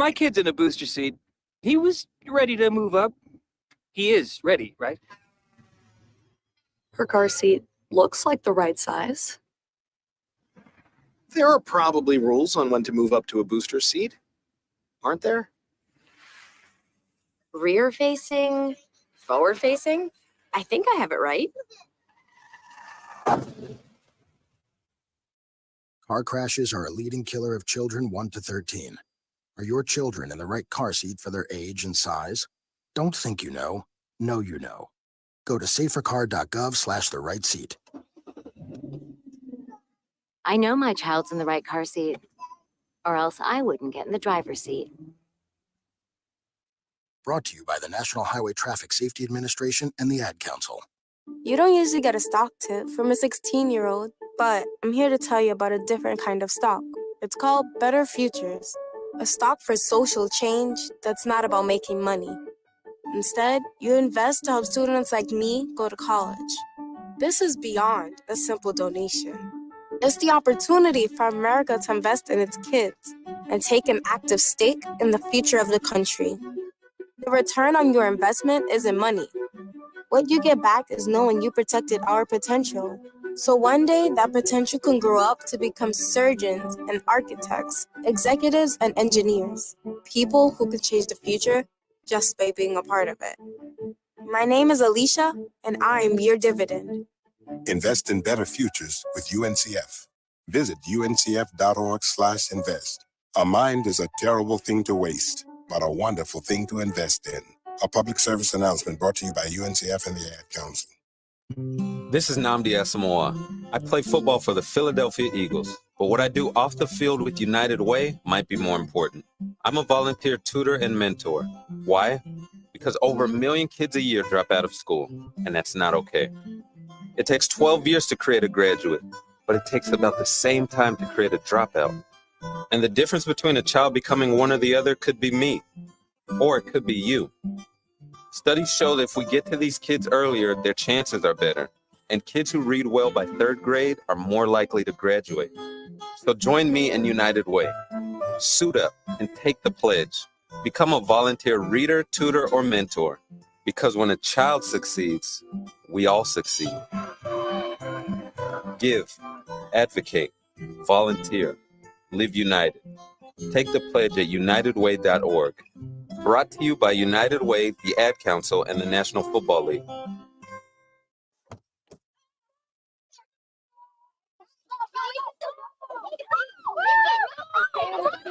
my kid's in a booster seat. He was ready to move up. He is ready, right? Her car seat looks like the right size. There are probably rules on when to move up to a booster seat, aren't there? Rear facing, forward facing. I think I have it right. Car crashes are a leading killer of children 1 to 13. Are your children in the right car seat for their age and size? Don't think you know. Know you know. Go to safercar.gov/the-right-seat. I know my child's in the right car seat, or else I wouldn't get in the driver's seat. Brought to you by the National Highway Traffic Safety Administration and the Ad Council. You don't usually get a stock tip from a 16-year-old, but I'm here to tell you about a different kind of stock. It's called Better Futures, a stock for social change that's not about making money. Instead, you invest to help students like me go to college. This is beyond a simple donation. It's the opportunity for America to invest in its kids and take an active stake in the future of the country. The return on your investment isn't money. What you get back is knowing you protected our potential. So one day, that potential can grow up to become surgeons and architects, executives and engineers, people who can change the future just by being a part of it. My name is Alicia, and I'm your dividend. Invest in better futures with UNCF. Visit uncf.org/invest. A mind is a terrible thing to waste, but a wonderful thing to invest in. A public service announcement brought to you by UNCF and the Ad Council. This is Nnamdi Asamoah. I play football for the Philadelphia Eagles, but what I do off the field with United Way might be more important. I'm a volunteer tutor and mentor. Why? Because over 1 million kids a year drop out of school, and that's not okay. It takes 12 years to create a graduate, but it takes about the same time to create a dropout. And the difference between a child becoming one or the other could be me, or it could be you. Studies show that if we get to these kids earlier, their chances are better. And kids who read well by 3rd grade are more likely to graduate. So join me in United Way. Suit up and take the pledge. Become a volunteer reader, tutor, or mentor. Because when a child succeeds, we all succeed. Give, advocate, volunteer, live united. Take the pledge at unitedway.org. Brought to you by United Way, the Ad Council, and the National Football League.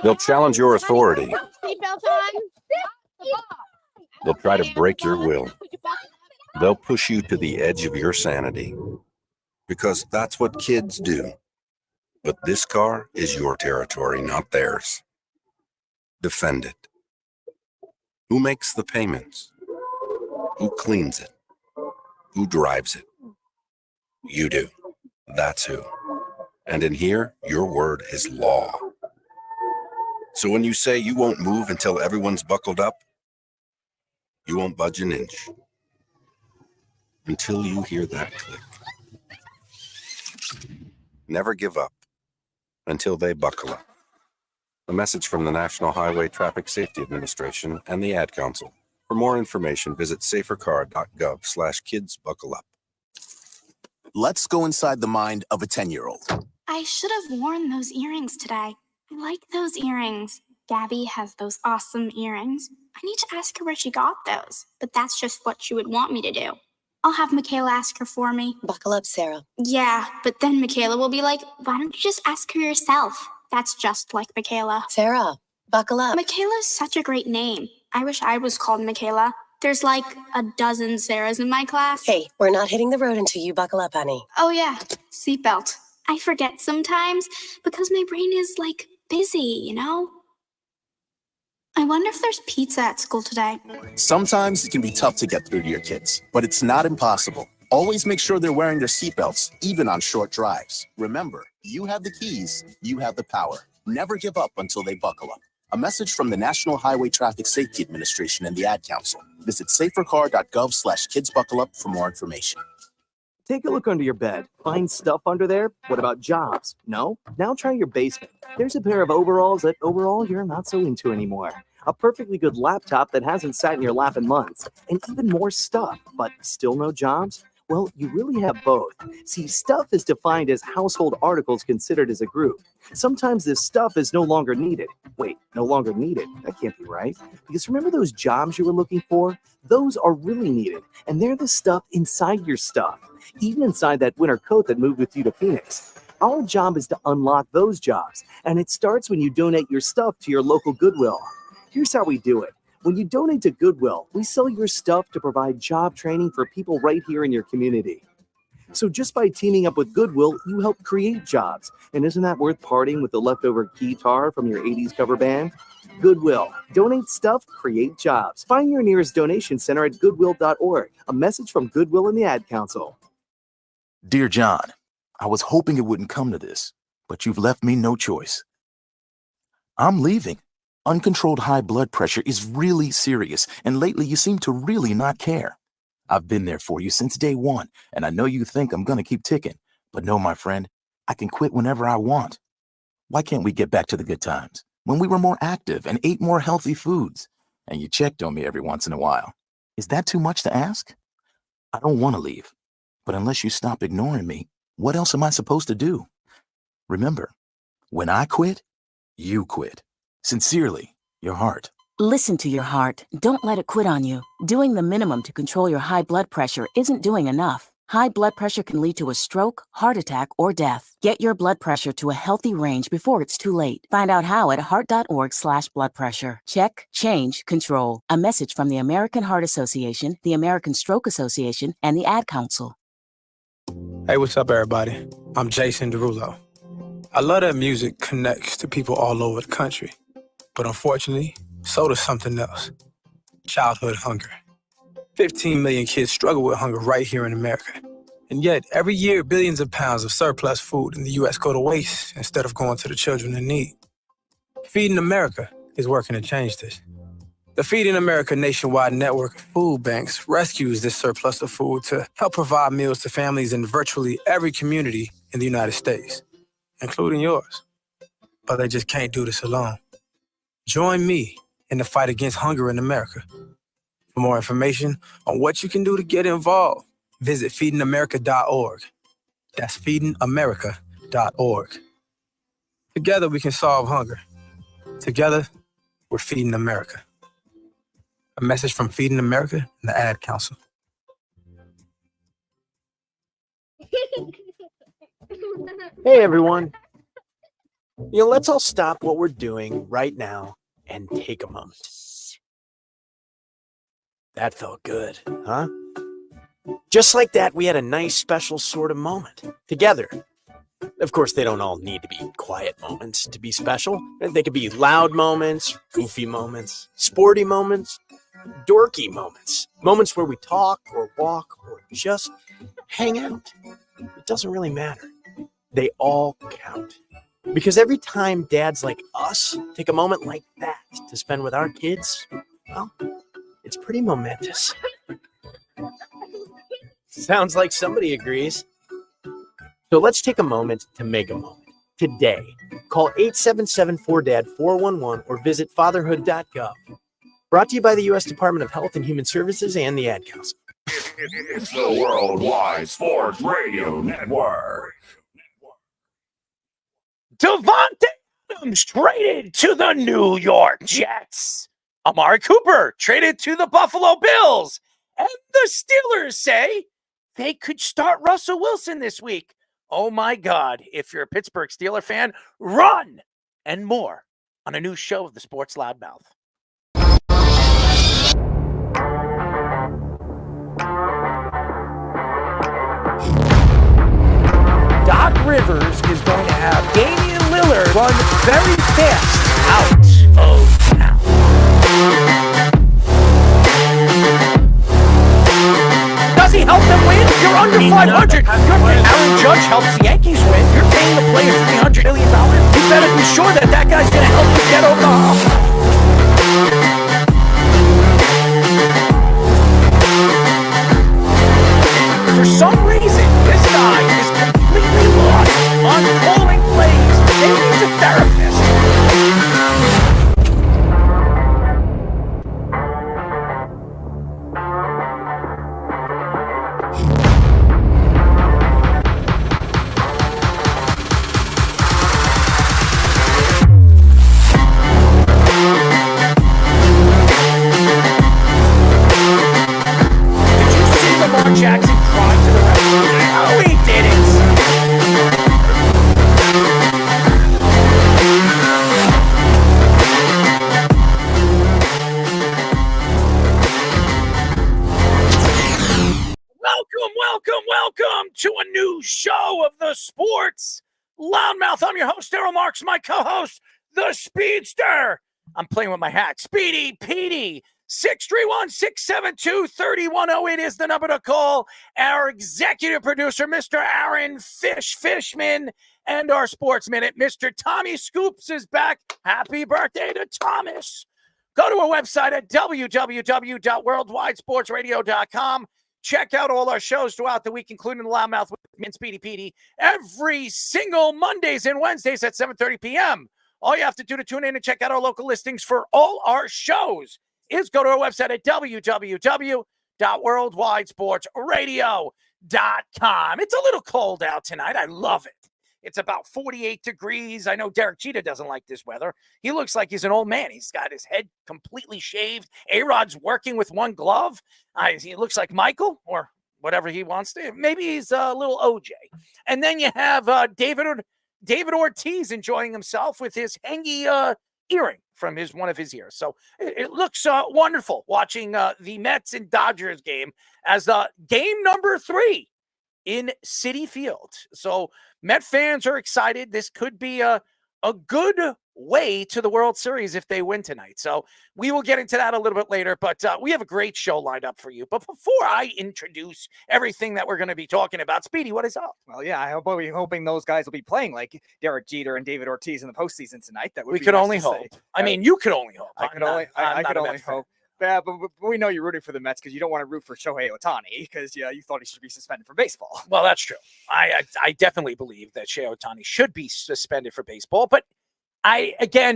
They'll challenge your authority. They'll try to break your will. They'll push you to the edge of your sanity. Because that's what kids do. But this car is your territory, not theirs. Defend it. Who makes the payments? Who cleans it? Who drives it? You do. That's who. And in here, your word is law. So when you say you won't move until everyone's buckled up, you won't budge an inch. Until you hear that click. Never give up until they buckle up. A message from the National Highway Traffic Safety Administration and the Ad Council. For more information, visit safercar.gov/kidsbuckleup. Let's go inside the mind of a 10-year-old. I should have worn those earrings today. I like those earrings. Gabby has those awesome earrings. I need to ask her where she got those, but that's just what she would want me to do. I'll have Michaela ask her for me. Buckle up, Sarah. Yeah, but then Michaela will be like, why don't you just ask her yourself? That's just like Michaela. Sarah, buckle up. Michaela's such a great name. I wish I was called Michaela. There's like a dozen Sarahs in my class. Hey, we're not hitting the road until you buckle up, honey. Oh yeah, seatbelt. I forget sometimes because my brain is like busy, you know? I wonder if there's pizza at school today. Sometimes it can be tough to get through to your kids, but it's not impossible. Always make sure they're wearing their seatbelts, even on short drives. Remember, you have the keys, you have the power. Never give up until they buckle up. A message from the National Highway Traffic Safety Administration and the Ad Council. Visit safercar.gov/kidsbuckleup for more information. Take a look under your bed. Find stuff under there? What about jobs? No? Now try your basement. There's a pair of overalls that overall you're not so into anymore. A perfectly good laptop that hasn't sat in your lap in months. And even more stuff, but still no jobs? Well, you really have both. See, stuff is defined as household articles considered as a group. Sometimes this stuff is no longer needed. Wait, no longer needed? That can't be right. Because remember those jobs you were looking for? Those are really needed. And they're the stuff inside your stuff. Even inside that winter coat that moved with you to Phoenix. Our job is to unlock those jobs. And it starts when you donate your stuff to your local Goodwill. Here's how we do it. When you donate to Goodwill, we sell your stuff to provide job training for people right here in your community. So just by teaming up with Goodwill, you help create jobs. And isn't that worth parting with the leftover guitar from your 80s cover band? Goodwill. Donate stuff, create jobs. Find your nearest donation center at goodwill.org. A message from Goodwill and the Ad Council. Dear John, I was hoping it wouldn't come to this, but you've left me no choice. I'm leaving. Uncontrolled high blood pressure is really serious, and lately you seem to really not care. I've been there for you since day one, and I know you think I'm going to keep ticking. But no, my friend, I can quit whenever I want. Why can't we get back to the good times, when we were more active and ate more healthy foods, and you checked on me every once in a while? Is that too much to ask? I don't want to leave, but unless you stop ignoring me, what else am I supposed to do? Remember, when I quit, you quit. Sincerely, your heart. Listen to your heart. Don't let it quit on you. Doing the minimum to control your high blood pressure isn't doing enough. High blood pressure can lead to a stroke, heart attack, or death. Get your blood pressure to a healthy range before it's too late. Find out how at heart.org/blood pressure. Check, change, control. A message from the American Heart Association, the American Stroke Association, and the Ad Council. Hey, what's up, everybody? I'm Jason Derulo. I love that music connects to people all over the country. But unfortunately, so does something else. Childhood hunger. 15 million kids struggle with hunger right here in America. And yet, every year, billions of pounds of surplus food in the U.S. go to waste instead of going to the children in need. Feeding America is working to change this. The Feeding America nationwide network of food banks rescues this surplus of food to help provide meals to families in virtually every community in the United States, including yours. But they just can't do this alone. Join me in the fight against hunger in America. For more information on what you can do to get involved, visit feedingamerica.org. That's feedingamerica.org. Together we can solve hunger. Together, we're Feeding America. A message from Feeding America and the Ad Council. Hey, everyone. Let's all stop what we're doing right now and take a moment. That felt good, huh? Just like that, we had a nice, special sort of moment together. Of course, they don't all need to be quiet moments to be special. They could be loud moments, goofy moments, sporty moments, dorky moments. Moments where we talk or walk or just hang out. It doesn't really matter. They all count. Because every time dads like us take a moment like that to spend with our kids, well, it's pretty momentous. Sounds like somebody agrees. So let's take a moment to make a moment. Today, call 877-4DAD-411 or visit fatherhood.gov. Brought to you by the U.S. Department of Health and Human Services and the Ad Council. It's the Worldwide Sports Radio Network. Davante Adams traded to the New York Jets. Amari Cooper traded to the Buffalo Bills. And the Steelers say they could start Russell Wilson this week. Oh my God, if you're a Pittsburgh Steelers fan, run! And more on a new show of the Sports Loudmouth. Doc Rivers is going to have Damian Lillard run very fast out of town. Does he help them win? You're under 500. Aaron Judge helps the Yankees win. You're paying the player $300 million. You better be sure that that guy's going to help you get over the hump. For some reason, to a new show of the Sports Loudmouth. I'm your host, Daryl Marks, my co-host, the Speedster. I'm playing with my hat. Speedy Petey. 631-672-3108 is the number to call. Our executive producer, Mr. Aaron Fishman, and our Sports Minute, Mr. Tommy Scoops is back. Happy birthday to Thomas. Go to our website at www.worldwidesportsradio.com. Check out all our shows throughout the week, including the Loudmouth with me and Speedy Petey, every single Mondays and Wednesdays at 7:30 p.m. All you have to do to tune in and check out our local listings for all our shows is go to our website at www.worldwidesportsradio.com. It's a little cold out tonight. I love it. It's about 48 degrees. I know Derek Jeter doesn't like this weather. He looks like he's an old man. He's got his head completely shaved. A-Rod's working with one glove. He looks like Michael or whatever he wants to. Maybe he's a little OJ. And then you have David Ortiz enjoying himself with his hangy earring from one of his ears. So it looks wonderful watching the Mets and Dodgers game as game number 3 in Citi Field. So Met fans are excited. This could be a good way to the World Series if they win tonight. So we will get into that a little bit later, but we have a great show lined up for you. But before I introduce everything that we're going to be talking about, Speedy, what is up? Well, yeah, we're hoping those guys will be playing like Derek Jeter and David Ortiz in the postseason tonight. That would we be could nice only to hope. say. I mean, you could only hope. I could only hope. Yeah, but we know you're rooting for the Mets because you don't want to root for Shohei Ohtani because you thought he should be suspended for baseball. Well, that's true. I definitely believe that Shohei Ohtani should be suspended for baseball, but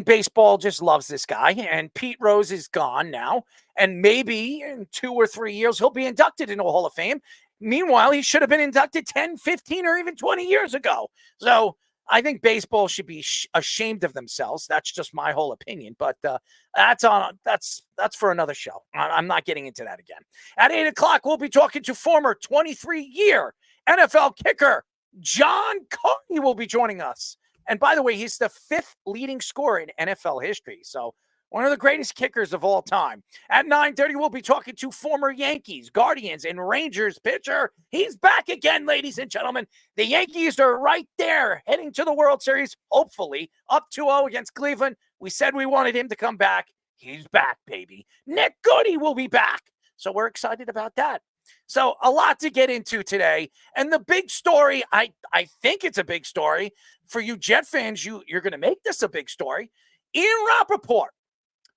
baseball just loves this guy, and Pete Rose is gone now, and maybe in 2 or 3 years he'll be inducted into a Hall of Fame. Meanwhile, he should have been inducted 10, 15, or even 20 years ago. So I think baseball should be ashamed of themselves. That's just my whole opinion, but that's for another show. I'm not getting into that again. At 8 o'clock, we'll be talking to former 23-year NFL kicker John Carney will be joining us. And by the way, he's the 5th leading scorer in NFL history. So one of the greatest kickers of all time. At 9:30, we'll be talking to former Yankees, Guardians, and Rangers pitcher. He's back again, ladies and gentlemen. The Yankees are right there, heading to the World Series, hopefully, up 2-0 against Cleveland. We said we wanted him to come back. He's back, baby. Nick Goody will be back. So we're excited about that. So a lot to get into today. And the big story, I think it's a big story. For you Jet fans, you're going to make this a big story. Ian Rappaport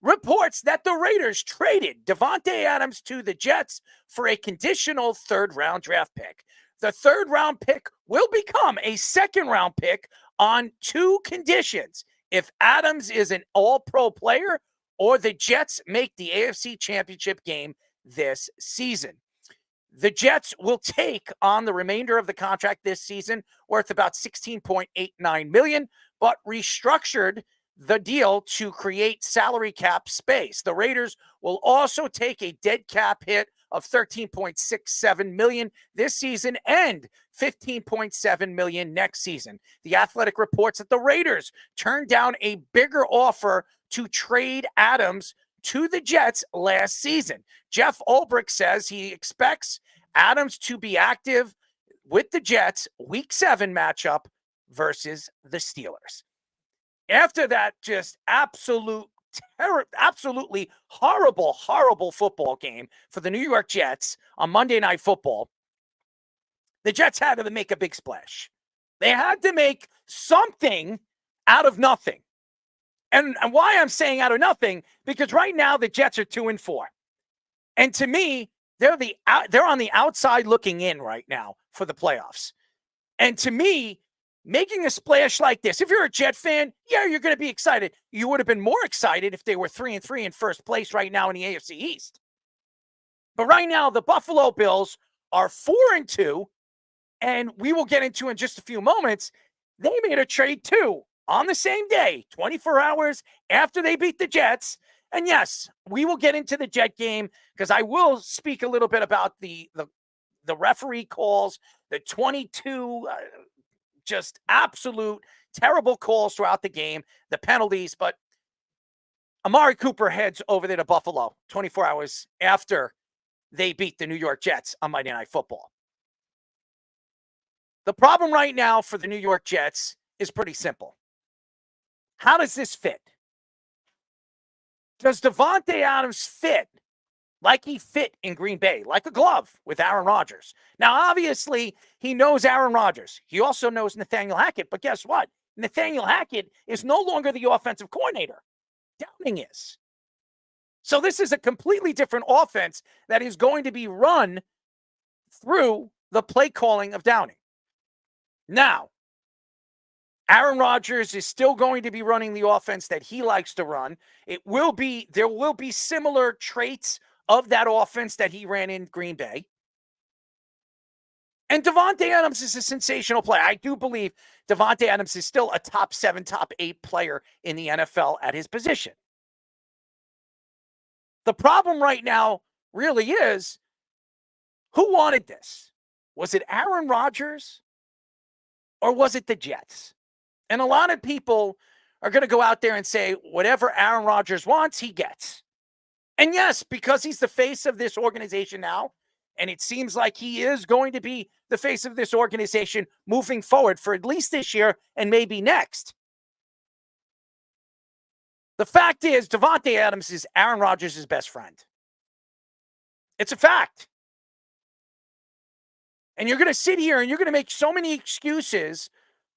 reports that the Raiders traded Davante Adams to the Jets for a conditional 3rd-round draft pick. The 3rd-round pick will become a 2nd-round pick on 2 conditions. If Adams is an all-pro player or the Jets make the AFC Championship game this season. The Jets will take on the remainder of the contract this season, worth about $16.89 million, but restructured the deal to create salary cap space. The Raiders will also take a dead cap hit of $13.67 million this season and $15.7 million next season. The Athletic reports that the Raiders turned down a bigger offer to trade Adams to the Jets last season. Jeff Ulbrich says he expects Adams to be active with the Jets Week 7 matchup versus the Steelers. After that just absolutely horrible football game for the New York Jets on Monday Night Football, the Jets had to make a big splash. They had to make something out of nothing. And why I'm saying out of nothing, because right now the Jets are 2-4. And to me, they're on the outside looking in right now for the playoffs. And to me, making a splash like this, if you're a Jet fan, yeah, you're going to be excited. You would have been more excited if they were 3-3 in first place right now in the AFC East. But right now, the Buffalo Bills are 4-2, and we will get into in just a few moments. They made a trade too. On the same day, 24 hours after they beat the Jets. And yes, we will get into the Jet game because I will speak a little bit about the referee calls, the 22 just absolute terrible calls throughout the game, the penalties. But Amari Cooper heads over there to Buffalo 24 hours after they beat the New York Jets on Monday Night Football. The problem right now for the New York Jets is pretty simple. How does this fit? Does Davante Adams fit like he fit in Green Bay, like a glove with Aaron Rodgers? Now, obviously, he knows Aaron Rodgers. He also knows Nathaniel Hackett. But guess what? Nathaniel Hackett is no longer the offensive coordinator. Downing is. So this is a completely different offense that is going to be run through the play calling of Downing. Now, Aaron Rodgers is still going to be running the offense that he likes to run. There will be similar traits of that offense that he ran in Green Bay. And Davante Adams is a sensational player. I do believe Davante Adams is still a top 7, top 8 player in the NFL at his position. The problem right now really is, who wanted this? Was it Aaron Rodgers or was it the Jets? And a lot of people are going to go out there and say, whatever Aaron Rodgers wants, he gets. And yes, because he's the face of this organization now, and it seems like he is going to be the face of this organization moving forward for at least this year and maybe next. The fact is, Davante Adams is Aaron Rodgers' best friend. It's a fact. And you're going to sit here and you're going to make so many excuses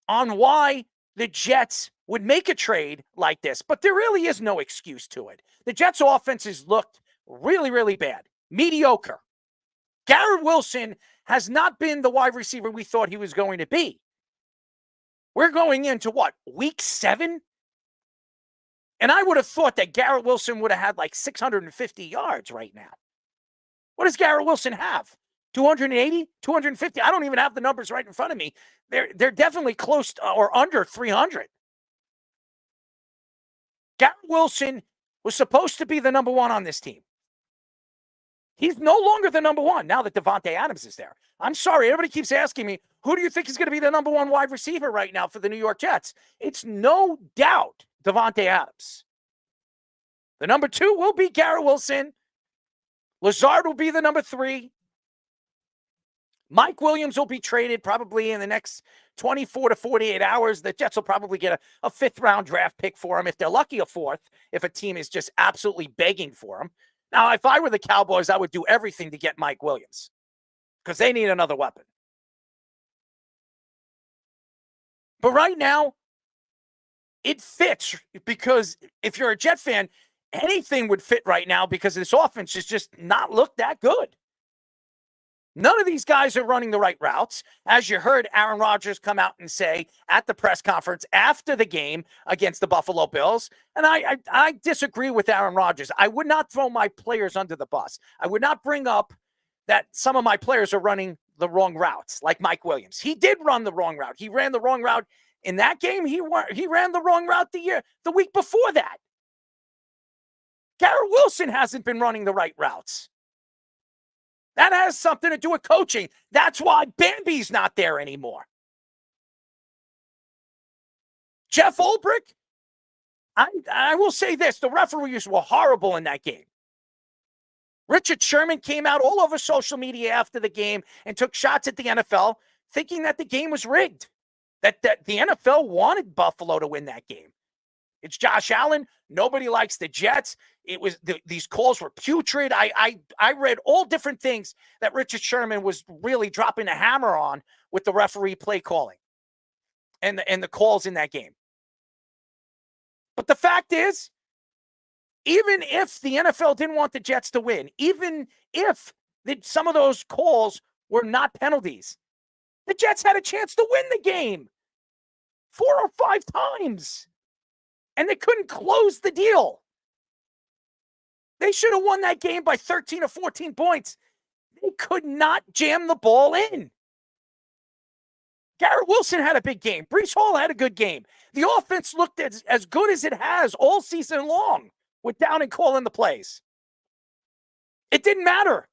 on why the Jets would make a trade like this, but there really is no excuse to it. The Jets' offense has looked really, really bad. Mediocre. Garrett Wilson has not been the wide receiver we thought he was going to be. We're going into what, week 7? And I would have thought that Garrett Wilson would have had like 650 yards right now. What does Garrett Wilson have? 280, 250? I don't even have the numbers right in front of me. They're definitely close to, or under 300. Garrett Wilson was supposed to be the number 1 on this team. He's no longer the number 1 now that Davante Adams is there. I'm sorry, everybody keeps asking me, who do you think is going to be the number 1 wide receiver right now for the New York Jets? It's no doubt Davante Adams. The number 2 will be Garrett Wilson. Lazard will be the number 3. Mike Williams will be traded probably in the next 24 to 48 hours. The Jets will probably get a 5th-round draft pick for him. If they're lucky, a 4th, if a team is just absolutely begging for him. Now, if I were the Cowboys, I would do everything to get Mike Williams because they need another weapon. But right now, it fits because if you're a Jet fan, anything would fit right now because this offense has just not looked that good. None of these guys are running the right routes. As you heard Aaron Rodgers come out and say at the press conference after the game against the Buffalo Bills, and I disagree with Aaron Rodgers. I would not throw my players under the bus. I would not bring up that some of my players are running the wrong routes, like Mike Williams. He did run the wrong route. He ran the wrong route in that game. He ran the wrong route the week before that. Garrett Wilson hasn't been running the right routes. That has something to do with coaching. That's why Bambi's not there anymore. Jeff Ulbrich, I will say this. The referees were horrible in that game. Richard Sherman came out all over social media after the game and took shots at the NFL, thinking that the game was rigged, that the NFL wanted Buffalo to win that game. It's Josh Allen. Nobody likes the Jets. It was these calls were putrid. I read all different things that Richard Sherman was really dropping a hammer on with the referee play calling and the calls in that game. But the fact is, even if the NFL didn't want the Jets to win, even if some of those calls were not penalties, the Jets had a chance to win the game 4 or 5 times. And they couldn't close the deal. They should have won that game by 13 or 14 points. They could not jam the ball in. Garrett Wilson had a big game. Breece Hall had a good game. The offense looked as good as it has all season long with Downing calling the plays. It didn't matter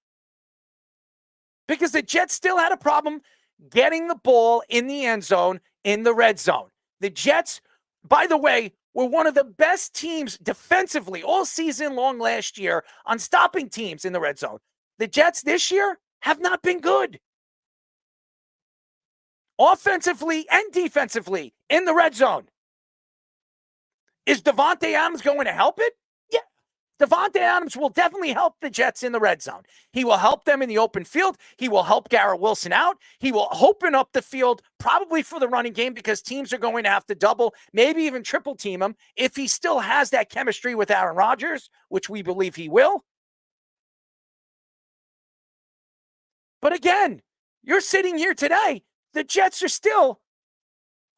because the Jets still had a problem getting the ball in the end zone, in the red zone. The Jets, by the way, were one of the best teams defensively all season long last year on stopping teams in the red zone. The Jets this year have not been good. offensively and defensively in the red zone. Is Davante Adams going to help it? Yeah. Davante Adams will definitely help the Jets in the red zone. He will help them in the open field. He will help Garrett Wilson out. He will open up the field probably for the running game because teams are going to have to double, maybe even triple team him if he still has that chemistry with Aaron Rodgers, which we believe he will. But again, you're sitting here today. The Jets are still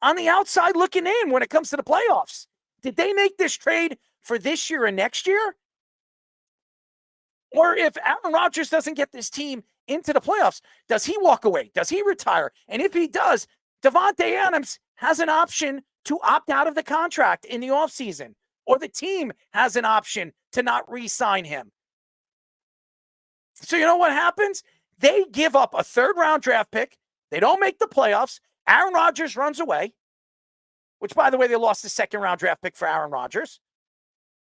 on the outside looking in when it comes to the playoffs. Did they make this trade for this year and next year? Or if Aaron Rodgers doesn't get this team into the playoffs, does he walk away? Does he retire? And if he does, Davante Adams has an option to opt out of the contract in the offseason, or the team has an option to not re-sign him. So you know what happens? They give up a third-round draft pick. They don't make the playoffs. Aaron Rodgers runs away, which, by the way, they lost the second-round draft pick for Aaron Rodgers.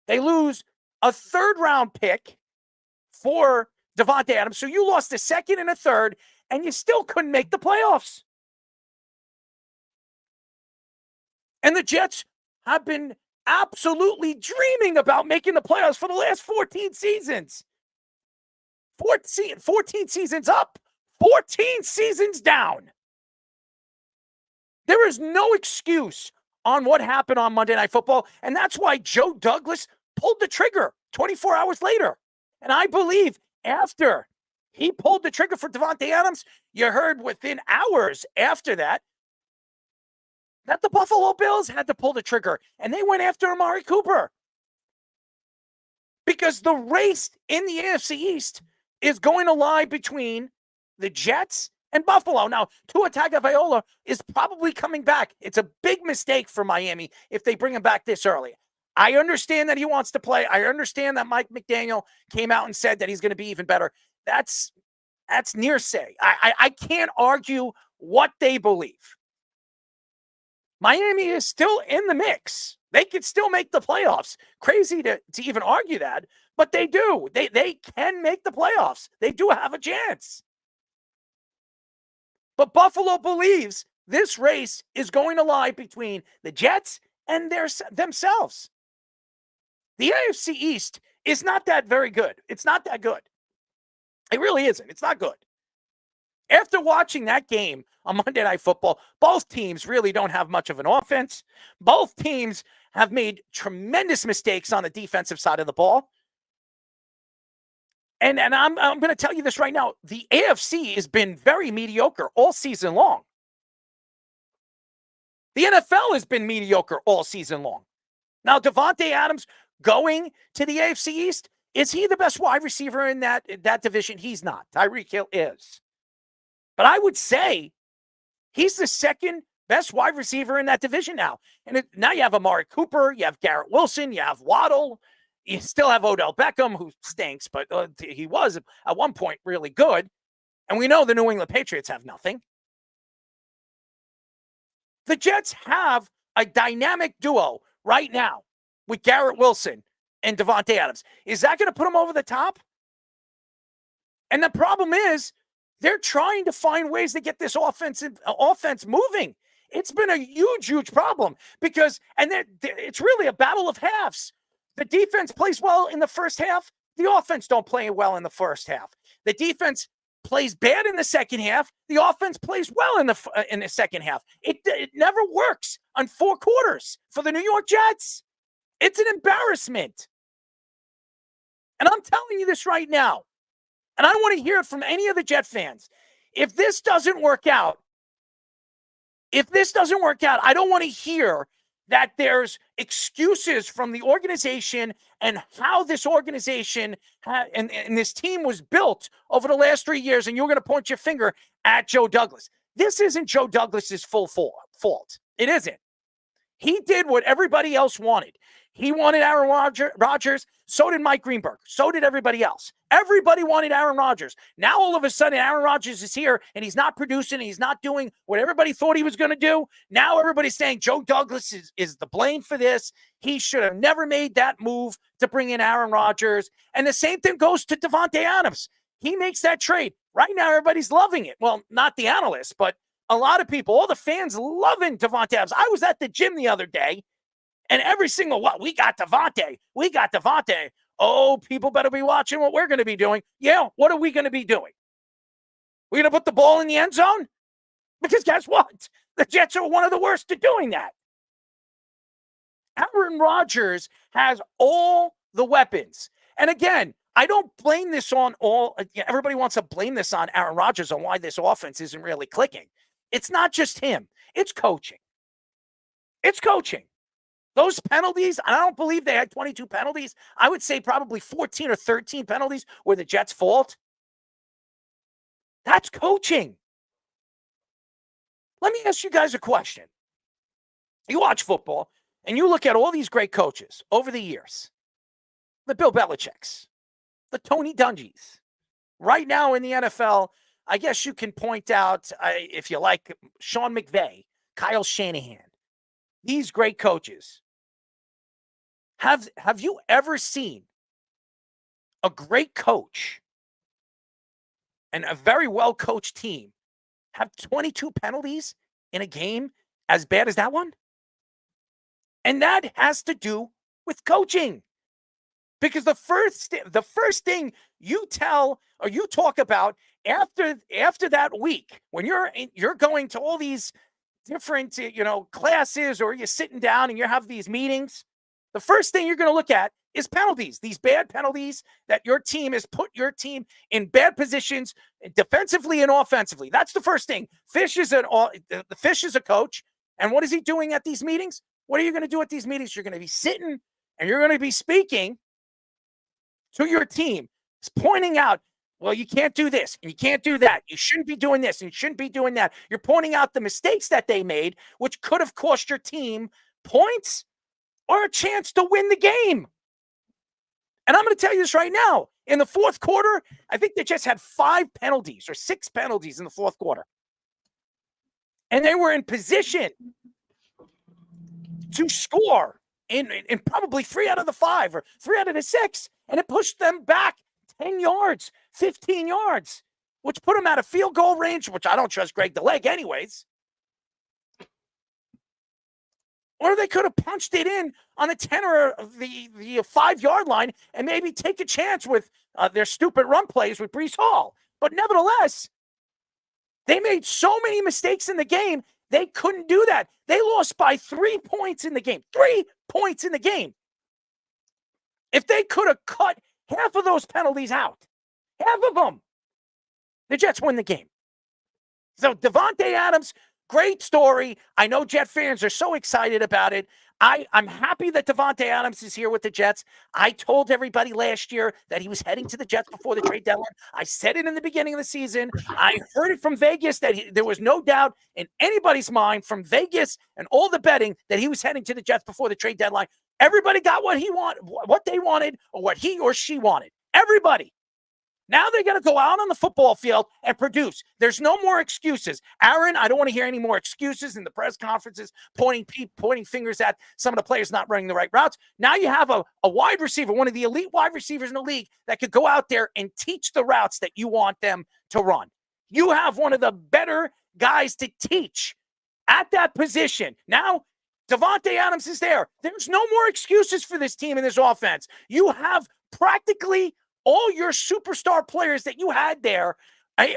They lose a third-round pick for Davante Adams. So you lost a second and a third, and you still couldn't make the playoffs. And the Jets have been absolutely dreaming about making the playoffs for the last 14 seasons. 14 seasons up, 14 seasons down. There is no excuse on what happened on Monday Night Football, and that's why Joe Douglas pulled the trigger 24 hours later. And I believe after he pulled the trigger for Davante Adams, you heard within hours after that the Buffalo Bills had to pull the trigger, and they went after Amari Cooper. Because the race in the AFC East is going to lie between the Jets and Buffalo. Now, Tua Tagovailoa is probably coming back. It's a big mistake for Miami if they bring him back this early. I understand that he wants to play. I understand that Mike McDaniel came out and said that he's going to be even better. That's nearsay. I can't argue what they believe. Miami is still in the mix. They could still make the playoffs. Crazy to even argue that, but they do. They can make the playoffs. They do have a chance. But Buffalo believes this race is going to lie between the Jets and themselves. The AFC East is not that very good. It's not that good. It really isn't. It's not good. After watching that game on Monday Night Football, both teams really don't have much of an offense. Both teams have made tremendous mistakes on the defensive side of the ball. And I'm going to tell you this right now. The AFC has been very mediocre all season long. The NFL has been mediocre all season long. Now, Davante Adams going to the AFC East, is he the best wide receiver in that division? He's not. Tyreek Hill is. But I would say he's the second best wide receiver in that division now. And now you have Amari Cooper, you have Garrett Wilson, you have Waddle, you still have Odell Beckham, who stinks, but he was at one point really good. And we know the New England Patriots have nothing. The Jets have a dynamic duo right now with Garrett Wilson and Davante Adams. Is that going to put them over the top? And the problem is they're trying to find ways to get this offense moving. It's been a huge problem because, and it's really a battle of halves. The defense plays well in the first half. The offense don't play well in the first half. The defense plays bad in the second half. The offense plays well in the second half. It never works on 4 quarters for the New York Jets. It's an embarrassment. And I'm telling you this right now. And I want to hear it from any of the Jet fans. If this doesn't work out, I don't want to hear that there's excuses from the organization and how this organization and this team was built over the last 3 years, and you're going to point your finger at Joe Douglas. This isn't Joe Douglas's full fault. It isn't. He did what everybody else wanted. He wanted Aaron Rodgers. So did Mike Greenberg. So did everybody else. Everybody wanted Aaron Rodgers. Now, all of a sudden, Aaron Rodgers is here, and he's not producing. He's not doing what everybody thought he was going to do. Now, everybody's saying Joe Douglas is the blame for this. He should have never made that move to bring in Aaron Rodgers. And the same thing goes to Davante Adams. He makes that trade. Right now, everybody's loving it. Well, not the analysts, but a lot of people, all the fans loving Davante Adams. I was at the gym the other day, and every single we got Davante. We got Davante. Oh, people better be watching what we're going to be doing. Yeah, what are we going to be doing? We're going to put the ball in the end zone? Because guess what? The Jets are one of the worst at doing that. Aaron Rodgers has all the weapons. And again, I don't blame this on everybody wants to blame this on Aaron Rodgers on why this offense isn't really clicking. It's not just him. It's coaching. It's coaching. Those penalties, I don't believe they had 22 penalties. I would say probably 14 or 13 penalties were the Jets' fault. That's coaching. Let me ask you guys a question. You watch football, and you look at all these great coaches over the years. The Bill Belichick's, the Tony Dungys. Right now in the NFL, I guess you can point out, if you like, Sean McVay, Kyle Shanahan. These great coaches. Have you ever seen a great coach and a very well-coached team have 22 penalties in a game as bad as that one? And that has to do with coaching. Because the first thing you tell or you talk about after that week, when you're going to all these different classes, or you're sitting down and you have these meetings, the first thing you're going to look at is penalties. These bad penalties that your team has put your team in bad positions defensively and offensively. That's the first thing. Fish is a coach, and what is he doing at these meetings? What are you going to do at these meetings? You're going to be sitting and you're going to be speaking to your team, pointing out, well, you can't do this and you can't do that. You shouldn't be doing this and you shouldn't be doing that. You're pointing out the mistakes that they made, which could have cost your team points or a chance to win the game. And I'm going to tell you this right now. In the fourth quarter, I think they just had 5 penalties or 6 penalties in the fourth quarter. And they were in position to score in probably 3 out of the 5 or 3 out of the 6. And it pushed them back 10 yards, 15 yards, which put them out of field goal range, which I don't trust Greg the Leg anyways. Or they could have punched it in on the 10 or the 5-yard line and maybe take a chance with their stupid run plays with Breece Hall. But nevertheless, they made so many mistakes in the game, they couldn't do that. They lost by 3 points in the game. 3 points in the game. If they could have cut half of those penalties out, half of them, the Jets win the game. So Davante Adams, great story. I know Jet fans are so excited about it. I'm happy that Davante Adams is here with the Jets. I told everybody last year that he was heading to the Jets before the trade deadline. I said it in the beginning of the season. I heard it from Vegas that there was no doubt in anybody's mind from Vegas and all the betting that he was heading to the Jets before the trade deadline. Everybody got what they wanted, or what he or she wanted. Everybody. Now they're going to go out on the football field and produce. There's no more excuses. Aaron, I don't want to hear any more excuses in the press conferences, pointing fingers at some of the players not running the right routes. Now you have a wide receiver, one of the elite wide receivers in the league, that could go out there and teach the routes that you want them to run. You have one of the better guys to teach at that position. Now, Davante Adams is there. There's no more excuses for this team and this offense. You have practically all your superstar players that you had there,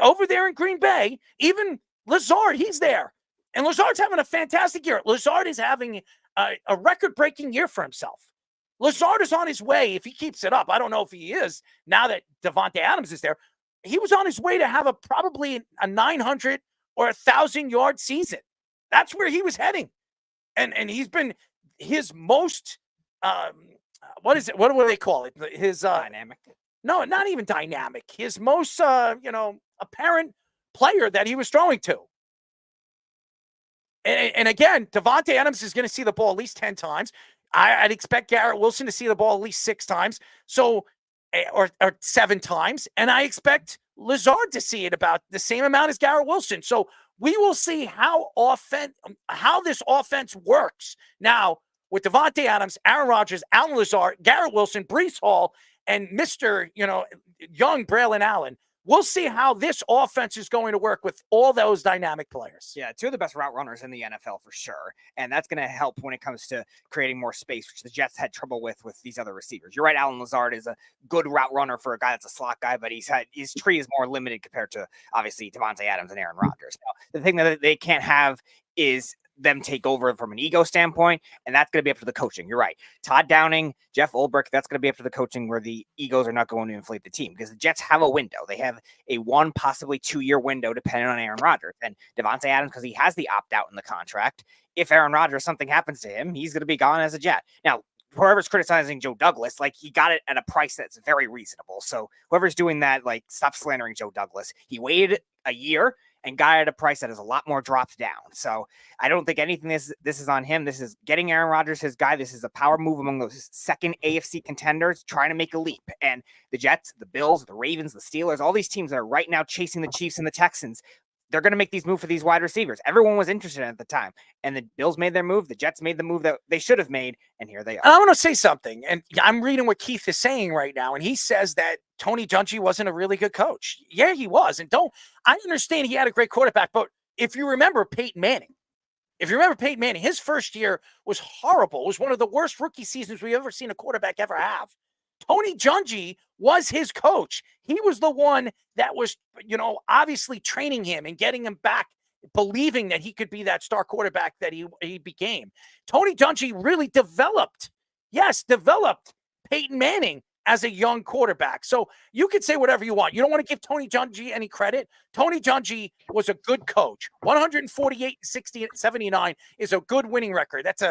over there in Green Bay. Even Lazard, he's there. And Lazard's having a fantastic year. Lazard is having a record-breaking year for himself. Lazard is on his way, if he keeps it up. I don't know if he is, now that Davante Adams is there. He was on his way to have probably a 900 or 1,000-yard season. That's where he was heading. And he's been his most, what is it? What do they call it? His dynamic. No, not even dynamic. His most, apparent player that he was throwing to. And again, Davante Adams is going to see the ball at least 10 times. I'd expect Garrett Wilson to see the ball at least 6 times. So, or 7 times. And I expect Lazard to see it about the same amount as Garrett Wilson. So we will see how this offense works. Now, with Davante Adams, Aaron Rodgers, Allen Lazard, Garrett Wilson, Breece Hall, and Mr. Young Braylon Allen, we'll see how this offense is going to work with all those dynamic players. Yeah, two of the best route runners in the NFL for sure. And that's going to help when it comes to creating more space, which the Jets had trouble with these other receivers. You're right, Alan Lazard is a good route runner for a guy that's a slot guy, but his tree is more limited compared to, obviously, Davante Adams and Aaron Rodgers. Now, the thing that they can't have is them take over from an ego standpoint, and that's going to be up to the coaching. You're right. Todd Downing, Jeff Ulbrich, that's going to be up to the coaching where the egos are not going to inflate the team because the Jets have a window. They have a 1, possibly 2-year window depending on Aaron Rodgers. And Davante Adams, because he has the opt-out in the contract, if Aaron Rodgers, something happens to him, he's going to be gone as a Jet. Now, whoever's criticizing Joe Douglas, like, he got it at a price that's very reasonable. So whoever's doing that, like, stop slandering Joe Douglas. He waited a year and got it at a price that is a lot more dropped down. So I don't think anything this is on him. This is getting Aaron Rodgers his guy. This is a power move among those second AFC contenders trying to make a leap. And the Jets, the Bills, the Ravens, the Steelers, all these teams that are right now chasing the Chiefs and the Texans, they're going to make these moves for these wide receivers. Everyone was interested at the time. And the Bills made their move. The Jets made the move that they should have made. And here they are. I want to say something. And I'm reading what Keith is saying right now. And he says that Tony Dungy wasn't a really good coach. Yeah, he was. And I understand he had a great quarterback. But if you remember Peyton Manning, his first year was horrible. It was one of the worst rookie seasons we've ever seen a quarterback ever have. Tony Dungy was his coach. He was the one that was, obviously training him and getting him back, believing that he could be that star quarterback that he became. Tony Dungy really developed Peyton Manning as a young quarterback. So you could say whatever you want. You don't want to give Tony Dungy any credit. Tony Dungy was a good coach. 148-79 is a good winning record. That's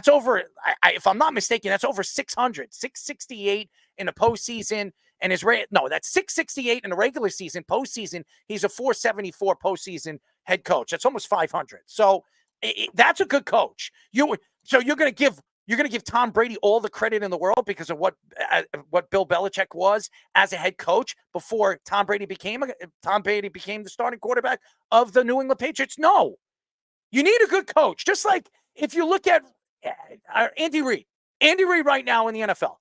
over, if I'm not mistaken, that's over 600, 668 in the postseason. And that's 668 in the regular season. Postseason, he's a 474 postseason head coach. That's almost 500. So that's a good coach. You're going to give Tom Brady all the credit in the world because of what Bill Belichick was as a head coach before Tom Brady became the starting quarterback of the New England Patriots. No, you need a good coach. Just like if you look at Andy Reid right now in the NFL.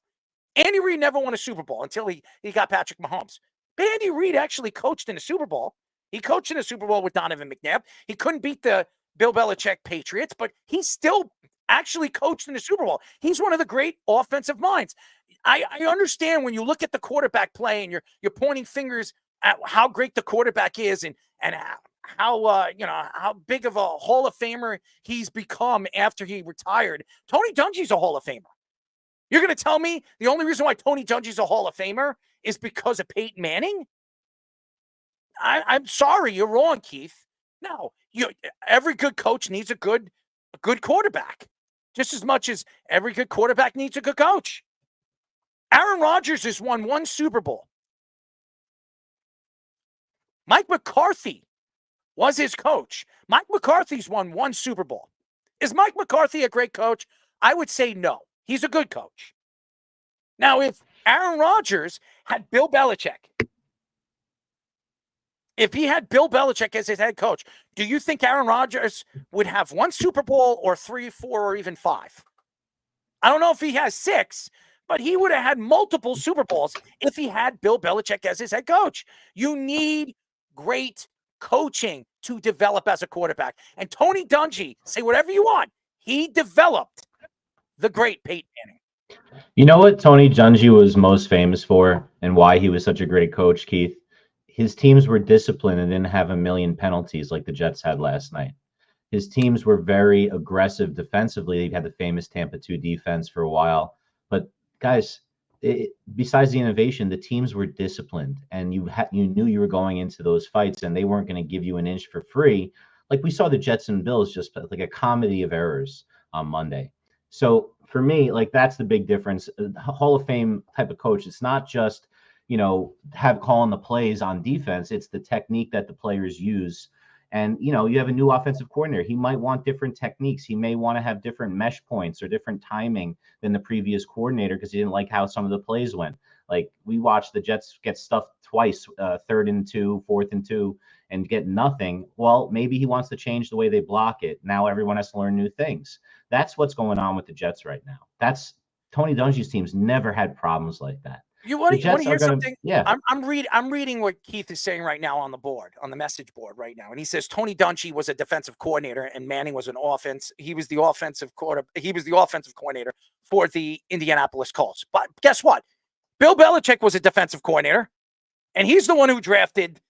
Andy Reid never won a Super Bowl until he got Patrick Mahomes. But Andy Reid actually coached in a Super Bowl. He coached in a Super Bowl with Donovan McNabb. He couldn't beat the Bill Belichick Patriots, but he still actually coached in the Super Bowl. He's one of the great offensive minds. I understand when you look at the quarterback play and you're pointing fingers at how great the quarterback is and how big of a Hall of Famer he's become after he retired. Tony Dungy's a Hall of Famer. You're going to tell me the only reason why Tony Dungy's a Hall of Famer is because of Peyton Manning? I'm sorry, you're wrong, Keith. No, every good coach needs a good quarterback, just as much as every good quarterback needs a good coach. Aaron Rodgers has won 1 Super Bowl. Mike McCarthy was his coach. Mike McCarthy's won 1 Super Bowl. Is Mike McCarthy a great coach? I would say no. He's a good coach. Now, if Aaron Rodgers had Bill Belichick, if he had Bill Belichick as his head coach, do you think Aaron Rodgers would have 1 Super Bowl or 3, 4, or even 5? I don't know if he has 6, but he would have had multiple Super Bowls if he had Bill Belichick as his head coach. You need great coaching to develop as a quarterback. And Tony Dungy, say whatever you want, he developed the great Peyton Manning. You know what Tony Dungy was most famous for and why he was such a great coach, Keith? His teams were disciplined and didn't have a million penalties like the Jets had last night. His teams were very aggressive defensively. They had the famous Tampa 2 defense for a while. But guys, besides the innovation, the teams were disciplined, and you knew you were going into those fights, and they weren't going to give you an inch for free. Like we saw the Jets and Bills, just like a comedy of errors on Monday. So for me, like that's the big difference. Hall of Fame type of coach. It's not just, have calling the plays on defense. It's the technique that the players use. And, you have a new offensive coordinator. He might want different techniques. He may want to have different mesh points or different timing than the previous coordinator because he didn't like how some of the plays went. Like we watched the Jets get stuffed twice, 3rd and 2, 4th and 2, and get nothing. Well, maybe he wants to change the way they block it. Now everyone has to learn new things. That's what's going on with the Jets right now. Tony Dungy's teams never had problems like that. You want The to Jets hear are going to, something? yeah. I'm reading what Keith is saying right now on the board, on the message board right now, and he says Tony Dungy was a defensive coordinator and Manning was an offense. He was the offensive coordinator for the Indianapolis Colts. But guess what? Bill Belichick was a defensive coordinator, and he's the one who drafted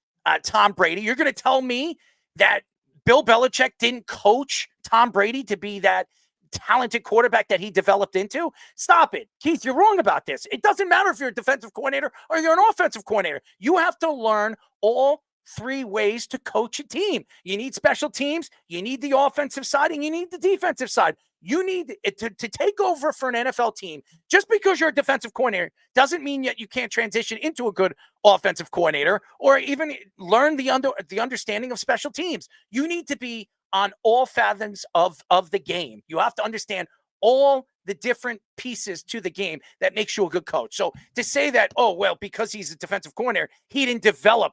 Tom Brady. You're going to tell me that Bill Belichick didn't coach Tom Brady to be that talented quarterback that he developed into? Stop it. Keith, you're wrong about this. It doesn't matter if you're a defensive coordinator or you're an offensive coordinator. You have to learn all three ways to coach a team. You need special teams, you need the offensive side, and you need the defensive side. You need it to take over for an NFL team. Just because you're a defensive coordinator doesn't mean that you can't transition into a good offensive coordinator or even learn the understanding of special teams. You need to be on all fathoms of the game. You have to understand all the different pieces to the game that makes you a good coach. So to say that, oh, well, because he's a defensive coordinator, he didn't develop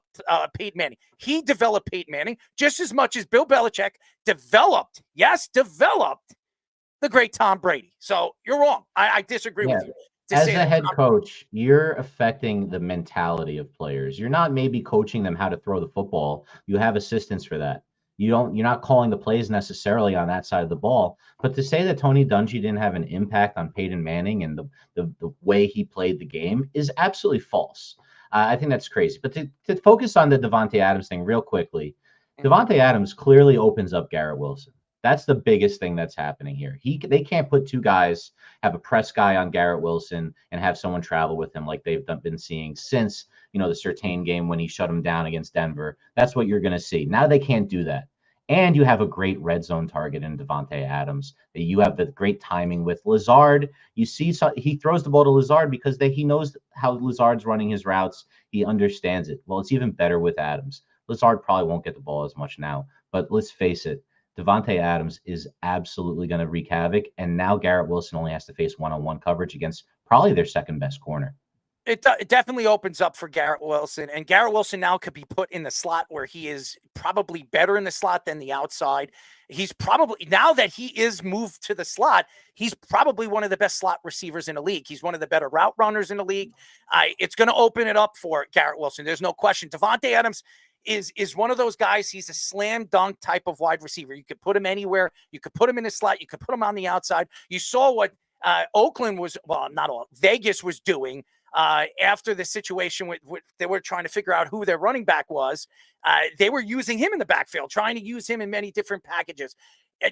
Peyton Manning. He developed Peyton Manning just as much as Bill Belichick developed the great Tom Brady. So you're wrong. I disagree with you. As a head coach, you're affecting the mentality of players. You're not maybe coaching them how to throw the football. You have assistants for that. You're not calling the plays necessarily on that side of the ball. But to say that Tony Dungy didn't have an impact on Peyton Manning and the way he played the game is absolutely false. I think that's crazy. But to focus on the Davante Adams thing real quickly, Davante Adams clearly opens up Garrett Wilson. That's the biggest thing that's happening here. They can't put two guys, have a press guy on Garrett Wilson and have someone travel with him like they've been seeing since, the Surtain game when he shut him down against Denver. That's what you're going to see. Now they can't do that. And you have a great red zone target in Davante Adams. You have the great timing with Lazard. You see, he throws the ball to Lazard because he knows how Lazard's running his routes. He understands it. Well, it's even better with Adams. Lazard probably won't get the ball as much now, but let's face it. Davante Adams is absolutely going to wreak havoc, and now Garrett Wilson only has to face one-on-one coverage against probably their second best corner. It definitely opens up for Garrett Wilson, and Garrett Wilson now could be put in the slot where he is probably better in the slot than the outside. He's probably, now that he is moved to the slot, he's probably one of the best slot receivers in the league. He's one of the better route runners in the league. It's going to open it up for Garrett Wilson. There's no question. Davante Adams is one of those guys. He's a slam dunk type of wide receiver. You could put him anywhere. You could put him in the slot. You could put him on the outside. You saw what Vegas was doing after the situation with they were trying to figure out who their running back was. They were using him in the backfield, trying to use him in many different packages.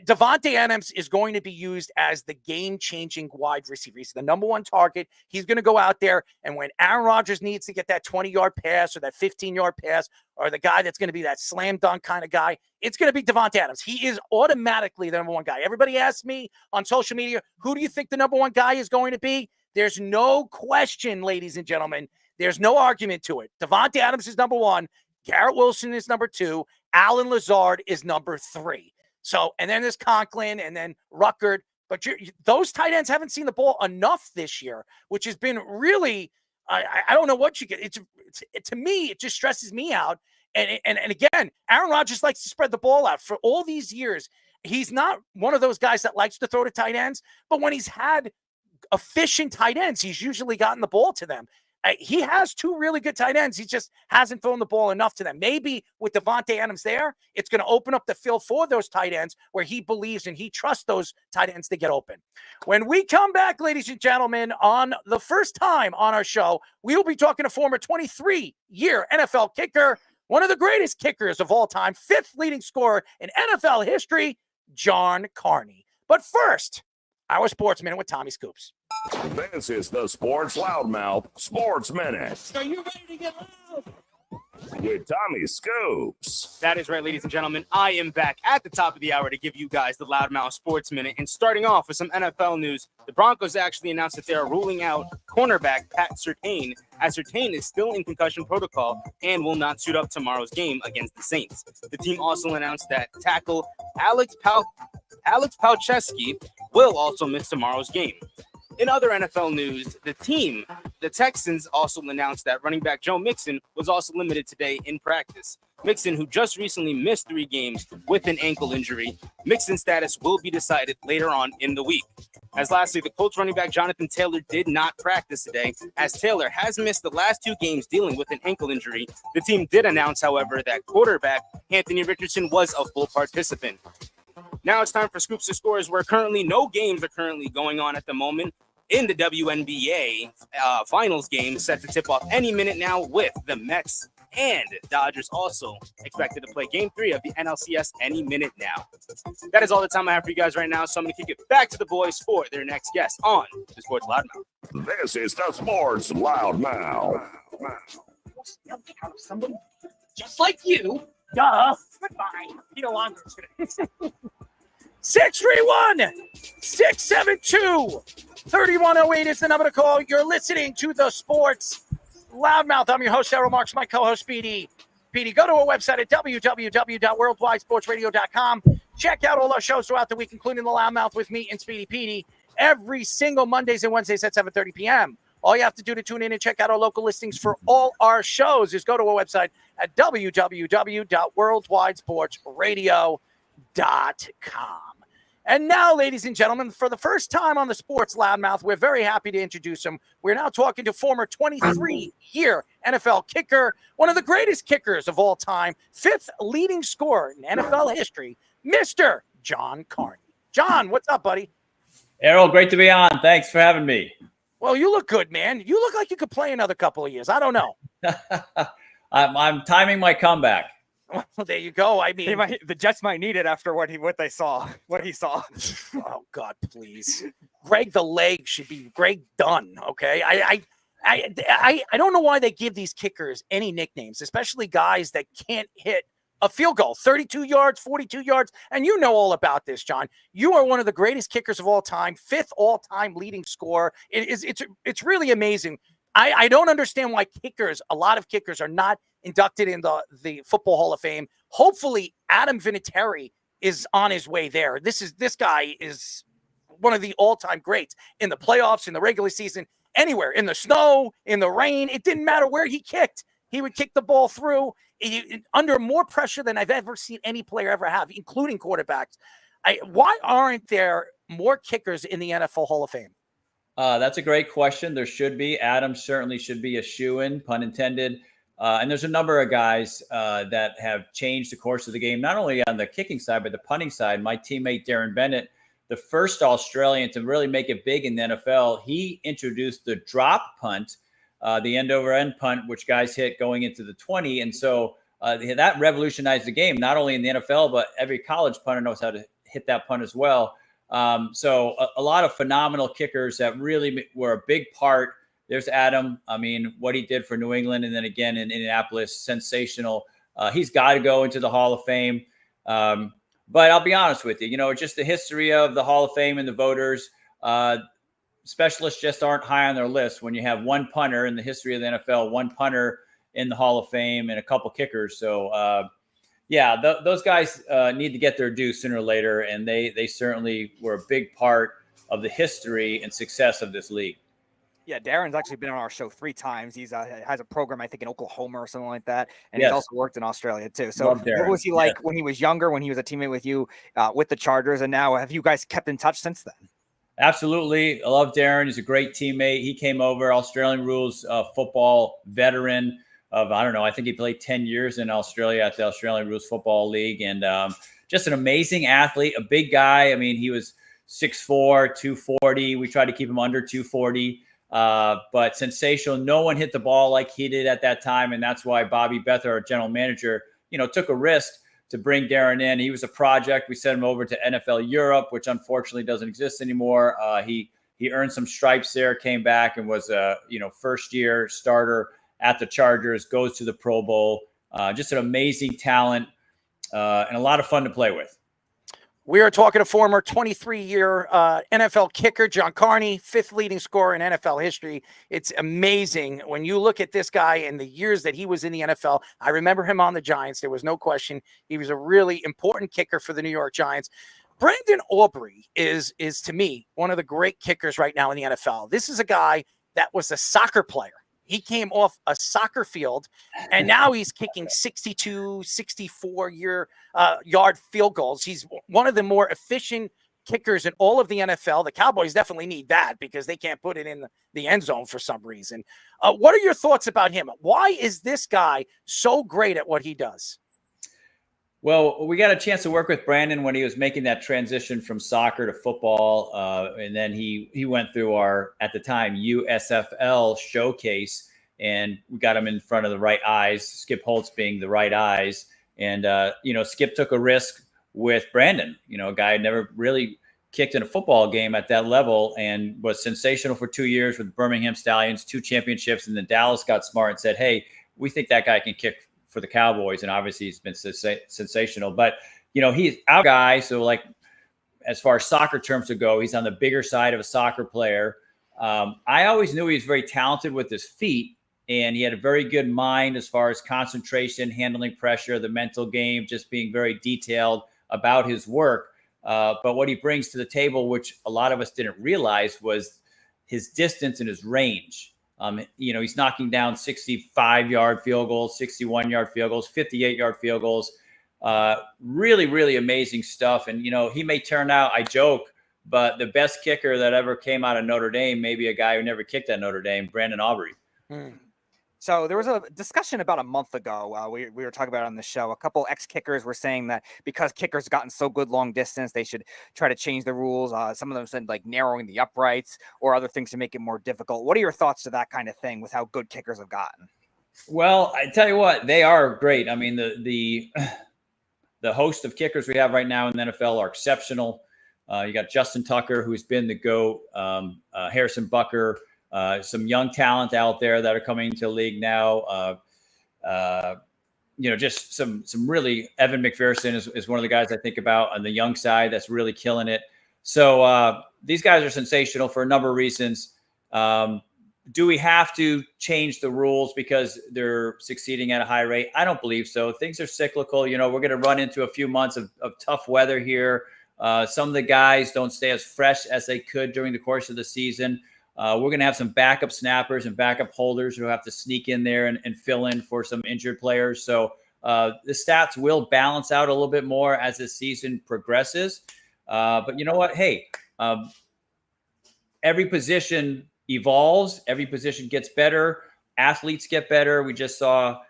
Davante Adams is going to be used as the game-changing wide receiver. He's the number one target. He's going to go out there, and when Aaron Rodgers needs to get that 20-yard pass or that 15-yard pass or the guy that's going to be that slam dunk kind of guy, it's going to be Davante Adams. He is automatically the number one guy. Everybody asks me on social media, who do you think the number one guy is going to be? There's no question, ladies and gentlemen. There's no argument to it. Davante Adams is number one. Garrett Wilson is number two. Allen Lazard is number three. So, and then there's Conklin and then Ruckert. But those tight ends haven't seen the ball enough this year, which has been really, I don't know what you get. To me, it just stresses me out. And again, Aaron Rodgers likes to spread the ball out. For all these years, he's not one of those guys that likes to throw to tight ends. But when he's had efficient tight ends, he's usually gotten the ball to them. He has two really good tight ends. He just hasn't thrown the ball enough to them. Maybe with Davante Adams there, it's going to open up the field for those tight ends where he believes and he trusts those tight ends to get open. When we come back, ladies and gentlemen, on the first time on our show, we will be talking to former 23-year NFL kicker, one of the greatest kickers of all time, fifth leading scorer in NFL history, John Carney. But first, our Sports Minute with Tommy Scoops. This is the Sports Loudmouth Sports Minute. Are you ready to get loud? With Tommy Scoops. That is right, ladies and gentlemen. I am back at the top of the hour to give you guys the Loudmouth Sports Minute. And starting off with some NFL news, the Broncos actually announced that they are ruling out cornerback Pat Surtain, as Surtain is still in concussion protocol and will not suit up tomorrow's game against the Saints. The team also announced that tackle Alex Palczewski will also miss tomorrow's game. In other NFL news, the Texans, also announced that running back Joe Mixon was also limited today in practice. Mixon, who just recently missed 3 games with an ankle injury. Mixon's status will be decided later on in the week. As lastly, the Colts running back Jonathan Taylor did not practice today, as Taylor has missed the last 2 games dealing with an ankle injury. The team did announce, however, that quarterback Anthony Richardson was a full participant. Now it's time for Scoops and Scores, where currently no games are currently going on at the moment in the WNBA finals game set to tip off any minute now, with the Mets and Dodgers also expected to play Game 3 of the NLCS any minute now. That is all the time I have for you guys right now, so I'm going to kick it back to the boys for their next guest on the Sports Loudmouth. This is the Sports Loudmouth. Somebody just like you. Duh. Goodbye. Be longer today. 631-672-3108 is the number to call. You're listening to the Sports Loudmouth. I'm your host, Errol Marks, my co-host, Speedy. Speedy, go to our website at www.worldwidesportsradio.com. Check out all our shows throughout the week, including the Loudmouth with me and Speedy Petey, every single Mondays and Wednesdays at 7:30 p.m. All you have to do to tune in and check out our local listings for all our shows is go to our website at www.worldwidesportsradio.com. And now, ladies and gentlemen, for the first time on the Sports Loudmouth, we're very happy to introduce him. We're now talking to former 23-year NFL kicker, one of the greatest kickers of all time, 5th leading scorer in NFL history, Mr. John Carney. John, what's up, buddy? Errol, great to be on. Thanks for having me. Well, you look good, man. You look like you could play another couple of years. I don't know. I'm timing my comeback. Well, there you go. I mean, the Jets might need it after what he saw. Oh God, please. Greg the leg should be Greg Dunn. Okay. I don't know why they give these kickers any nicknames, especially guys that can't hit a field goal, 32 yards, 42 yards. And you know all about this, John. You are one of the greatest kickers of all time, 5th all-time leading scorer. It's really amazing. I don't understand why a lot of kickers are not inducted in the Football Hall of Fame. Hopefully, Adam Vinatieri is on his way there. This guy is one of the all-time greats in the playoffs, in the regular season, anywhere, in the snow, in the rain. It didn't matter where he kicked. He would kick the ball through under more pressure than I've ever seen any player ever have, including quarterbacks. Why aren't there more kickers in the NFL Hall of Fame? That's a great question. There should be. Adam certainly should be a shoo-in, pun intended. And there's a number of guys that have changed the course of the game, not only on the kicking side, but the punting side. My teammate, Darren Bennett, the first Australian to really make it big in the NFL, he introduced the drop punt, the end-over-end punt, which guys hit going into the 20. And so that revolutionized the game, not only in the NFL, but every college punter knows how to hit that punt as well. So a lot of phenomenal kickers that really were a big part. There's Adam. I mean, what he did for New England and then again in Indianapolis, sensational. He's got to go into the Hall of Fame. But I'll be honest with you, just the history of the Hall of Fame and the voters, specialists just aren't high on their list when you have one punter in the history of the NFL, one punter in the Hall of Fame and a couple kickers. So, those guys need to get their due sooner or later, and they certainly were a big part of the history and success of this league. Yeah, Darren's actually been on our show 3 times. He's has a program, I think, in Oklahoma or something like that, and he's also worked in Australia too. So, what was he like when he was younger, when he was a teammate with you with the Chargers, and now have you guys kept in touch since then? Absolutely, I love Darren. He's a great teammate. He came over, Australian rules football veteran. I think he played 10 years in Australia at the Australian Rules Football League, and just an amazing athlete, a big guy. I mean, he was 6'4", 240. We tried to keep him under 240, but sensational. No one hit the ball like he did at that time, and that's why Bobby Bether, our general manager, took a risk to bring Darren in. He was a project. We sent him over to NFL Europe, which unfortunately doesn't exist anymore. He earned some stripes there, came back, and was a first-year starter at the Chargers, goes to the Pro Bowl. Just an amazing talent and a lot of fun to play with. We are talking to former 23-year NFL kicker John Carney, 5th leading scorer in NFL history. It's amazing when you look at this guy and the years that he was in the NFL. I remember him on the Giants. There was no question. He was a really important kicker for the New York Giants. Brandon Aubrey is to me, one of the great kickers right now in the NFL. This is a guy that was a soccer player. He came off a soccer field, and now he's kicking 62, 64-yard field goals. He's one of the more efficient kickers in all of the NFL. The Cowboys definitely need that because they can't put it in the end zone for some reason. What are your thoughts about him? Why is this guy so great at what he does? Well, we got a chance to work with Brandon when he was making that transition from soccer to football. And then he went through our, at the time, USFL showcase, and we got him in front of the right eyes, Skip Holtz being the right eyes. And, Skip took a risk with Brandon, a guy who never really kicked in a football game at that level and was sensational for 2 years with Birmingham Stallions, 2 championships. And then Dallas got smart and said, hey, we think that guy can kick for the Cowboys, and obviously he's been sensational. But he's our guy, so like as far as soccer terms to go, he's on the bigger side of a soccer player. I always knew he was very talented with his feet, and he had a very good mind as far as concentration, handling pressure, the mental game, just being very detailed about his work. But what he brings to the table, which a lot of us didn't realize, was his distance and his range. He's knocking down 65-yard field goals, 61-yard field goals, 58-yard field goals. Really, really amazing stuff. And, he may turn out, I joke, but the best kicker that ever came out of Notre Dame, maybe a guy who never kicked at Notre Dame, Brandon Aubrey. So there was a discussion about a month ago. We were talking about it on the show. A couple ex-kickers were saying that because kickers gotten so good long distance, they should try to change the rules. Some of them said like narrowing the uprights or other things to make it more difficult. What are your thoughts to that kind of thing with how good kickers have gotten? Well, I tell you what, they are great. I mean, the host of kickers we have right now in the NFL are exceptional. You got Justin Tucker, who's been the GOAT, Harrison Bucker, some young talent out there that are coming into the league now. Just some really, Evan McPherson is one of the guys I think about on the young side that's really killing it. So these guys are sensational for a number of reasons. Do we have to change the rules because they're succeeding at a high rate? I don't believe so. Things are cyclical. We're going to run into a few months of tough weather here. Some of the guys don't stay as fresh as they could during the course of the season. We're going to have some backup snappers and backup holders who have to sneak in there and fill in for some injured players. So the stats will balance out a little bit more as the season progresses. But you know what? Hey, every position evolves. Every position gets better. Athletes get better. We just saw,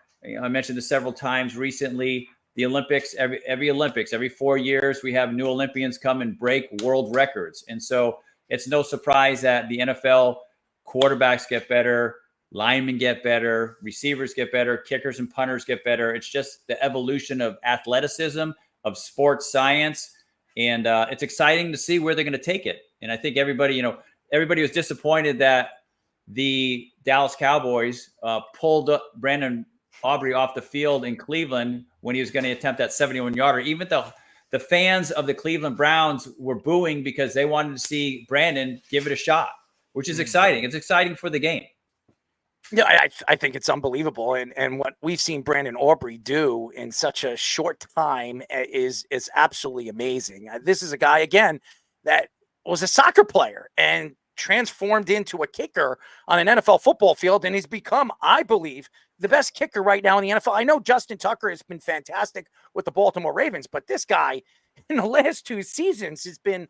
I mentioned this several times recently, the Olympics, every Olympics, every 4 years, we have new Olympians come and break world records. And so it's no surprise that the NFL quarterbacks get better, linemen get better, receivers get better, kickers and punters get better. It's just the evolution of athleticism, of sports science. And it's exciting to see where they're going to take it. And I think everybody was disappointed that the Dallas Cowboys pulled Brandon Aubrey off the field in Cleveland when he was going to attempt that 71-yarder. Even though the fans of the Cleveland Browns were booing because they wanted to see Brandon give it a shot, which is exciting. It's exciting for the game. Yeah, I think it's unbelievable. And what we've seen Brandon Aubrey do in such a short time is absolutely amazing. This is a guy, again, that was a soccer player and transformed into a kicker on an NFL football field, and he's become, I believe, the best kicker right now in the NFL. I know Justin Tucker has been fantastic with the Baltimore Ravens, but this guy in the last 2 seasons has been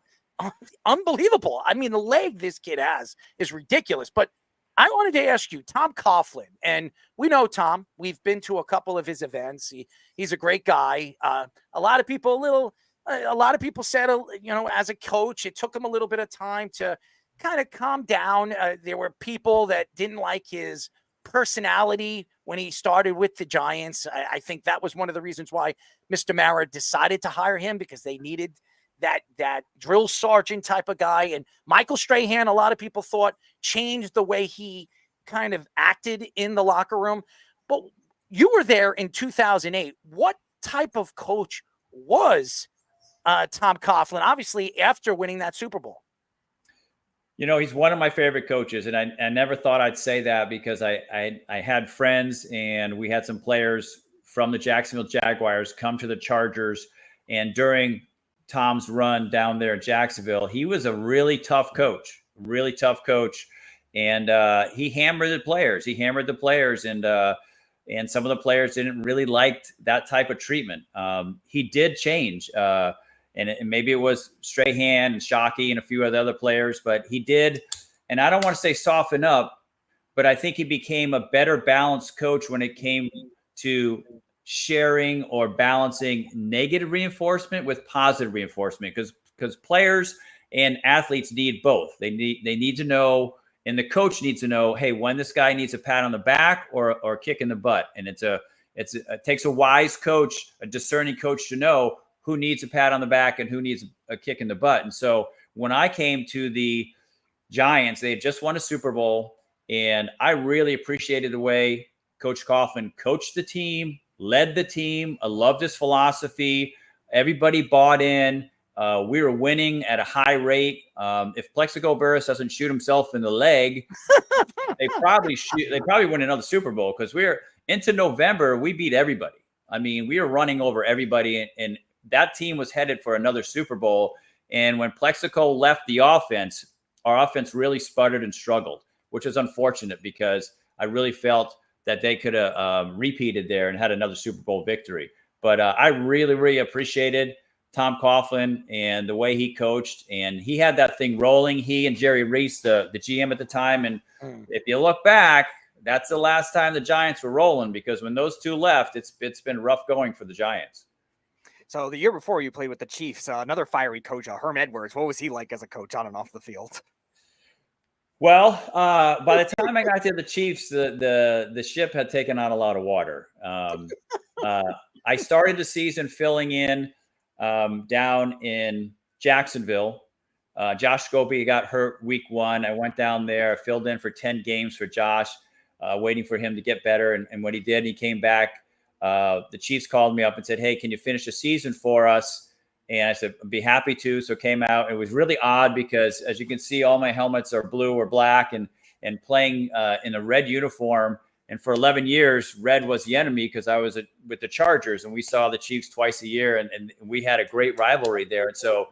unbelievable. I mean, the leg this kid has is ridiculous. But I wanted to ask you, Tom Coughlin, and we know Tom. We've been to a couple of his events. He's a great guy. A lot of people said, as a coach, it took him a little bit of time to kind of calm down. There were people that didn't like his personality when he started with the Giants. I think that was one of the reasons why Mr. Mara decided to hire him, because they needed that drill sergeant type of guy. And Michael Strahan, a lot of people thought, changed the way he kind of acted in the locker room. But you were there in 2008. What type of coach was Tom Coughlin, obviously after winning that Super Bowl? He's one of my favorite coaches, and I never thought I'd say that, because I had friends and we had some players from the Jacksonville Jaguars come to the Chargers. And during Tom's run down there in Jacksonville, he was a really tough coach. and he hammered the players. And some of the players didn't really like that type of treatment. He did change, and maybe it was Strahan and Shockey and a few of the other players, but he did. And I don't want to say soften up, but I think he became a better balanced coach when it came to sharing or balancing negative reinforcement with positive reinforcement, because players and athletes need both. They need to know, and the coach needs to know, hey, when this guy needs a pat on the back or a kick in the butt. And it takes a wise coach, a discerning coach, to know who needs a pat on the back and who needs a kick in the butt. And so when I came to the Giants, they had just won a Super Bowl, and I really appreciated the way Coach Coughlin coached the team, led the team. I loved his philosophy. Everybody bought in. We were winning at a high rate. If Plexico Burress doesn't shoot himself in the leg, they probably win another Super Bowl, because we're into November. We beat everybody. I mean, we were running over everybody, and that team was headed for another Super Bowl. And when Plexico left the offense, our offense really sputtered and struggled, which is unfortunate, because I really felt that they could have repeated there and had another Super Bowl victory. But I really, really appreciated Tom Coughlin and the way he coached, and he had that thing rolling. He and Jerry Reese, the GM at the time. And if you look back, that's the last time the Giants were rolling, because when those two left, it's been rough going for the Giants. So the year before, you played with the Chiefs, another fiery coach, Herm Edwards. What was he like as a coach on and off the field? Well, by the time I got to the Chiefs, the ship had taken on a lot of water. I started the season filling in down in Jacksonville. Josh Scobie got hurt week 1. I went down there, filled in for 10 games for Josh, waiting for him to get better. And when he did, he came back. The Chiefs called me up and said, hey, can you finish the season for us? And I said, I'd be happy to. So came out. It was really odd, because as you can see, all my helmets are blue or black, and playing in a red uniform. And for 11 years, red was the enemy, because I was with the Chargers, and we saw the Chiefs twice a year, and we had a great rivalry there. And so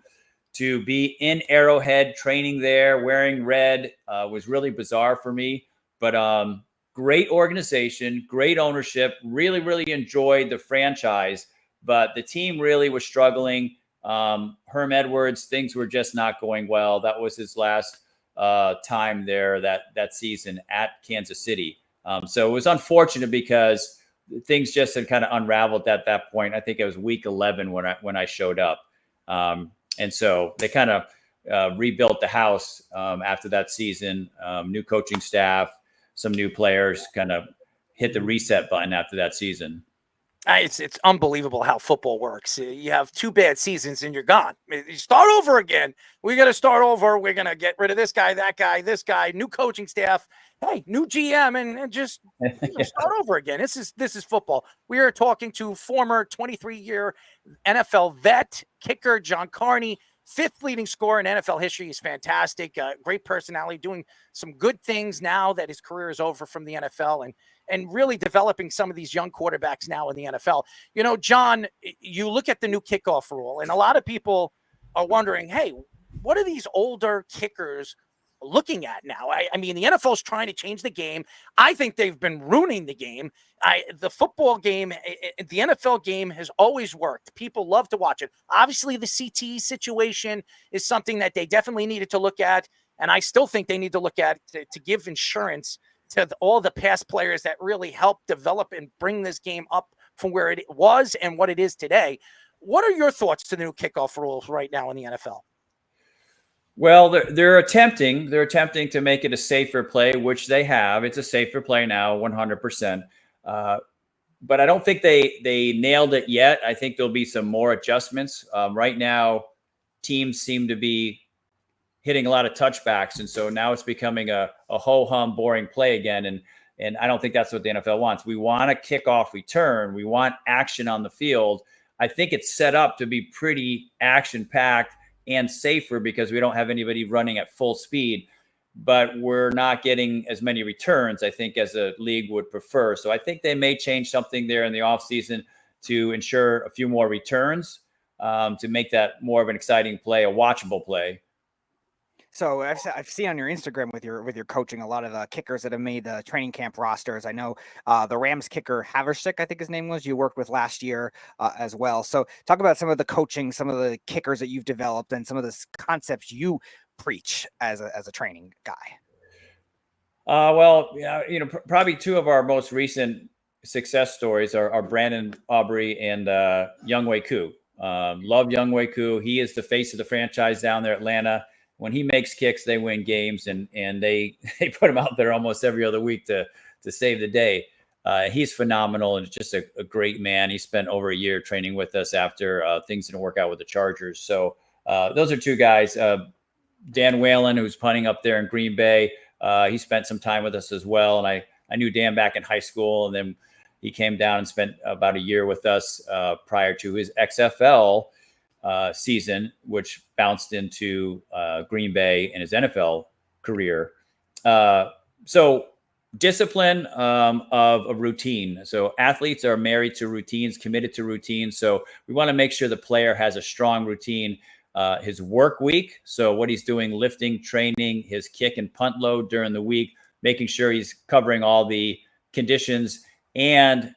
to be in Arrowhead training there wearing red was really bizarre for me. But great organization, great ownership, really, really enjoyed the franchise. But the team really was struggling. Herm Edwards, things were just not going well. That was his last time there that season at Kansas City. So it was unfortunate, because things just had kind of unraveled at that point. I think it was week 11 when I showed up. And so they kind of rebuilt the house after that season. New coaching staff, some new players, kind of hit the reset button after that season. It's unbelievable how football works. You have 2 bad seasons and you're gone. You start over again. We got to start over. We're going to get rid of this guy, that guy, this guy, new coaching staff. Hey, new GM, and just start over again. This is football. We are talking to former 23-year NFL vet kicker John Carney, 5th leading scorer in NFL history. He's fantastic, great personality, doing some good things now that his career is over from the NFL, and really developing some of these young quarterbacks now in the NFL. You know, John, you look at the new kickoff rule, and a lot of people are wondering, hey, what are these older kickers looking at now? I mean, the NFL is trying to change the game. I think they've been ruining the game. The football game, the NFL game has always worked. People love to watch it. Obviously, the CTE situation is something that they definitely needed to look at, and I still think they need to look at to give insurance to all the past players that really helped develop and bring this game up from where it was and what it is today. What are your thoughts to the new kickoff rules right now in the NFL? Well, they're attempting to make it a safer play, which they have. It's a safer play now, 100%. But I don't think they nailed it yet. I think there'll be some more adjustments. Right now, teams seem to be hitting a lot of touchbacks, and so now it's becoming a ho-hum, boring play again. And I don't think that's what the NFL wants. We want a kickoff return. We want action on the field. I think it's set up to be pretty action-packed and safer, because we don't have anybody running at full speed, but we're not getting as many returns, I think, as a league would prefer. So I think they may change something there in the offseason to ensure a few more returns, to make that more of an exciting play, a watchable play. So I've seen on your Instagram with your coaching a lot of the kickers that have made the training camp rosters. I know the Rams kicker Haversick, I think his name was, you worked with last year as well. So talk about some of the coaching, some of the kickers that you've developed, and some of the concepts you preach as a training guy. Well, yeah, probably two of our most recent success stories are Brandon Aubrey and Younghoe Koo. Love Younghoe Koo. He is the face of the franchise down there in Atlanta. When he makes kicks, they win games, and they put him out there almost every other week to save the day. He's phenomenal and just a great man. He spent over a year training with us after things didn't work out with the Chargers. So those are two guys. Dan Whalen, who's punting up there in Green Bay, he spent some time with us as well. And I knew Dan back in high school, and then he came down and spent about a year with us prior to his XFL season, which bounced into Green Bay and his NFL career. So discipline of a routine. So athletes are married to routines, committed to routines. So we want to make sure the player has a strong routine. His work week, so what he's doing, lifting, training, his kick and punt load during the week, making sure he's covering all the conditions and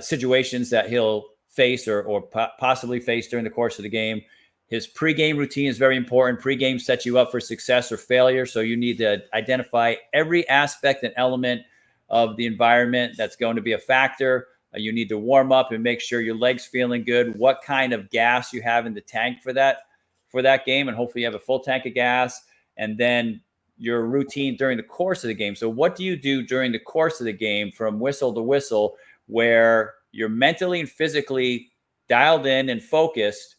situations that he'll face or possibly face during the course of the game. His pregame routine is very important. Pregame sets you up for success or failure. So you need to identify every aspect and element of the environment that's going to be a factor. You need to warm up and make sure your leg's feeling good, what kind of gas you have in the tank for that game. And hopefully you have a full tank of gas, and then your routine during the course of the game. So what do you do during the course of the game from whistle to whistle where you're mentally and physically dialed in and focused,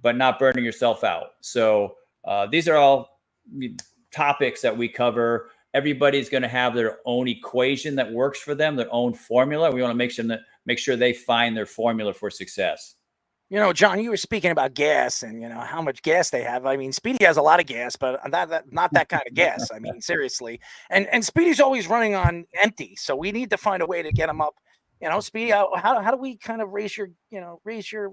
but not burning yourself out? So these are all topics that we cover. Everybody's going to have their own equation that works for them, their own formula. We want to make sure they find their formula for success. John, you were speaking about gas and, how much gas they have. I mean, Speedy has a lot of gas, but not that kind of gas. I mean, seriously. And Speedy's always running on empty. So we need to find a way to get him up. Speedy, how do we kind of raise your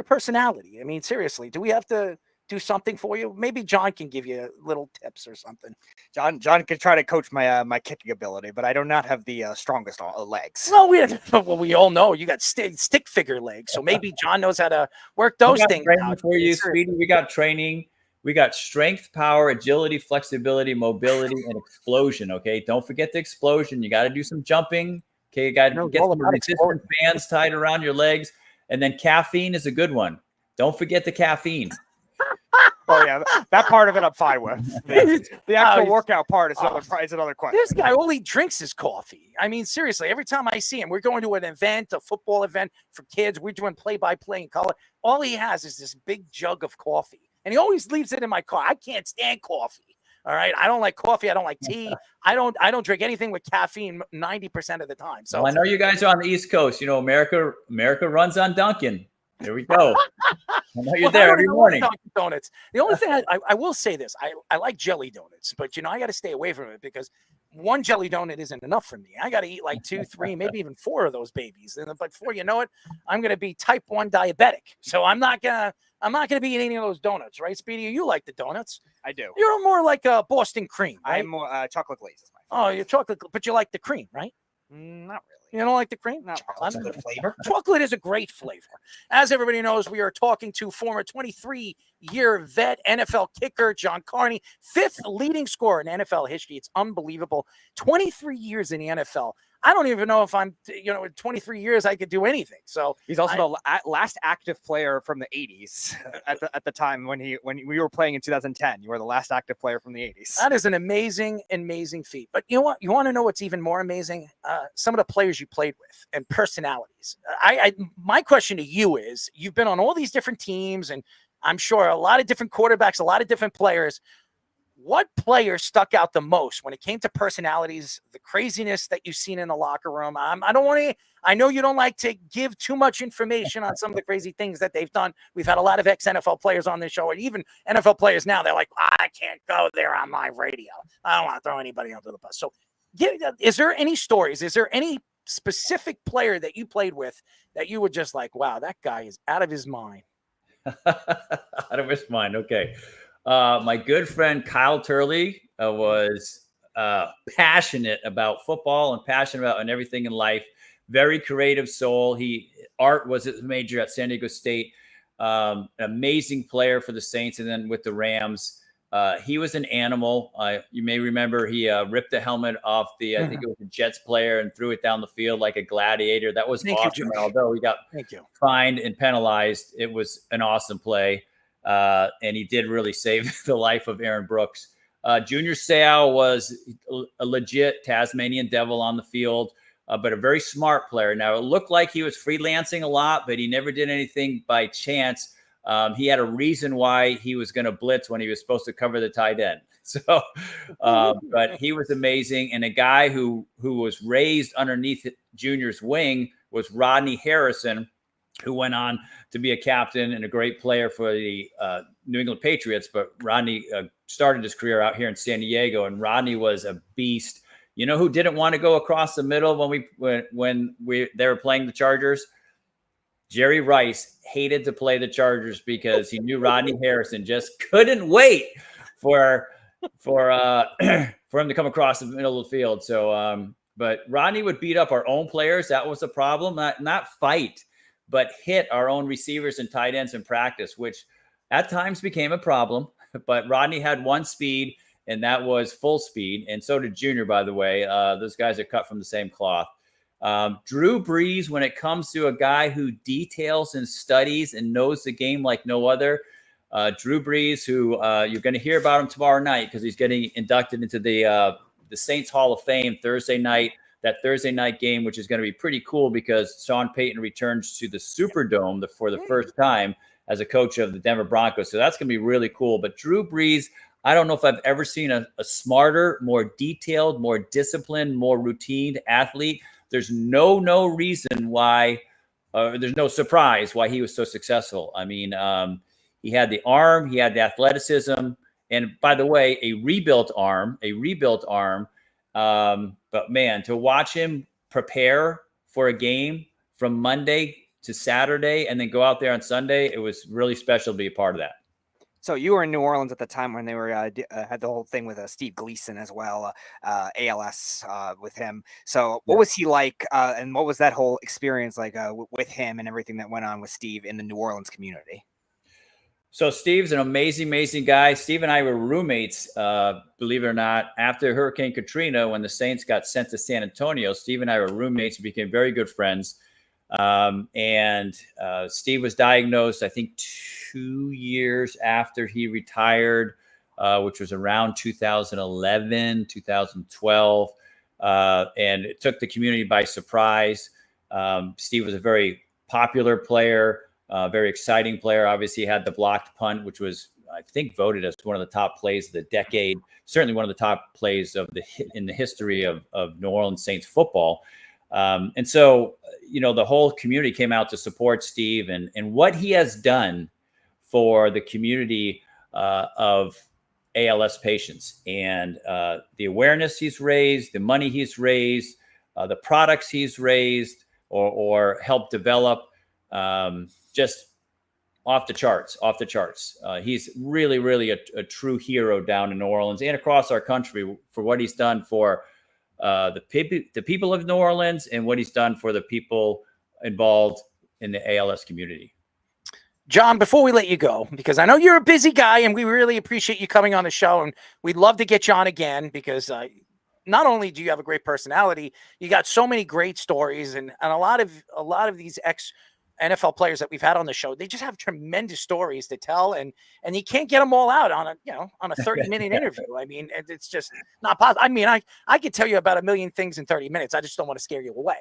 personality? I mean, seriously, do we have to do something for you? Maybe John can give you little tips or something. John can try to coach my kicking ability, but I do not have the strongest legs. Well, we all know you got stick figure legs, so maybe John knows how to work those things out for you, Speedy. We got training. We got strength, power, agility, flexibility, mobility, and explosion. Okay, don't forget the explosion. You got to do some jumping. Okay, you got to get some resistant bands tied around your legs, and then caffeine is a good one. Don't forget the caffeine. Oh yeah, that part of it I'm fine with. The actual workout part is another question. This guy, all he drinks is coffee. I mean, seriously, every time I see him, we're going to an event, a football event for kids. We're doing play-by-play in color. All he has is this big jug of coffee, and he always leaves it in my car. I can't stand coffee. All right, I don't like coffee. I don't like tea. I don't drink anything with caffeine 90% of the time. So well, I know you guys are on the East Coast. America runs on Dunkin'. There we go. I know you're there every morning. Dunkin' Donuts. The only thing I will say this, I like jelly donuts, but I got to stay away from it because one jelly donut isn't enough for me. I got to eat like 2, 3, maybe even 4 of those babies. And but before you know it, I'm going to be type 1 diabetic. So I'm not gonna be eating any of those donuts, right, Speedy? You like the donuts? I do. You're more like a Boston cream, right? I'm more chocolate glaze is my favorite. Oh, you're chocolate, but you like the cream, right? Not really. You don't like the cream? No, chocolate's a good flavor. Chocolate is a great flavor. As everybody knows, we are talking to former 23-year vet NFL kicker John Carney, 5th leading scorer in NFL history. It's unbelievable. 23 years in the NFL. I don't even know if I'm, in 23 years I could do anything. So he's also the last active player from the 80s at the time when we were playing in 2010. You were the last active player from the 80s. That is an amazing feat. But you know what? You want to know what's even more amazing? Some of the players you played with and personalities. My question to you is: you've been on all these different teams, and I'm sure a lot of different quarterbacks, a lot of different players. What player stuck out the most when it came to personalities, the craziness that you've seen in the locker room? I know you don't like to give too much information on some of the crazy things that they've done. We've had a lot of ex-NFL players on this show, and even NFL players now, they're like, I can't go there on my radio. I don't want to throw anybody under the bus. So is there any stories? Is there any specific player that you played with that you were just like, wow, that guy is out of his mind? Out of his mind. Okay. My good friend Kyle Turley was passionate about football and passionate about and everything in life. Very creative soul. Art was his major at San Diego State. An amazing player for the Saints and then with the Rams. He was an animal. You may remember he ripped the helmet off I think it was a Jets player and threw it down the field like a gladiator. That was awesome. Although he got fined and penalized, it was an awesome play. And he did really save the life of Aaron Brooks. Junior Seau was a legit Tasmanian devil on the field, but a very smart player. Now, it looked like he was freelancing a lot, but he never did anything by chance. He had a reason why he was going to blitz when he was supposed to cover the tight end. So, but he was amazing. And a guy who was raised underneath Junior's wing was Rodney Harrison, who went on to be a captain and a great player for the New England Patriots. But Rodney started his career out here in San Diego, and Rodney was a beast. You know who didn't want to go across the middle when they were playing the Chargers? Jerry Rice hated to play the Chargers because he knew Rodney Harrison just couldn't wait for him to come across the middle of the field. So, but Rodney would beat up our own players. That was a problem. Not fight, but hit our own receivers and tight ends in practice, which at times became a problem. But Rodney had one speed, and that was full speed. And so did Junior, by the way. Those guys are cut from the same cloth. Drew Brees, when it comes to a guy who details and studies and knows the game like no other, Drew Brees, who you're going to hear about him tomorrow night because he's getting inducted into the Saints Hall of Fame Thursday night. That Thursday night game, which is going to be pretty cool because Sean Payton returns to the Superdome for the first time as a coach of the Denver Broncos. So that's going to be really cool. But Drew Brees, I don't know if I've ever seen a smarter, more detailed, more disciplined, more routine athlete. There's no reason why, there's no surprise why he was so successful. I mean, he had the arm, he had the athleticism, and by the way, a rebuilt arm. But man, to watch him prepare for a game from Monday to Saturday and then go out there on Sunday, it was really special to be a part of that. So you were in New Orleans at the time when they were had the whole thing with Steve Gleason as well, ALS with him. So what was he like, and what was that whole experience like with him and everything that went on with Steve in the New Orleans community? So Steve's an amazing guy. Steve and I were roommates, believe it or not, after Hurricane Katrina, when the Saints got sent to San Antonio. Steve and I were roommates and became very good friends. And Steve was diagnosed, I think, 2 years after he retired, which was around 2011, 2012. And it took the community by surprise. Steve was a very popular player, very exciting player. Obviously, he had the blocked punt, which was, I think, voted as one of the top plays of the decade. Certainly one of the top plays in the history of New Orleans Saints football. And so, you know, the whole community came out to support Steve and what he has done for the community of ALS patients and the awareness he's raised, the money he's raised, the products he's raised or helped develop, just off the charts. He's really a true hero down in New Orleans and across our country for what he's done for the people of New Orleans and what he's done for the people involved in the ALS community. John, before we let you go, because I know you're a busy guy and we really appreciate you coming on the show, and we'd love to get you on again because not only do you have a great personality, you got so many great stories, and a lot of these ex-NFL players that we've had on the show, they just have tremendous stories to tell, and you can't get them all out on a 30-minute interview. I mean, it's just not possible. I mean, I could tell you about a million things in 30 minutes. I just don't want to scare you away.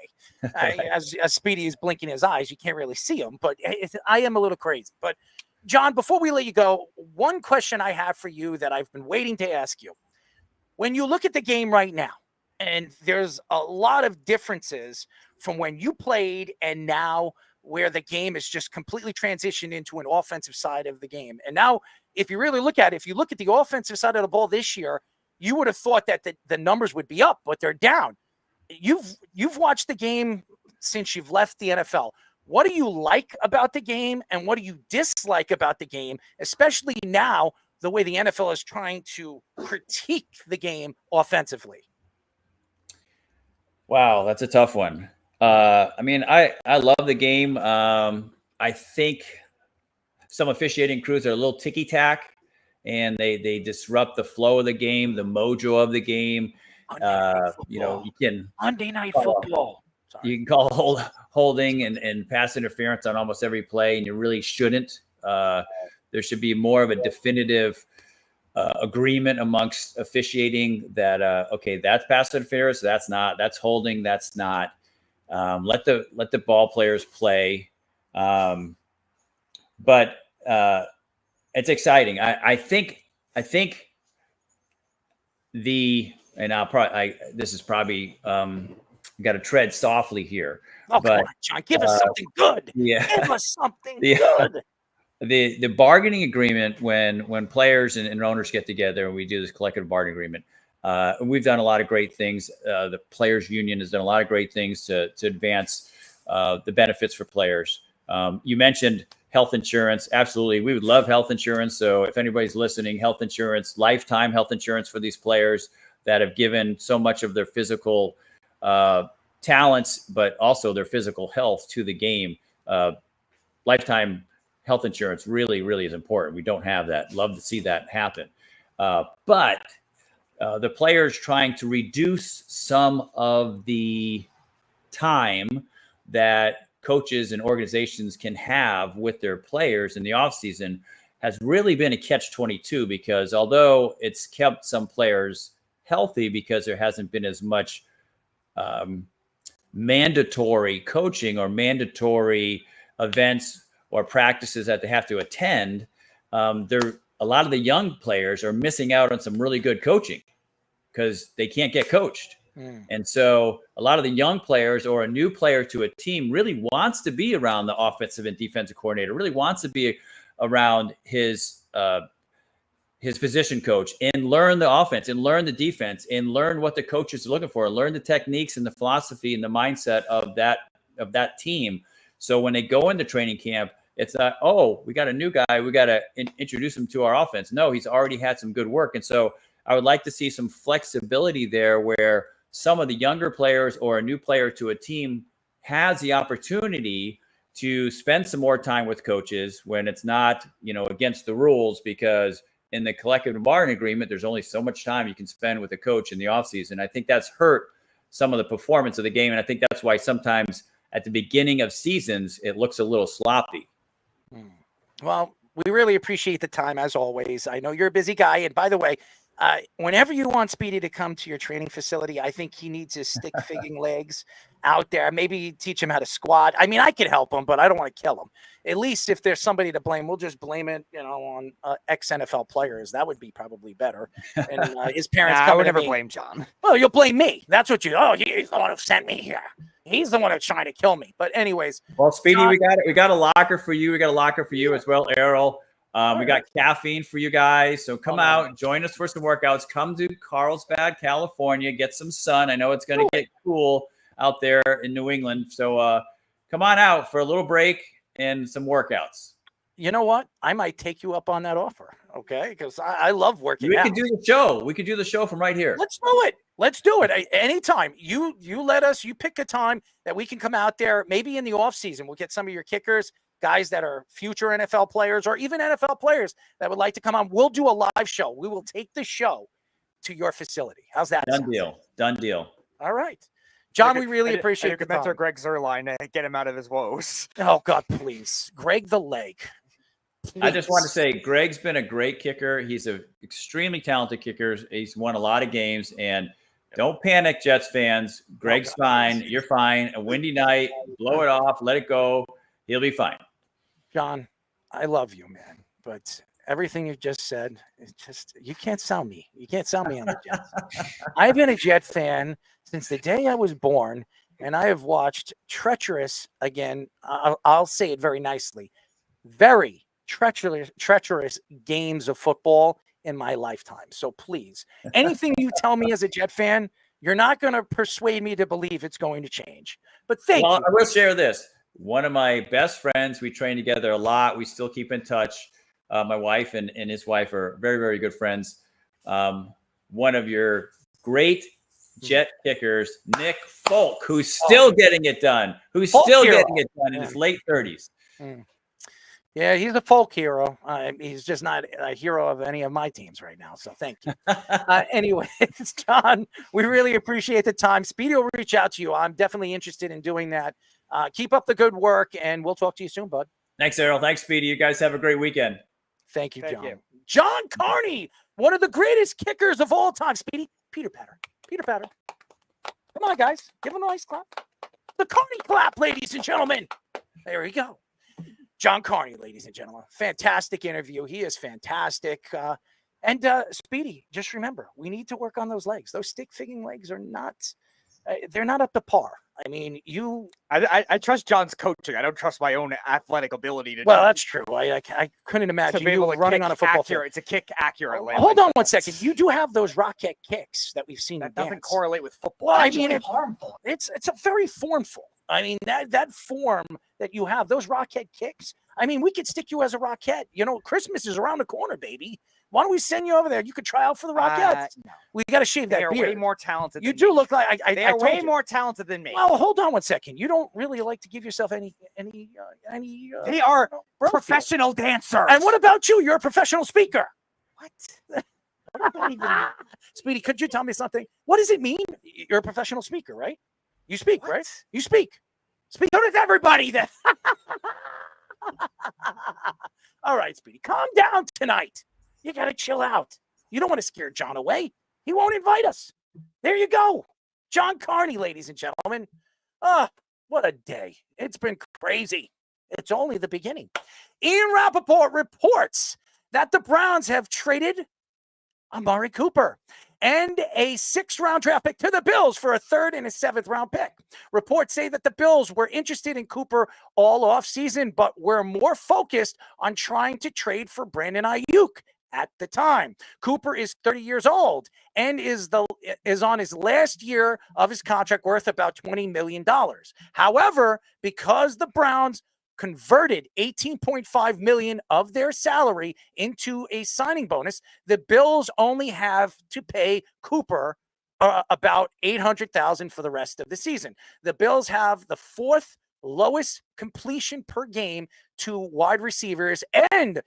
As Speedy is blinking his eyes, you can't really see him, but I am a little crazy. But John, before we let you go, one question I have for you that I've been waiting to ask you. When you look at the game right now, and there's a lot of differences from when you played and now, where the game is just completely transitioned into an offensive side of the game. And now, if you really look at it, if you look at the offensive side of the ball this year, you would have thought that the numbers would be up, but they're down. You've watched the game since you've left the NFL. What do you like about the game, and what do you dislike about the game, especially now the way the NFL is trying to critique the game offensively? Wow, that's a tough one. I mean, I love the game. I think some officiating crews are a little ticky-tack, and they disrupt the flow of the game, the mojo of the game. You know, you can Monday Night Football. You can call holding and pass interference on almost every play, and you really shouldn't. There should be more of a definitive agreement amongst officiating that okay, that's pass interference, that's not, that's holding, that's not. Let the ball players play, but it's exciting. I think and I'll probably this is probably got to tread softly here. Oh, but come on, John, give us something good. Yeah, give us something good. The bargaining agreement when players and owners get together and we do this collective bargaining agreement, we've done a lot of great things. The players union has done a lot of great things to advance the benefits for players. You mentioned health insurance. Absolutely. We would love health insurance. So if anybody's listening, health insurance, lifetime health insurance for these players that have given so much of their physical talents, but also their physical health to the game. Lifetime health insurance really, really is important. We don't have that. Love to see that happen. But the players trying to reduce some of the time that coaches and organizations can have with their players in the offseason has really been a catch-22, because although it's kept some players healthy because there hasn't been as much mandatory coaching or mandatory events or practices that they have to attend, a lot of the young players are missing out on some really good coaching because they can't get coached. And so a lot of the young players or a new player to a team really wants to be around the offensive and defensive coordinator, really wants to be around his position coach and learn the offense and learn the defense and learn what the coaches are looking for, and learn the techniques and the philosophy and the mindset of that team. So when they go into training camp, it's not, oh, we got a new guy, we got to introduce him to our offense. No, he's already had some good work. And so I would like to see some flexibility there where some of the younger players or a new player to a team has the opportunity to spend some more time with coaches when it's not, against the rules, because in the collective bargaining agreement, there's only so much time you can spend with a coach in the offseason. I think that's hurt some of the performance of the game. And I think that's why sometimes at the beginning of seasons, it looks a little sloppy. Well, we really appreciate the time, as always. I know you're a busy guy. And by the way, whenever you want Speedy to come to your training facility, I think he needs his stick-figging legs out there. Maybe teach him how to squat. I mean, I could help him, but I don't want to kill him. At least if there's somebody to blame, we'll just blame it, on ex-NFL players. That would be probably better. And his parents I would never blame John. Well, you'll blame me. That's what he's the one who sent me here. He's the one who's trying to kill me. But anyways. Well, Speedy, John, we got a locker for you. We got a locker for you as well, Errol. We got caffeine for you guys. So come out, join us for some workouts. Come to Carlsbad, California, get some sun. I know it's going to get cool out there in New England. So come on out for a little break and some workouts. You know what? I might take you up on that offer. Okay. Because I love working out. We can do the show. We can do the show from right here. Let's do it. Let's do it. Anytime. You pick a time that we can come out there. Maybe in the off season, we'll get some of your kickers, guys that are future NFL players, or even NFL players that would like to come on. We'll do a live show. We will take the show to your facility. How's that? Done deal. All right. John, we really appreciate the mentor Greg Zuerlein to get him out of his woes. Oh, God, please. Greg the leg. Please. I just want to say Greg's been a great kicker. He's an extremely talented kicker. He's won a lot of games. And don't panic, Jets fans. Greg's fine. You're fine. A windy night. Blow it off. Let it go. He'll be fine. John, I love you, man. But everything you just said, it's just, you can't sell me. You can't sell me on the Jets. I've been a Jet fan since the day I was born, and I have watched treacherous, again, I'll say it very nicely, very treacherous games of football in my lifetime. So please, anything you tell me as a Jet fan, you're not going to persuade me to believe it's going to change. But thank you. I will share this. One of my best friends, we train together a lot. We still keep in touch. My wife and his wife are very, very good friends. One of your great Jet kickers, Nick Folk, who's still getting it done, in his late 30s. Yeah, he's a folk hero. He's just not a hero of any of my teams right now. So thank you. Anyways, John, we really appreciate the time. Speedy will reach out to you. I'm definitely interested in doing that. Keep up the good work, and we'll talk to you soon, bud. Thanks, Errol. Thanks, Speedy. You guys have a great weekend. Thank you, John. John Carney, one of the greatest kickers of all time. Speedy, Peter Patter. Come on, guys. Give him a nice clap. The Carney clap, ladies and gentlemen. There we go. John Carney, ladies and gentlemen. Fantastic interview. He is fantastic. And Speedy, just remember, we need to work on those legs. Those stick-figure legs are not, they're not up to par. I mean, I trust John's coaching. I don't trust my own athletic ability to. Well, that's true. I couldn't imagine you running on a football field. It's a kick accurate. Hold on one second. You do have those rocket kicks that we've seen. That doesn't correlate with football. Well, I mean, it's harmful. It's a very formful. I mean, that form that you have, those rocket kicks. I mean, we could stick you as a rocket. You know, Christmas is around the corner, baby. Why don't we send you over there? You could try out for the Rockettes. No. We got to shave that beard. They are way more talented. You do look like they are way more talented than me. Well, hold on one second. You don't really like to give yourself any. They are professional dancers. And what about you? You're a professional speaker. What? Speedy, could you tell me something? What does it mean? You're a professional speaker, right? You speak, right? You speak. Speak. So does everybody then. All right, Speedy, calm down tonight. You got to chill out. You don't want to scare John away. He won't invite us. There you go. John Carney, ladies and gentlemen. What a day. It's been crazy. It's only the beginning. Ian Rappaport reports that the Browns have traded Amari Cooper and a 6th-round draft pick to the Bills for a 3rd and a 7th-round pick. Reports say that the Bills were interested in Cooper all offseason, but were more focused on trying to trade for Brandon Ayuk at the time. Cooper is 30 years old and is on his last year of his contract, worth about $20 million. However, because the Browns converted $18.5 million of their salary into a signing bonus, the Bills only have to pay Cooper about $800,000 for the rest of the season. The Bills have the 4th lowest completion per game to wide receivers, and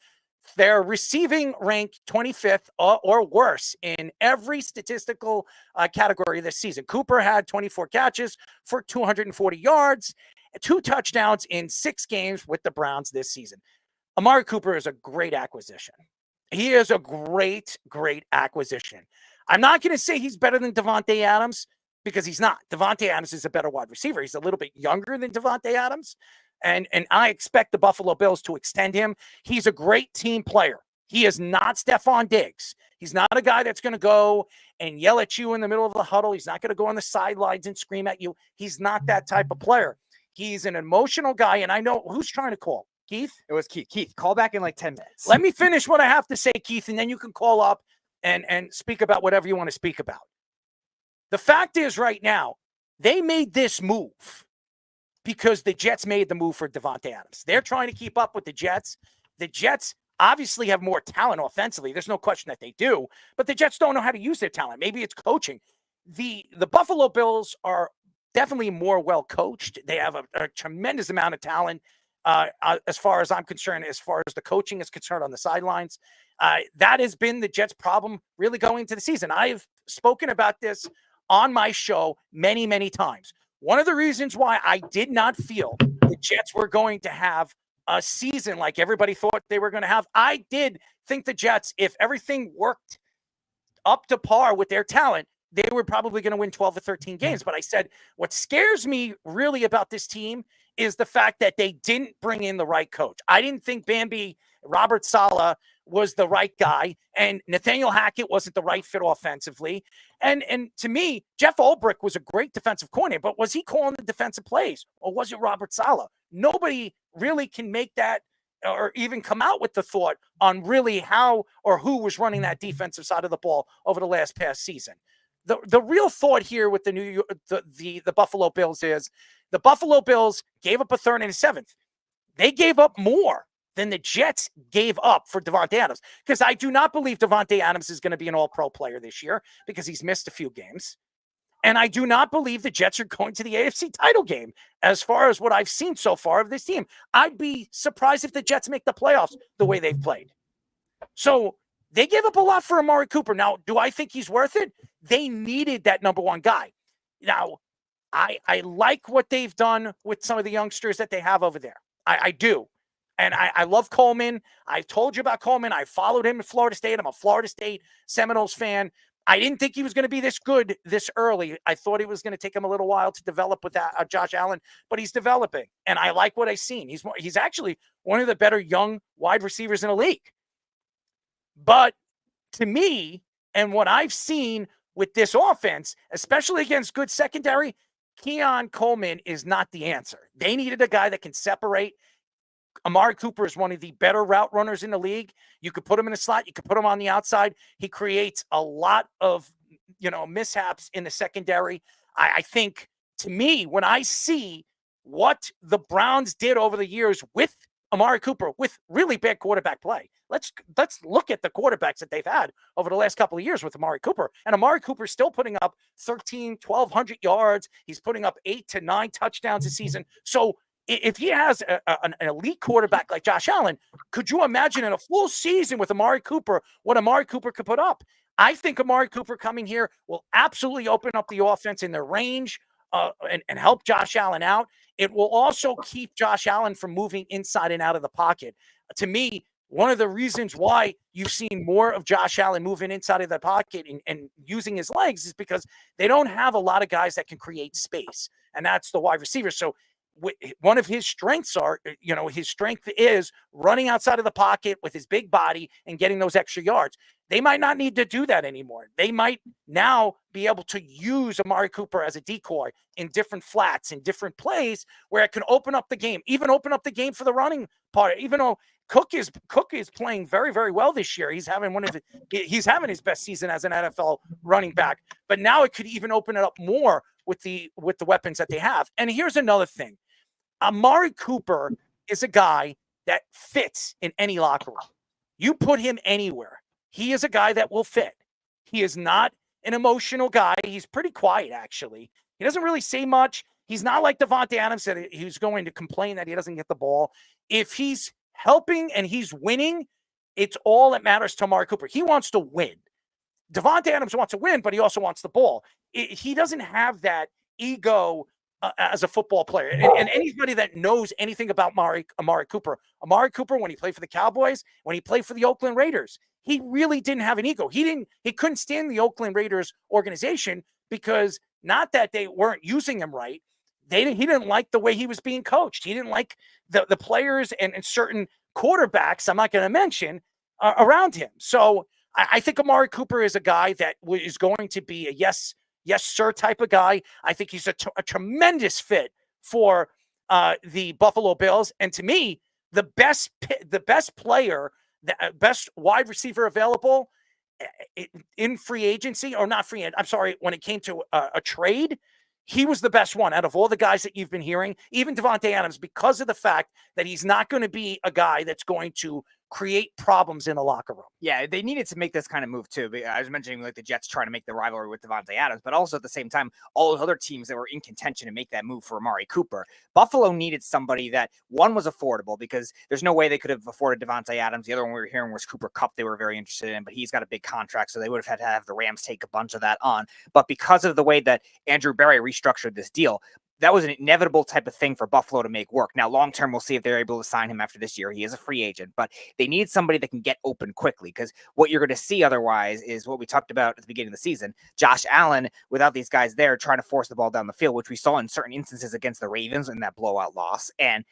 they're receiving rank 25th or worse in every statistical category this season. Cooper had 24 catches for 240 yards, 2 touchdowns in 6 games with the Browns this season. Amari Cooper is a great acquisition. He is a great, great acquisition. I'm not going to say he's better than Davante Adams, because he's not. Davante Adams is a better wide receiver. He's a little bit younger than Davante Adams. And I expect the Buffalo Bills to extend him. He's a great team player. He is not Stephon Diggs. He's not a guy that's going to go and yell at you in the middle of the huddle. He's not going to go on the sidelines and scream at you. He's not that type of player. He's an emotional guy, and I know who's trying to call. Keith? It was Keith. Keith, call back in like 10 minutes. Let me finish what I have to say, Keith, and then you can call up and speak about whatever you want to speak about. The fact is right now, they made this move because the Jets made the move for Davante Adams. They're trying to keep up with the Jets. The Jets obviously have more talent offensively. There's no question that they do, but the Jets don't know how to use their talent. Maybe it's coaching. The Buffalo Bills are definitely more well coached. They have a tremendous amount of talent as far as I'm concerned, as far as the coaching is concerned on the sidelines. That has been the Jets' problem really going into the season. I've spoken about this on my show many, many times. One of the reasons why I did not feel the Jets were going to have a season like everybody thought they were going to have, I did think the Jets, if everything worked up to par with their talent, they were probably going to win 12 or 13 games. But I said, what scares me really about this team is the fact that they didn't bring in the right coach. I didn't think Robert Saleh was the right guy, and Nathaniel Hackett wasn't the right fit offensively. And to me, Jeff Ulbrich was a great defensive coordinator, but was he calling the defensive plays, or was it Robert Saleh? Nobody really can make that or even come out with the thought on really how or who was running that defensive side of the ball over the past season. The real thought here with the Buffalo Bills is the Buffalo Bills gave up a 3rd and a 7th. They gave up more than the Jets gave up for Davante Adams. Because I do not believe Davante Adams is going to be an all-pro player this year because he's missed a few games. And I do not believe the Jets are going to the AFC title game as far as what I've seen so far of this team. I'd be surprised if the Jets make the playoffs the way they've played. So they gave up a lot for Amari Cooper. Now, do I think he's worth it? They needed that number one guy. Now, I like what they've done with some of the youngsters that they have over there. I do. And I love Coleman. I've told you about Coleman. I followed him at Florida State. I'm a Florida State Seminoles fan. I didn't think he was going to be this good this early. I thought it was going to take him a little while to develop with that Josh Allen, but he's developing, and I like what I've seen. He's actually one of the better young wide receivers in the league. But to me, and what I've seen with this offense, especially against good secondary, Keon Coleman is not the answer. They needed a guy that can separate. Amari Cooper is one of the better route runners in the league. You could put him in a slot. You could put him on the outside. He creates a lot of, mishaps in the secondary. I think, to me, when I see what the Browns did over the years with Amari Cooper, with really bad quarterback play, let's look at the quarterbacks that they've had over the last couple of years with Amari Cooper. And Amari Cooper is still putting up 1,200 yards. He's putting up 8 to 9 touchdowns a season. So if he has an elite quarterback like Josh Allen, could you imagine in a full season with Amari Cooper what Amari Cooper could put up? I think Amari Cooper coming here will absolutely open up the offense in their range and help Josh Allen out. It will also keep Josh Allen from moving inside and out of the pocket. To me, one of the reasons why you've seen more of Josh Allen moving inside of the pocket and using his legs is because they don't have a lot of guys that can create space, and that's the wide receiver. So one of his strengths his strength is running outside of the pocket with his big body and getting those extra yards. They might not need to do that anymore. They might now be able to use Amari Cooper as a decoy in different flats, in different plays where it can open up the game, even open up the game for the running part. Even though Cook is playing very, very well this year. He's having his best season as an NFL running back, but now it could even open it up more with the weapons that they have. And here's another thing. Amari Cooper is a guy that fits in any locker room. You put him anywhere, he is a guy that will fit. He is not an emotional guy. He's pretty quiet, actually. He doesn't really say much. He's not like Davante Adams that he's going to complain that he doesn't get the ball. If he's helping and he's winning, it's all that matters to Amari Cooper. He wants to win. Davante Adams wants to win, but he also wants the ball. He doesn't have that ego as a football player. And anybody that knows anything about Amari Cooper, when he played for the Cowboys, when he played for the Oakland Raiders, he really didn't have an ego. He couldn't stand the Oakland Raiders organization because not that they weren't using him right. He didn't like the way he was being coached. He didn't like the players and certain quarterbacks, I'm not going to mention, around him. So I think Amari Cooper is a guy that is going to be a yes, sir type of guy. I think he's a tremendous fit for the Buffalo Bills. And to me, the best player, the best wide receiver available in free agency, or not free, I'm sorry, when it came to a trade, he was the best one out of all the guys that you've been hearing, even Davante Adams, because of the fact that he's not going to be a guy that's going to create problems in the locker room. Yeah, they needed to make this kind of move too. I was mentioning like the Jets trying to make the rivalry with Davante Adams, but also at the same time, all those other teams that were in contention to make that move for Amari Cooper. Buffalo needed somebody that, one, was affordable, because there's no way they could have afforded Davante Adams. The other one we were hearing was Cooper Kupp they were very interested in, but he's got a big contract, so they would have had to have the Rams take a bunch of that on. But because of the way that Andrew Berry restructured this deal, that was an inevitable type of thing for Buffalo to make work. Now, long-term, we'll see if they're able to sign him after this year. He is a free agent, but they need somebody that can get open quickly, because what you're going to see otherwise is what we talked about at the beginning of the season. Josh Allen, without these guys there, trying to force the ball down the field, which we saw in certain instances against the Ravens in that blowout loss. And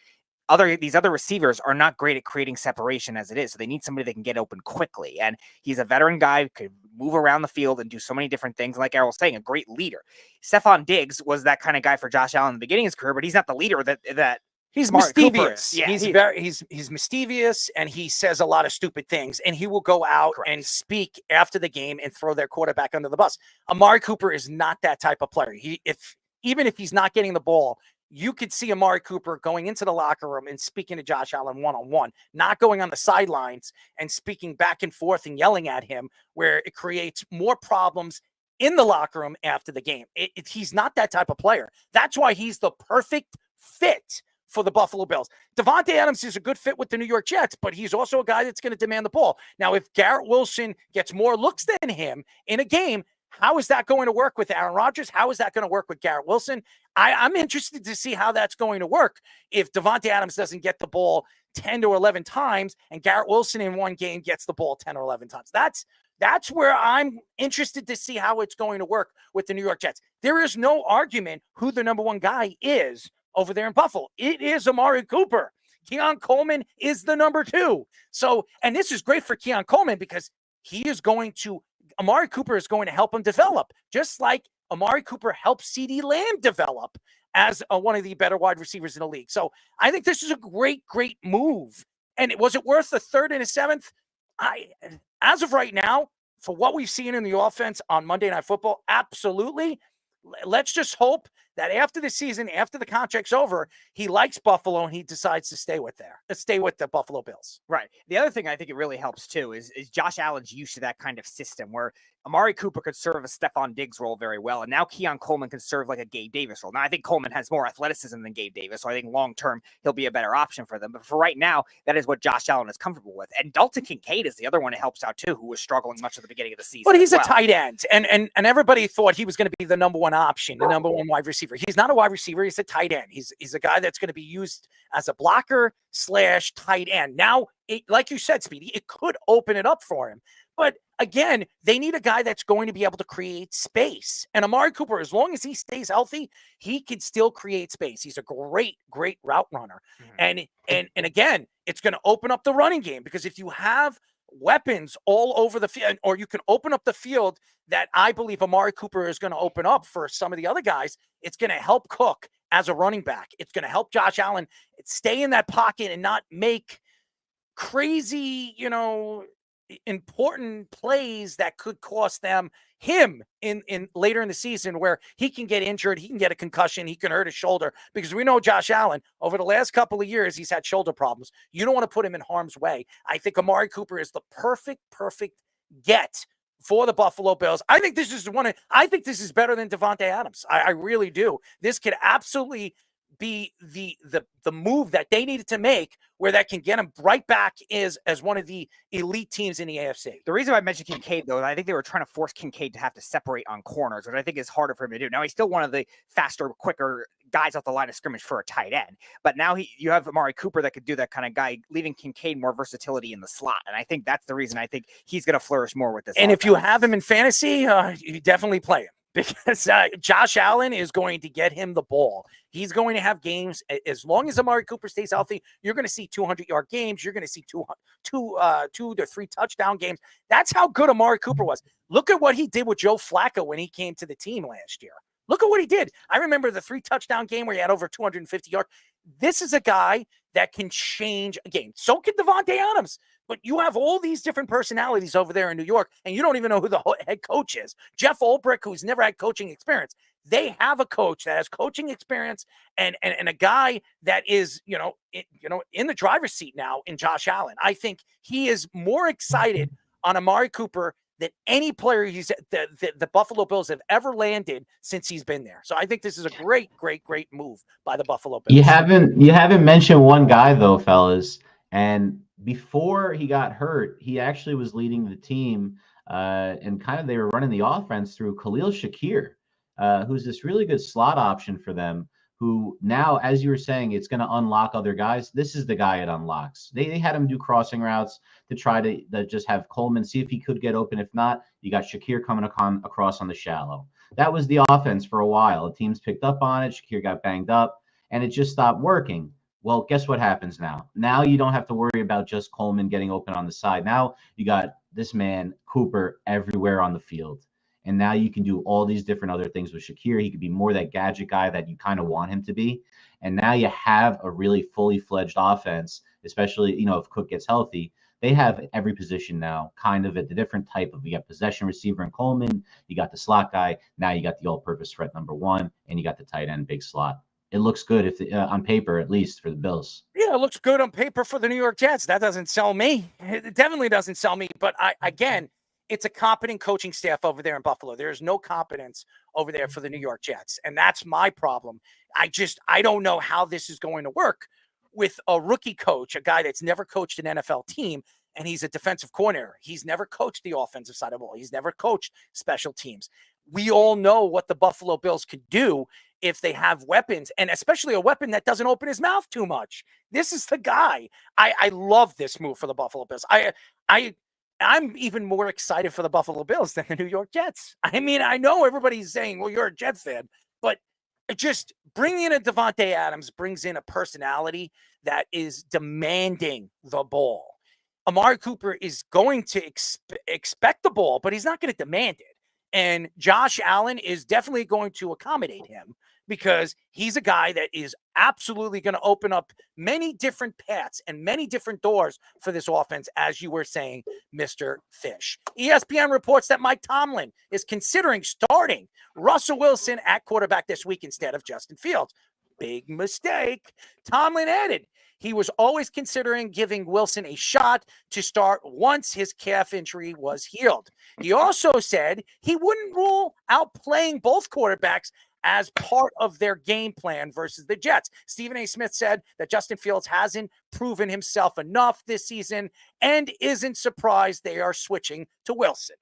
these other receivers are not great at creating separation as it is. So they need somebody that can get open quickly. And he's a veteran guy, could move around the field and do so many different things. Like Errol was saying, a great leader. Stephon Diggs was that kind of guy for Josh Allen in the beginning of his career, but he's not the leader that he's mischievous. Yeah, he's mischievous, and he says a lot of stupid things, and he will go out and speak after the game and throw their quarterback under the bus. Amari Cooper is not that type of player. Even if he's not getting the ball, you could see Amari Cooper going into the locker room and speaking to Josh Allen one-on-one, not going on the sidelines and speaking back and forth and yelling at him, where it creates more problems in the locker room after the game. He's not that type of player. That's why he's the perfect fit for the Buffalo Bills. Davante Adams is a good fit with the New York Jets, but he's also a guy that's going to demand the ball. Now, if Garrett Wilson gets more looks than him in a game, how is that going to work with Aaron Rodgers? How is that going to work with Garrett Wilson? I'm interested to see how that's going to work if Davante Adams doesn't get the ball 10 to 11 times and Garrett Wilson in one game gets the ball 10 or 11 times. That's where I'm interested to see how it's going to work with the New York Jets. There is no argument who the number one guy is over there in Buffalo. It is Amari Cooper. Keon Coleman is the number 2. So, and this is great for Keon Coleman because Amari Cooper is going to help him develop, just like Amari Cooper helped CeeDee Lamb develop as one of the better wide receivers in the league. So I think this is a great, great move. And was it worth the 3rd and a 7th? As of right now, for what we've seen in the offense on Monday Night Football, absolutely. Let's just hope that after the season, after the contract's over, he likes Buffalo and he decides to stay with the Buffalo Bills. Right. The other thing I think it really helps too is Josh Allen's used to that kind of system where Amari Cooper could serve a Stephon Diggs role very well, and now Keon Coleman can serve like a Gabe Davis role. Now, I think Coleman has more athleticism than Gabe Davis, so I think long-term he'll be a better option for them. But for right now, that is what Josh Allen is comfortable with. And Dalton Kincaid is the other one who helps out too, who was struggling much at the beginning of the season. But he's a tight end, and everybody thought he was going to be the number one option, the number one wide receiver. He's not a wide receiver. He's a tight end. He's a guy that's going to be used as a blocker / tight end. Now, like you said, Speedy, it could open it up for him. But again, they need a guy that's going to be able to create space. And Amari Cooper, as long as he stays healthy, he can still create space. He's a great, great route runner. And again, it's going to open up the running game because if you have weapons all over the field, or you can open up the field that I believe Amari Cooper is going to open up for some of the other guys, it's going to help Cook as a running back. It's going to help Josh Allen stay in that pocket and not make crazy, important plays that could cost him in later in the season where he can get injured, he can get a concussion, he can hurt his shoulder, because we know Josh Allen over the last couple of years, he's had shoulder problems. You don't want to put him in harm's way. I think Amari Cooper is the perfect get for the Buffalo Bills. I think this is better than Davante Adams. I really do. This could absolutely be the move that they needed to make where that can get him right back as one of the elite teams in the AFC. The reason I mentioned Kincaid, though, I think they were trying to force Kincaid to have to separate on corners, which I think is harder for him to do. Now, he's still one of the faster, quicker guys off the line of scrimmage for a tight end. But now you have Amari Cooper that could do that kind of guy, leaving Kincaid more versatility in the slot. And I think that's the reason I think he's going to flourish more with this. And if you have him in fantasy, you definitely play him. Because Josh Allen is going to get him the ball. He's going to have games. As long as Amari Cooper stays healthy, you're going to see 200-yard games. You're going to see 2 to 3 touchdown games. That's how good Amari Cooper was. Look at what he did with Joe Flacco when he came to the team last year. Look at what he did. I remember the 3-touchdown game where he had over 250 yards. This is a guy that can change a game. So can Davante Adams. But you have all these different personalities over there in New York, and you don't even know who the head coach is. Jeff Ulbrich, who's never had coaching experience. They have a coach that has coaching experience and a guy that is, in the driver's seat now in Josh Allen. I think he is more excited on Amari Cooper than any player the Buffalo Bills have ever landed since he's been there. So I think this is a great, great, great move by the Buffalo Bills. You haven't mentioned one guy though, fellas, and before he got hurt, he actually was leading the team, and kind of they were running the offense through Khalil Shakir, who's this really good slot option for them, who now, as you were saying, it's going to unlock other guys. This is the guy it unlocks. They had him do crossing routes to try to just have Coleman see if he could get open. If not, you got Shakir coming across on the shallow. That was the offense for a while. The teams picked up on it. Shakir got banged up, and it just stopped working. Well, guess what happens now? Now you don't have to worry about just Coleman getting open on the side. Now you got this man, Cooper, everywhere on the field. And now you can do all these different other things with Shakir. He could be more that gadget guy that you kind of want him to be. And now you have a really fully fledged offense, especially, if Cook gets healthy. They have every position now kind of at the different type of, you got possession receiver in Coleman, you got the slot guy, now you got the all-purpose threat number 1, and you got the tight end big slot. it looks good if on paper, at least for the Bills. Yeah, it looks good on paper for the New York Jets. That doesn't sell me. It definitely doesn't sell me. But again, it's a competent coaching staff over there in Buffalo. There's no competence over there for the New York Jets. And that's my problem. I don't know how this is going to work with a rookie coach, a guy that's never coached an NFL team, and he's a defensive coordinator. He's never coached the offensive side of the ball. He's never coached special teams. We all know what the Buffalo Bills could do if they have weapons, and especially a weapon that doesn't open his mouth too much. This is the guy. I love this move for the Buffalo Bills. I'm even more excited for the Buffalo Bills than the New York Jets. I mean, I know everybody's saying, well, you're a Jets fan, but just bringing in a Davante Adams brings in a personality that is demanding the ball. Amari Cooper is going to expect the ball, but he's not going to demand it. And Josh Allen is definitely going to accommodate him because he's a guy that is absolutely going to open up many different paths and many different doors for this offense, as you were saying, Mr. Fish. ESPN reports that Mike Tomlin is considering starting Russell Wilson at quarterback this week instead of Justin Fields. Big mistake. Tomlin added, he was always considering giving Wilson a shot to start once his calf injury was healed. He also said he wouldn't rule out playing both quarterbacks as part of their game plan versus the Jets. Stephen A. Smith said that Justin Fields hasn't proven himself enough this season and isn't surprised they are switching to Wilson.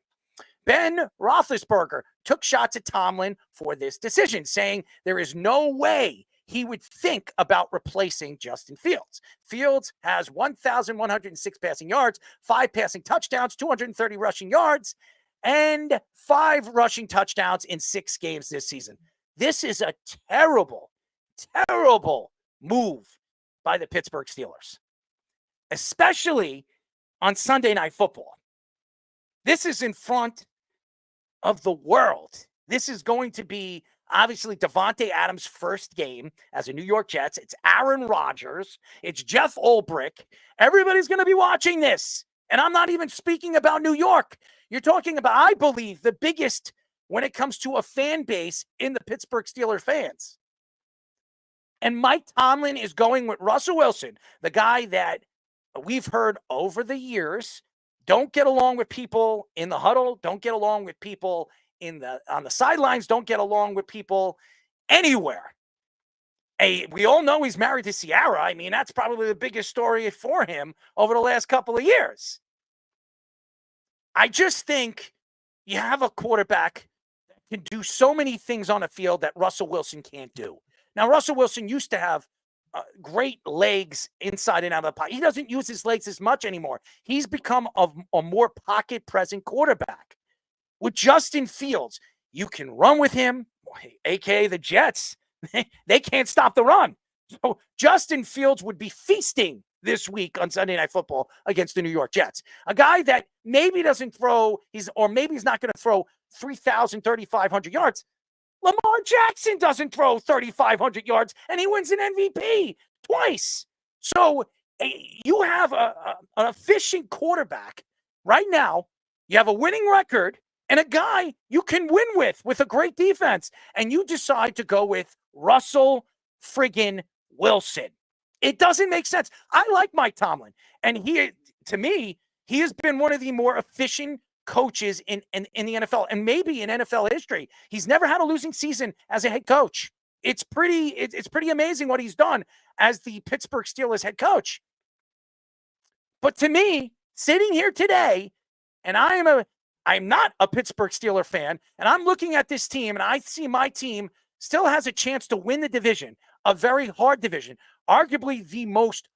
Ben Roethlisberger took shots at Tomlin for this decision, saying there is no way he would think about replacing Justin Fields. Fields has 1,106 passing yards, 5 passing touchdowns, 230 rushing yards, and 5 rushing touchdowns in 6 games this season. This is a terrible, terrible move by the Pittsburgh Steelers, especially on Sunday Night Football. This is in front of the world. This is going to be obviously Davante Adams' first game as a New York Jets. It's Aaron Rodgers. It's Jeff Ulbrich. Everybody's going to be watching this. And I'm not even speaking about New York. You're talking about, I believe, the biggest when it comes to a fan base in the Pittsburgh Steelers fans. And Mike Tomlin is going with Russell Wilson, the guy that we've heard over the years don't get along with people in the huddle, don't get along with people on the sidelines, don't get along with people anywhere. We all know he's married to Ciara. I mean, that's probably the biggest story for him over the last couple of years. I just think you have a quarterback that can do so many things on a field that Russell Wilson can't do. Now, Russell Wilson used to have great legs inside and out of the pocket. He doesn't use his legs as much anymore. He's become a more pocket-present quarterback. With Justin Fields, you can run with him, a.k.a. the Jets. They can't stop the run. So Justin Fields would be feasting this week on Sunday Night Football against the New York Jets. A guy that maybe doesn't throw, maybe he's not going to throw 3,000, 3,500 yards. Lamar Jackson doesn't throw 3,500 yards, and he wins an MVP twice. So you have an efficient quarterback right now. You have a winning record and a guy you can win with a great defense, and you decide to go with Russell friggin' Wilson. It doesn't make sense. I like Mike Tomlin, and to me, he has been one of the more efficient coaches in the NFL, and maybe in NFL history. He's never had a losing season as a head coach. It's pretty amazing what he's done as the Pittsburgh Steelers head coach. But to me, sitting here today, and I'm not a Pittsburgh Steelers fan, and I'm looking at this team, and I see my team still has a chance to win the division, a very hard division, arguably the most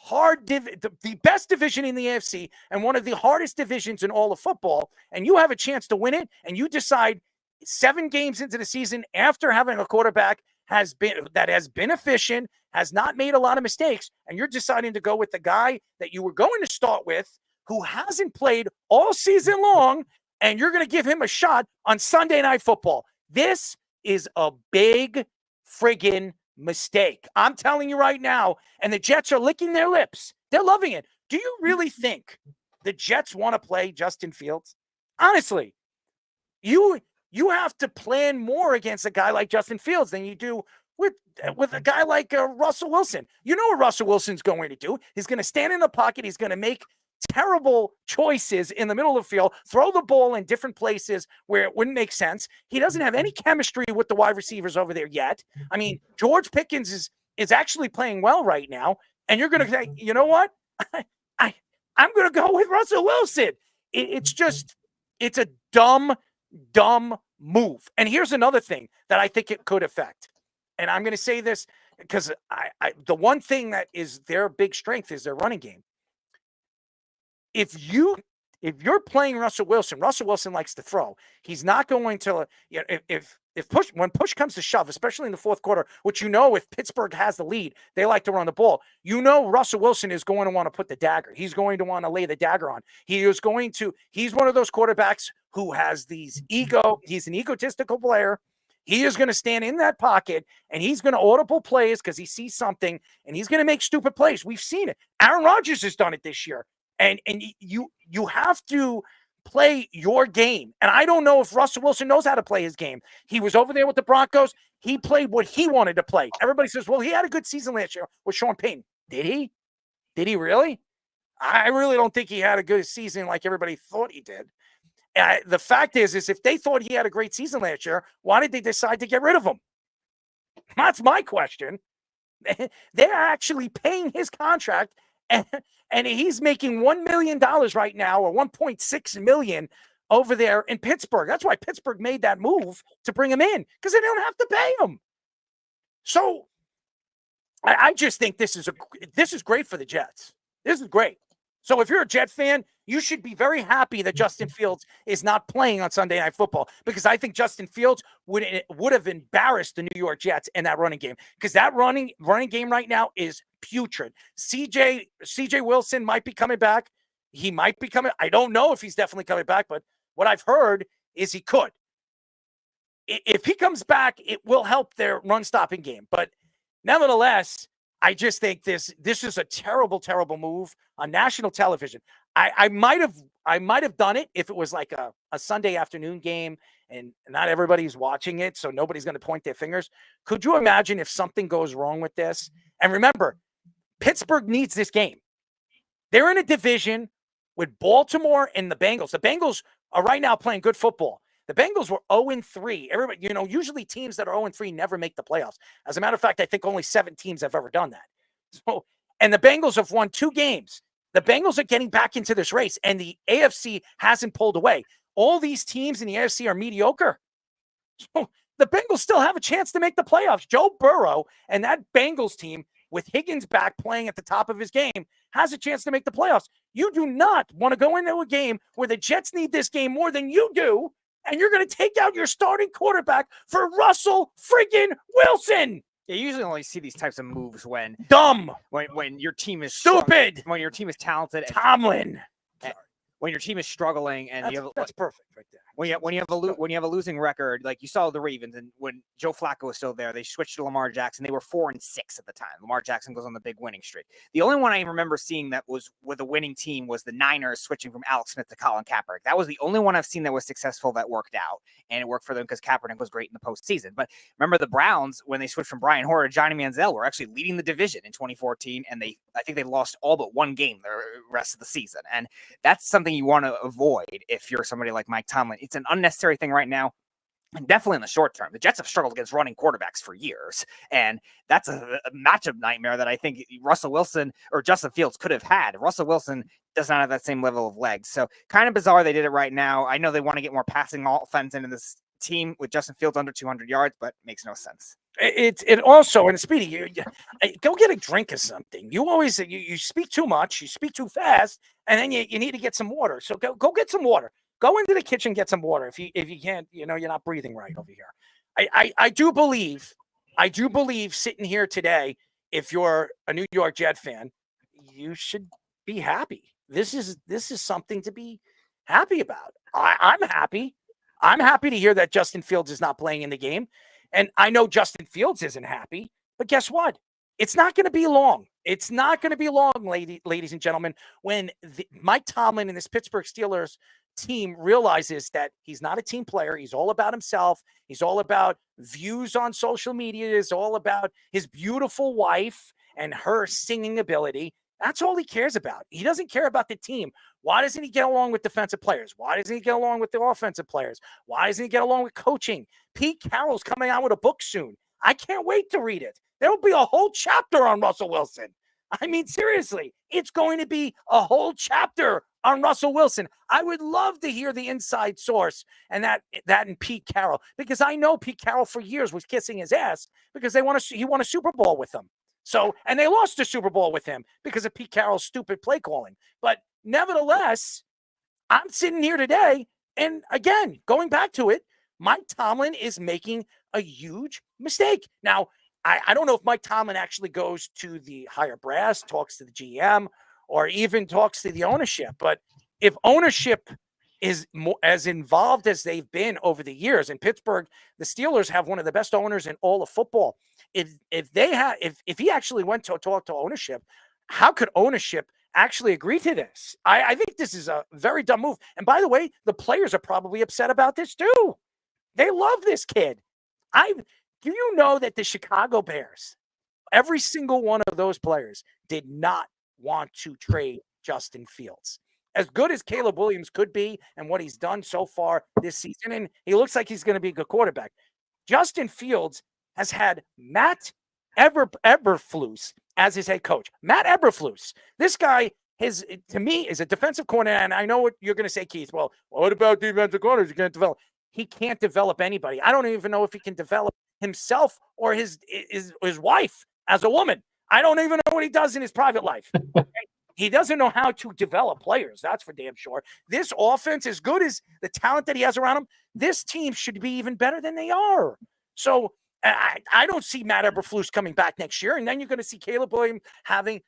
the best division in the AFC and one of the hardest divisions in all of football, and you have a chance to win it, and you decide 7 games into the season after having a quarterback that has been efficient, has not made a lot of mistakes, and you're deciding to go with the guy that you were going to start with who hasn't played all season long, and you're going to give him a shot on Sunday Night Football. This is a big friggin' mistake. I'm telling you right now, and the Jets are licking their lips. They're loving it. Do you really think the Jets want to play Justin Fields? Honestly, you have to plan more against a guy like Justin Fields than you do with a guy like Russell Wilson. You know what Russell Wilson's going to do? He's going to stand in the pocket. He's going to make terrible choices in the middle of the field, throw the ball in different places where it wouldn't make sense. He doesn't have any chemistry with the wide receivers over there yet. I mean, George Pickens is actually playing well right now. And you're going to say, you know what? I'm going to go with Russell Wilson. It's a dumb move. And here's another thing that I think it could affect. And I'm going to say this because the one thing that is their big strength is their running game. If you're playing Russell Wilson likes to throw. He's not going to, when push comes to shove, especially in the fourth quarter, which if Pittsburgh has the lead, they like to run the ball. Russell Wilson is going to want to put the dagger. He's going to want to lay the dagger on. He's one of those quarterbacks who has these ego. He's an egotistical player. He is going to stand in that pocket and he's going to audible plays because he sees something and he's going to make stupid plays. We've seen it. Aaron Rodgers has done it this year. And you have to play your game. And I don't know if Russell Wilson knows how to play his game. He was over there with the Broncos. He played what he wanted to play. Everybody says, well, he had a good season last year with Sean Payton. Did he? Did he really? I really don't think he had a good season like everybody thought he did. The fact is if they thought he had a great season last year, why did they decide to get rid of him? That's my question. They're actually paying his contract and he's making $1 million right now, or $1.6 million over there in Pittsburgh. That's why Pittsburgh made that move to bring him in, because they don't have to pay him. So I just think this is great for the Jets. This is great. So if you're a Jet fan, you should be very happy that Justin Fields is not playing on Sunday Night Football, because I think Justin Fields would have embarrassed the New York Jets in that running game, because that running game right now is putrid. CJ Wilson might be coming back. He might be coming. I don't know if he's definitely coming back, but what I've heard is he could. If he comes back, it will help their run-stopping game. But nevertheless, I just think this is a terrible, terrible move on national television. I might have done it if it was like a Sunday afternoon game and not everybody's watching it, so nobody's going to point their fingers. Could you imagine if something goes wrong with this? And remember, Pittsburgh needs this game. They're in a division with Baltimore and the Bengals. The Bengals are right now playing good football. The Bengals were 0-3. Everybody, usually teams that are 0-3 never make the playoffs. As a matter of fact, I think only 7 teams have ever done that. So, and the Bengals have won 2 games. The Bengals are getting back into this race, and the AFC hasn't pulled away. All these teams in the AFC are mediocre. So the Bengals still have a chance to make the playoffs. Joe Burrow and that Bengals team, with Higgins back playing at the top of his game, has a chance to make the playoffs. You do not want to go into a game where the Jets need this game more than you do, and you're going to take out your starting quarterback for Russell friggin' Wilson. Yeah, you usually only see these types of moves when your team is stupid, when your team is talented. Tomlin. When your team is struggling and that's perfect right there. When you have a losing record, like you saw the Ravens, and when Joe Flacco was still there, they switched to Lamar Jackson. They were 4-6 at the time. Lamar Jackson goes on the big winning streak. The only one I remember seeing that was with a winning team was the Niners switching from Alex Smith to Colin Kaepernick. That was the only one I've seen that was successful that worked out, and it worked for them because Kaepernick was great in the postseason. But remember the Browns, when they switched from Brian Hoyer to Johnny Manziel, were actually leading the division in 2014, and I think they lost all but one game the rest of the season. And that's something you want to avoid if you're somebody like Mike Tomlin. It's an unnecessary thing right now, and definitely in the short term. The Jets have struggled against running quarterbacks for years, and that's a matchup nightmare that I think Russell Wilson or Justin Fields could have had. Russell Wilson does not have that same level of legs, so kind of bizarre they did it right now. I know they want to get more passing offense into this team with Justin Fields under 200 yards, but makes no sense. It also, and Speedy, you go get a drink or something. You always you speak too much, you speak too fast, and then you need to get some water. So go get some water. Go into the kitchen, get some water. If you can't, you're not breathing right over here. I do believe sitting here today, if you're a New York Jet fan, you should be happy. This is something to be happy about. I'm happy. I'm happy to hear that Justin Fields is not playing in the game. And I know Justin Fields isn't happy, but guess what? It's not going to be long. It's not going to be long, ladies and gentlemen, when Mike Tomlin and this Pittsburgh Steelers team realizes that he's not a team player. He's all about himself. He's all about views on social media. It's all about his beautiful wife and her singing ability. That's all he cares about. He doesn't care about the team. Why doesn't he get along with defensive players? Why doesn't he get along with the offensive players? Why doesn't he get along with coaching? Pete Carroll's coming out with a book soon. I can't wait to read it. There will be a whole chapter on Russell Wilson. I mean, seriously, it's going to be a whole chapter on Russell Wilson. I would love to hear the inside source and that and Pete Carroll, because I know Pete Carroll for years was kissing his ass because he won a Super Bowl with them. So, and they lost the Super Bowl with him because of Pete Carroll's stupid play calling. But nevertheless, I'm sitting here today, and again, going back to it, Mike Tomlin is making a huge mistake. Now, I don't know if Mike Tomlin actually goes to the higher brass, talks to the GM, or even talks to the ownership. But if ownership is more, as involved as they've been over the years in Pittsburgh, the Steelers have one of the best owners in all of football. If he actually went to talk to ownership, how could ownership actually agree to this? I think this is a very dumb move. And by the way, the players are probably upset about this too. They love this kid. Do you know that the Chicago Bears, every single one of those players did not want to trade Justin Fields? As good as Caleb Williams could be and what he's done so far this season, and he looks like he's going to be a good quarterback, Justin Fields has had Matt Eberflus as his head coach. Matt Eberflus. This guy to me, is a defensive coordinator, and I know what you're going to say, Keith. Well, what about defensive coordinators? You can't develop. He can't develop anybody. I don't even know if he can develop himself or his wife as a woman. I don't even know what he does in his private life. Okay? He doesn't know how to develop players. That's for damn sure. This offense, as good as the talent that he has around him, this team should be even better than they are. So I don't see Matt Eberflus coming back next year. And then you're going to see Caleb Williams having,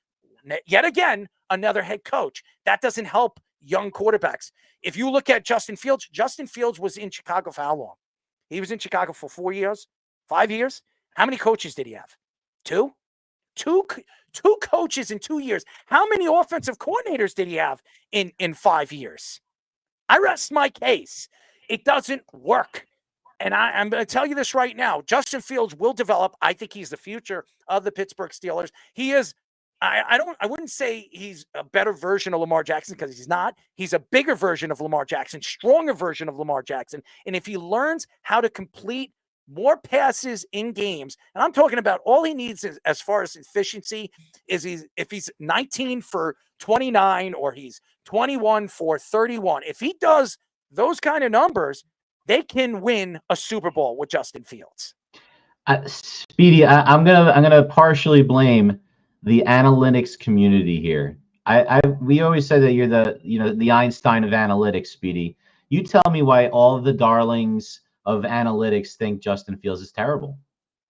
yet again, another head coach. That doesn't help young quarterbacks. If you look at Justin Fields was in Chicago for how long? He was in Chicago for 4 years, 5 years. How many coaches did he have? Two coaches in 2 years. How many offensive coordinators did he have in 5 years? I rest my case. It doesn't work. And I'm going to tell you this right now. Justin Fields will develop. I think he's the future of the Pittsburgh Steelers. He is. I wouldn't say he's a better version of Lamar Jackson, because he's not. He's a bigger version of Lamar Jackson, stronger version of Lamar Jackson. And if he learns how to complete more passes in games, and I'm talking about all he needs is, as far as efficiency, is if he's 19 for 29 or he's 21 for 31. If he does those kind of numbers, they can win a Super Bowl with Justin Fields. Speedy, I'm gonna partially blame the analytics community here. We always say that you're the Einstein of analytics, Speedy. You tell me why all of the darlings of analytics think Justin Fields is terrible,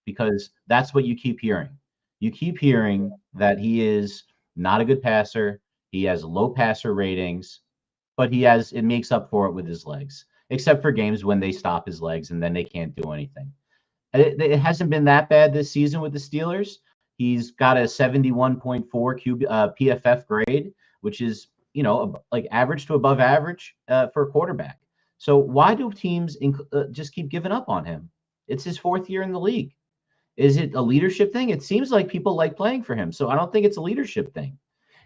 because that's what you keep hearing. You keep hearing that he is not a good passer. He has low passer ratings, but it makes up for it with his legs, except for games when they stop his legs and then they can't do anything. It hasn't been that bad this season with the Steelers. He's got a 71.4 PFF grade, which is, like average to above average for a quarterback. So why do teams just keep giving up on him? It's his 4th year in the league. Is it a leadership thing? It seems like people like playing for him. So I don't think it's a leadership thing.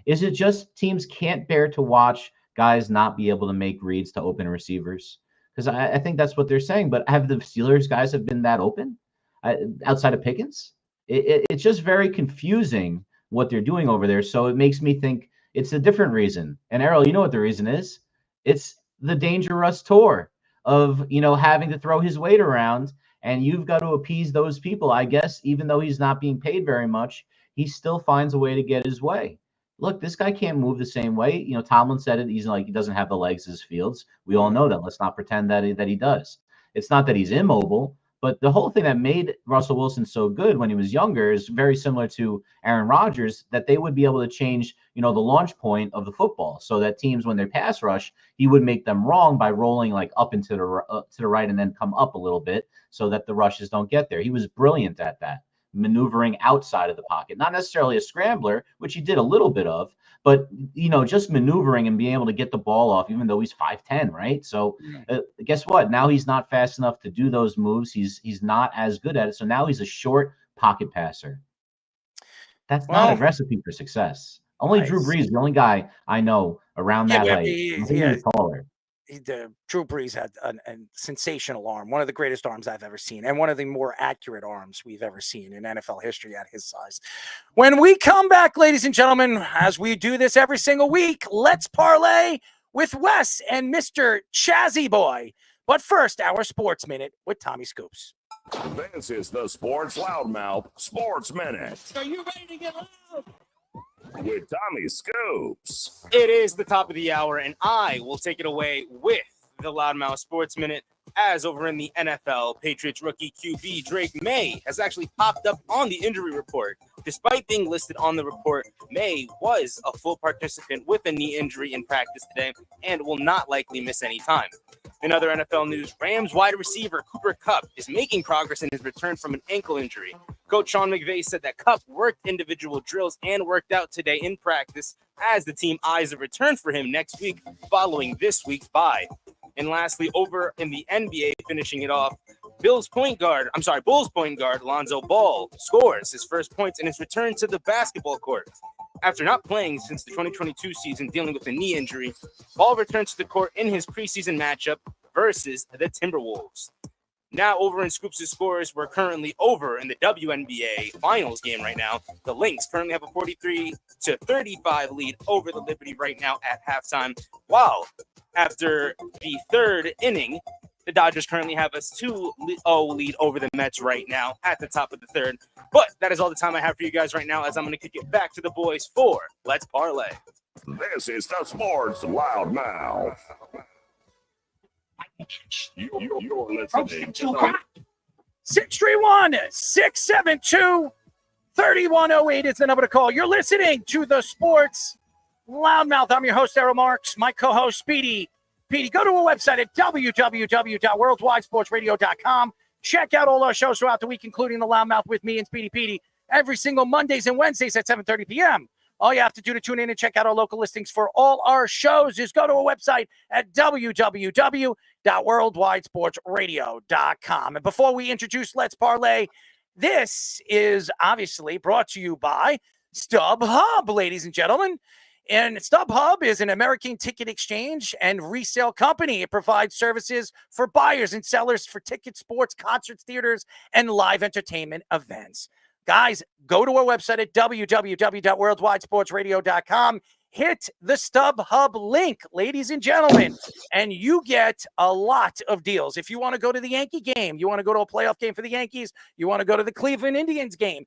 Is it just teams can't bear to watch guys not be able to make reads to open receivers? Because I think that's what they're saying. But have the Steelers guys have been that open outside of Pickens? It's just very confusing what they're doing over there. So it makes me think it's a different reason. And Errol, you know what the reason is? It's the dangerous tour of, having to throw his weight around, and you've got to appease those people. I guess even though he's not being paid very much, he still finds a way to get his way. Look, this guy can't move the same way. Tomlin said it. He's like, he doesn't have the legs as Fields. We all know that. Let's not pretend that he does. It's not that he's immobile. But the whole thing that made Russell Wilson so good when he was younger is very similar to Aaron Rodgers, that they would be able to change, the launch point of the football, so that teams, when they pass rush, he would make them wrong by rolling like up and to the right and then come up a little bit so that the rushes don't get there. He was brilliant at that. maneuvering outside of the pocket. Not necessarily a scrambler, which he did a little bit of, but, just maneuvering and being able to get the ball off, even though he's 5'10", right? So guess what? Now he's not fast enough to do those moves. He's not as good at it. So now he's a short pocket passer. That's not a recipe for success. Only Drew Brees, the only guy I know around that height. He's taller. Drew Brees had a sensational arm, one of the greatest arms I've ever seen, and one of the more accurate arms we've ever seen in NFL history at his size. When we come back, ladies and gentlemen, as we do this every single week, let's parlay with Wes and Mr. Chazzy Boy. But first, our Sports Minute with Tommy Scoops. This is the Sports Loudmouth Sports Minute. Are you ready to get loud? With Tommy Scoops. It is the top of the hour, and I will take it away with the Loudmouth Sports Minute. As over in the NFL, Patriots rookie QB Drake May has actually popped up on the injury report. Despite being listed on the report, May was a full participant with a knee injury in practice today and will not likely miss any time. In other NFL news, Rams wide receiver Cooper Kupp is making progress in his return from an ankle injury. Coach Sean McVay said that Kupp worked individual drills and worked out today in practice as the team eyes a return for him next week following this week's bye. And lastly, over in the NBA, finishing it off, Bulls point guard Lonzo Ball scores his first points in his return to the basketball court. After not playing since the 2022 season dealing with a knee injury, Ball returns to the court in his preseason matchup versus the Timberwolves. Now over in Scoops' scores, we're currently over in the WNBA finals game right now. The Lynx currently have a 43-35 lead over the Liberty right now at halftime, while after the third inning, the Dodgers currently have a 2-0 lead over the Mets right now at the top of the third. But that is all the time I have for you guys right now, as I'm going to kick it back to the boys for Let's Parlay. This is the Sports Loudmouth. You're listening to 631-672-3108 is the number to call. You're listening to the Sports Loudmouth. I'm your host, Errol Marks. My co-host, Speedy. Go to our website at www.worldwidesportsradio.com. Check out all our shows throughout the week, including the Loudmouth with me and Speedy Petey, every single Mondays and Wednesdays at 7:30 p.m. All you have to do to tune in and check out our local listings for all our shows is go to our website at www.worldwidesportsradio.com. And before we introduce Let's Parlay, this is obviously brought to you by StubHub, ladies and gentlemen. And StubHub is an American ticket exchange and resale company. It provides services for buyers and sellers for tickets, sports, concerts, theaters, and live entertainment events. Guys, go to our website at www.worldwidesportsradio.com. Hit the StubHub link, ladies and gentlemen, and you get a lot of deals. If you want to go to the Yankee game, you want to go to a playoff game for the Yankees, you want to go to the Cleveland Indians game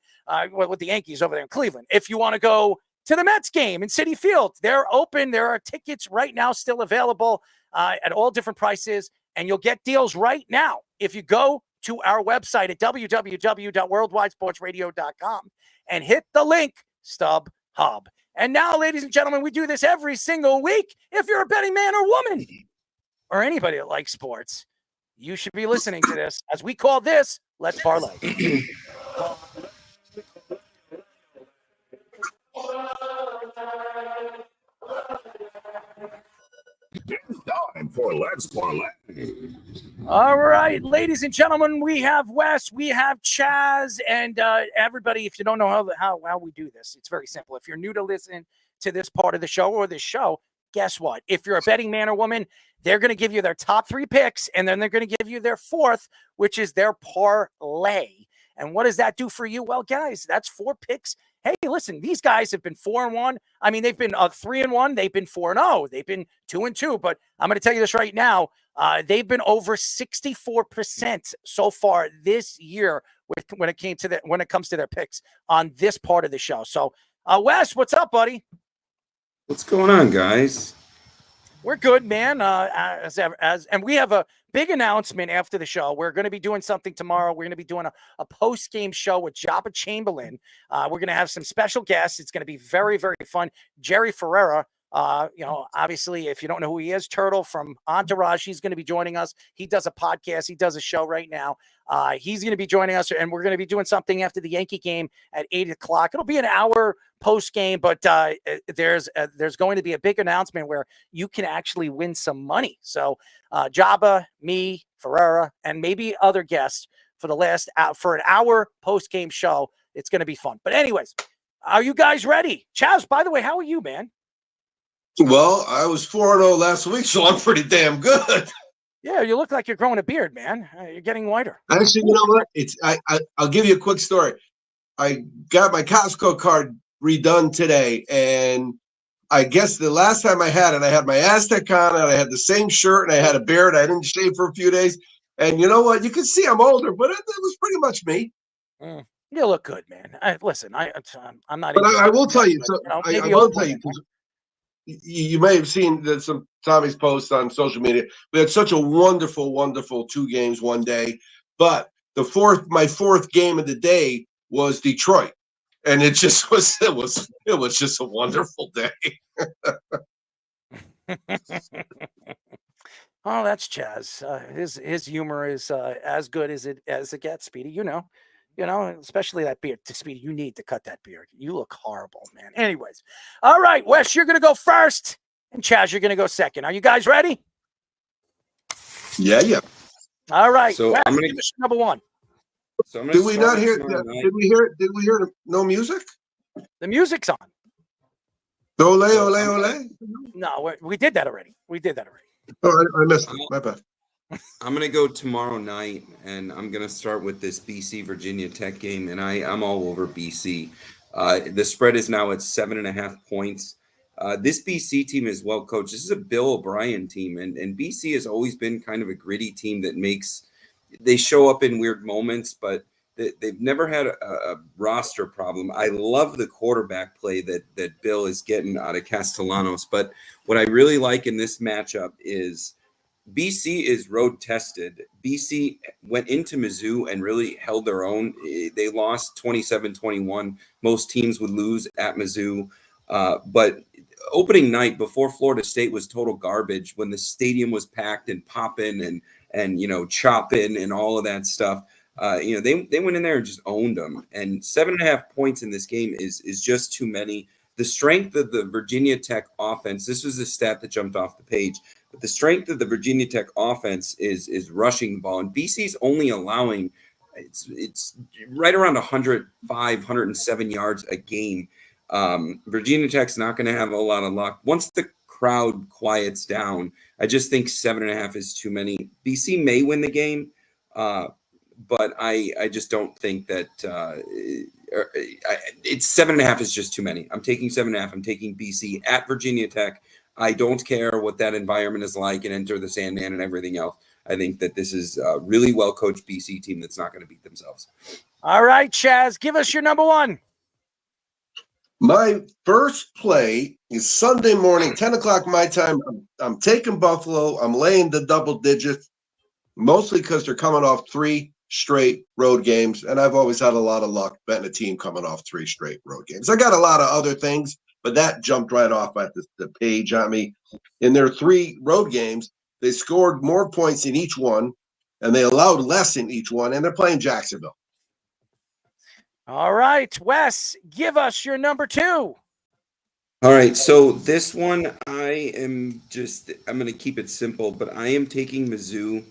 with the Yankees over there in Cleveland. If you want to go to the Mets game in Citi Field, they're open. There are tickets right now still available at all different prices, and you'll get deals right now if you go to our website at www.worldwidesportsradio.com and hit the link StubHub. And now, ladies and gentlemen, we do this every single week. If you're a betting man or woman or anybody that likes sports, you should be listening to this as we call this Let's Parlay. It's time for Let's Parlay. All right, ladies and gentlemen, we have Wes, we have Chaz, and everybody, if you don't know how we do this, it's very simple. If you're new to listen to this part of the show or this show, guess what? If you're a betting man or woman, they're going to give you their top 3 picks, and then they're going to give you their 4th, which is their parlay. And what does that do for you? Well, guys, that's 4 picks. Hey, listen, these guys have been 4-1. I mean, they've been 3-1. They've been 4-0. They've been 2-2. But I'm going to tell you this right now. They've been over 64% so far this year when it comes to their picks on this part of the show. So, Wes, what's up, buddy? What's going on, guys? We're good, man. And we have a big announcement after the show. We're going to be doing something tomorrow. We're going to be doing a post-game show with Jabba Chamberlain. We're going to have some special guests. It's going to be very, very fun. Jerry Ferrera, Obviously, if you don't know who he is, Turtle from Entourage, he's going to be joining us. He does a podcast. He does a show right now. He's going to be joining us, and we're going to be doing something after the Yankee game at 8 o'clock. It'll be an hour post game, but there's going to be a big announcement where you can actually win some money. So Jabba, me, Ferreira, and maybe other guests for an hour post game show. It's going to be fun. But anyways, are you guys ready? Chaz, by the way, how are you, man? Well, I was 4-0 last week, so I'm pretty damn good. Yeah, you look like you're growing a beard, man. You're getting whiter. Actually, you know what? I'll give you a quick story. I got my Costco card redone today, and I guess the last time I had it, I had my Aztec on, and I had the same shirt, and I had a beard. I didn't shave for a few days. And you know what? You can see I'm older, but it was pretty much me. You look good, man. Listen, I'm not. But I will tell you. So I will tell you. You may have seen that some Tommy's posts on social media. We had such a wonderful, wonderful 2 games one day, but my fourth game of the day was Detroit, and it just was it was just a wonderful day. Oh, that's Chaz. His humor is as good as it gets, Speedy. Especially that beard. Speedy, you need to cut that beard. You look horrible, man. Anyways, all right, Wes, you're gonna go first, and Chaz, you're gonna go second. Are you guys ready? Yeah. All right. So Wes, I'm gonna give us number one. So I'm gonna Did we start not hear? tomorrow night. Did we hear no music? The music's on. Ole, ole, ole. No, we did that already. Oh, I missed it. My bad. I'm going to go tomorrow night, and I'm going to start with this BC Virginia Tech game, and I'm all over BC. The spread is now at 7.5 points. This BC team is well coached. This is a Bill O'Brien team, and BC has always been kind of a gritty team that they show up in weird moments, but they've never had a roster problem. I love the quarterback play that Bill is getting out of Castellanos, but what I really like in this matchup is BC is road tested. BC went into Mizzou and really held their own. They lost 27-21. Most teams would lose at Mizzou. But opening night before Florida State was total garbage when the stadium was packed and popping and chopping and all of that stuff. They went in there and just owned them. And 7.5 points in this game is just too many. The strength of the Virginia Tech offense, this was a stat that jumped off the page, but the strength of the Virginia Tech offense is rushing the ball. And BC's only allowing, it's right around 105, 107 yards a game. Virginia Tech's not going to have a lot of luck. Once the crowd quiets down, I just think 7.5 is too many. BC may win the game, but I just don't think that it's 7.5 is just too many. I'm taking 7.5. I'm taking BC at Virginia Tech. I don't care what that environment is like and Enter the Sandman and everything else. I think that this is a really well-coached BC team that's not going to beat themselves. All right, Chaz, give us your number one. My first play is Sunday morning, 10 o'clock my time. I'm taking Buffalo. I'm laying the double digits, mostly because they're coming off 3 straight road games, and I've always had a lot of luck betting a team coming off 3 straight road games. I got a lot of other things, but that jumped right off at the page on me. In their 3 road games, they scored more points in each one, and they allowed less in each one, and they're playing Jacksonville. All right, Wes, give us your number 2. All right, so this one, I'm going to keep it simple, but I am taking Mizzou.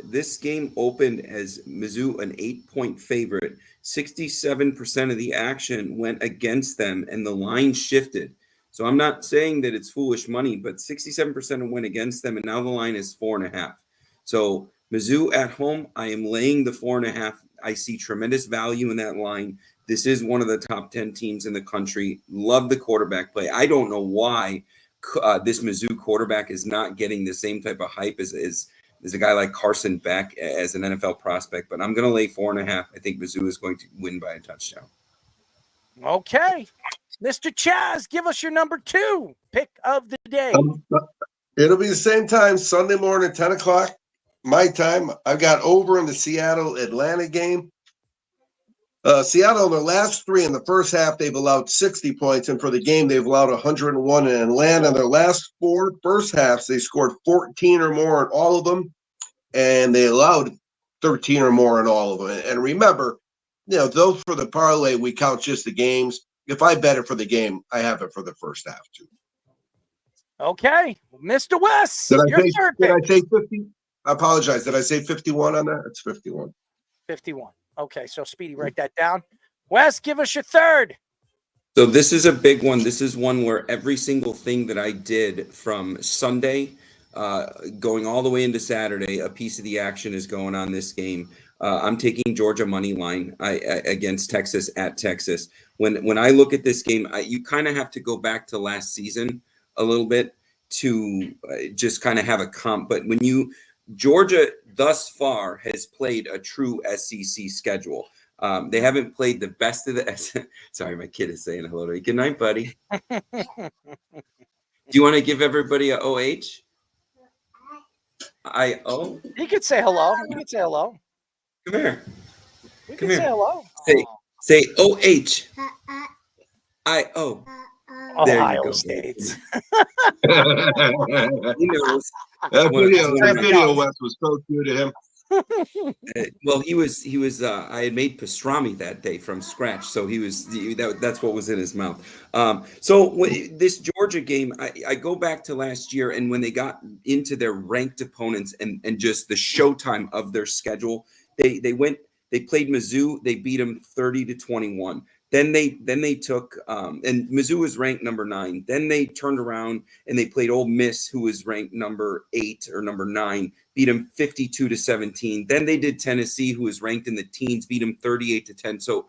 This game opened as Mizzou an 8-point favorite. 67% of the action went against them, and the line shifted. So I'm not saying that it's foolish money, but 67% went against them, and now the line is 4.5. So Mizzou at home, I am laying the 4.5. I see tremendous value in that line. This is one of the top 10 teams in the country. Love the quarterback play. I don't know why this Mizzou quarterback is not getting the same type of hype as a guy like Carson Beck as an NFL prospect, but I'm going to lay 4.5. I think Mizzou is going to win by a touchdown. Okay. Mr. Chaz, give us your number 2 pick of the day. It'll be the same time, Sunday morning, 10 o'clock my time. I've got over in the Seattle-Atlanta game. Seattle, in their last 3 in the first half, they've allowed 60 points, and for the game, they've allowed 101. And Atlanta, in their last 4 first halves, they scored 14 or more in all of them, and they allowed 13 or more in all of them. And remember, those for the parlay, we count just the games. If I bet it for the game, I have it for the first half too. Okay, Mr. West, Did I say 50? I apologize. Did I say 51 on that? It's 51. 51. Okay, so Speedy, write that down. Wes, give us your third. So this is a big one. This is one where every single thing that I did from Sunday going all the way into Saturday, a piece of the action is going on this game. I'm taking Georgia money line against Texas at Texas. When I look at this game, you kind of have to go back to last season a little bit to just kind of have a comp. But Georgia thus far has played a true SEC schedule. They haven't played the best of the. Sorry, my kid is saying hello to me. Good night, buddy. Do you want to give everybody a OH? I-O? You could say hello. You could say hello. Come here. We can say hello. Say OH. I-O. Ohio State. He knows. That video Wes was so cute to him. Well, he was. I had made pastrami that day from scratch, so that's what was in his mouth. So this Georgia game, I go back to last year, and when they got into their ranked opponents and just the showtime of their schedule, they played Mizzou, they beat them 30-21. Then they took and Mizzou was ranked number 9. Then they turned around and they played Ole Miss, who was ranked number 8 or number 9, beat them 52-17. Then they did Tennessee, who was ranked in the teens, beat them 38-10. So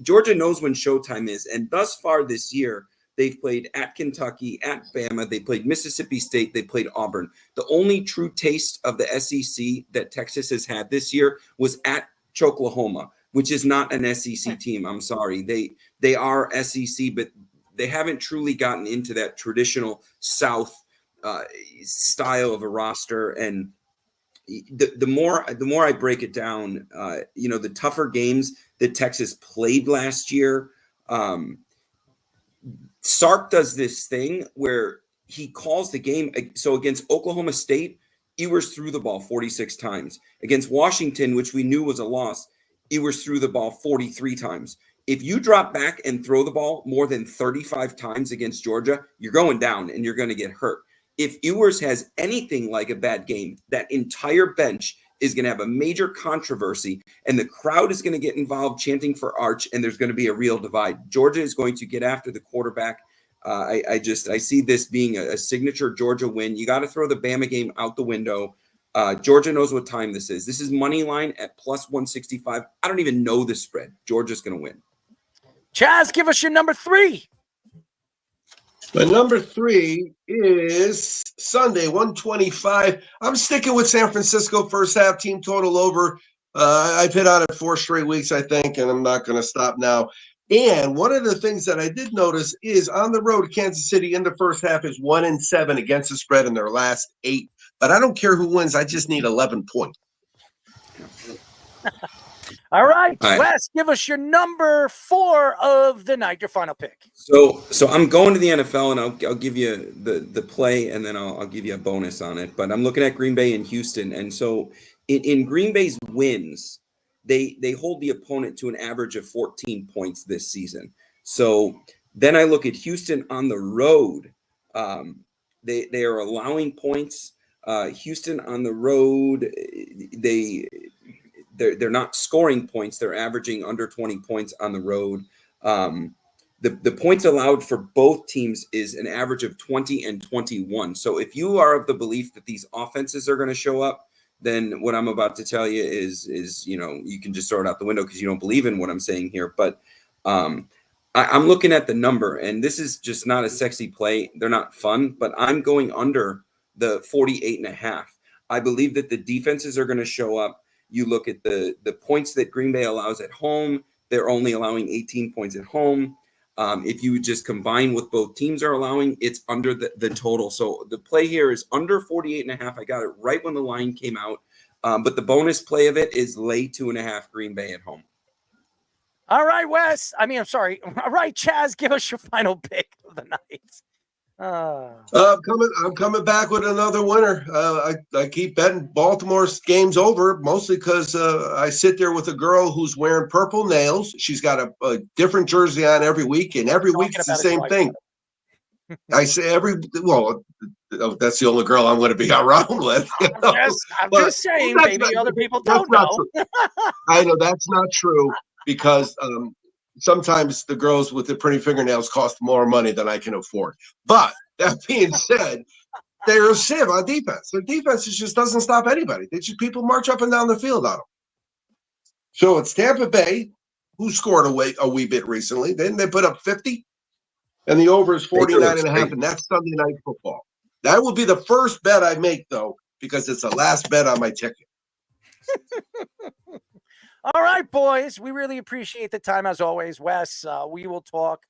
Georgia knows when showtime is. And thus far this year, they've played at Kentucky, at Bama, they played Mississippi State, they played Auburn. The only true taste of the SEC that Texas has had this year was at Oklahoma, which is not an SEC team. I'm sorry. They are SEC, but they haven't truly gotten into that traditional South style of a roster. And the more I break it down, the tougher games that Texas played last year, Sark does this thing where he calls the game. So against Oklahoma State, Ewers threw the ball 46 times. Against Washington, which we knew was a loss, Ewers threw the ball 43 times. If you drop back and throw the ball more than 35 times against Georgia, you're going down and you're going to get hurt. If Ewers has anything like a bad game, that entire bench is going to have a major controversy, and the crowd is going to get involved chanting for Arch, and there's going to be a real divide. Georgia is going to get after the quarterback. I see this being a signature Georgia win. You got to throw the Bama game out the window. Georgia knows what time this is. This is money line at plus 165. I don't even know the spread. Georgia's going to win. Chaz, give us your number 3. My number 3 is Sunday, 125. I'm sticking with San Francisco first half team total over. I've hit on it 4 straight weeks, I think, and I'm not going to stop now. And one of the things that I did notice is on the road, Kansas City in the first half is 1-7 against the spread in their last 8. But I don't care who wins. I just need 11 points. All right, Wes, give us your number 4 of the night, your final pick. So I'm going to the NFL, and I'll give you the play, and then I'll give you a bonus on it. But I'm looking at Green Bay and Houston, and so in Green Bay's wins, they hold the opponent to an average of 14 points this season. So then I look at Houston on the road. They are allowing points. Houston on the road, they're not scoring points. They're averaging under 20 points on the road. The points allowed for both teams is an average of 20 and 21. So if you are of the belief that these offenses are going to show up, then what I'm about to tell you is you can just throw it out the window because you don't believe in what I'm saying here. But I'm looking at the number, and this is just not a sexy play. They're not fun, but I'm going under the 48.5. I believe that the defenses are going to show up. You look at the points that Green Bay allows at home. They're only allowing 18 points at home. If you just combine what both teams are allowing, it's under the total. So the play here is under 48.5. I got it right when the line came out. But the bonus play of it is lay 2.5 Green Bay at home. All right, Wes. I'm sorry. All right, Chaz, give us your final pick of the night. I'm coming back with another winner. I keep betting Baltimore's game's over, mostly because I sit there with a girl who's wearing purple nails. She's got a different jersey on every week, and every week it's the same thing. I say that's the only girl I'm going to be around with. I'm just saying, maybe other people don't know. I know that's not true because sometimes the girls with the pretty fingernails cost more money than I can afford. But that being said, they're a sieve on defense. Their defense just doesn't stop anybody. People march up and down the field on them. So it's Tampa Bay, who scored a wee bit recently. Then they put up 50, and the over is 49.5, and that's Sunday Night Football. That will be the first bet I make, though, because it's the last bet on my ticket. All right, boys. We really appreciate the time as always, Wes. We will talk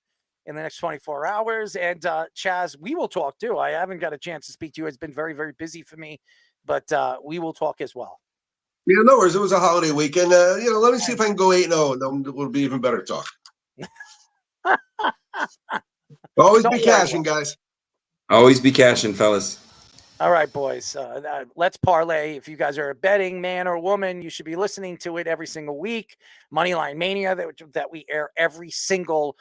in the next 24 hours. And Chaz, we will talk too. I haven't got a chance to speak to you. It's been very, very busy for me, but we will talk as well. Yeah, no worries. It was a holiday weekend. Let me see if I can go 8-0, and then we'll be even better talk. Always be cashing, guys. Always be cashing, fellas. All right, boys. Let's parlay. If you guys are a betting man or woman, you should be listening to it every single week. Moneyline Mania that we air every single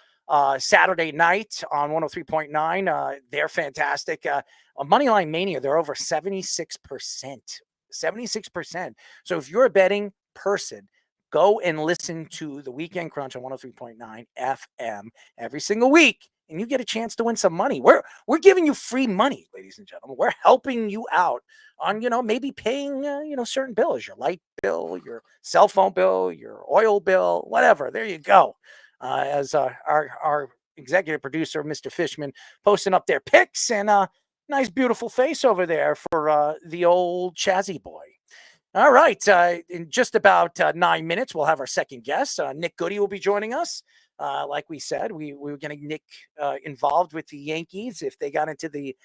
Saturday night on 103.9. They're fantastic. Moneyline Mania, they're over 76%. 76%. So if you're a betting person, go and listen to the Weekend Crunch on 103.9 FM every single week, and you get a chance to win some money. We're giving you free money, ladies and gentlemen. We're helping you out on, maybe paying, certain bills, your light bill, your cell phone bill, your oil bill, whatever. There you go. As our executive producer, Mr. Fishman, posting up their pics, and a nice, beautiful face over there for the old Chazzy boy. All right. In just about 9 minutes, we'll have our second guest. Nick Goody will be joining us. Like we said, we were getting Nick involved with the Yankees if they got into the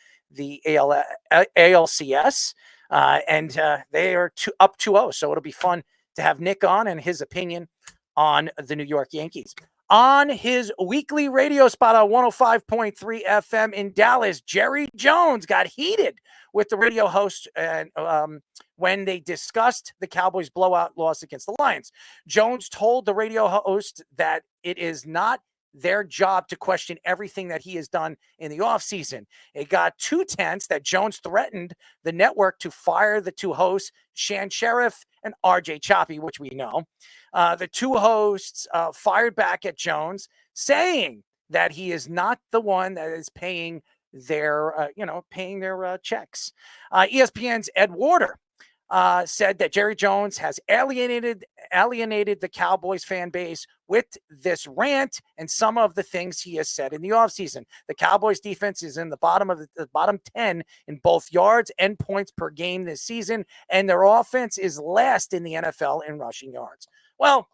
ALCS, and they are up 2-0. So it'll be fun to have Nick on and his opinion on the New York Yankees. On his weekly radio spot on 105.3 FM in Dallas, Jerry Jones got heated with the radio host and when they discussed the Cowboys' blowout loss against the Lions. Jones told the radio host that it is not their job to question everything that he has done in the offseason. It got too tense that Jones threatened the network to fire the two hosts, Shan Sheriff and RJ Choppy, which we know. The two hosts fired back at Jones, saying that he is not the one that is paying their checks. ESPN's Ed Warder said that Jerry Jones has alienated the Cowboys fan base with this rant and some of the things he has said in the offseason. The Cowboys defense is in the bottom 10 in both yards and points per game this season, and their offense is last in the NFL in rushing yards. Well,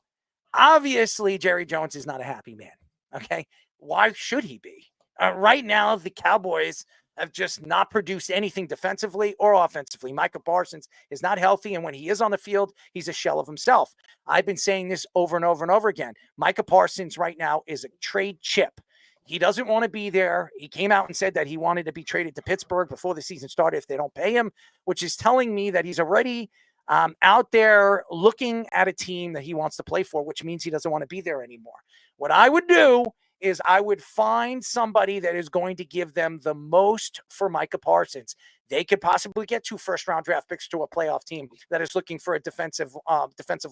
obviously, Jerry Jones is not a happy man. Okay. Why should he be? Right now, the Cowboys have just not produced anything defensively or offensively. Micah Parsons is not healthy, and when he is on the field, he's a shell of himself. I've been saying this over and over and over again. Micah Parsons right now is a trade chip. He doesn't want to be there. He came out and said that he wanted to be traded to Pittsburgh before the season started if they don't pay him, which is telling me that he's already out there looking at a team that he wants to play for, which means he doesn't want to be there anymore. What I would do is I would find somebody that is going to give them the most for Micah Parsons. They could possibly get 2 first-round draft picks to a playoff team that is looking for a defensive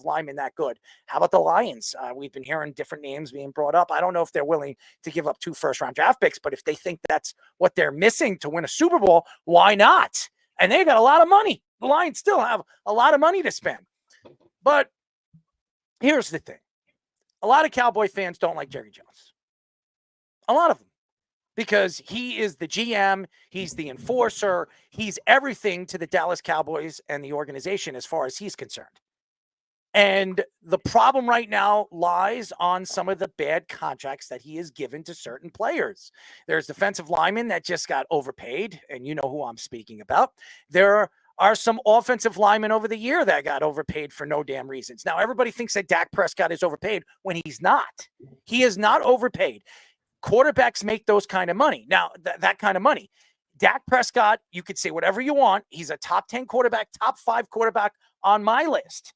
lineman that good. How about the Lions? We've been hearing different names being brought up. I don't know if they're willing to give up 2 first-round draft picks, but if they think that's what they're missing to win a Super Bowl, why not? And they got a lot of money. The Lions still have a lot of money to spend. But here's the thing. A lot of Cowboy fans don't like Jerry Jones. A lot of them. Because he is the GM, he's the enforcer, he's everything to the Dallas Cowboys and the organization as far as he's concerned. And the problem right now lies on some of the bad contracts that he has given to certain players. There's defensive linemen that just got overpaid, and you know who I'm speaking about. There are some offensive linemen over the year that got overpaid for no damn reasons. Now, everybody thinks that Dak Prescott is overpaid when he's not. He is not overpaid. Quarterbacks make those kind of money. Now, that kind of money. Dak Prescott, you could say whatever you want. He's a top 10 quarterback, top 5 quarterback on my list.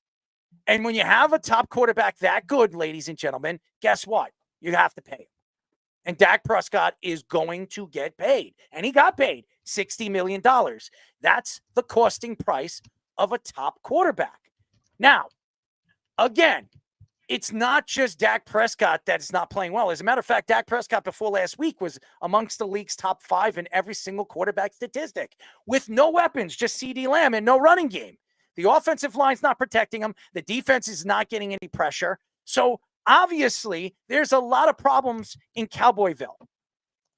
And when you have a top quarterback that good, ladies and gentlemen, guess what? You have to pay him. And Dak Prescott is going to get paid. And he got paid $60 million. That's the costing price of a top quarterback. Now, again, it's not just Dak Prescott that's not playing well. As a matter of fact, Dak Prescott before last week was amongst the league's top 5 in every single quarterback statistic with no weapons, just CeeDee Lamb and no running game. The offensive line's not protecting him. The defense is not getting any pressure. So obviously, there's a lot of problems in Cowboyville.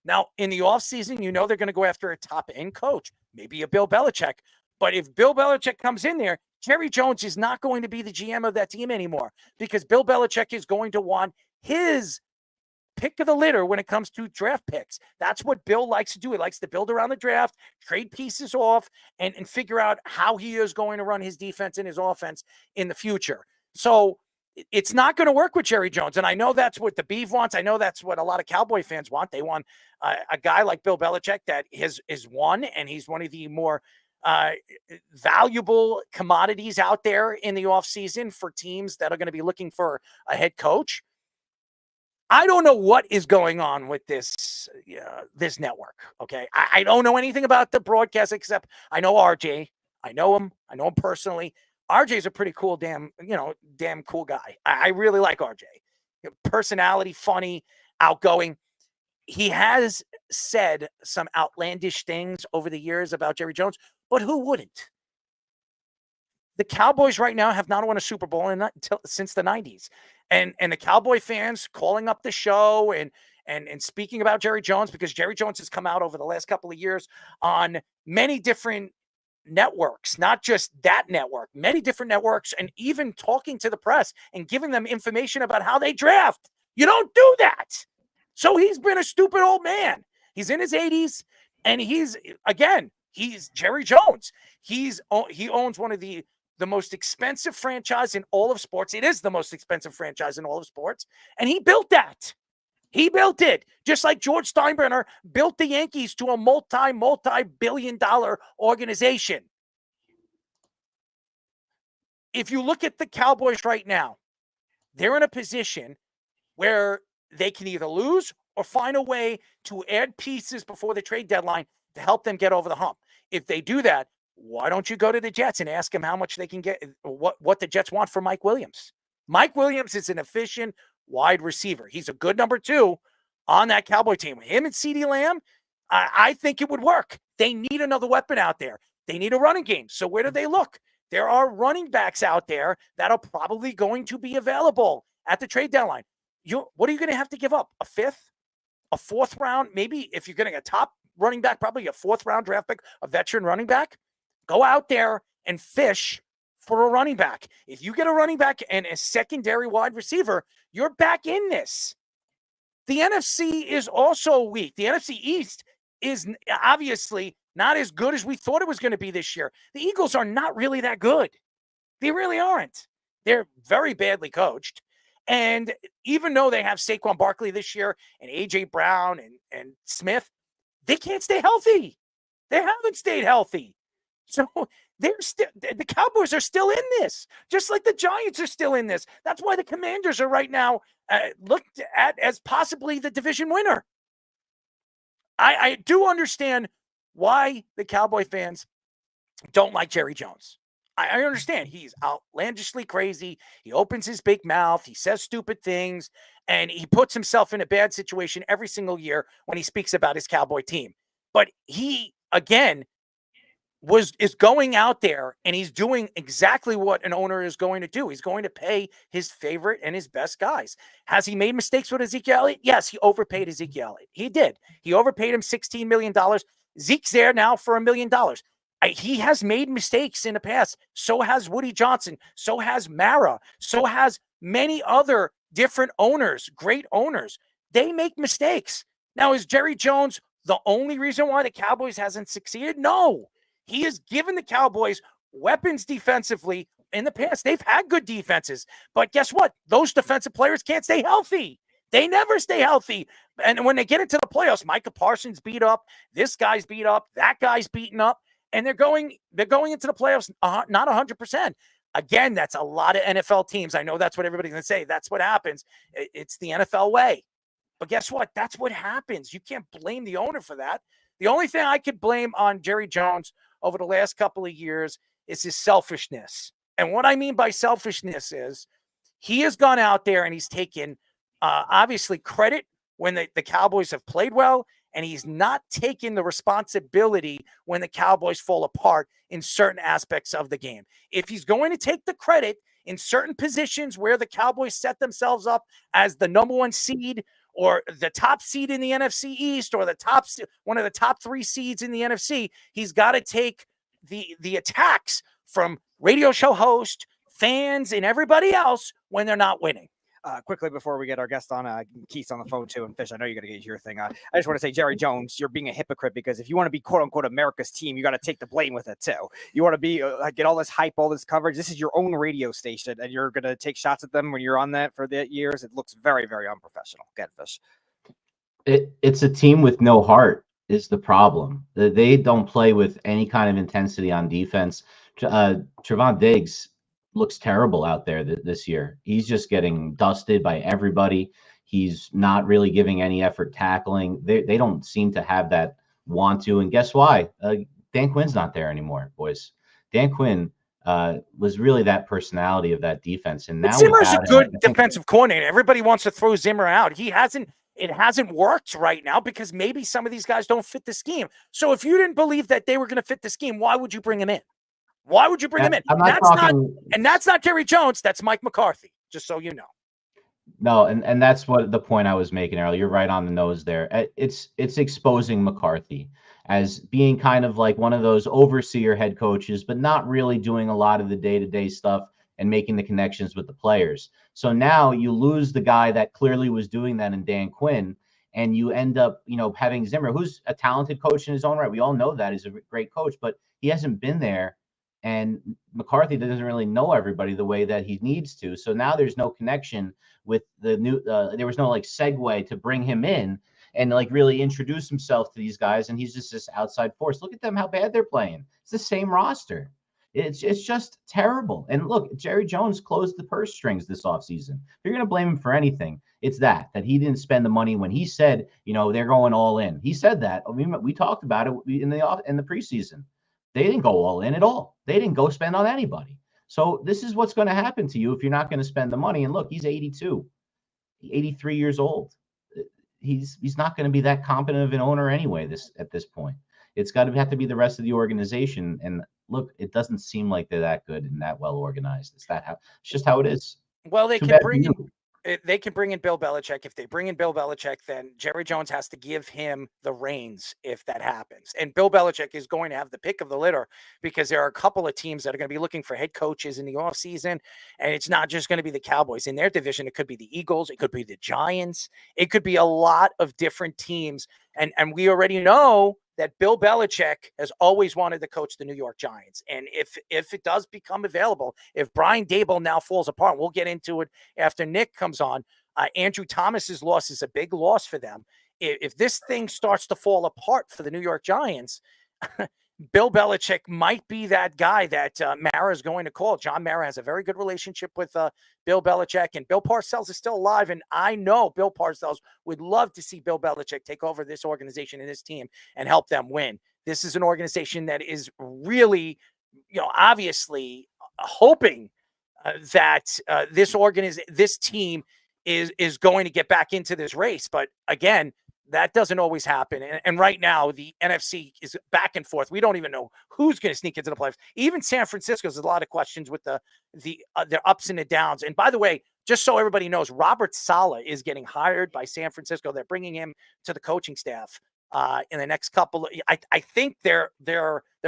Now, in the offseason, you know they're going to go after a top-end coach, maybe a Bill Belichick. But if Bill Belichick comes in there, Jerry Jones is not going to be the GM of that team anymore because Bill Belichick is going to want his pick of the litter when it comes to draft picks. That's what Bill likes to do. He likes to build around the draft, trade pieces off, and figure out how he is going to run his defense and his offense in the future. So it's not going to work with Jerry Jones. And I know that's what the Beeve wants. I know that's what a lot of Cowboy fans want. They want a guy like Bill Belichick that is won, and he's one of the more valuable commodities out there in the offseason for teams that are going to be looking for a head coach. I don't know what is going on with this network, okay? I don't know anything about the broadcast except I know RJ. I know him personally. RJ's a pretty cool, damn cool guy. I really like RJ. Personality, funny, outgoing. He has said some outlandish things over the years about Jerry Jones, but who wouldn't? The Cowboys right now have not won a Super Bowl since the 90s. And the Cowboy fans calling up the show and speaking about Jerry Jones, because Jerry Jones has come out over the last couple of years on many different networks, not just that network, many different networks, and even talking to the press and giving them information about how they draft. You don't do that. So he's been a stupid old man. He's in his 80s, and he's Jerry Jones. He owns one of the most expensive franchise in all of sports. It is the most expensive franchise in all of sports. And he built that. He built it. Just like George Steinbrenner built the Yankees to a multi-billion-dollar organization. If you look at the Cowboys right now, they're in a position where they can either lose or find a way to add pieces before the trade deadline to help them get over the hump. If they do that, why don't you go to the Jets and ask them how much they can get, what the Jets want for Mike Williams? Mike Williams is an efficient wide receiver. He's a good number 2 on that Cowboy team. Him and CeeDee Lamb, I think it would work. They need another weapon out there. They need a running game. So where do they look? There are running backs out there that are probably going to be available at the trade deadline. What are you going to have to give up? A 5th? A 4th round? Maybe if you're getting a top running back, probably a 4th round draft pick, a veteran running back. Go out there and fish for a running back. If you get a running back and a secondary wide receiver, you're back in this. The NFC is also weak. The NFC East is obviously not as good as we thought it was going to be this year. The Eagles are not really that good. They really aren't. They're very badly coached. And even though they have Saquon Barkley this year and A.J. Brown and Smith, they can't stay healthy. They haven't stayed healthy. So the Cowboys are still in this, just like the Giants are still in this. That's why the Commanders are right now looked at as possibly the division winner. I do understand why the Cowboy fans don't like Jerry Jones. I understand he's outlandishly crazy. He opens his big mouth. He says stupid things, and he puts himself in a bad situation every single year when he speaks about his Cowboy team. But he, again, is going out there and he's doing exactly what an owner is going to do. He's going to pay his favorite and his best guys. Has he made mistakes with Ezekiel Elliott? Yes, he overpaid Ezekiel Elliott. He did. He overpaid him $16 million. Zeke's there now for $1 million. He has made mistakes in the past. So has Woody Johnson. So has Mara. So has many other different owners, great owners. They make mistakes. Now, is Jerry Jones the only reason why the Cowboys hasn't succeeded? No. He has given the Cowboys weapons defensively. In the past, they've had good defenses. But guess what? Those defensive players can't stay healthy. They never stay healthy. And when they get into the playoffs, Micah Parsons beat up, this guy's beat up, that guy's beaten up, and they're going into the playoffs not 100%. Again, that's a lot of NFL teams. I know that's what everybody's going to say. That's what happens. It's the NFL way. But guess what? That's what happens. You can't blame the owner for that. The only thing I could blame on Jerry Jones over the last couple of years is his selfishness. And what I mean by selfishness is he has gone out there and he's taken obviously credit when the Cowboys have played well, and he's not taken the responsibility when the Cowboys fall apart in certain aspects of the game. If he's going to take the credit in certain positions where the Cowboys set themselves up as the number 1 seed or the top seed in the NFC East or one of the top 3 seeds in the NFC, he's got to take the attacks from radio show host, fans, and everybody else when they're not winning. Quickly before we get our guest on, Keith's on the phone too, and Fish, I know you're going to get your thing. I just want to say, Jerry Jones, you're being a hypocrite because if you want to be quote unquote America's team, you got to take the blame with it too. You want to be get all this hype, all this coverage. This is your own radio station, and you're going to take shots at them when you're on that for the years. It looks very, very unprofessional. Get Fish. It's a team with no heart is the problem. They don't play with any kind of intensity on defense. Trevon Diggs looks terrible out there this year. He's just getting dusted by everybody. He's not really giving any effort tackling. They don't seem to have that want to. And guess why? Dan Quinn's not there anymore, boys. Dan Quinn was really that personality of that defense. And now Zimmer's a good defensive coordinator. Everybody wants to throw Zimmer out. It hasn't worked right now because maybe some of these guys don't fit the scheme. So if you didn't believe that they were going to fit the scheme, why would you bring him in? Why would you bring him in? That's not Jerry Jones. That's Mike McCarthy, just so you know. No, and that's what the point I was making earlier. You're right on the nose there. It's exposing McCarthy as being kind of like one of those overseer head coaches, but not really doing a lot of the day-to-day stuff and making the connections with the players. So now you lose the guy that clearly was doing that in Dan Quinn, and you end up, having Zimmer, who's a talented coach in his own right. We all know that he's a great coach, but he hasn't been there. And McCarthy doesn't really know everybody the way that he needs to. So now there's no connection with the new, there was no segue to bring him in and really introduce himself to these guys. And he's just this outside force. Look at them, how bad they're playing. It's the same roster. It's just terrible. And look, Jerry Jones closed the purse strings this offseason. If you're going to blame him for anything, it's that he didn't spend the money when he said, they're going all in. He said that. We talked about it in the preseason. They didn't go all in at all. They didn't go spend on anybody. So this is what's going to happen to you if you're not going to spend the money. And look, he's 83 years old. He's not going to be that competent of an owner anyway at this point. It's got to have to be the rest of the organization. And look, it doesn't seem like they're that good and that well organized. It's just how it is. Well, they can bring in Bill Belichick. If they bring in Bill Belichick, then Jerry Jones has to give him the reins if that happens. And Bill Belichick is going to have the pick of the litter because there are a couple of teams that are going to be looking for head coaches in the offseason. And it's not just going to be the Cowboys. In their division, it could be the Eagles. It could be the Giants. It could be a lot of different teams. And we already know that Bill Belichick has always wanted to coach the New York Giants. And if it does become available, if Brian Daboll now falls apart, we'll get into it after Nick comes on. Andrew Thomas's loss is a big loss for them. If this thing starts to fall apart for the New York Giants, Bill Belichick might be that guy that Mara is going to call. John Mara has a very good relationship with Bill Belichick, and Bill Parcells is still alive. And I know Bill Parcells would love to see Bill Belichick take over this organization and this team and help them win. This is an organization that is really, obviously hoping that this team is going to get back into this race. But again, that doesn't always happen. And right now, the NFC is back and forth. We don't even know who's going to sneak into the playoffs. Even San Francisco, there's a lot of questions with their ups and the downs. And by the way, just so everybody knows, Robert Saleh is getting hired by San Francisco. They're bringing him to the coaching staff in the next couple. I think they're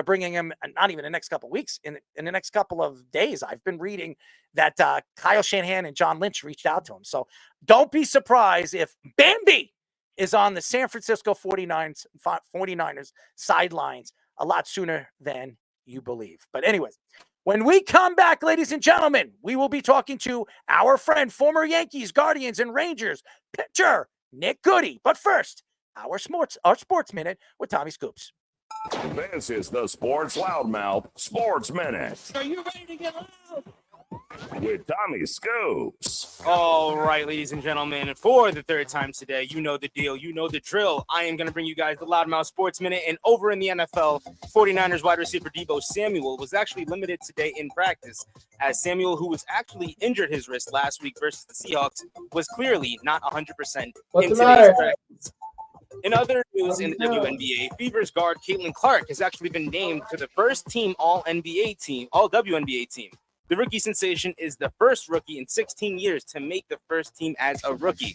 bringing him not even the next couple of weeks, in the next couple of days. I've been reading that Kyle Shanahan and John Lynch reached out to him. So don't be surprised if Bambi is on the San Francisco 49ers sidelines a lot sooner than you believe. But anyways, when we come back, ladies and gentlemen, we will be talking to our friend, former Yankees, Guardians, and Rangers pitcher Nick Goody. But first, our sports minute with Tommy Scoops. This is the Sports Loudmouth Sports Minute. Are you ready to get loud? With Tommy Scoops. All right, ladies and gentlemen, for the third time today, you know the deal, you know the drill. I am going to bring you guys the Loudmouth Sports Minute. And over in the NFL, 49ers wide receiver Deebo Samuel was actually limited today in practice, as Samuel, who was actually injured his wrist last week versus the Seahawks, was clearly not 100% in today's practice. In other news in the WNBA, Fever's guard Caitlin Clark has actually been named to the first team All-WNBA team. The rookie sensation is the first rookie in 16 years to make the first team as a rookie.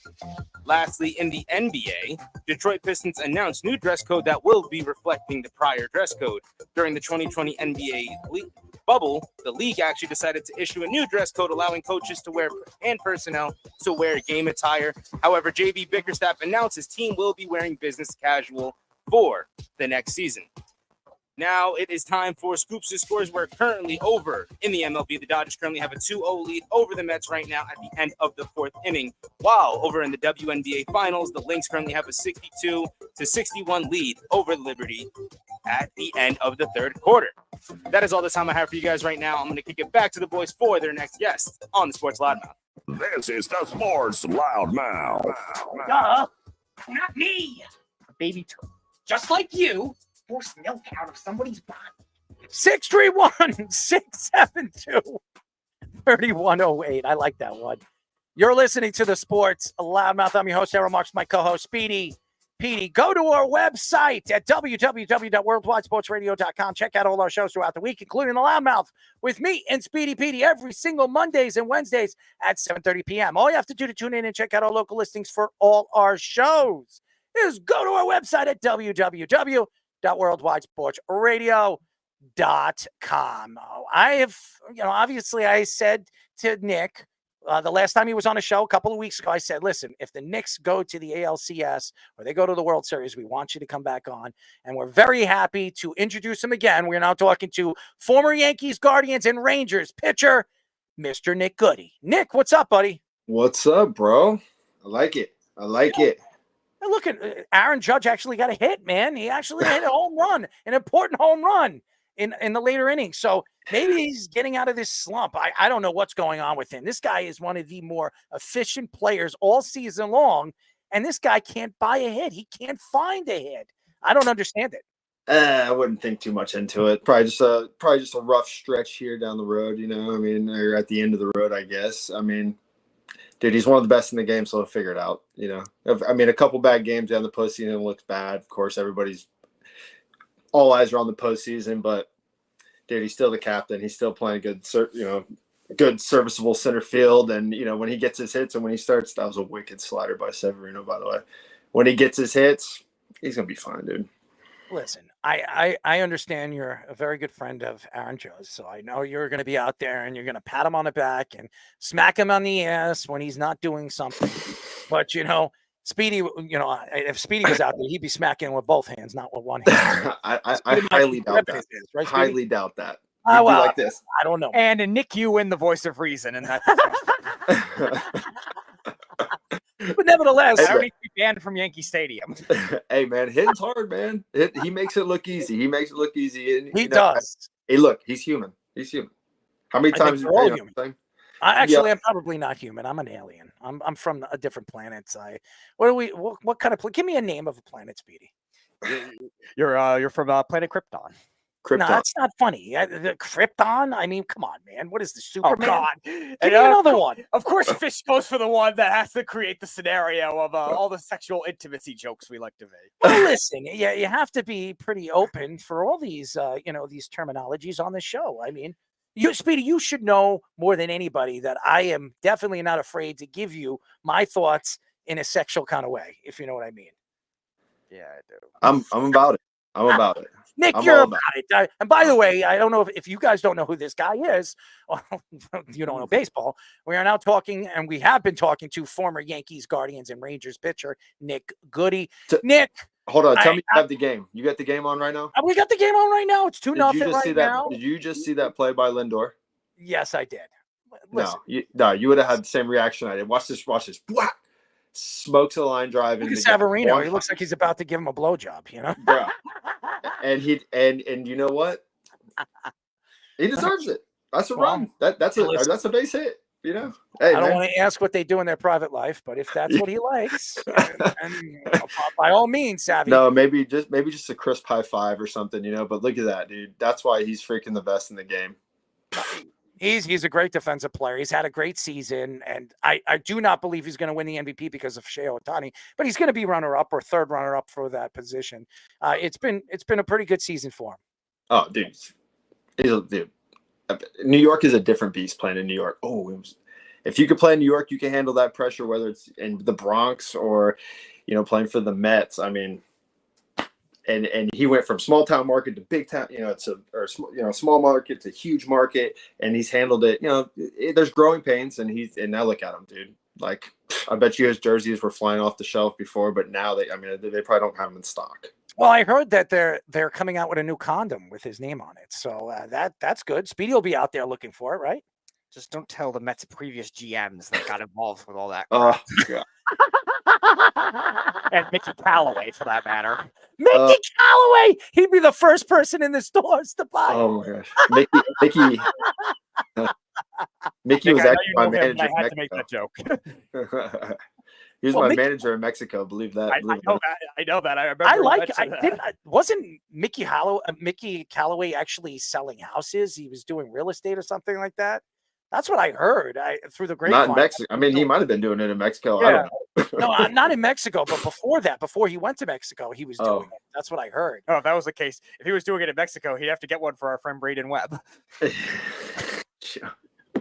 Lastly, in the NBA, Detroit Pistons announced new dress code that will be reflecting the prior dress code. During the 2020 NBA bubble, the league actually decided to issue a new dress code allowing coaches to wear and personnel to wear game attire. However, JB Bickerstaff announced his team will be wearing business casual for the next season. Now it is time for Scoops' scores. We're currently over in the MLB. The Dodgers currently have a 2-0 lead over the Mets right now at the end of the fourth inning. While over in the WNBA Finals, the Lynx currently have a 62-61 lead over Liberty at the end of the third quarter. That is all the time I have for you guys right now. I'm going to kick it back to the boys for their next guest on the Sports Loudmouth. This is the Sports Loudmouth. Duh, not me. A baby turtle, just like you. Force milk out of somebody's body. 631-672-3108. I like that one. You're listening to the Sports Loudmouth. I'm your host, Aaron Marks, my co-host, Speedy Petey. Go to our website at www.worldwidesportsradio.com. Check out all our shows throughout the week, including the Loudmouth with me and Speedy Petey every single Mondays and Wednesdays at 7:30 p.m. All you have to do to tune in and check out our local listings for all our shows is go to our website at www.worldwidesportsradio.com. I have, obviously I said to Nick the last time he was on a show a couple of weeks ago, I said, listen, if the Knicks go to the ALCS or they go to the World Series, we want you to come back on. And we're very happy to introduce him again. We're now talking to former Yankees, Guardians, and Rangers pitcher, Mr. Nick Goody. Nick, what's up, buddy? What's up, bro? I like it. Look at Aaron Judge actually got a hit, man. He actually hit a home run, an important home run in the later innings. So maybe he's getting out of this slump. I don't know what's going on with him. This guy is one of the more efficient players all season long, and this guy can't buy a hit. He can't find a hit. I don't understand it. I wouldn't think too much into it. Probably just a rough stretch here down the road, or at the end of the road, I guess. Dude, he's one of the best in the game, so he'll figure it out, a couple bad games down the postseason looks bad. Of course, all eyes are on the postseason, but dude, he's still the captain. He's still playing good serviceable center field. And, when he gets his hits and when he starts, that was a wicked slider by Severino, by the way. When he gets his hits, he's going to be fine, dude. Listen, I understand you're a very good friend of Aaron Judge, so I know you're going to be out there and you're going to pat him on the back and smack him on the ass when he's not doing something. But, Speedy, if Speedy was out there, he'd be smacking with both hands, not with one hand. I highly doubt that. Right, highly doubt that. Well, like this. I don't know. And Nick Ewan, the voice of reason, and that's but nevertheless, I don't need to be banned from Yankee Stadium. Hey, man, hitting's hard, man. He makes it look easy. And, he does. Hey, look, he's human. How many times? All human. I'm probably not human. I'm an alien. I'm from a different planet. What kind of give me a name of a planet, Speedy? You're from planet Krypton. Krypton. No, that's not funny. The Krypton? Come on, man. What is the Superman? Oh, God. Give me another one. Of course, Fish goes for the one that has to create the scenario of all the sexual intimacy jokes we like to make. Well, listen, you have to be pretty open for all these, these terminologies on the show. Speedy, you should know more than anybody that I am definitely not afraid to give you my thoughts in a sexual kind of way, if you know what I mean. Yeah, I do. I'm about it. Nick, I'm you're all about it. And by the way, I don't know if you guys don't know who this guy is, or you don't know baseball. We are now talking, and we have been talking to former Yankees, Guardians, and Rangers pitcher Nick Goody. Nick, hold on. Tell me you have the game. You got the game on right now? We got the game on right now. It's 2-0 right now. Did you just see that play by Lindor? Yes, I did. Listen. You would have had the same reaction I did. Watch this. Whack! Smokes a line drive. Look at Severino. He looks like he's about to give him a blowjob, you know? Bro. And you know what? He deserves it. That's a run. That's a base hit. You know? Hey, I don't want to ask what they do in their private life, but if that's what he likes, and by all means, Savvy. No, maybe just a crisp high five or something, you know. But look at that, dude. That's why he's freaking the best in the game. He's a great defensive player. He's had a great season, and I do not believe he's going to win the MVP because of Ohtani, but he's going to be runner-up or third runner-up for that position. It's been a pretty good season for him. Oh, dude. Dude. New York is a different beast playing in New York. If you could play in New York, you can handle that pressure, whether it's in the Bronx or, you know, playing for the Mets. I mean, and he went from small town market to big town, you know, small market to huge market, and he's handled it. You know, there's growing pains, and now look at him, dude. Like, I bet you his jerseys were flying off the shelf before, but now they probably don't have them in stock. Well, I heard that they're coming out with a new condom with his name on it, so that's good. Speedy will be out there looking for it, right? Just don't tell the Mets' previous GMs that got involved with all that. Oh, God. And Mickey Callaway, for that matter. Mickey Callaway! He'd be the first person in the stores to buy it. Oh, my gosh. Mickey was actually my manager. I had to make that joke. He was my manager in Mexico. Believe that. I know that. I remember. Wasn't Mickey Callaway actually selling houses? He was doing real estate or something like that. That's what I heard through the grapevine. Not in Mexico. I mean, he might have been doing it in Mexico. Yeah. I don't know. No, not in Mexico, but before he went to Mexico, he was doing it. That's what I heard. Oh, if that was the case, if he was doing it in Mexico, he'd have to get one for our friend Braden Webb.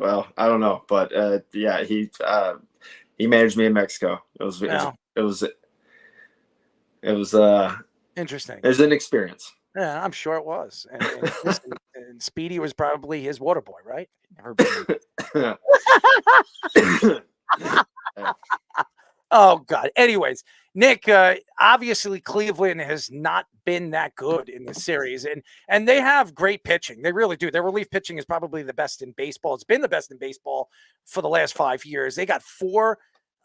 Well, I don't know, but yeah, he managed me in Mexico. It was interesting. It was an experience. Yeah, I'm sure it was. And Speedy was probably his water boy, right? Never been. Oh, God. Anyways, Nick, obviously Cleveland has not been that good in this series, and they have great pitching. They really do. Their relief pitching is probably the best in baseball. It's been the best in baseball for the last 5 years. They got 4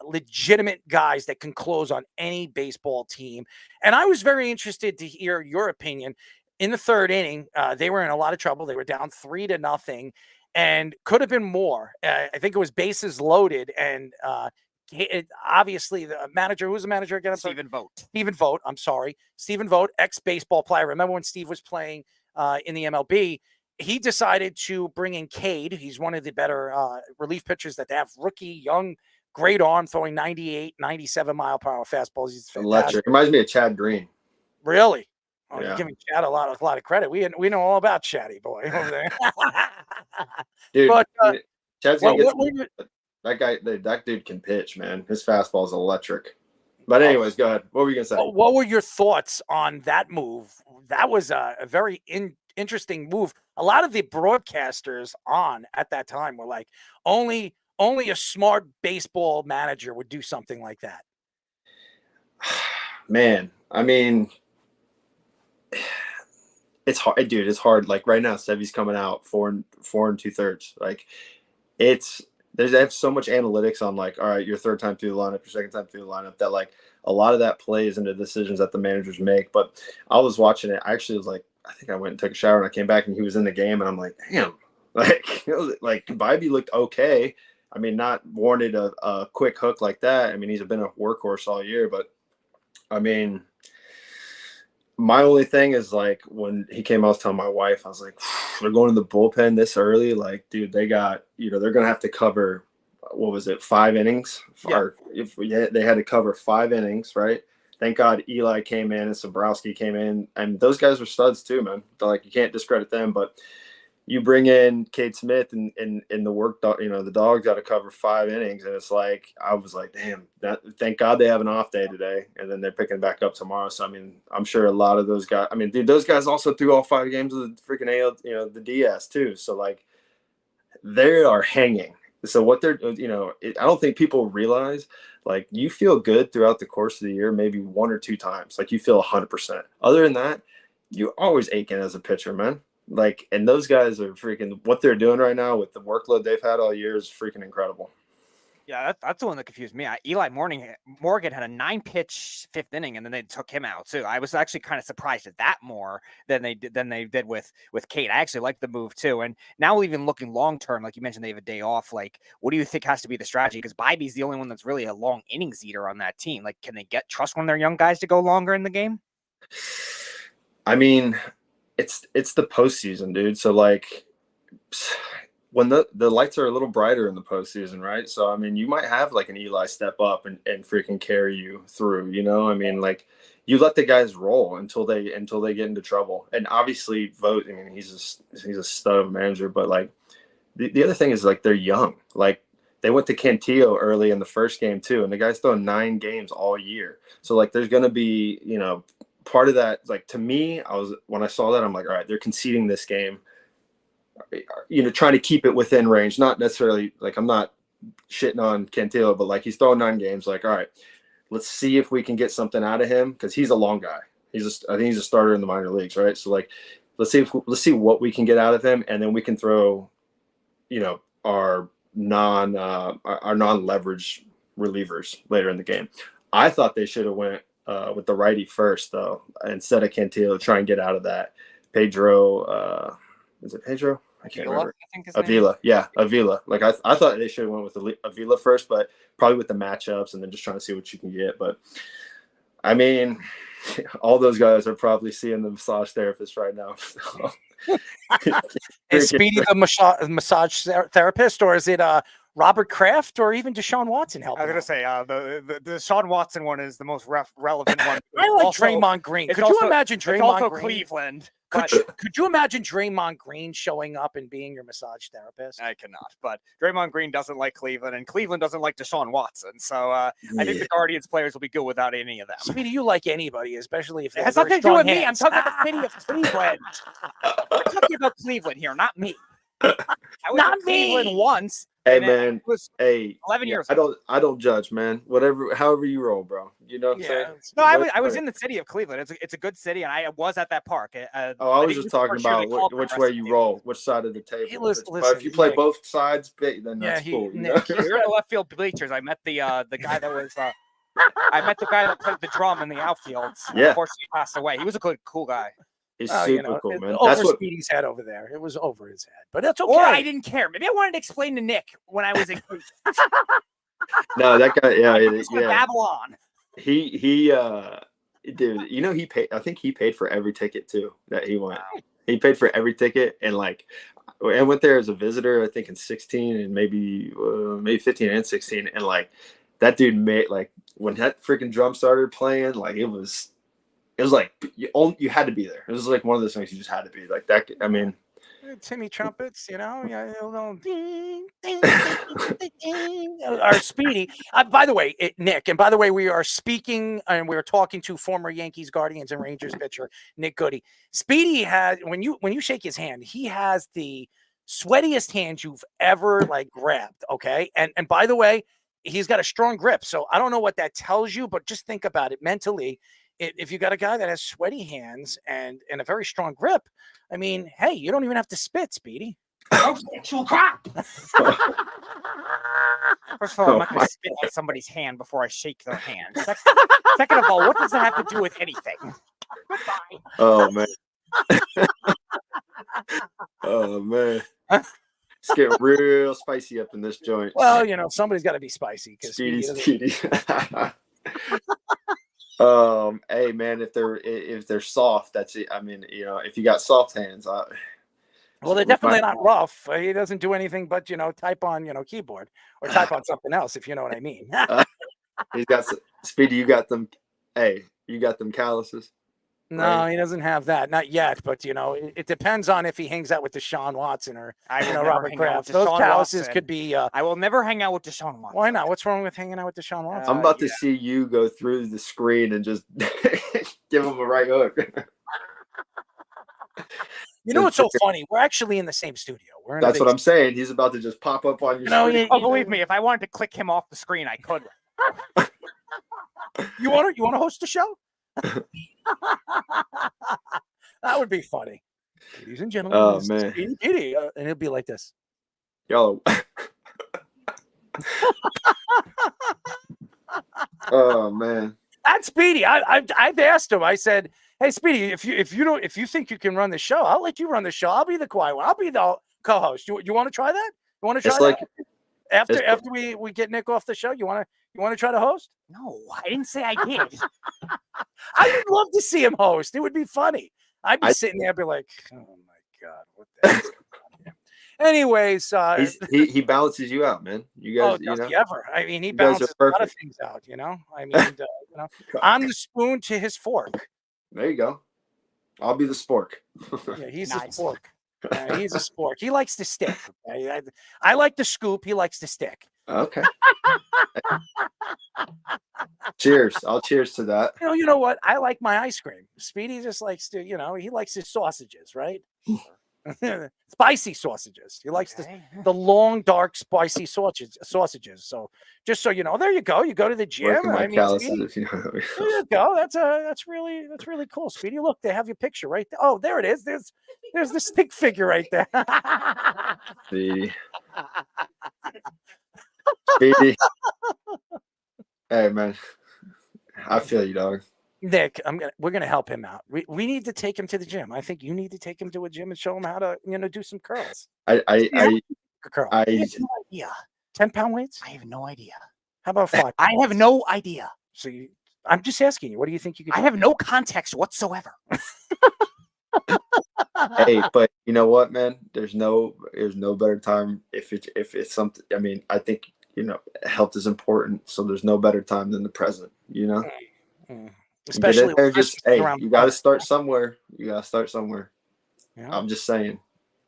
legitimate guys that can close on any baseball team. And I was very interested to hear your opinion. In the third inning, they were in a lot of trouble. They were down 3-0 and could have been more. I think it was bases loaded. And obviously the manager, who's the manager again? Stephen Vogt. Stephen Vogt. I'm sorry. Stephen Vogt, ex-baseball player. Remember when Steve was playing in the MLB? He decided to bring in Cade. He's one of the better relief pitchers that they have. Rookie, young, great arm, throwing 98, 97 mile per hour fastballs. He's fantastic. Electric. Reminds me of Chad Green. Really? Oh, yeah. You're giving Chad a lot of credit. We know all about Chatty boy over there. Dude, but, Chad's gonna get that dude can pitch, man. His fastball is electric. But anyways, go ahead. What were you gonna say? What were your thoughts on that move? That was a very interesting move. A lot of the broadcasters on at that time were like, only a smart baseball manager would do something like that. Man, I mean, it's hard, dude. It's hard. Like right now, Sevy's coming out 4 2/3. Like they have so much analytics on like, all right, your third time through the lineup, your second time through the lineup, that like a lot of that plays into decisions that the managers make. But I was watching it. I actually was like, I think I went and took a shower and I came back and he was in the game and I'm like, damn, like Bybee looked okay. I mean, not warranted a quick hook like that. I mean, he's been a workhorse all year, but I mean, my only thing is like when he came, I was telling my wife, I was like, they're going to the bullpen this early. Like, dude, they got, they're going to have to cover, what was it, 5 innings? Yeah. They had to cover 5 innings, right? Thank God Eli came in and Sobrowski came in, and those guys were studs too, man. Like, you can't discredit them, but you bring in Kate Smith and the work, the dog's got to cover 5 innings. And it's like, I was like, damn, thank God they have an off day today. And then they're picking back up tomorrow. So, I mean, I'm sure a lot of those guys, I mean, dude, those guys also threw all 5 games of the freaking AL, the DS too. So, like, they are hanging. So what they're, I don't think people realize, like, you feel good throughout the course of the year, maybe 1 or 2 times. Like, you feel 100%. Other than that, you're always aching as a pitcher, man. Like, and those guys are freaking, what they're doing right now with the workload they've had all year is freaking incredible. Yeah, that's the one that confused me. Eli Morgan had a 9-pitch 5th inning, and then they took him out too. I was actually kind of surprised at that more than they did with Kate. I actually like the move too. And now even looking long term, like you mentioned, they have a day off. Like, what do you think has to be the strategy? Because Bibby's the only one that's really a long innings eater on that team. Like, can they trust one of their young guys to go longer in the game? I mean, it's the postseason, dude. So, like, when the lights are a little brighter in the postseason, right? So, I mean, you might have like an Eli step up and freaking carry you through, I mean, like, you let the guys roll until they get into trouble. And obviously Vogt, I mean, he's a stud of a manager, but like the other thing is, like, they're young. Like, they went to Cantillo early in the first game too, and the guy's thrown 9 games all year. So, like, there's going to be, part of that, like, to me, when I saw that, I'm like, all right, they're conceding this game, trying to keep it within range. Not necessarily, like, I'm not shitting on Cantillo, but like, he's throwing 9 games. Like, all right, let's see if we can get something out of him, because he's a long guy. I think he's a starter in the minor leagues, right? So, like, let's see what we can get out of him, and then we can throw, our non-leverage relievers later in the game. I thought they should have went with the righty first, though, instead of Cantillo, to try and get out of that. Pedro, is it Pedro? I can't remember. I think Avila. Yeah, Avila. Like, I thought they should have went with Avila first, but probably with the matchups and then just trying to see what you can get. But, I mean, all those guys are probably seeing the massage therapist right now. So. Is Speedy the massage therapist, or is it Robert Kraft, or even Deshaun Watson helping? I was going to say, the Deshaun Watson one is the most relevant one. I like Draymond Green. Could you imagine Draymond Green? It's also Green? Cleveland. Could you imagine Draymond Green showing up and being your massage therapist? I cannot. But Draymond Green doesn't like Cleveland, and Cleveland doesn't like Deshaun Watson. So I think the Guardians players will be good without any of them. Speedy, you like anybody, especially if it has nothing to do with me. I'm talking about the city of Cleveland. I'm talking about Cleveland here, not me. I was in Cleveland once. Hey, man. Hey, 11 years. I don't judge, man. However you roll, bro. You know what I'm saying? No, I was in the city of Cleveland. It's a good city, and I was at that park. I was just talking about which way you roll, which side of the table. But if you play both sides, then that's cool. Nick, you're in the left field bleachers. I met the guy that was. I met the guy that played the drum in the outfield. Yeah. Before he passed away. He was a cool guy. He's super cool, man. Over Speedy's head over there. It was over his head, but that's okay. Or I didn't care. Maybe I wanted to explain to Nick when I was in Cleveland. No, that guy, yeah. Babylon. He dude, he paid. I think he paid for every ticket too that he went. Wow. He paid for every ticket, and like, I went there as a visitor. I think in 16 and maybe 15 and 16, and like, that dude made, like, when that freaking drum started playing, like, it was like you had to be there. It was like one of those things you just had to be like that. I mean, Timmy trumpets, our Speedy. By the way, Nick, and by the way, we are speaking and we are talking to former Yankees, Guardians, and Rangers pitcher Nick Goody. Speedy has, when you shake his hand, he has the sweatiest hand you've ever like grabbed. Okay, and by the way, he's got a strong grip. So I don't know what that tells you, but just think about it mentally. If you got a guy that has sweaty hands and a very strong grip, I mean, hey, you don't even have to spit, Speedy. Actual crap. First of all, I'm not going to spit on somebody's hand before I shake their hand. Second of all, what does that have to do with anything? Goodbye. Oh, man. Oh, man. It's getting real spicy up in this joint. Well, somebody's got to be spicy. Speedy. Hey, man, if they're soft, that's it. I mean, if you got soft hands, well, they're definitely not rough. He doesn't do anything but type on keyboard or type on something else, if you know what I mean. He's got Speedy. You got them. Hey, you got them calluses. No, right? he doesn't have that. Not yet, but it depends on if he hangs out with Deshaun Watson or I will never Robert hang out with Kraft. Those Deshaun calluses Watson. could be. I will never hang out with Deshaun Watson. Why not? What's wrong with hanging out with Deshaun Watson? I'm about to see you go through the screen and just give him a right hook. You know what's so funny? We're actually in the same studio. We're in That's a big what I'm saying. He's about to just pop up on your screen. Believe me, if I wanted to click him off the screen, I could. You want to host a show? That would be funny. Ladies and gentlemen, Oh, this is man. Speedy Petey, and it'll be like this. Y'all. Oh man. That's Speedy. I've asked him. I said, "Hey, Speedy, if you think you can run the show, I'll let you run the show. I'll be the quiet one. I'll be the co-host. You want to try that? You want to try It's that? like After we get Nick off the show, you want to try to host? No, I didn't say I did. I would love to see him host. It would be funny. I'd be sitting there, be like, "Oh my god, what the heck is going on here?" Anyways, he balances you out, man. You guys, does he ever? I mean, he you guys are balances a lot of perfect. things out. I mean, I'm the spoon to his fork. There you go. I'll be the spork. Yeah, he's a spork. He's a spork. He likes to stick. Okay? I like the scoop. He likes to stick. Okay. Cheers. I'll cheers to that. You know what? I like my ice cream. Speedy just likes to, he likes his sausages, right? Spicy sausages. He likes the long, dark, spicy sausages. So just so you know, there you go. You go to the gym. Working my I mean, calluses, Speedy, there you go. That's really cool. Speedy, look, they have your picture right there. Oh, there it is. There's the stick figure right there. Speedy. Speedy. Hey man, I feel you, dog. Nick, we're gonna help him out. We need to take him to the gym. I think you need to take him to a gym and show him how to do some curls. I He has no idea. 10-pound weights? I have no idea. How about 5? I have no idea. So I'm just asking you. What do you think you could do? I have no context whatsoever. Hey, but you know what, man? There's no better time if it's something. I mean, I think health is important, so there's no better time than the present. Especially there, just hey, around you got to start somewhere. Yeah. I'm just saying,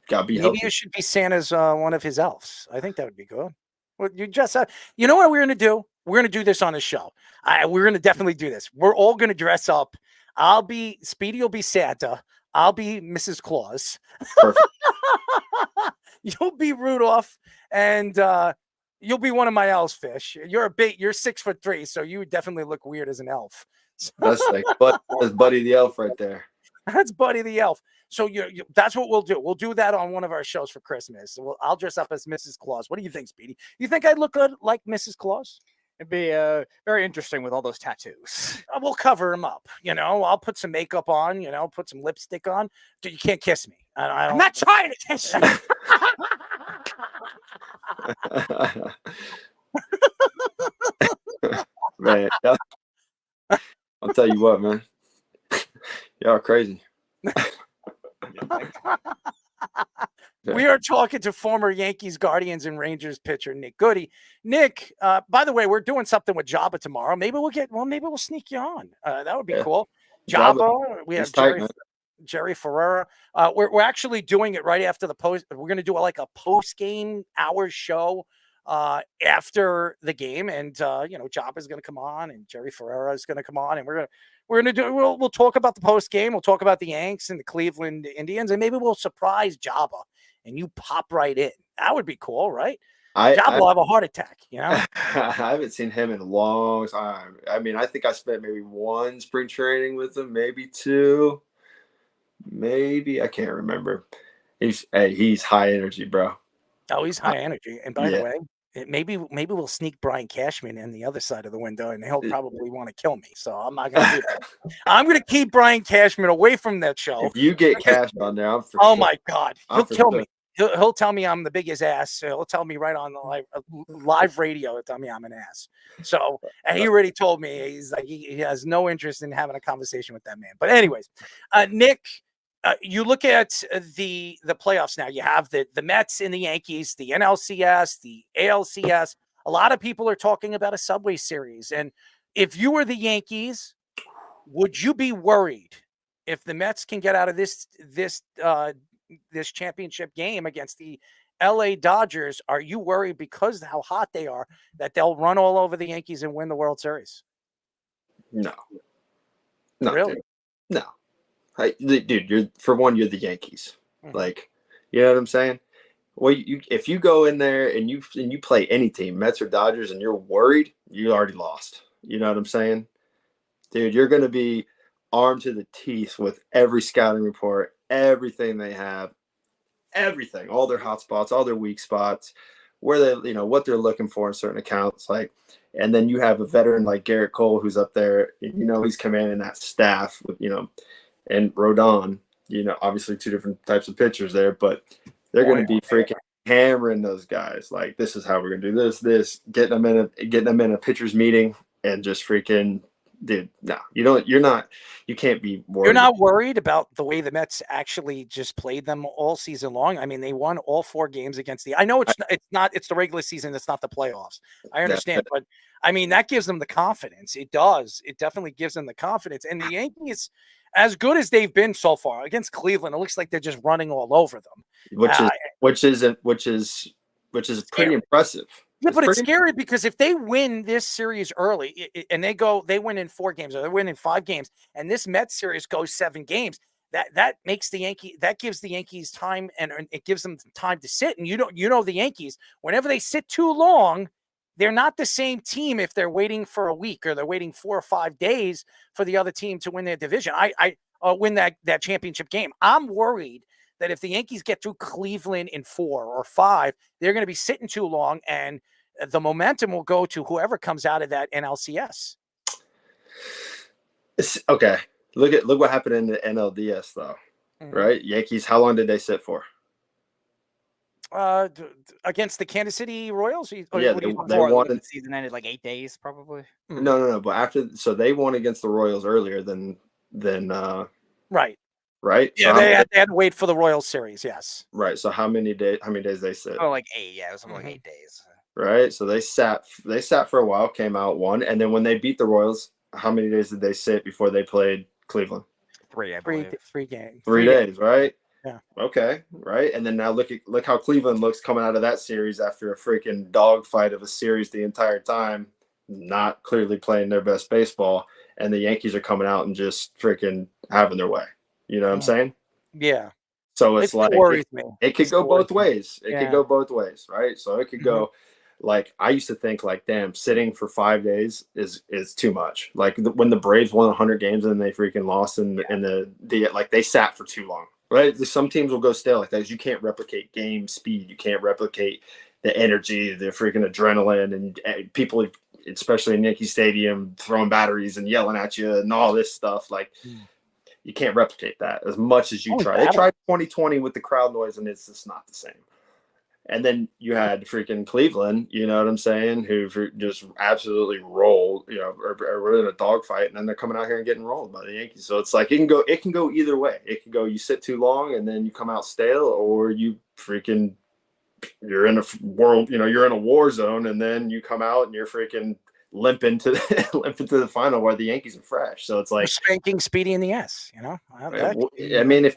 gotta be Maybe healthy. you should be Santa's one of his elves. I think that would be good. Well, you know what we're gonna do? We're gonna do this on the show. We're gonna definitely do this. We're all gonna dress up. Speedy will be Santa. I'll be Mrs. Claus. Perfect. You'll be Rudolph, and you'll be one of my elves, Fish. You're 6'3", so you would definitely look weird as an elf. That's that's Buddy the Elf right there. That's Buddy the Elf. So that's what we'll do. We'll do that on one of our shows for Christmas. So I'll dress up as Mrs. Claus. What do you think, Speedy? You think I'd look good like Mrs. Claus? It'd be very interesting with all those tattoos. We'll cover him up. I'll put some makeup on. Put some lipstick on. You can't kiss me. I'm not trying to kiss you. Man, I'll tell you what, man. Y'all are crazy. We are talking to former Yankees, Guardians, and Rangers pitcher Nick Goody. Nick, by the way, we're doing something with Jabba tomorrow. Maybe we'll sneak you on. That would be cool. Jabba, we have Jerry Ferrera. We're actually doing it right after the post. We're going to do a post-game hour show after the game, and Jabba is going to come on, and Jerry Ferrera is going to come on, and we'll talk about the post game. We'll talk about the Yanks and the Cleveland Indians, and maybe we'll surprise Jabba, and you pop right in. That would be cool, right? Jabba will have a heart attack. I haven't seen him in a long time. I mean, I think I spent maybe 1 spring training with him, maybe 2. Maybe I can't remember. He's high energy, bro. Oh, he's high energy. And by the way, maybe we'll sneak Brian Cashman in the other side of the window, and he'll probably want to kill me. So I'm not going to do that. I'm going to keep Brian Cashman away from that show. If you get Cash on there, I'm for oh sure. my God, he'll kill me. He'll tell me I'm the biggest ass. He'll tell me right on the live radio. He'll tell me I'm an ass. So, and he already told me he's like he has no interest in having a conversation with that man. But anyways, Nick. You look at the playoffs now. You have the Mets and the Yankees, the NLCS, the ALCS. A lot of people are talking about a Subway Series. And if you were the Yankees, would you be worried if the Mets can get out of this championship game against the LA Dodgers, are you worried because of how hot they are that they'll run all over the Yankees and win the World Series? No. Really? Dude. No. Dude, you're the Yankees. Like, you know what I'm saying? Well, if you go in there and you play any team, Mets or Dodgers, and you're worried, you already lost. You know what I'm saying? Dude, you're going to be armed to the teeth with every scouting report, everything they have, everything, all their hot spots, all their weak spots, where they, what they're looking for in certain accounts. Like, and then you have a veteran like Garrett Cole who's up there. He's commanding that staff with, and Rodon. Obviously two different types of pitchers there, but they're going to be freaking hammering those guys. Like, this is how we're going to do this, getting them in a pitcher's meeting and just freaking, dude, no, you can't be worried. You're not worried about the way the Mets actually just played them all season long. I mean, they won all 4 games against I know it's the regular season. It's not the playoffs. I understand, but I mean, that gives them the confidence. It does. It definitely gives them the confidence. And the Yankees, as good as they've been so far against Cleveland, it looks like they're just running all over them, which is pretty impressive. Yeah, but it's scary because if they win this series early and they win in 4 games or they win in 5 games, and this Mets series goes 7 games, that gives the Yankees time, and it gives them time to sit. And the Yankees, whenever they sit too long, they're not the same team if they're waiting for a week or they're waiting 4 or 5 days for the other team to win their division. Win that championship game. I'm worried that if the Yankees get through Cleveland in 4 or 5, they're going to be sitting too long, and the momentum will go to whoever comes out of that NLCS. Okay, look what happened in the NLDS though, right? Yankees, how long did they sit for? Against the Kansas City Royals? They won. The season ended like 8 days, probably. No. But so they won against the Royals earlier than right. Right. Yeah, so they had to wait for the Royals series. Yes. Right. So how many days they sit? Oh, like 8. Yeah, it was like 8 days. Right. So they sat for a while, came out, won, and then when they beat the Royals, how many days did they sit before they played Cleveland? 3, I believe. 3 games. 3 days, right? Yeah. Okay. Right. And then now look how Cleveland looks coming out of that series after a freaking dogfight of a series the entire time, not clearly playing their best baseball, and the Yankees are coming out and just freaking having their way. You know what I'm saying? Yeah. So it's like it could go both ways. It could go both ways, right? So it could go like, I used to think like, damn, sitting for 5 days is too much. Like when the Braves won 100 games and they freaking lost in the like they sat for too long, right? Some teams will go stale like that. You can't replicate game speed. You can't replicate the energy, the freaking adrenaline, and people, especially in Yankee Stadium, throwing batteries and yelling at you and all this stuff. Like, you can't replicate that as much as you try. They tried 2020 with the crowd noise, and it's just not the same. And then you had freaking Cleveland, you know what I'm saying, who just absolutely rolled, or were in a dogfight, and then they're coming out here and getting rolled by the Yankees. So it's like it can go either way. It can go, you sit too long and then you come out stale, or you're in a you're in a war zone, and then you come out and you're freaking limping to the final where the Yankees are fresh. So it's like spanking Speedy in the ass, I mean, if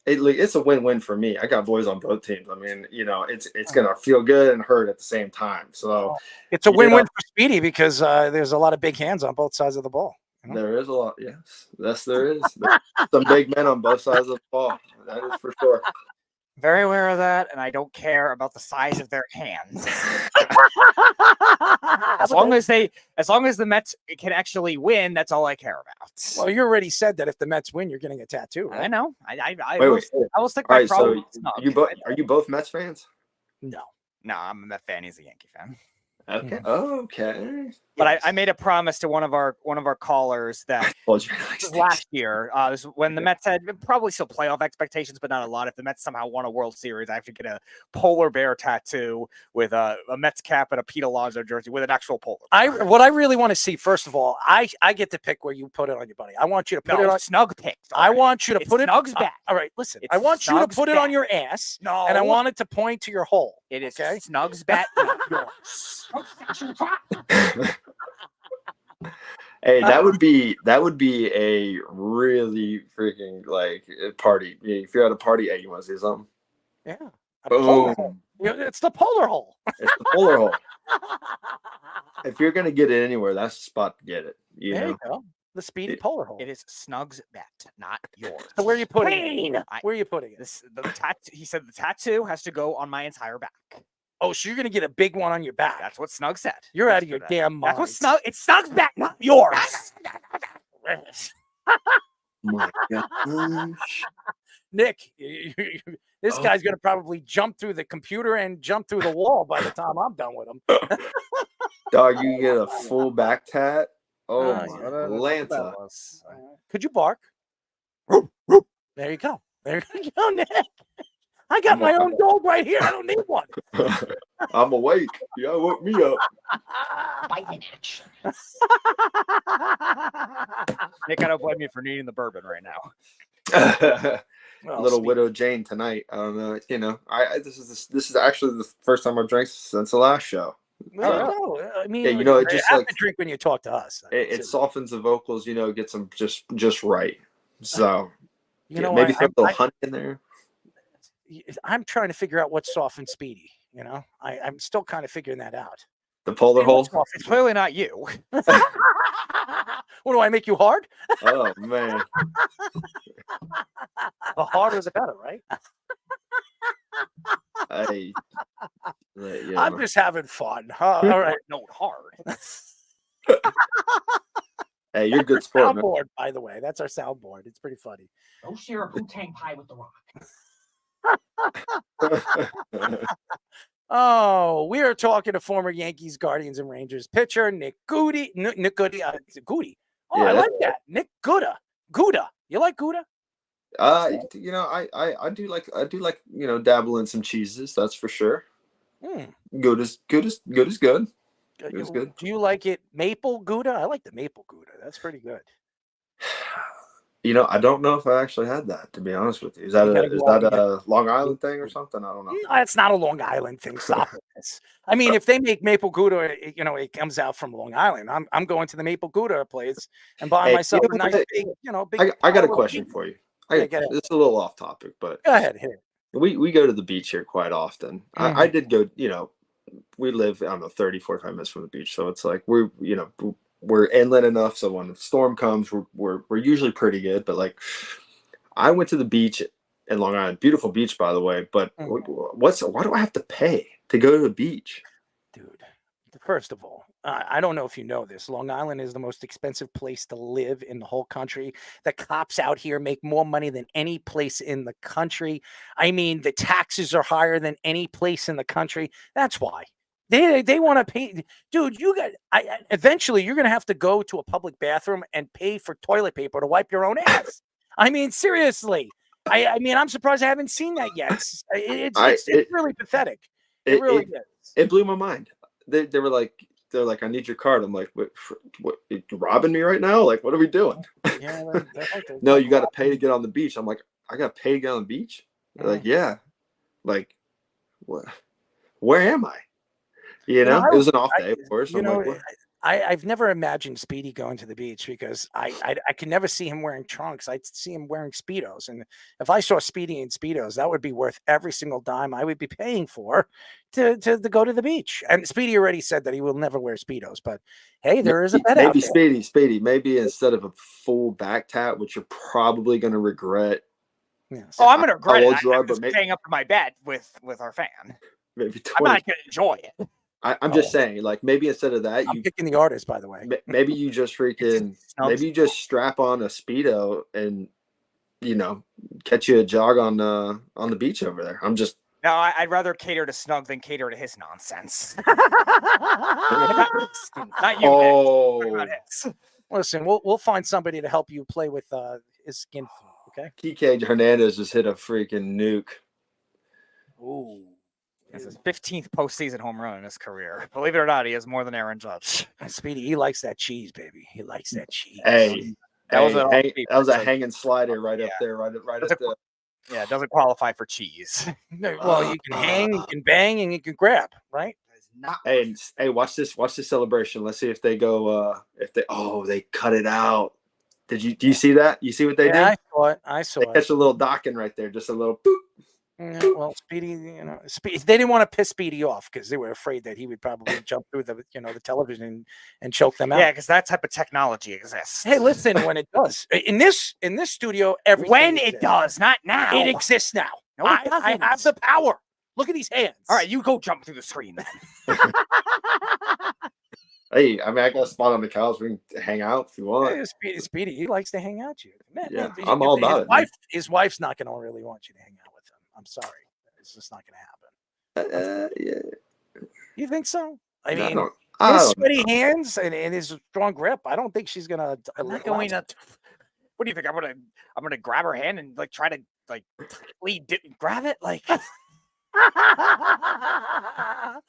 it's a win-win for me. I got boys on both teams. I mean, it's gonna feel good and hurt at the same time. So it's a win-win for Speedy because there's a lot of big hands on both sides of the ball. There is a lot. Yes, there is. There's some big men on both sides of the ball. That is for sure. Very aware of that, and I don't care about the size of their hands. as long as the Mets can actually win, that's all I care about. Well, you already said that if the Mets win, you're getting a tattoo. Right? I know. I will stick my my problem. So are you both Mets fans? No, I'm a Met fan. He's a Yankee fan. Okay. Okay. But I made a promise to one of our callers that last year, this was when the Mets had probably still playoff expectations, but not a lot. If the Mets somehow won a World Series, I have to get a polar bear tattoo with a Mets cap and a Pete Alonso jersey with an actual polar bear. What I really want to see, first of all, I get to pick where you put it on your buddy. I want you to put it on snug pick. I want you to put it Snug's back. All right, listen. I want you to put it on your ass. No, and I want it to point to your hole. It is Snug's bat, not yours. Hey, that would be a really freaking like party. If you're at a party, hey, you want to see something? Yeah. Boom. It's the polar hole. It's the polar hole. If you're gonna get it anywhere, that's the spot to get it. There you go. The Speedy polar hole. It is Snug's bet, not yours. So where are you putting it? Where are you putting it? He said the tattoo has to go on my entire back. Oh, so you're gonna get a big one on your back. That's what Snug said. You're out of your damn mind. That's what Snug. It's Snug's bet, not yours. My gosh. Nick, this guy's gonna probably jump through the computer and jump through the wall by the time I'm done with him. Dog, you get a full back tat. Oh, yeah, my Lanta. Could you bark? There you go. There you go, Nick. I got my own dog right here. I don't need one. I'm awake. Yeah, woke me up. Biting action. Nick, I don't blame you for needing the bourbon right now. Little Widow Jane tonight. I don't know. You know, this is actually the first time I've drank since the last show. No, I mean, yeah, you know, it you just have like to drink when you talk to us. it softens the vocals. You know, gets them just right. So You know, maybe throw a little I- honey in there. I'm trying to figure out what's soft and speedy. You know, I'm still kind of figuring that out. The polar hole. It's clearly not you. What do I make you hard? Oh man, The harder the better, right? I'm just having fun. All right, no, hard. Hey, you're a good sport, man. Soundboard, by the way. That's our soundboard. It's pretty funny. Go share a Wu-Tang pie with the Rock. Oh, we are talking to former Yankees, Guardians, and Rangers pitcher Nick Goody. Nick Goody. Goody. Oh, Yeah, I that's- like that. Nick Gouda. Gouda. You like Gouda? You know, I do like you know, dabble in some cheeses. That's for sure. Good is good. Good is good. Do you like it maple Gouda? I like the maple Gouda. That's pretty good. You know, I don't know if I actually had that, to be honest with you. Is that You gotta go out and a Long Island thing or something? I don't know. No, it's not a Long Island thing. Stop this. I mean, if they make maple Gouda, you know, it comes out from Long Island. I'm going to the maple Gouda place and buying Hey, myself you a know nice what? big, you know, big. I got a pile of question meat. for you. Yeah, go ahead. It's a little off topic, but Go ahead. Hit it. we go to the beach here quite often. I did go, you know, we live, I don't know, 30, 45 minutes from the beach. So it's like we're inland enough. So when the storm comes, we're usually pretty good. But like I went to the beach in Long Island, beautiful beach, by the way. But why do I have to pay to go to the beach? First of all, I don't know if you know this. Long Island is the most expensive place to live in the whole country. The cops out here make more money than any place in the country. I mean, the taxes are higher than any place in the country. That's why. They want to pay. Dude, eventually you're going to have to go to a public bathroom and pay for toilet paper to wipe your own ass. I mean, seriously. I mean, I'm surprised I haven't seen that yet. It's really pathetic. It really is. It blew my mind. They're like, I need your card. I'm like, what you robbing me right now? Like, what are we doing? Yeah, No, you got to pay to get on the beach. I'm like, I got to pay to get on the beach? They're like, yeah. Like, what? Where am I? You know, it was an off day, of course. I'm like, what? I've never imagined Speedy going to the beach because I can never see him wearing trunks. I'd see him wearing Speedos. And if I saw Speedy in Speedos, that would be worth every single dime I would be paying for to go to the beach. And Speedy already said that he will never wear Speedos. But hey, there is a bet out there. Maybe Speedy, maybe instead of a full back tat, which you're probably going to regret. Yes. Oh, I'm going to regret How it. old you are, I'm but just paying up for my bet with our fan. Maybe 20. I'm not going to enjoy it. I'm just saying, like, maybe instead of that, I'm picking the artist, by the way. Maybe you just maybe you just strap on a Speedo and, you know, catch you a jog on the beach over there. I'm just. No, I'd rather cater to Snug than cater to his nonsense. Not you, Oh. Nick. About his. Listen, we'll find somebody to help you play with his skin. Okay. Kike Hernandez just hit a freaking nuke. Ooh. It's his 15th postseason home run in his career. Believe it or not, he has more than Aaron Judge. Speedy, he likes that cheese, baby. He likes that cheese. Hey, That was a hanging slider right up there, right up there. Yeah, it doesn't qualify for cheese. Well, you can hang, you can bang, and you can grab, right? not. Hey, watch this celebration. Let's see if they go. They cut it out. Do you see that? You see what they did? I saw it. I saw They it. catch a little docking right there, just a little boop. Yeah, well, Speedy, they didn't want to piss Speedy off because they were afraid that he would probably jump through the television and choke them out. Yeah, because that type of technology exists. Hey, listen, when it does in this studio, everything When exists. it does, not now. It exists now. No, it doesn't. I have the power. Look at these hands. All right, you go jump through the screen then. Hey, I mean, I got a spot on the couch. We can hang out if you want. Hey, Speedy, he likes to hang out with you. Man, Yeah, man, I'm all about it. His wife's not going to really want you to hang out with him. I'm sorry. It's just not going to happen. Yeah. You think so? I No, mean, I his don't sweaty hands and his strong grip. I don't think she's gonna. I'm not going to. What do you think? I'm gonna grab her hand and try to grab it like.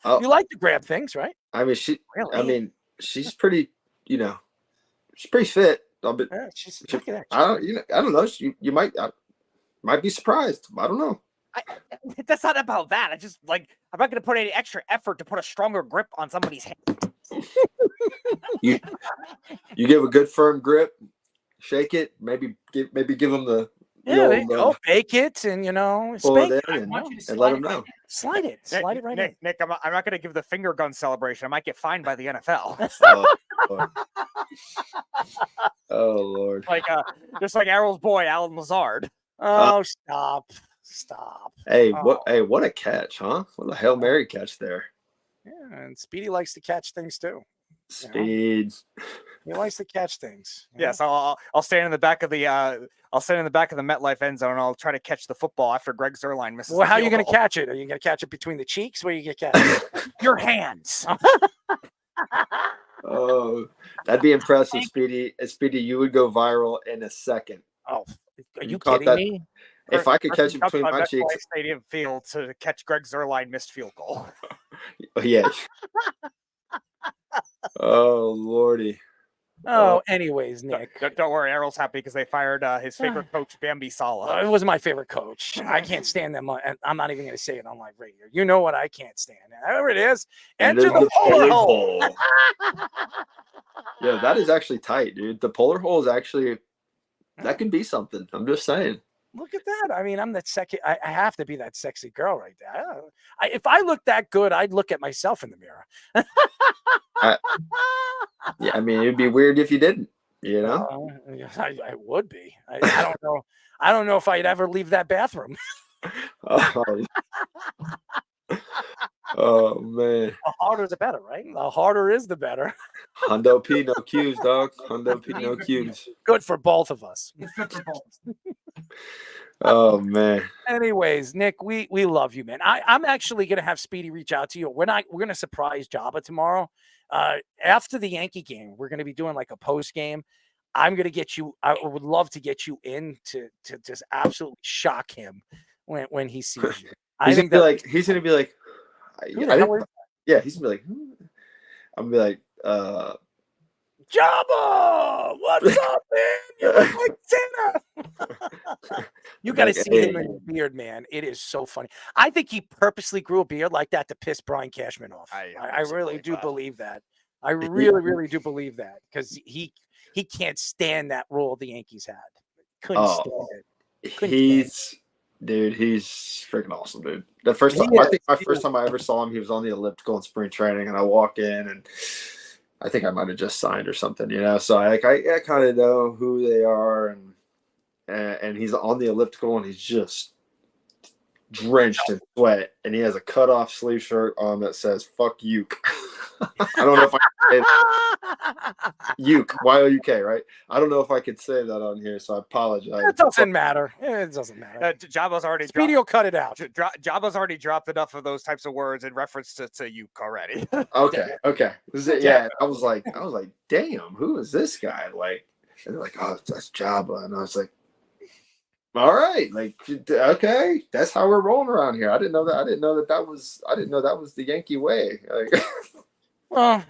Oh. You like to grab things, right? I mean, Really? she's pretty. She's pretty fit. Look at that. I don't know. You might be surprised. I don't know. That's not about that. I'm not going to put any extra effort to put a stronger grip on somebody's hand. You give a good firm grip, shake it, maybe give them the there you go. Bake it and pull spank it it. in and let them know. Slide it right in. Nick, I'm not going to give the finger gun celebration. I might get fined by the NFL. Oh Lord! Just like Errol's boy, Alan Lazard. Oh, stop! Hey, what a catch, huh? What a Hail Mary catch there. Yeah, and Speedy likes to catch things too. Speed. He likes to catch things. Yeah, so I'll stand in the back of the MetLife end zone and I'll try to catch the football after Greg Zuerlein misses. Well, how are you going to catch it? Are you going to catch it between the cheeks? Where you get catch it? Your hands. Oh, that'd be impressive, Speedy. Speedy, you would go viral in a second. Oh, are you caught kidding that? me? If I could catch it between my cheeks. Stadium field to catch Greg Zuerlein missed field goal. Yeah. Oh Lordy. Oh, anyways, Nick. Don't worry, Errol's happy because they fired his favorite coach, Bambi Sala. It was my favorite coach. I can't stand them. And I'm not even going to say it on live radio. You know what I can't stand. There it is. Enter the polar hole. Yeah, that is actually tight, dude. The polar hole is actually, that could be something. I'm just saying. Look at that. I mean, I'm that sexy. I have to be that sexy girl right there. If I look that good, I'd look at myself in the mirror. Yeah, I mean, it'd be weird if you didn't, I would be. I don't know. I don't know if I'd ever leave that bathroom. Oh man. The harder the better, right? The harder is the better. Hundo P, no Q's, dog. Hundo P, no Q's. Good for both of us. It's good for both. Oh man. Anyways, Nick, we love you, man. I'm actually gonna have Speedy reach out to you. We're gonna surprise Jabba tomorrow. After the Yankee game, we're gonna be doing like a post game. I'm gonna get you. I would love to get you in to just absolutely shock him when he sees you. He's gonna be like, yeah, he's gonna be like, I'm gonna be like, Jabba, what's up, man? You look like Santa. You got to see him in the beard, man. It is so funny. I think he purposely grew a beard like that to piss Brian Cashman off. I really do believe that. I really, really do believe that because he can't stand that role the Yankees had. Couldn't stand it. Dude, he's freaking awesome, dude. I think my first time I ever saw him, he was on the elliptical in spring training, and I walk in, and I think I might have just signed or something, So I kind of know who they are, and he's on the elliptical, and he's just drenched in sweat, and he has a cut-off sleeve shirt on that says "fuck Uke." I don't know if I can say Uke, Y-O-U-K, right? I don't know if I could say that on here, so I apologize. It doesn't matter. It doesn't matter. Jabba's already Speedy will cut it out. Jabba's already dropped enough of those types of words in reference to Uke already. Okay. Yeah, I was like, damn, who is this guy? Like, and they're like, oh, that's Jabba, and I was like, all right, like, okay, that's how we're rolling around here. I didn't know that was the Yankee way. Like, well,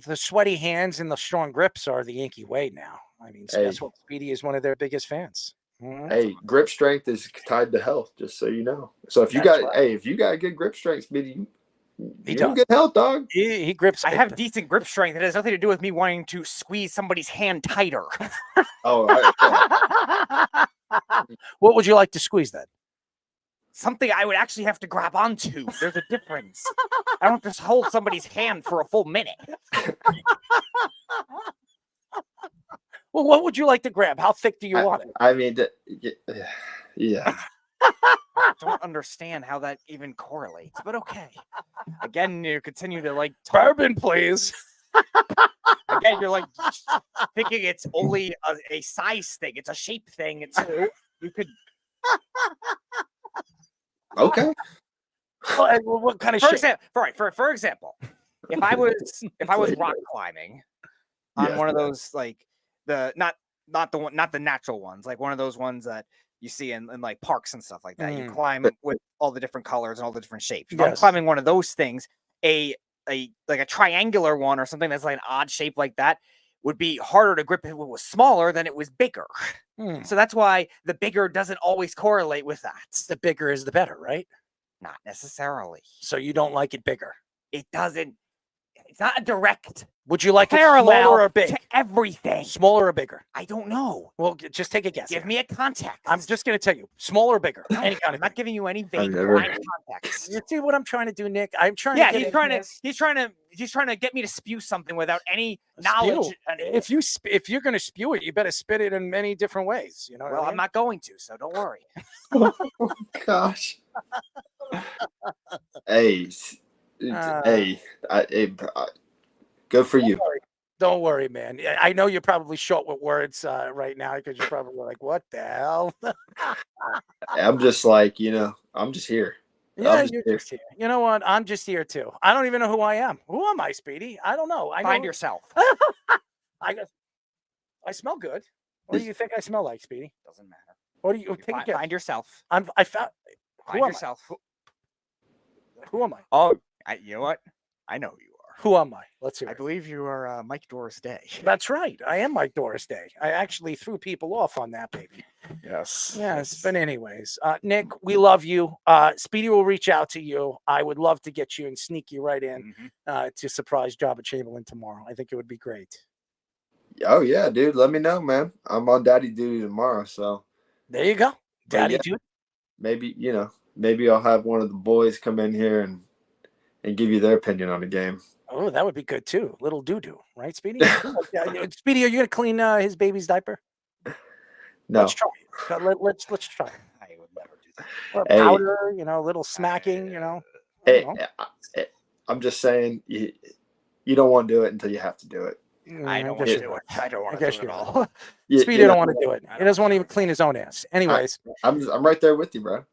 the sweaty hands and the strong grips are the Yankee way now. I mean, that's what Speedy is one of their biggest fans. Hey, grip strength is tied to health, just so you know. So if you got good grip strength, Speedy, He You're in does. good health, dog. He grips. I have decent grip strength. It has nothing to do with me wanting to squeeze somebody's hand tighter. Oh, What would you like to squeeze then? Something I would actually have to grab onto. There's a difference. I don't just hold somebody's hand for a full minute. Well, what would you like to grab? How thick do you want it? I mean, yeah. I don't understand how that even correlates, but okay. Again, you continue to like bourbon, please. Again, you're like thinking it's only a size thing. It's a shape thing. It's you could. Okay. What kind of for shape? example, for example, if I was rock climbing on one of those like not the natural ones, like one of those ones that you see in like parks and stuff like that. You climb with all the different colors and all the different shapes. If I'm climbing one of those things, a triangular one or something that's like an odd shape like that would be harder to grip if it was smaller than it was bigger. So that's why the bigger doesn't always correlate with that. The bigger is the better, right? Not necessarily. So you don't like it bigger. It doesn't. It's not a direct. Would you like it parallel smaller or big? to everything? Smaller or bigger? I don't know. Well, just take a guess. Give me a context. I'm just going to tell you, smaller or bigger? Any kind I'm not giving you any vague never- blind context. You see what I'm trying to do, Nick? I'm trying. Yeah, to he's trying to get me to spew something without any Spew. knowledge. If you're going to spew it, you better spit it in many different ways. You know. Well, I'm not going to, so don't worry. Gosh. Hey, good for you. Don't worry, man. I know you're probably short with words right now because you're probably like, "What the hell?" I'm just like, I'm just here. Yeah, you're just here. You know what? I'm just here too. I don't even know who I am. Who am I, Speedy? I don't know. Find yourself. I smell good. What do you think I smell like, Speedy? Doesn't matter. What do you think? Find yourself. I found. Find Who am yourself. Who am I? Oh, you know what? I know who you are. Who am I? Let's hear I it. believe you are Mike Doris Day. That's right. I am Mike Doris Day. I actually threw people off on that, baby. Yes. Yes. But anyways, Nick, we love you. Speedy will reach out to you. I would love to get you and sneak you right in to surprise Jabba Chamberlain tomorrow. I think it would be great. Oh yeah, dude. Let me know, man. I'm on daddy duty tomorrow, so there you go. Daddy duty. Maybe I'll have one of the boys come in here and give you their opinion on the game. Oh, that would be good too. Little doo-doo, right, Speedy? Speedy, are you gonna clean his baby's diaper? No. Let's try it. Let's try it. I would never do that. Or Hey. powder, a little smacking, Hey, I'm just saying, you don't want to do it until you have to do it. I don't want to do it. I don't want to do it at all. Speedy don't want to do it. He doesn't want to even clean his own ass. Anyways. I'm right there with you, bro.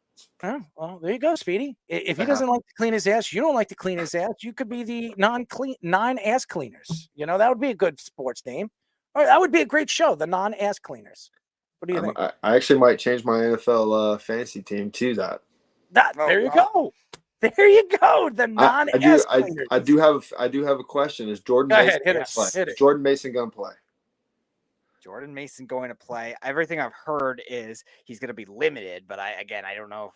Oh, well, there you go, Speedy. If he doesn't like to clean his ass, you don't like to clean his ass. You could be the non-ass cleaners. That would be a good sports name. Or that would be a great show, the non-ass cleaners. What do you think? I actually might change my NFL fantasy team to that. There you go. There you go. The non-ass cleaners. I do have a question. Is Jordan Go Mason ahead, hit gonna it. play? Hit it. Is Jordan Mason gonna play? Jordan Mason going to play. Everything I've heard is he's going to be limited, but I don't know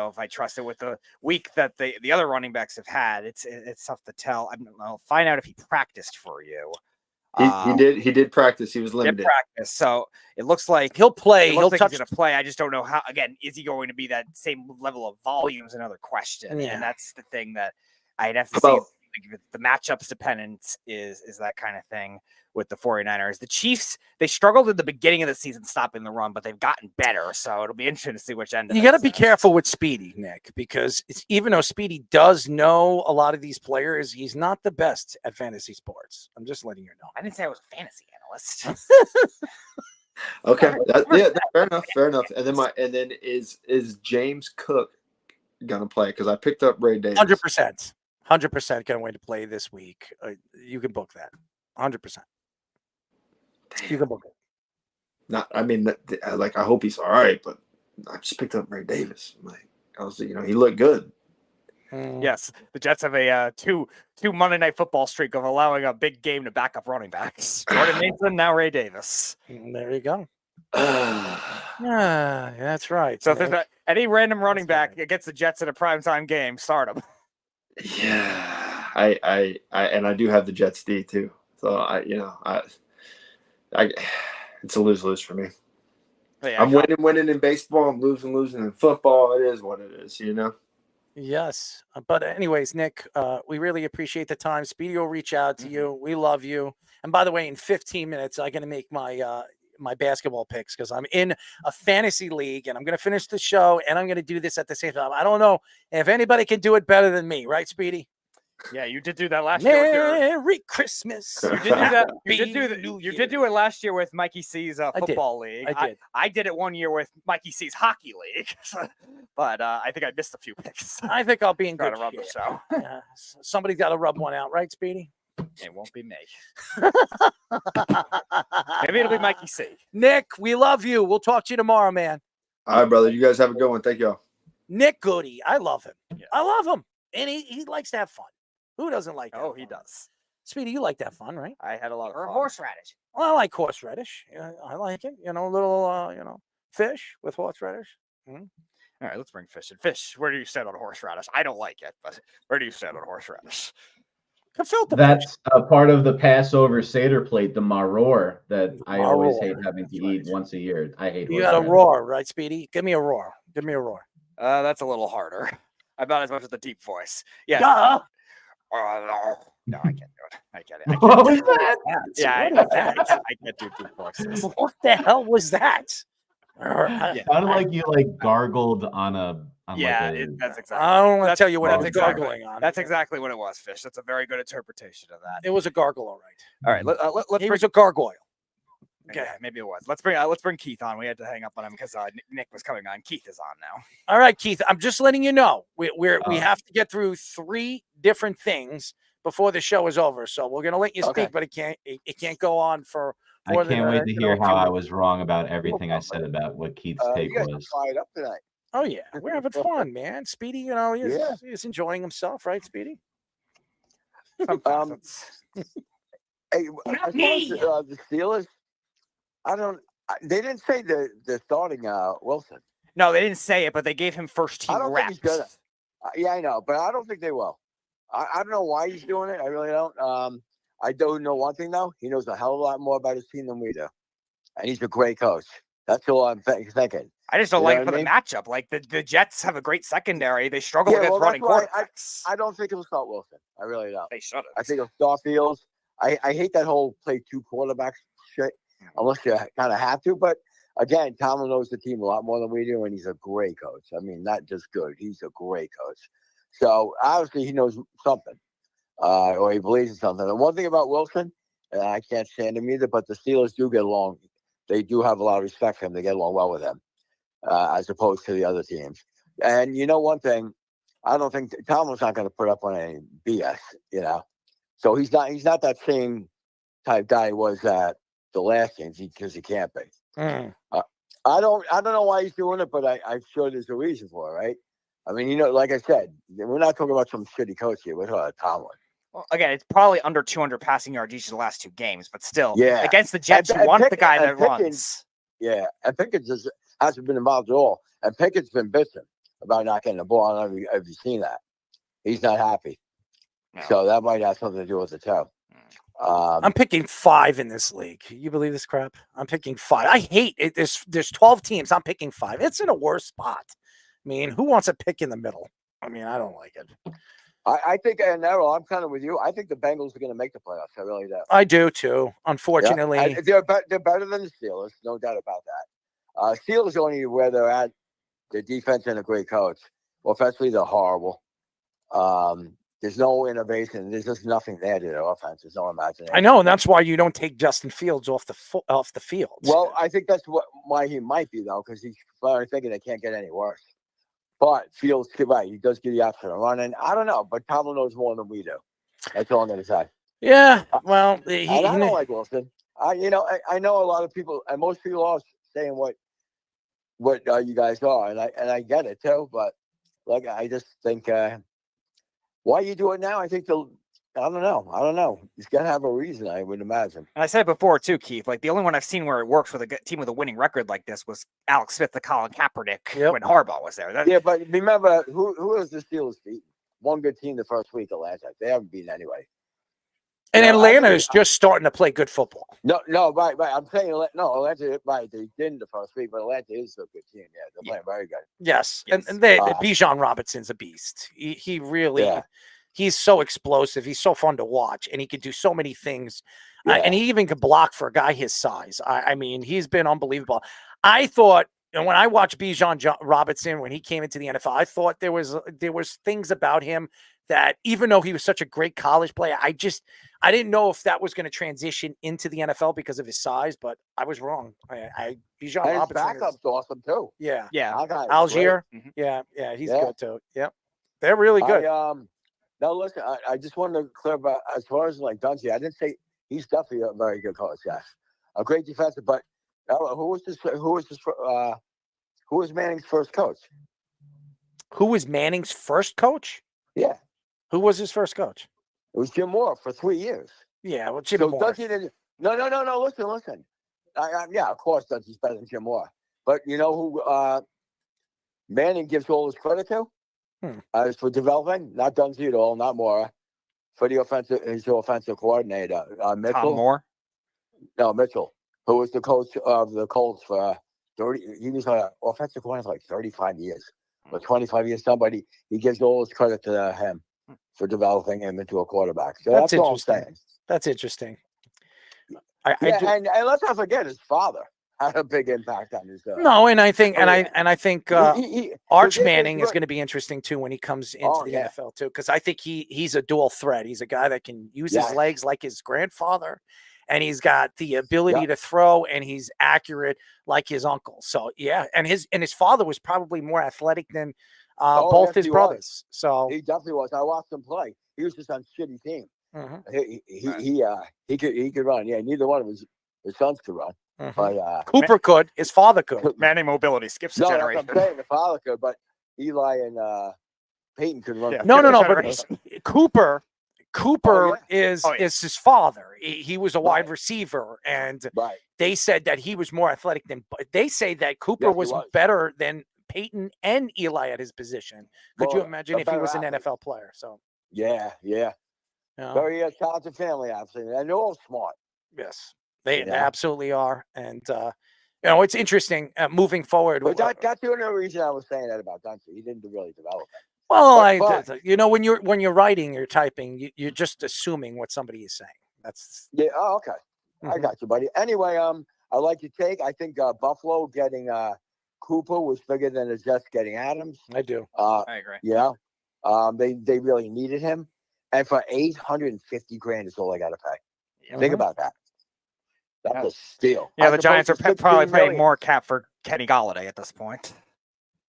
if I trust it with the week that the other running backs have had. It's tough to tell. I'll find out if he practiced for you. He did practice. He was limited. Did practice, so it looks like he'll play. He's going to play. I just don't know how. Again, is he going to be that same level of volume? Is another question, and that's the thing that I'd have to see. The matchups dependent is that kind of thing with the 49ers. The Chiefs, they struggled at the beginning of the season stopping the run, but they've gotten better. So it'll be interesting to see which end. You got to be careful with Speedy, Nick, because even though Speedy does know a lot of these players, he's not the best at fantasy sports. I'm just letting you know. I didn't say I was a fantasy analyst. Okay, fair enough. And then is James Cook gonna play? Because I picked up Ray Davis. 100% going to play this week. You can book that. 100%. You can book it. I hope he's all right, but I just picked up Ray Davis. He looked good. Yes, the Jets have a two Monday Night Football streak of allowing a big game to back up running backs. Jordan Mason, now Ray Davis. There you go. Yeah, that's right. So if there's any random running back against the Jets in a primetime game, start him. Yeah, I do have the Jets D too. So it's a lose for me. Yeah, I'm winning in baseball. I'm losing in football. It is what it is, you know. Yes. But anyways, Nick, we really appreciate the time. Speedy will reach out to you. We love you. And by the way, in 15 minutes, I'm going to make my my basketball picks because I'm in a fantasy league and I'm going to finish the show and I'm going to do this at the same time. I don't know if anybody can do it better than me. Right, Speedy? Yeah, you did do that last year with your Merry Christmas. You did do that. Happy You did do it last year with Mikey C's football league. I did. I did it one year with Mikey C's hockey league, but I think I missed a few picks. I think I'll be in Trying good to rub the shape. show. Yeah, somebody's got to rub one out, right, Speedy? It won't be me. Maybe it'll be Mikey C. Nick, we love you. We'll talk to you tomorrow, man. All right, brother. You guys have a good one. Thank you all. Nick Goody, I love him. Yeah. I love him, and he likes to have fun. Who doesn't like that? Oh, he does. Speedy, you like that fun, right? I had a lot of Or fun. horseradish. Well, I like horseradish. Yeah, I like it. You know, a little, fish with horseradish. All right, let's bring fish in. Fish, where do you stand on horseradish? I don't like it, but where do you stand on horseradish? That's a part of the Passover Seder plate, the maror, that I always hate having to eat once a year. I hate. You got a roar, right, Speedy? Give me a roar. Give me a roar. That's a little harder. About as much as the deep voice. Yeah. Duh. No, I can't do it. I get it. What was that? Yeah, What was that? I can't do deep voices. What the hell was that? It sounded like you gargled on a. That's exactly. I don't want to tell you what that's I'm exactly, gargling on. That's exactly what it was, Fish. That's a very good interpretation of that. It was a gargle, all right. All right, let's He bring was a gargoyle. Okay, maybe it was. Let's bring Keith on. We had to hang up on him because Nick was coming on. Keith is on now. All right, Keith. I'm just letting you know we have to get through 3 different things before the show is over. So we're gonna let you speak, but it can't go on for. I can't wait to hear how I was wrong about everything I said about what Keith's take was. Fired up tonight. Oh yeah, we're having fun, man. Speedy, he's enjoying himself, right, Speedy? Hey, as far as the Steelers, they didn't say they're starting Wilson. No, they didn't say it, but they gave him first team I don't reps. think he's gonna. Yeah, I know, but I don't think they will. I don't know why he's doing it. I really don't. I do know one thing though. He knows a hell of a lot more about his team than we do, and he's a great coach. That's all I'm thinking. I just don't like it for the matchup. Like the Jets have a great secondary. They struggle against running quarterbacks. I don't think he'll start Wilson. I really don't. They shouldn't. I think he'll start Fields. I hate that whole play 2 quarterbacks shit, unless you kind of have to. But again, Tomlin knows the team a lot more than we do, and he's a great coach. I mean, not just good. He's a great coach. So obviously he knows something, or he believes in something. And one thing about Wilson, and I can't stand him either, but the Steelers do get along. They do have a lot of respect for him. They get along well with him, as opposed to the other teams. And you know one thing, I don't think Tomlin's not going to put up on any BS. So he's not that same type guy he was at the last games because he can't be. I don't know why he's doing it, but I'm sure there's a reason for it, right? I mean, like I said, we're not talking about some shitty coach here. We're talking about Tomlin. Well, again, it's probably under 200 passing yards each of the last 2 games, but still, yeah. Against the Jets, you want the guy that runs. Yeah, and Pickens hasn't been involved at all. And Pickett's been bitching about not getting the ball. I don't know if you've seen that. He's not happy. No. So that might have something to do with it, too. I'm picking 5 in this league. Can you believe this crap? I'm picking 5. I hate it. There's 12 teams. I'm picking 5. It's in a worse spot. I mean, who wants a pick in the middle? I mean, I don't like it. I think, and Errol, I'm kind of with you. I think the Bengals are going to make the playoffs. I really do. I do too. Unfortunately, they're better than the Steelers, no doubt about that. Steelers only where they're at. The defense and a great coach. Offensively, they're horrible. There's no innovation. There's just nothing there to their offense. There's no imagination. I know, and that's why you don't take Justin Fields off the field. Well, I think that's why he might be though, because he's probably thinking they can't get any worse. But Fields, right, he does get the option of running. I don't know, but Tomlin knows more than we do. That's all I'm going to say. Yeah, well, I don't like Wilson. I know a lot of people, and most people are saying what you guys are, and I get it too. But like, I just think why you do it now? I think I don't know. He's got to have a reason, I would imagine. And I said it before, too, Keith. Like, the only one I've seen where it works with a team with a winning record like this was Alex Smith, the Colin Kaepernick, when Harbaugh was there. Yeah, but remember, who is the Steelers beating? one good team the first week. Atlanta, they haven't beaten anyway. And You know, Atlanta is just starting to play good football. No, right. I'm saying no. Atlanta, right? They didn't the first week, but Atlanta is a good team. Yeah, they're playing very good. Yes. And Bijan Robinson's a beast. He really, he's so explosive. He's so fun to watch, and he can do so many things. And he even can block for a guy his size. I mean, he's been unbelievable. I thought, and when I watched Bijan Robinson when he came into the NFL, I thought there was things about him that, even though he was such a great college player, I didn't know if that was going to transition into the NFL because of his size, but I was wrong. Bijan His Robinson backup's awesome too. Yeah. Algier. Yeah, he's good too. Yep. They're really good. Now listen, I just wanted to clear about as far as like Dungy. I didn't say he's definitely a very good coach. Yes, a great defensive. But who was Manning's first coach? Who was Manning's first coach? Yeah. Who was his first coach? It was Jim Moore for 3 years. Yeah, well, Jim Moore. No. Listen. Yeah, of course, Dungy's better than Jim Moore. But you know who Manning gives all his credit to? As for developing, not Dungy at all, not Moore. For his offensive coordinator, Mitchell. Tom Moore? No, Mitchell, who was the coach of the Colts for 30. He was an offensive coordinator for like 35 years. For 25 years, he gives all his credit to him for developing him into a quarterback. So that's all I'm saying. That's interesting. And let's not forget his father had a big impact on his. No, and I think Arch Manning is going to be interesting too when he comes into the NFL too, because I think he's a dual threat. He's a guy that can use his legs like his grandfather, and he's got the ability to throw, and he's accurate like his uncle. So and his father was probably more athletic than both his brothers. So he definitely was. I watched him play. He was just on a shitty team. He could run. Yeah, neither one of his sons could run. But Cooper could. His father could. Manning mobility skips a generation. That's what I'm saying. The father could, but Eli and Peyton could run. No. But Cooper is his father. He was a wide receiver, and they said that he was more athletic than. They say that Cooper was better than Peyton and Eli at his position. Could you imagine if he was an NFL player? So yeah. Very talented family, obviously, and they're all smart. Yes, they absolutely are, and it's interesting moving forward. But that's the only reason I was saying that about Dungy. He didn't really develop it. Well, when you're writing, you're typing, you're just assuming what somebody is saying. That's Oh, okay. I got you, buddy. Anyway, I like your take. I think Buffalo getting Cooper was bigger than the Jets getting Adams. I do. I agree. Yeah. They really needed him, and for $850,000 is all I got to pay. Think about that. That's a steal. Yeah, the Giants are probably paying more cap for Kenny Golladay at this point.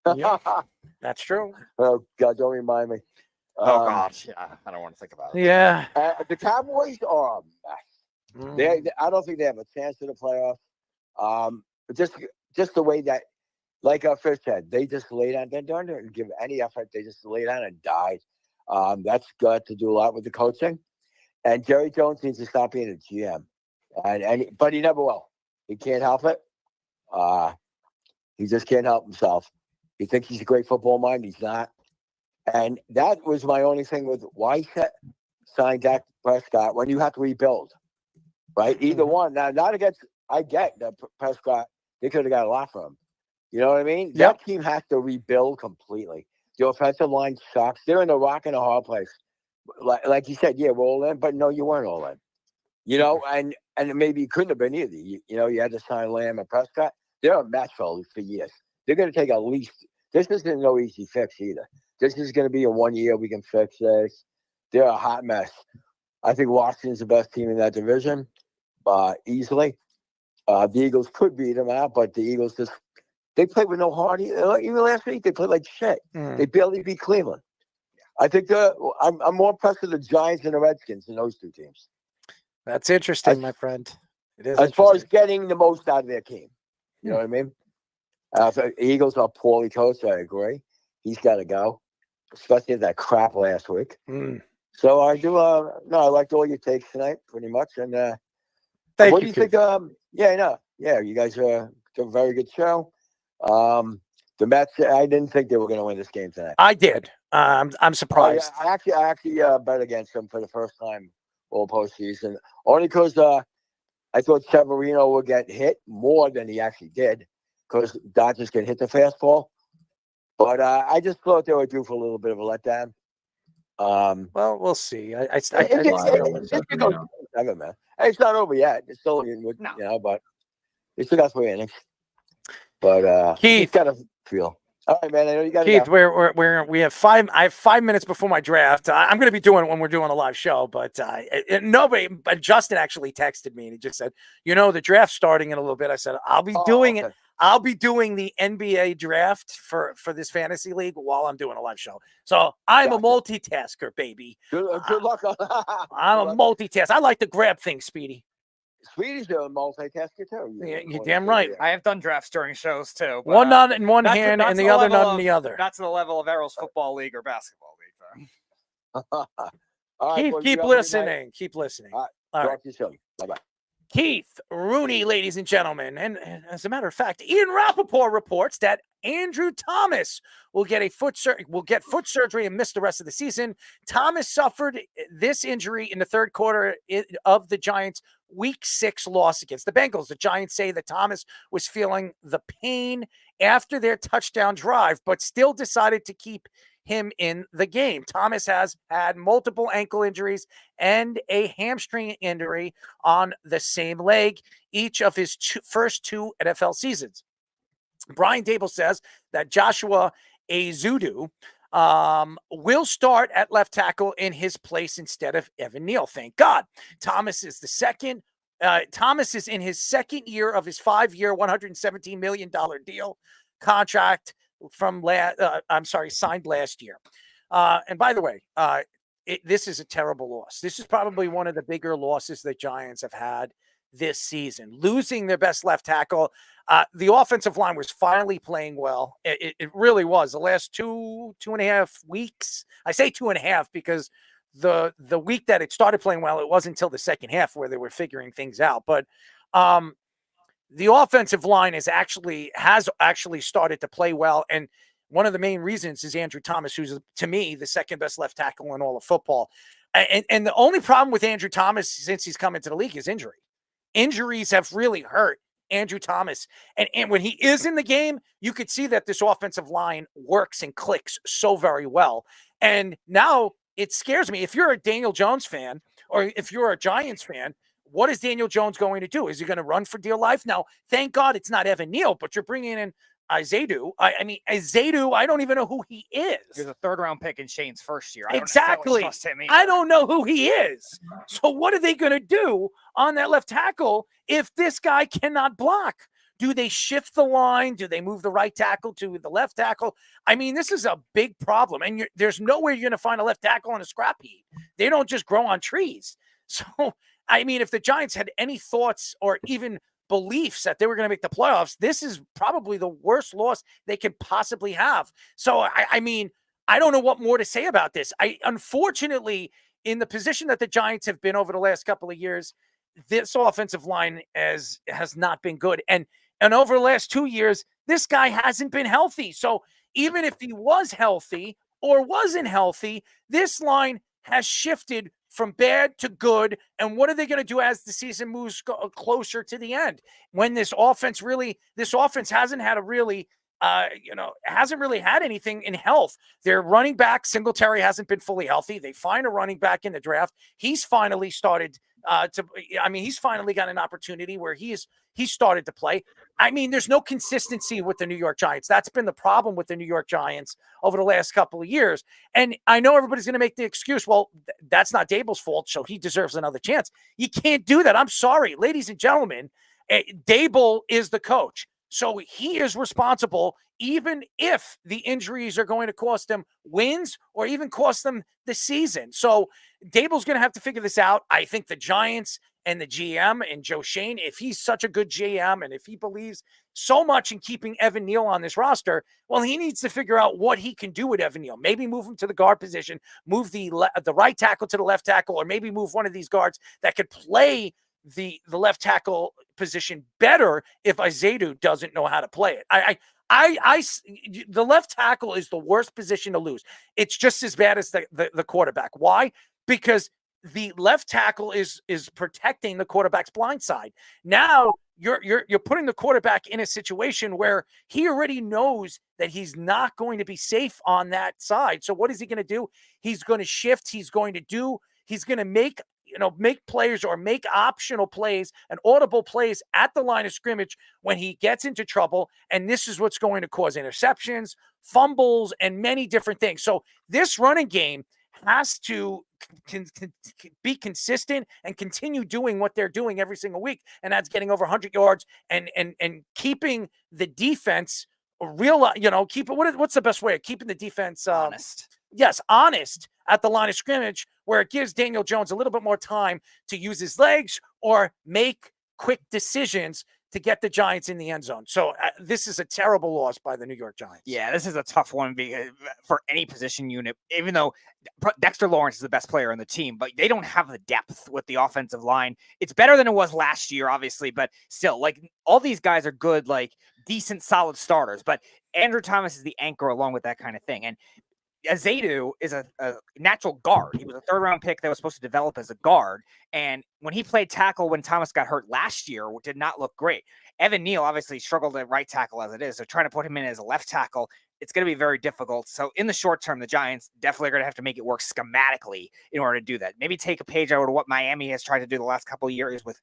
That's true. Oh God, don't remind me. Oh gosh, yeah, I don't want to think about it. Yeah, the Cowboys are a mess. I don't think they have a chance in the playoffs. Just the way that, like our Fish said, they just laid down. They didn't give any effort. They just laid down and died. That's got to do a lot with the coaching. And Jerry Jones needs to stop being a GM. But he never will. He can't help it. He just can't help himself. He thinks he's a great football mind. He's not. And that was my only thing with why sign Dak Prescott when you have to rebuild, right? Either one. Now, not against. I get that Prescott. They could have got a lot from him. You know what I mean? That team has to rebuild completely. The offensive line sucks. They're in a rock and a hard place. Like you said, we're all in, but no, you weren't all in. You know, and maybe you couldn't have been either. You had to sign Lamb and Prescott. They're a mess for years. They're going to take at least. This isn't no easy fix either. This is going to be a 1 year we can fix this. They're a hot mess. I think Washington's the best team in that division, easily. The Eagles could beat them out, but the Eagles they played with no heart. Even last week, they played like shit. They barely beat Cleveland. I think I'm more impressed with the Giants and the Redskins than those two teams. That's interesting, my friend. It is as far as getting the most out of their team. You know what I mean? The Eagles are poorly coached. I agree. He's got to go, especially that crap last week. So I do. I liked all your takes tonight, pretty much. And what do you think? You guys are a very good show. The The Mets. I didn't think they were going to win this game tonight. I did. I'm surprised. I actually bet against them for the first time all postseason, only because I thought Severino would get hit more than he actually did, because Dodgers can hit the fastball. But I just thought they were due for a little bit of a letdown. Well, we'll see. It's not over yet. It's still, but they still got 3 innings. But Keith, got to feel. All right, man. I know you got Keith, we have 5. I have 5 minutes before my draft. I'm going to be doing it when we're doing a live show. But but Justin actually texted me and he just said, the draft's starting in a little bit. I said, I'll be doing it. I'll be doing the NBA draft for this fantasy league while I'm doing a live show. So I'm a multitasker, baby. Good luck. I'm a multitasker. I like to grab things, Speedy. Speedy's a multitasker too. You're damn right. I have done drafts during shows too. But, one on in one hand and the other nut in the other. That's the level of Errol's football league or basketball league. All right, keep listening. Keep listening. All right. Talk to you soon. Bye-bye. Keith Rooney, ladies and gentlemen. And as a matter of fact, Ian Rappaport reports that Andrew Thomas will get foot surgery and miss the rest of the season. Thomas suffered this injury in the third quarter of the Giants' Week 6 loss against the Bengals. The Giants say that Thomas was feeling the pain after their touchdown drive, but still decided to keep him in the game. Thomas has had multiple ankle injuries and a hamstring injury on the same leg, each of his first 2 NFL seasons. Brian Dable says that Joshua Azudu will start at left tackle in his place instead of Evan Neal. Thank God. Thomas is in his second year of his 5-year, $117 million deal contract signed last year. And by the way, this is a terrible loss. This is probably one of the bigger losses the Giants have had this season, losing their best left tackle. The offensive line was finally playing well. It really was. The last 2.5 weeks, I say 2.5 because the week that it started playing well, it wasn't until the second half where they were figuring things out. But the offensive line has actually started to play well. And one of the main reasons is Andrew Thomas, who's, to me, the second best left tackle in all of football. And the only problem with Andrew Thomas since he's come into the league is injury. Injuries have really hurt Andrew Thomas. And when he is in the game, you could see that this offensive line works and clicks so very well. And now it scares me. If you're a Daniel Jones fan or if you're a Giants fan, what is Daniel Jones going to do? Is he going to run for dear life? Now, thank God it's not Evan Neal, but you're bringing in Azedu. Azedu, I don't even know who he is. He was a 3rd-round pick in Shane's first year. Exactly. I don't know who he is. So what are they going to do on that left tackle if this guy cannot block? Do they shift the line? Do they move the right tackle to the left tackle? I mean, this is a big problem. And there's nowhere you're going to find a left tackle on a scrap heap. They don't just grow on trees. So, I mean, if the Giants had any thoughts or even beliefs that they were going to make the playoffs, this is probably the worst loss they could possibly have. So, I mean, I don't know what more to say about this. Unfortunately, in the position that the Giants have been over the last couple of years, this offensive line has not been good. And over the last 2 years, this guy hasn't been healthy. So even if he was healthy or wasn't healthy, this line has shifted from bad to good. And what are they going to do as the season moves closer to the end? When this offense hasn't had hasn't really had anything in health. Their running back, Singletary, hasn't been fully healthy. They find a running back in the draft. He's finally started he's finally got an opportunity where he's started to play. I mean, there's no consistency with the New York Giants. That's been the problem with the New York Giants over the last couple of years. And I know everybody's going to make the excuse, well, that's not Dable's fault, so he deserves another chance. You can't do that. I'm sorry, ladies and gentlemen. Dable is the coach. So he is responsible, even if the injuries are going to cost them wins or even cost them the season. So Dable's going to have to figure this out. I think the Giants and the GM and Joe Shane, if he's such a good GM and if he believes so much in keeping Evan Neal on this roster, well, he needs to figure out what he can do with Evan Neal. Maybe move him to the guard position, move the right tackle to the left tackle, or maybe move one of these guards that could play the left tackle position better if Azedu doesn't know how to play it. The left tackle is the worst position to lose. It's just as bad as the quarterback. Why? Because the left tackle is protecting the quarterback's blind side. Now you're putting the quarterback in a situation where he already knows that he's not going to be safe on that side. So what is he going to do? He's going to shift. He's going to make plays or make optional plays and audible plays at the line of scrimmage when he gets into trouble. And this is what's going to cause interceptions, fumbles, and many different things. So this running game has to be consistent and continue doing what they're doing every single week. And that's getting over 100 yards and keeping the defense what's the best way of keeping the defense honest? Yes, honest at the line of scrimmage, where it gives Daniel Jones a little bit more time to use his legs or make quick decisions to get the Giants in the end zone. So this is a terrible loss by the New York Giants. Yeah, this is a tough one for any position unit, even though Dexter Lawrence is the best player on the team, but they don't have the depth with the offensive line. It's better than it was last year, obviously, but still, like, all these guys are good, like decent, solid starters, but Andrew Thomas is the anchor along with that kind of thing. And Azadu is a natural guard. He was a third-round pick that was supposed to develop as a guard. And when he played tackle when Thomas got hurt last year, did not look great. Evan Neal obviously struggled at right tackle as it is. So trying to put him in as a left tackle, it's going to be very difficult. So in the short term, the Giants definitely are going to have to make it work schematically in order to do that. Maybe take a page out of what Miami has tried to do the last couple of years with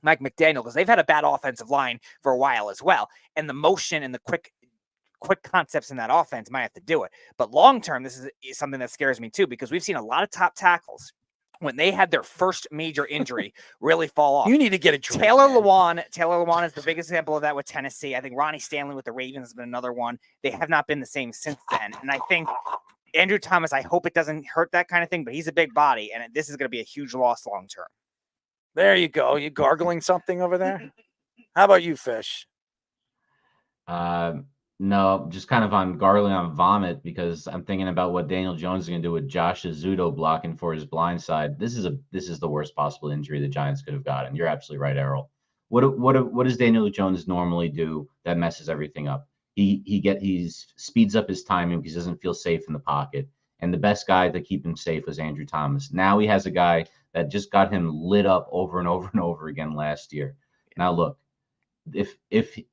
Mike McDaniel, because they've had a bad offensive line for a while as well. And the motion and the quick concepts in that offense might have to do it. But long-term, this is something that scares me too, because we've seen a lot of top tackles when they had their first major injury really fall off. You need to get a drink, Taylor Lewan is the biggest example of that with Tennessee. I think Ronnie Stanley with the Ravens has been another one. They have not been the same since then. And I think Andrew Thomas, I hope it doesn't hurt that kind of thing, but he's a big body, and this is going to be a huge loss long-term. There you go. You gargling something over there? How about you, Fish? No, just kind of on gargling on vomit, because I'm thinking about what Daniel Jones is going to do with Josh Azudo blocking for his blind side. This is the worst possible injury the Giants could have gotten. You're absolutely right, Errol. What does Daniel Jones normally do that messes everything up? He speeds up his timing because he doesn't feel safe in the pocket. And the best guy to keep him safe was Andrew Thomas. Now he has a guy that just got him lit up over and over and over again last year. Now look, if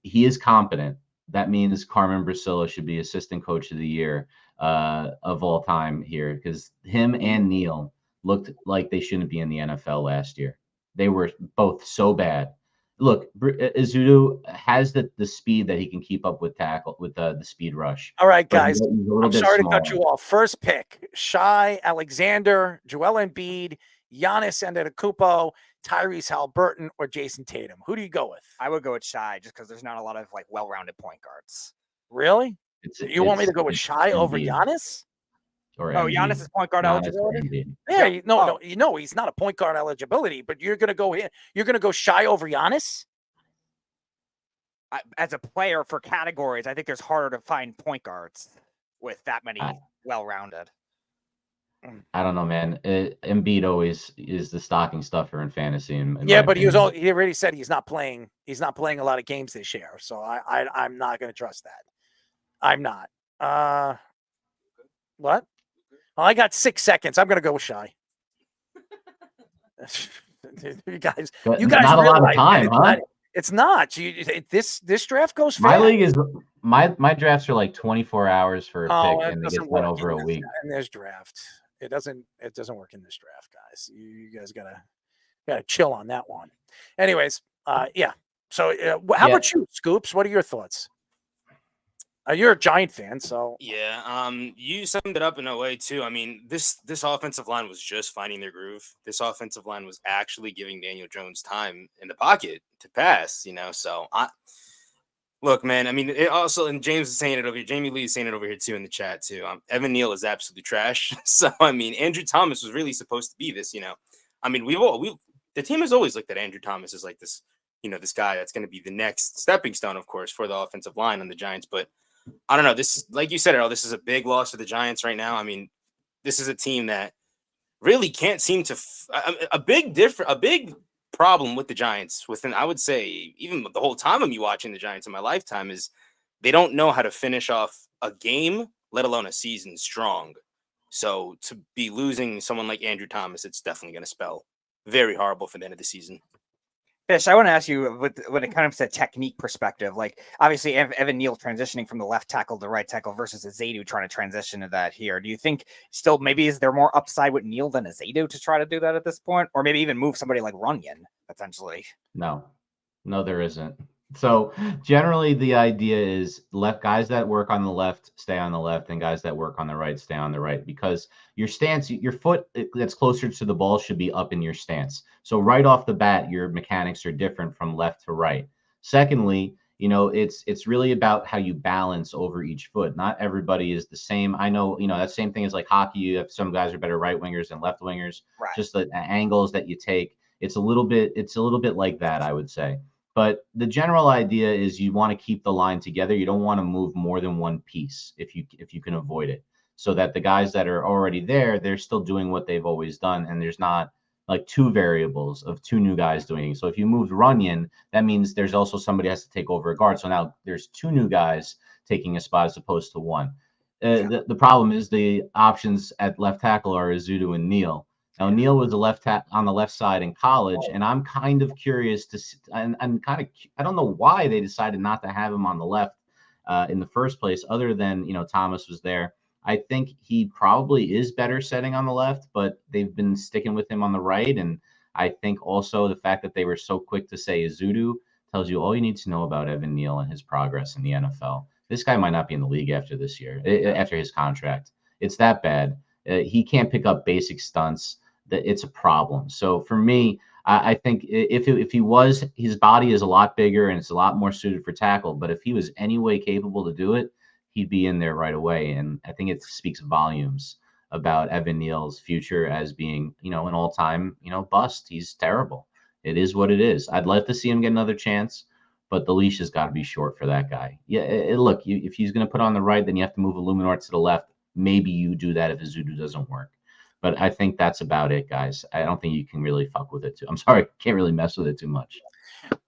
he is competent, that means Carmen Bracilla should be assistant coach of the year of all time here, because him and Neal looked like they shouldn't be in the NFL last year. They were both so bad. Look, Azudu has the speed that he can keep up with the speed rush. All right, guys. I'm sorry to cut you off. First pick, Shai Alexander, Joel Embiid, Giannis Antetokounmpo, Tyrese Halliburton, or Jason Tatum. Who do you go with? I would go with Shai just because there's not a lot of well-rounded point guards. Really? You want me to go with Shai over Giannis? Giannis is point guard eligibility? Yeah, no, he's not a point guard eligibility, but you're going to go in. You're going to go Shai over Giannis? As a player for categories, I think there's harder to find point guards with that many well-rounded. I don't know, man. Embiid always is the stocking stuffer in fantasy. But he already said he's not playing. He's not playing a lot of games this year, so I'm not going to trust that. I'm not. What? Well, I got 6 seconds. I'm going to go with Shai. you guys. Not a lot of time, huh? It's not. This draft goes fast. My league is my drafts are like 24 hours for a pick, and they get done over a week. And there's draft. It doesn't work in this draft, guys. You guys gotta chill on that one. Anyways, yeah. So how about you, Scoops? What are your thoughts? You're a Giant fan, so yeah. You summed it up in a way too. I mean, this offensive line was just finding their groove. This offensive line was actually giving Daniel Jones time in the pocket to pass. So look, man. I mean, it also, and James is saying it over here. Jamie Lee is saying it over here too in the chat too. Evan Neal is absolutely trash. So I mean, Andrew Thomas was really supposed to be this. I mean, the team has always looked at Andrew Thomas as like this. This guy that's going to be the next stepping stone, of course, for the offensive line on the Giants, but. I don't know. This, like you said, Earl, this is a big loss for the Giants right now. I mean, this is a team that really can't seem to a big problem with the Giants within, I would say, even the whole time of me watching the Giants in my lifetime is they don't know how to finish off a game, let alone a season strong. So to be losing someone like Andrew Thomas, it's definitely going to spell very horrible for the end of the season. Fish, I want to ask you, when it comes to technique perspective, like obviously Evan Neal transitioning from the left tackle to right tackle versus Azadu trying to transition to that here. Do you think still maybe is there more upside with Neal than Azadu to try to do that at this point? Or maybe even move somebody like Runyon, potentially? No, there isn't. So generally the idea is guys that work on the left stay on the left, and guys that work on the right stay on the right, because your stance, your foot that's closer to the ball should be up in your stance. So right off the bat, your mechanics are different from left to right. Secondly, it's really about how you balance over each foot. Not everybody is the same. I know, that same thing is like hockey. You have some guys are better right wingers than left wingers. Right. Just the angles that you take. It's a little bit like that, I would say. But the general idea is you want to keep the line together. You don't want to move more than one piece if you can avoid it, so that the guys that are already there, they're still doing what they've always done, and there's not like two variables of two new guys doing it. So if you moved Runyon, that means there's also somebody has to take over a guard. So now there's two new guys taking a spot as opposed to one. The problem is the options at left tackle are Azadu and Neal. Now, Neal was on the left side in college, and I'm kind of curious to see, and I don't know why they decided not to have him on the left in the first place, other than, Thomas was there. I think he probably is better setting on the left, but they've been sticking with him on the right. And I think also the fact that they were so quick to say Azadu tells you all you need to know about Evan Neal and his progress in the NFL. This guy might not be in the league after this year, after his contract. It's that bad. He can't pick up basic stunts. That it's a problem. So for me, I think if he was, his body is a lot bigger and it's a lot more suited for tackle. But if he was any way capable to do it, he'd be in there right away. And I think it speaks volumes about Evan Neal's future as being, an all-time, bust. He's terrible. It is what it is. I'd like to see him get another chance, but the leash has got to be short for that guy. Yeah, look, if he's going to put on the right, then you have to move Illuminor to the left. Maybe you do that if Azadu doesn't work. But I think that's about it, guys. I don't think you can really fuck with it too. I'm sorry, can't really mess with it too much.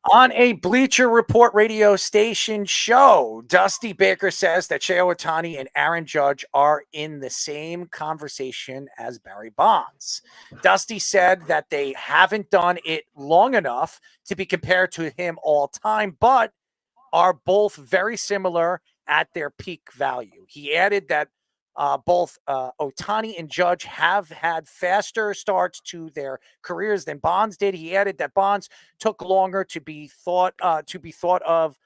On a Bleacher Report radio station show, Dusty Baker says that Shohei Ohtani and Aaron Judge are in the same conversation as Barry Bonds. Dusty said that they haven't done it long enough to be compared to him all time, but are both very similar at their peak value. He added that both Ohtani and Judge have had faster starts to their careers than Bonds did. He added that Bonds took longer to be thought of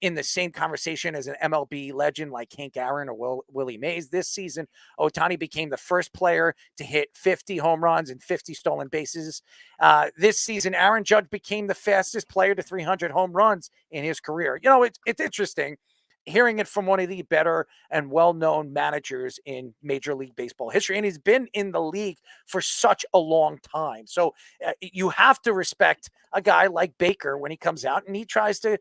in the same conversation as an MLB legend like Hank Aaron or Willie Mays. This season, Ohtani became the first player to hit 50 home runs and 50 stolen bases. This season, Aaron Judge became the fastest player to 300 home runs in his career. It's interesting hearing it from one of the better and well-known managers in Major League Baseball history. And he's been in the league for such a long time. So you have to respect a guy like Baker when he comes out and he tries to,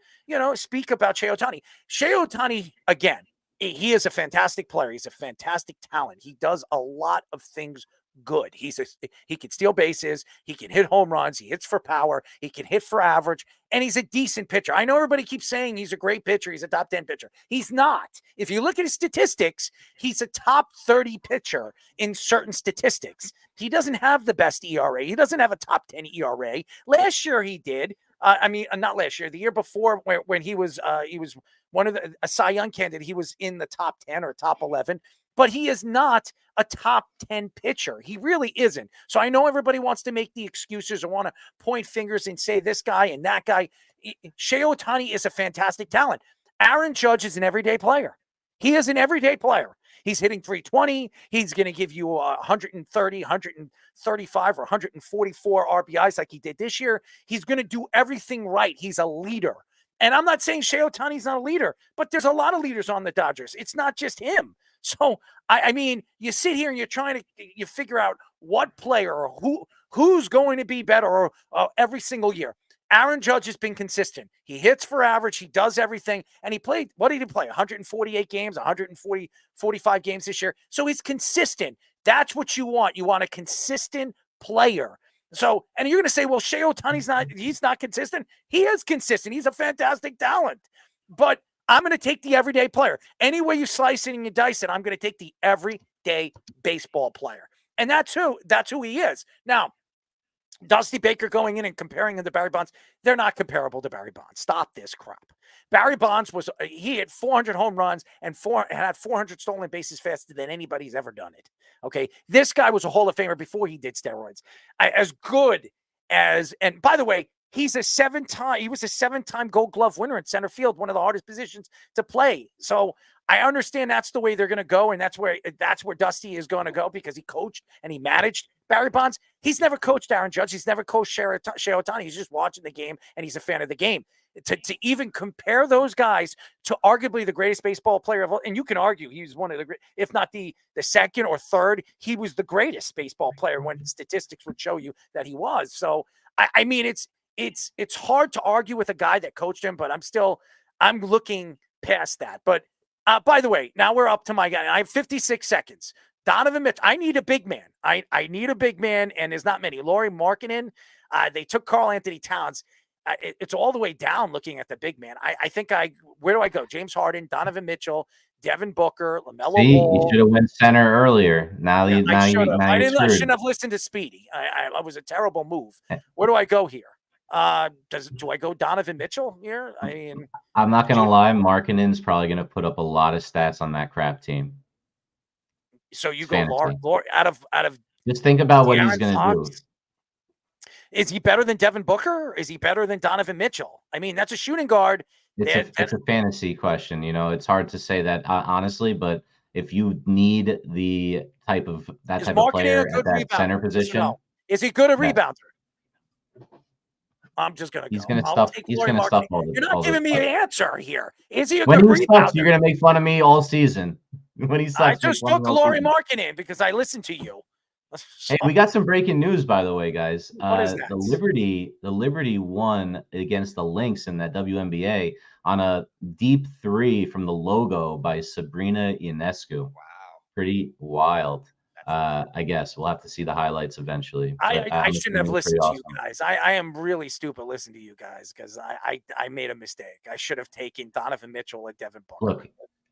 speak about Shohei Ohtani. Shohei Ohtani, again, he is a fantastic player. He's a fantastic talent. He does a lot of things good. He can steal bases. He can hit home runs. He hits for power. He can hit for average. And he's a decent pitcher. I know everybody keeps saying he's a great pitcher. He's a top 10 pitcher. He's not. If you look at his statistics, he's a top 30 pitcher in certain statistics. He doesn't have the best ERA. He doesn't have a top 10 ERA. Last year he did. Not last year. The year before, when he was one of a Cy Young candidate, he was in the top 10 or top 11. But he is not a top 10 pitcher. He really isn't. So I know everybody wants to make the excuses or want to point fingers and say this guy and that guy. Shohei Ohtani is a fantastic talent. Aaron Judge is an everyday player. He is an everyday player. He's hitting 320. He's going to give you 130, 135, or 144 RBIs like he did this year. He's going to do everything right. He's a leader. And I'm not saying Shohei Ohtani's not a leader, but there's a lot of leaders on the Dodgers. It's not just him. So, I mean, you sit here and you're trying to figure out what player or who's going to be better every single year. Aaron Judge has been consistent. He hits for average. He does everything. And he played, what did he play? 148 games, 45 games this year. So he's consistent. That's what you want. You want a consistent player. So, and you're going to say, well, Shohei Ohtani's he's not consistent. He is consistent. He's a fantastic talent. But I'm going to take the everyday player. Any way you slice it and you dice it, I'm going to take the everyday baseball player. And that's who he is. Now, Dusty Baker going in and comparing him to Barry Bonds, they're not comparable to Barry Bonds. Stop this crap. Barry Bonds he had 400 home runs and had 400 stolen bases faster than anybody's ever done it. Okay, this guy was a Hall of Famer before he did steroids. As good as, and by the way, he was a 7-time Gold Glove winner in center field, one of the hardest positions to play. So I understand that's the way they're going to go, and that's where Dusty is going to go because he coached and he managed Barry Bonds. He's never coached Aaron Judge. He's never coached Shohei Ohtani. He's just watching the game, and he's a fan of the game. To even compare those guys to arguably the greatest baseball player of all, and you can argue he was one of the great, if not the second or third, he was the greatest baseball player when statistics would show you that he was. So, I mean, it's hard to argue with a guy that coached him, but I'm looking past that. But by the way, now we're up to my guy. I have 56 seconds. Donovan Mitchell. I need a big man. I need a big man, and there's not many. Lauri Markkanen. They took Karl Anthony Towns. It's all the way down looking at the big man. I think where do I go? James Harden, Donovan Mitchell, Devin Booker, LaMelo Ball. You should have went center earlier. I shouldn't have listened to Speedy. I was a terrible move. Where do I go here? Do I go Donovan Mitchell here? I mean, I'm not gonna lie, Markkanen's probably gonna put up a lot of stats on that crap team. So you go Lauri out of. Just think about what he's gonna do. Is he better than Devin Booker? Is he better than Donovan Mitchell? I mean, that's a shooting guard. It's a fantasy question. It's hard to say that honestly, but if you need the type of player at that center position, no? Is he good at rebounder? I'm just gonna. He's gonna stuff. He's gonna stuff all the. You're not giving me an answer here. Is he a good good rebounder? You're gonna make fun of me all season. When he sucks, I just took Lauri Markkanen because I listened to you. Hey, we got some breaking news, by the way, guys. What is that? The Liberty won against the Lynx in that WNBA on a deep three from the logo by Sabrina Ionescu. Wow, pretty wild. I guess we'll have to see the highlights eventually. I shouldn't have listened to you guys. I am really stupid listening to you guys because I made a mistake. I should have taken Donovan Mitchell at Devin Booker. Look,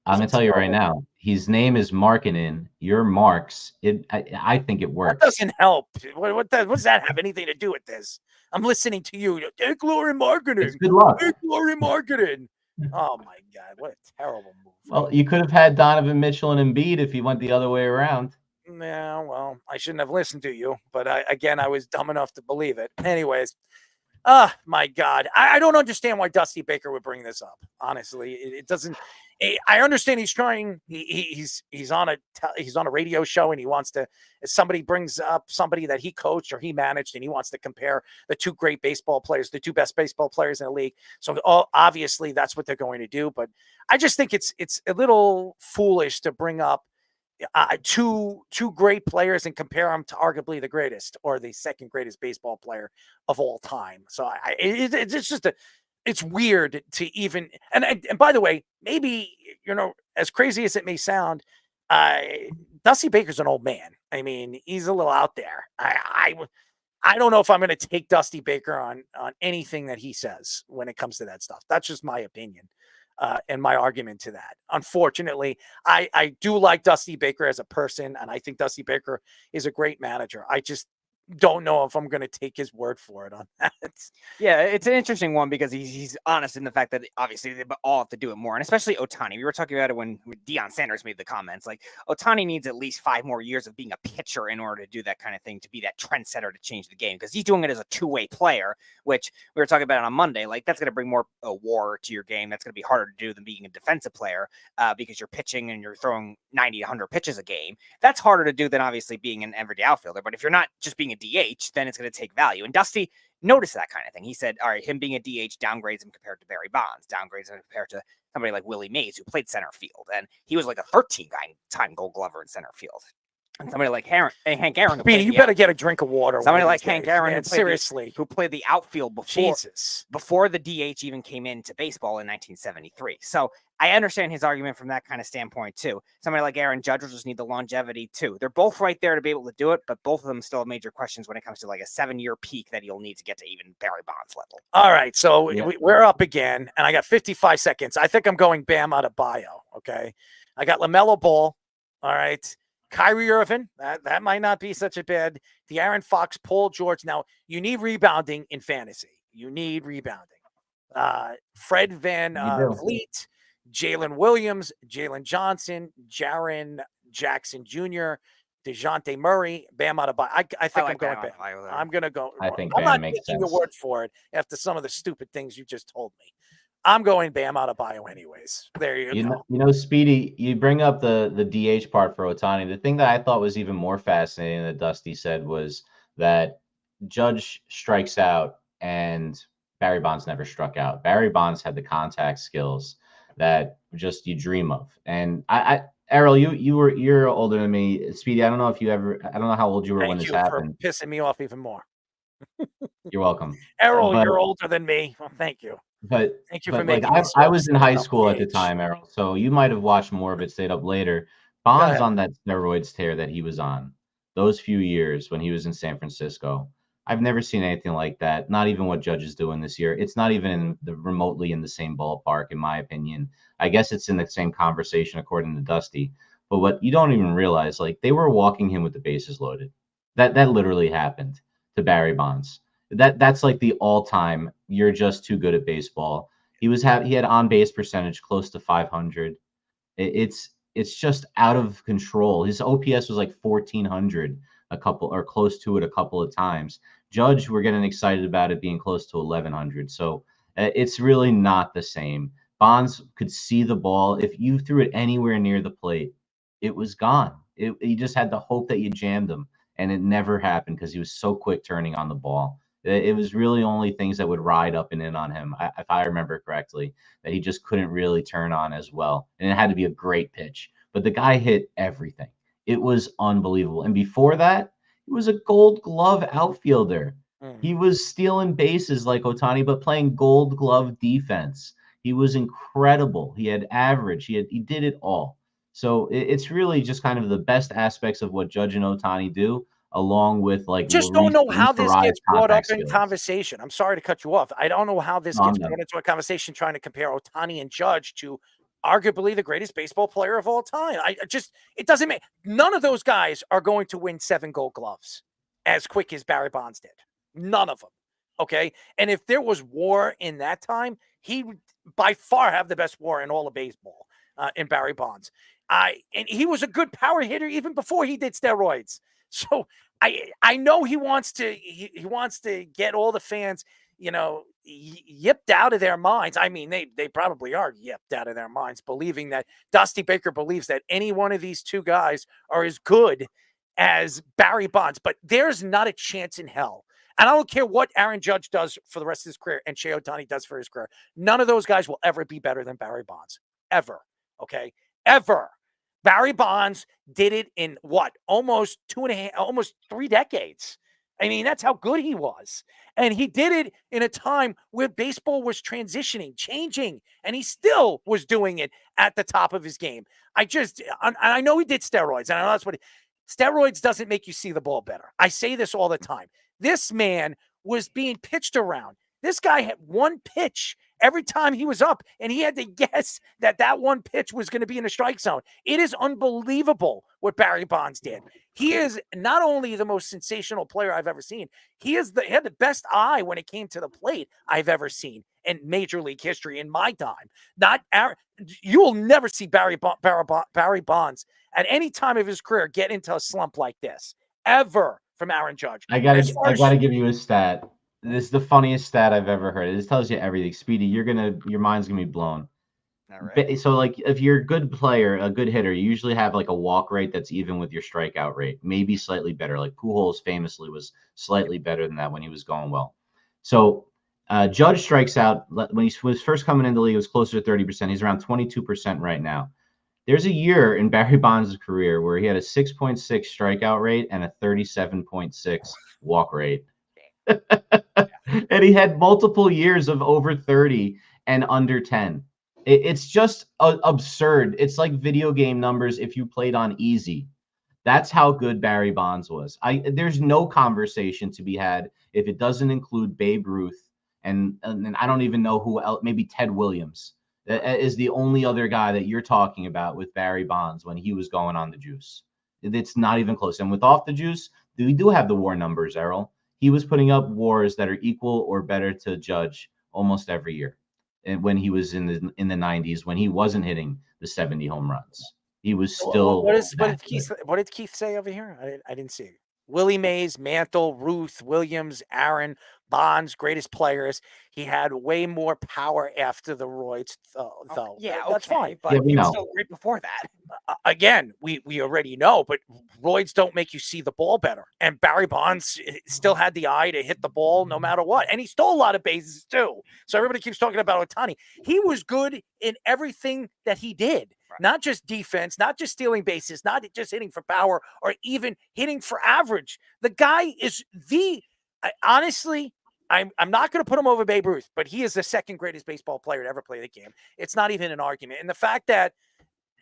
I'm gonna tell you right now. His name is Markkanen. Your Marks. I think it works. That doesn't help. What does that have anything to do with this? I'm listening to you. Take Lauri Markkanen. Good luck. Take Lauri Markkanen. Oh my God! What a terrible move. Well, you could have had Donovan Mitchell and Embiid if you went the other way around. Yeah, well, I shouldn't have listened to you, but I was dumb enough to believe it. Anyways, my God, I don't understand why Dusty Baker would bring this up. Honestly, it doesn't. I understand he's trying. He's on a radio show and he wants to. If somebody brings up somebody that he coached or he managed, and he wants to compare the two great baseball players, the two best baseball players in the league. So obviously that's what they're going to do. But I just think it's a little foolish to bring up two great players and compare them to arguably the greatest or the second greatest baseball player of all time. So it's just it's weird to even, and by the way, maybe, as crazy as it may sound, Dusty Baker's an old man. I mean, he's a little out there. I don't know if I'm going to take Dusty Baker on anything that he says when it comes to that stuff. That's just my opinion. And my argument to that. Unfortunately, I do like Dusty Baker as a person, and I think Dusty Baker is a great manager. I just don't know if I'm going to take his word for it on that. Yeah, it's an interesting one because he's honest in the fact that obviously they all have to do it more, and especially Ohtani. We were talking about it when Deion Sanders made the comments. Like, Ohtani needs at least 5 more years of being a pitcher in order to do that kind of thing, to be that trendsetter to change the game, because he's doing it as a two-way player, which we were talking about it on Monday. Like, that's going to bring more war to your game. That's going to be harder to do than being a defensive player because you're pitching and you're throwing 90 to 100 pitches a game. That's harder to do than obviously being an everyday outfielder. But if you're not just being a DH, then it's going to take value. And Dusty noticed that kind of thing. He said, all right, him being a DH downgrades him compared to Barry Bonds, downgrades him compared to somebody like Willie Mays, who played center field. And he was like a 13-time Gold Glover in center field. And somebody like Hank Aaron. You better get a drink of water. Somebody like Hank Aaron, who played the outfield before the DH even came into baseball in 1973. So I understand his argument from that kind of standpoint too. Somebody like Aaron Judge will just need the longevity too. They're both right there to be able to do it, but both of them still have major questions when it comes to like a 7-year peak that he'll need to get to even Barry Bonds level. All right, so we're up again, and I got 55 seconds. I think I'm going Bam Adebayo, okay? I got LaMelo Ball, all right? Kyrie Irving, that might not be such a bad. De'Aaron Fox, Paul George. Now, you need rebounding in fantasy. You need rebounding. Fred Van Vliet, Jalen Williams, Jalen Johnson, Jaren Jackson Jr., DeJounte Murray, Bam Adebayo. I think I'm going Bam. I'm going to go. I think I'm Bam not makes taking sense. your word for it after some of the stupid things you just told me. I'm going Bam Adebayo anyways. There you go. You know, Speedy, you bring up the DH part for Ohtani. The thing that I thought was even more fascinating that Dusty said was that Judge strikes out and Barry Bonds never struck out. Barry Bonds had the contact skills that just you dream of. And Errol, you're older than me. Speedy, I don't know how old you were when this happened. For pissing me off even more. You're welcome. Errol, you're older than me. Well, thank you. But thank you for like making I was in high school at the time, Errol. So you might have watched more of it, stayed up later. Bonds on that steroids tear that he was on, those few years when he was in San Francisco, I've never seen anything like that. Not even what Judge is doing this year. It's not even remotely in the same ballpark, in my opinion. I guess it's in the same conversation according to Dusty. But what you don't even realize, like they were walking him with the bases loaded. That literally happened to Barry Bonds. That's like the all-time. You're just too good at baseball. He had on-base percentage close to 500. It's just out of control. His OPS was like 1,400 close to it a couple of times. Judge, we're getting excited about it being close to 1,100. So it's really not the same. Bonds could see the ball. If you threw it anywhere near the plate, it was gone. You just had to hope that you jammed him, and it never happened because he was so quick turning on the ball. It was really only things that would ride up and in on him, if I remember correctly, that he just couldn't really turn on as well. And it had to be a great pitch. But the guy hit everything. It was unbelievable. And before that, he was a Gold Glove outfielder. He was stealing bases like Ohtani, but playing Gold Glove defense. He was incredible. He had average. He did it all. So it's really just kind of the best aspects of what Judge and Ohtani do, along with like just don't know how this gets brought up in skills. Conversation. I'm sorry to cut you off. I don't know how this gets brought into a conversation trying to compare Ohtani and Judge to arguably the greatest baseball player of all time. It doesn't make none of those guys are going to win 7 Gold Gloves as quick as Barry Bonds did. None of them. Okay. And if there was war in that time, he would by far have the best war in all of baseball in Barry Bonds. And he was a good power hitter even before he did steroids. So I know he wants to get all the fans, yipped out of their minds. I mean, they probably are yipped out of their minds, believing that Dusty Baker believes that any one of these two guys are as good as Barry Bonds, but there's not a chance in hell. And I don't care what Aaron Judge does for the rest of his career and Shohei Ohtani does for his career. None of those guys will ever be better than Barry Bonds. Ever. Okay? Ever. Barry Bonds did it in almost 3 decades. I mean, that's how good he was. And he did it in a time where baseball was transitioning, changing, and he still was doing it at the top of his game. I know he did steroids, and I know that's what steroids doesn't make you see the ball better. I say this all the time. This man was being pitched around. This guy had one pitch every time he was up, and he had to guess that one pitch was going to be in a strike zone. It is unbelievable what Barry Bonds did. He is not only the most sensational player I've ever seen, he had the best eye when it came to the plate I've ever seen in Major League history in my time. You will never see Barry Bonds at any time of his career get into a slump like this, ever, from Aaron Judge. I gotta give you a stat. This is the funniest stat I've ever heard. This tells you everything. Speedy, your mind's gonna be blown. All right. So like if you're a good player, a good hitter, you usually have like a walk rate that's even with your strikeout rate, maybe slightly better. Like Pujols famously was slightly better than that when he was going well. So Judge strikes out when he was first coming into the league, it was closer to 30%. He's around 22% right now. There's a year in Barry Bonds' career where he had a 6.6 strikeout rate and a 37.6 walk rate. And he had multiple years of over 30 and under 10. It's just absurd. It's like video game numbers if you played on easy. That's how good Barry Bonds was. There's no conversation to be had if it doesn't include Babe Ruth and I don't even know who else. Maybe Ted Williams is the only other guy that you're talking about with Barry Bonds when he was going on the juice. It's not even close. And with off the juice, we do have the WAR numbers, Errol. He was putting up WARs that are equal or better to Judge almost every year. And when he was in the 90s, when he wasn't hitting the 70 home runs. He was still. What did Keith say over here? I didn't see it. Willie Mays, Mantle, Ruth, Williams, Aaron, Bonds, greatest players. He had way more power after the roids, though. Yeah, that's fine. But we he was know. still great before that. Again, we already know, but roids don't make you see the ball better. And Barry Bonds still had the eye to hit the ball no matter what. And he stole a lot of bases too. So everybody keeps talking about Ohtani. He was good in everything that he did. Not just defense, not just stealing bases, not just hitting for power or even hitting for average. The guy is honestly, I'm not going to put him over Babe Ruth, but he is the second greatest baseball player to ever play the game. It's not even an argument. And the fact that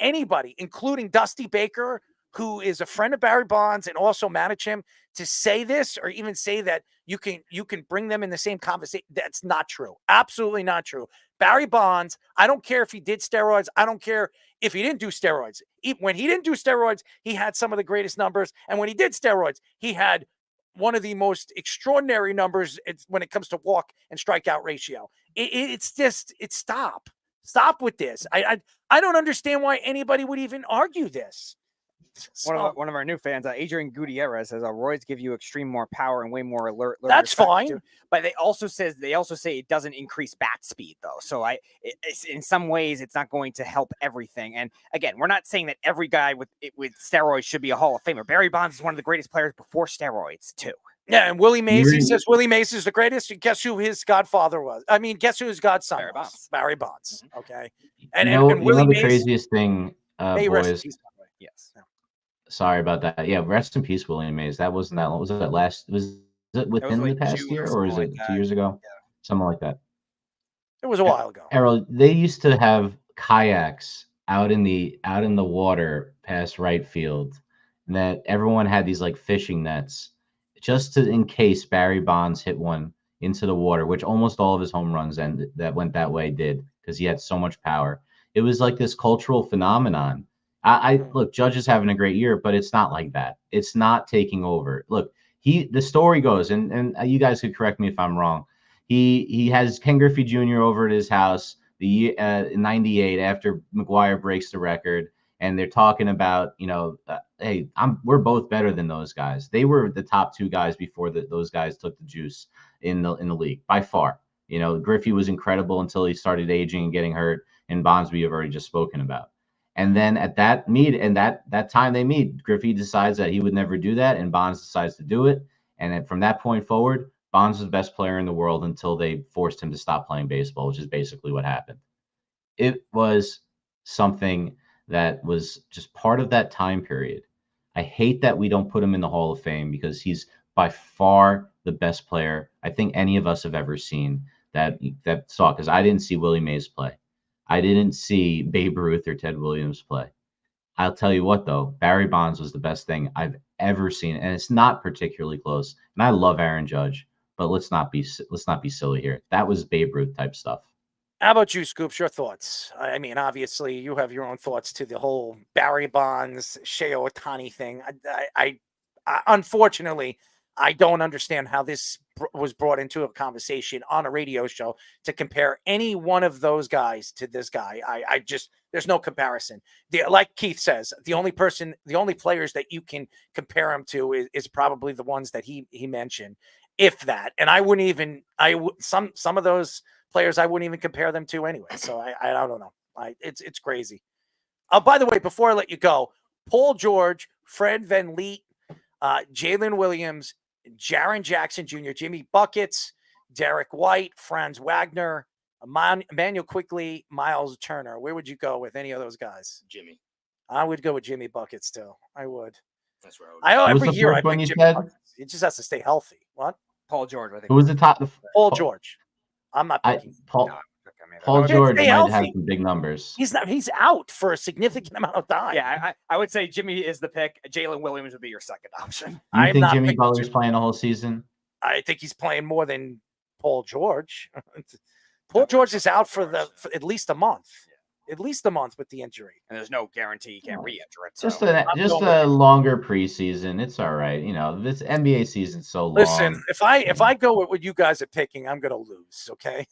anybody, including Dusty Baker, who is a friend of Barry Bonds and also managed him, to say this or even say that you can bring them in the same conversation, that's not true. Absolutely not true. Barry Bonds, I don't care if he did steroids. I don't care if he didn't do steroids. When he didn't do steroids, he had some of the greatest numbers. And when he did steroids, he had one of the most extraordinary numbers when it comes to walk and strikeout ratio. It's stop. Stop with this. I don't understand why anybody would even argue this. One of our new fans, Adrian Gutierrez, says roids give you extreme more power and way more alert. That's fine. Too. But they also say it doesn't increase bat speed though. So it's in some ways it's not going to help everything. And again, we're not saying that every guy with steroids should be a Hall of Famer. Barry Bonds is one of the greatest players before steroids too. Yeah, and Willie Mays, he says Willie Mays is the greatest. Guess who his godfather was? I mean, guess who his godson was? Barry Bonds. Okay. And Willie Mays, the craziest thing, boys. Yes. Sorry about that. Yeah, rest in peace, William Mays. That wasn't that. What was that last? Was it within the past year, or is it 2 years ago? Yeah. Something like that. It was a while ago. Errol, they used to have kayaks out in the water past right field, and that everyone had these like fishing nets, just in case Barry Bonds hit one into the water, which almost all of his home runs that went that way did, because he had so much power. It was like this cultural phenomenon. Look, Judge is having a great year, but it's not like that. It's not taking over. Look, the story goes, and you guys could correct me if I'm wrong. He has Ken Griffey Jr. over at his house in '98 after McGuire breaks the record, and they're talking about, hey, we're both better than those guys. They were the top two guys before those guys took the juice in the league by far. Griffey was incredible until he started aging and getting hurt, and Bonds we have already just spoken about. And then at that meet and that time they meet, Griffey decides that he would never do that, and Bonds decides to do it. And then from that point forward, Bonds was the best player in the world until they forced him to stop playing baseball, which is basically what happened. It was something that was just part of that time period. I hate that we don't put him in the Hall of Fame, because he's by far the best player I think any of us have ever seen that saw, because I didn't see Willie Mays play. I didn't see Babe Ruth or Ted Williams play. I'll tell you what, though, Barry Bonds was the best thing I've ever seen, and it's not particularly close. And I love Aaron Judge, but let's not be silly here. That was Babe Ruth type stuff. How about you, Scoops? Your thoughts? I mean, obviously, you have your own thoughts to the whole Barry Bonds, Shohei Ohtani thing. I unfortunately, I don't understand how this was brought into a conversation on a radio show to compare any one of those guys to this guy. I just, there's no comparison. Like Keith says, the only players that you can compare him to is probably the ones that he mentioned, if that. And I wouldn't even, some of those players I wouldn't even compare them to anyway. So I don't know. It's crazy. By the way, before I let you go, Paul George, Fred Van Leet, Jalen Williams, Jaren Jackson Jr., Jimmy Buckets, Derek White, Franz Wagner, Emmanuel Quickly, Miles Turner. Where would you go with any of those guys? Jimmy. I would go with Jimmy Buckets too. I would. That's where I would. Every year I pick Jimmy Buckets. He just has to stay healthy. What? Paul George, I think. Who was the top? Paul George. I'm not picking. Paul. either. Paul That would- George stay might have healthy. some big numbers. He's out for a significant amount of time. Yeah, I would say Jimmy is the pick. Jalen Williams would be your second option. You think Jimmy Butler's playing the whole season? I think he's playing more than Paul George. Paul George is out for at least a month. At least a month with the injury. And there's no guarantee he can't re-injure it. Just So. a longer preseason. It's all right. You know, this NBA season's so long. Listen, if I go with what you guys are picking, I'm gonna lose. Okay.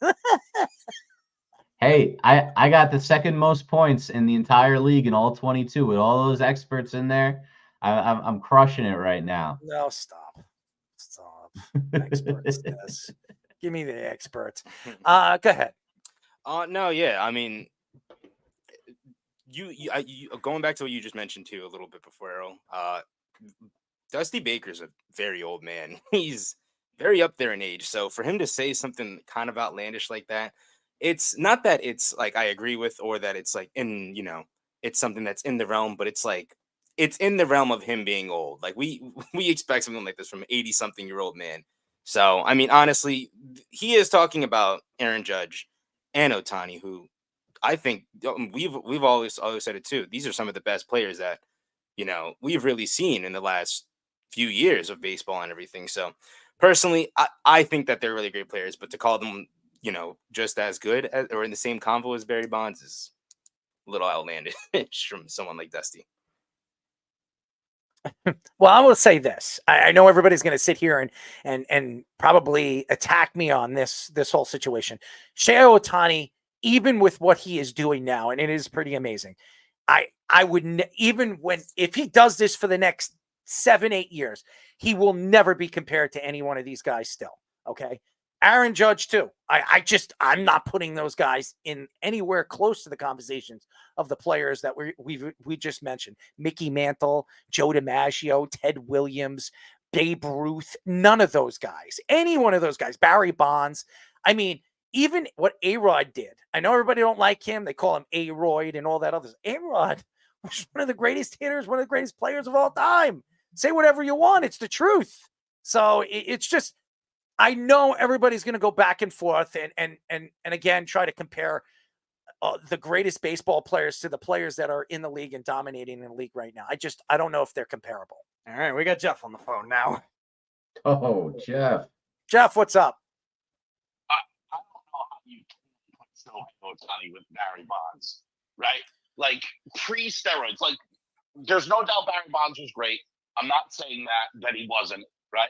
Hey, I got the second most points in the entire league in all 22 with all those experts in there. I'm crushing it right now. No, stop. Experts, yes. Give me the experts. Go ahead. No, yeah. I mean, you going back to what you just mentioned too a little bit before, Errol. Dusty Baker's a very old man. He's very up there in age. So for him to say something kind of outlandish like that, it's not that it's like I agree with or that it's like it's something that's in the realm, but it's like it's in the realm of him being old. Like we expect something like this from an 80-something-year-old man. So I mean, honestly, he is talking about Aaron Judge and Ohtani, who I think we've always said it too. These are some of the best players that we've really seen in the last few years of baseball and everything. So personally, I think that they're really great players, but to call them just as good as, or in the same convo as Barry Bonds is a little outlandish from someone like Dusty. Well, I will say this. I know everybody's going to sit here and probably attack me on this whole situation. Shohei Ohtani, even with what he is doing now, and it is pretty amazing, I would if he does this for the next 7-8 years, he will never be compared to any one of these guys still. Okay. Aaron Judge too. I'm not putting those guys in anywhere close to the conversations of the players that we just mentioned. Mickey Mantle, Joe DiMaggio, Ted Williams, Babe Ruth, none of those guys. Any one of those guys, Barry Bonds. I mean, even what A-Rod did. I know everybody don't like him. They call him A-Royd and all that others. A-Rod was one of the greatest hitters, one of the greatest players of all time. Say whatever you want. It's the truth. So it's just, I know everybody's going to go back and forth and again, try to compare the greatest baseball players to the players that are in the league and dominating in the league right now. I don't know if they're comparable. All right. We got Jeff on the phone now. Oh, Jeff. Jeff, what's up? I don't know how you put still Ohtani with Barry Bonds, right? Like pre-steroids, like there's no doubt Barry Bonds was great. I'm not saying that he wasn't, right?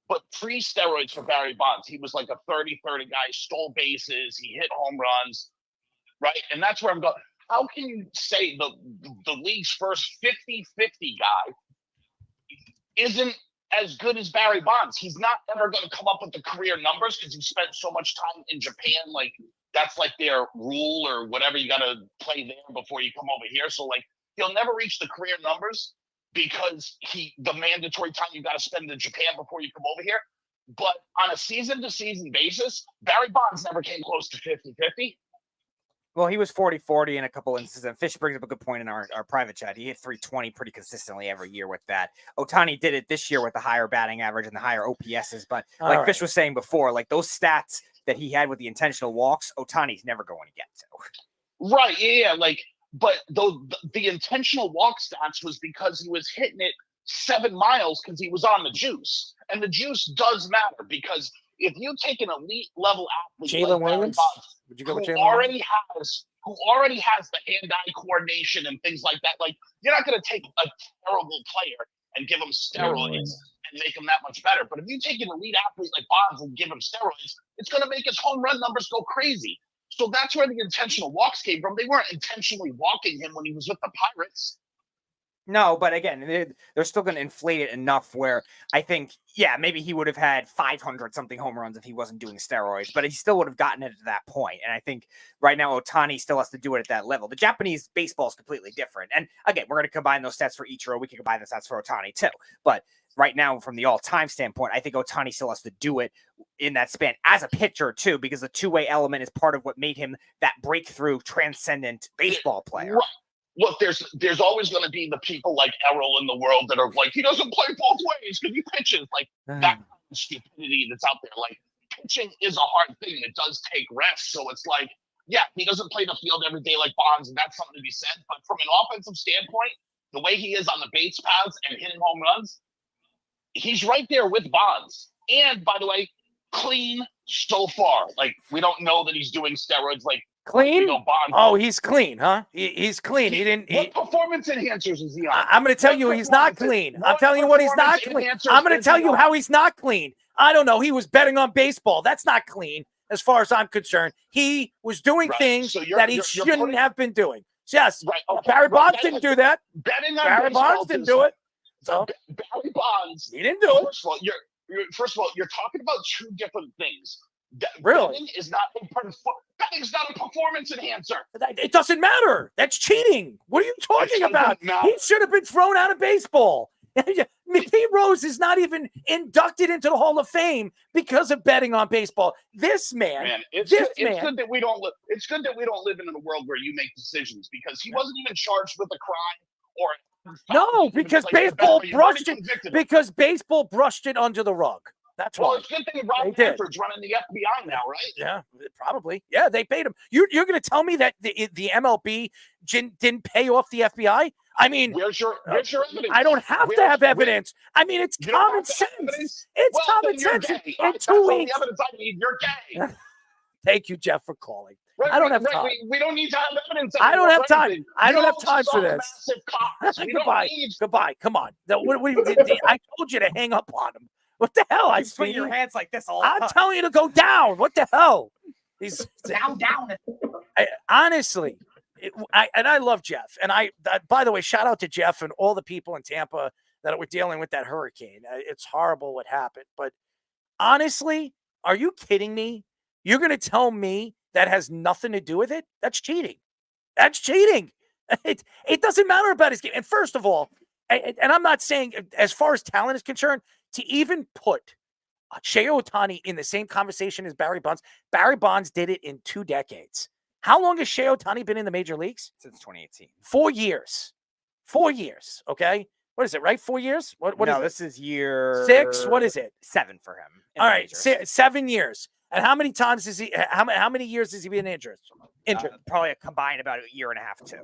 But pre-steroids for Barry Bonds, he was like a 30-30 guy, stole bases, he hit home runs, right? And that's where I'm going. How can you say the league's first 50-50 guy isn't as good as Barry Bonds? He's not ever going to come up with the career numbers because he spent so much time in Japan. Like, that's like their rule or whatever. You got to play there before you come over here. So, like, he'll never reach the career numbers because the mandatory time you got to spend in Japan before you come over here. But on a season-to-season basis, Barry Bonds never came close to 50-50. Well, he was 40-40 in a couple instances. And Fish brings up a good point in our private chat. He hit 320 pretty consistently every year with that. Ohtani did it this year with the higher batting average and the higher OPSs. But like Fish was saying before, like those stats that he had with the intentional walks, Ohtani's never going to get to. Right, yeah, like, but the intentional walk stats was because he was hitting it 7 miles because he was on the juice. And the juice does matter because if you take an elite level athlete Jalen like Williams, Bonds, would you go with who Jalen already has the hand-eye coordination and things like that, like you're not going to take a terrible player and give him steroids and make him that much better. But if you take an elite athlete like Bonds and give him steroids, it's going to make his home run numbers go crazy. So that's where the intentional walks came from. They weren't intentionally walking him when he was with the Pirates. No, but again, they're still going to inflate it enough where I think, yeah, maybe he would have had 500-something home runs if he wasn't doing steroids, but he still would have gotten it to that point. And I think right now Ohtani still has to do it at that level. The Japanese baseball is completely different. And again, we're going to combine those stats for Ichiro. We can combine the stats for Ohtani too. But right now, from the all-time standpoint, I think Ohtani still has to do it in that span as a pitcher too, because the two-way element is part of what made him that breakthrough, transcendent baseball player. Right. Look, there's always going to be the people like Errol in the world that are like, he doesn't play both ways because he pitches. Like, that kind of stupidity that's out there. Like, pitching is a hard thing, and it does take rest. So it's like, yeah, he doesn't play the field every day like Bonds, and that's something to be said. But from an offensive standpoint, the way he is on the base paths and hitting home runs, he's right there with Bonds. And by the way, clean so far. Like, we don't know that he's doing steroids like Clean? Bonds. Oh, he's clean, huh? He's clean. He didn't. What performance enhancers is he on? I'm going to tell you he's not clean. I'm telling you what he's not clean. I'm going to tell you how he's not clean. I don't know. He was betting on baseball. That's not clean as far as I'm concerned. He was doing things that he shouldn't have been doing. Yes. Right. Okay. Barry Bonds didn't do that. Betting on Barry Bonds didn't do it. So Barry Bonds. He didn't do it. First of all, you're talking about two different things. Really? Betting's not a performance enhancer. It doesn't matter. That's cheating. What are you talking about? He should have been thrown out of baseball. Pete Rose is not even inducted into the Hall of Fame because of betting on baseball. This man, it's good that we don't live. It's good that we don't live in a world where you make decisions, because he wasn't even charged with a crime or. No, because baseball brushed it. Because baseball brushed it under the rug. That's why. Well, it's a good thing Rob did. Manfred's running the FBI now, right? Yeah, probably. Yeah, they paid him. You're going to tell me that the MLB didn't pay off the FBI? I mean, where's your evidence? I don't have to have evidence. I mean, it's common sense. It's common sense. In 2 weeks. The evidence I need. You're gay. Thank you, Jeff, for calling. Right, I don't have time. We don't need to have evidence. I don't have time. Anything. I don't You have time for this. massive cocks. We Goodbye. don't need. Goodbye. Come on. I told you to hang up on him. What the hell? You put your hands like this all the time. I'm telling you to go down. What the hell? He's down. Honestly, I love Jeff. And by the way, shout out to Jeff and all the people in Tampa that were dealing with that hurricane. It's horrible what happened. But honestly, are you kidding me? You're going to tell me that has nothing to do with it? That's cheating. That's cheating. It doesn't matter about his game. And first of all, and I'm not saying as far as talent is concerned, to even put Shohei Ohtani in the same conversation as Barry Bonds did it in 2 decades. How long has Shohei Ohtani been in the major leagues? Since 2018. 4 years. 4 years. Okay. What is it, right? 4 years? What no, is this is year 6. What is it? 7 for him. All right. 7 years. And how many times is he, how many years has he been injured? Probably a combined about a year and a half, 2.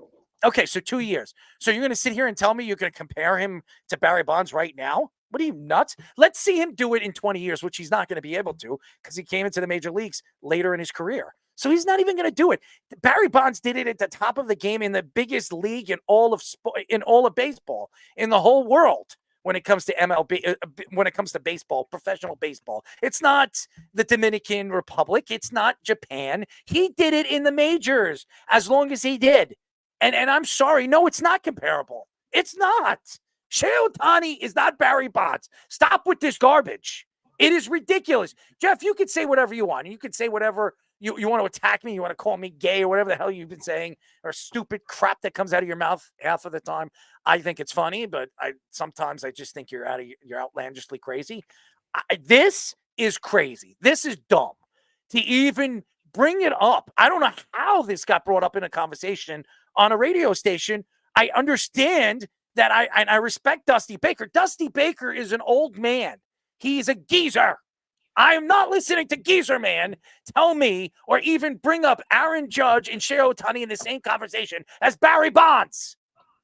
Okay. So 2 years. So you're going to sit here and tell me you're going to compare him to Barry Bonds right now? What are you, nuts? Let's see him do it in 20 years, which he's not going to be able to because he came into the major leagues later in his career. So he's not even going to do it. Barry Bonds did it at the top of the game in the biggest league in all of baseball, in the whole world when it comes to MLB, when it comes to baseball, professional baseball. It's not the Dominican Republic. It's not Japan. He did it in the majors as long as he did. And I'm sorry. No, it's not comparable. It's not. Shohei Ohtani is not Barry Bonds. Stop with this garbage. It is ridiculous. Jeff, you can say whatever you want. You can say whatever you want to attack me. You want to call me gay or whatever the hell you've been saying, or stupid crap that comes out of your mouth half of the time. I think it's funny, but sometimes I just think you're outlandishly crazy. This is crazy. This is dumb to even bring it up. I don't know how this got brought up in a conversation on a radio station. I understand that I respect Dusty Baker. Dusty Baker is an old man. He's a geezer. I am not listening to Geezer Man tell me or even bring up Aaron Judge and Shohei Ohtani in the same conversation as Barry Bonds.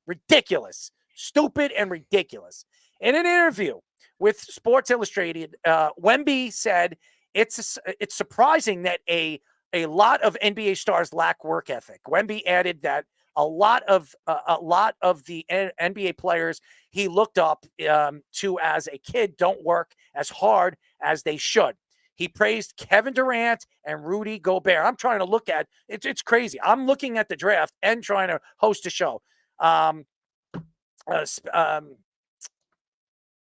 Ridiculous. Stupid and ridiculous. In an interview with Sports Illustrated, Wemby said it's surprising that a lot of NBA stars lack work ethic. Wemby added that a lot of the NBA players he looked up to as a kid don't work as hard as they should. He praised Kevin Durant and Rudy Gobert. I'm trying to look at it. It's crazy. I'm looking at the draft and trying to host a show.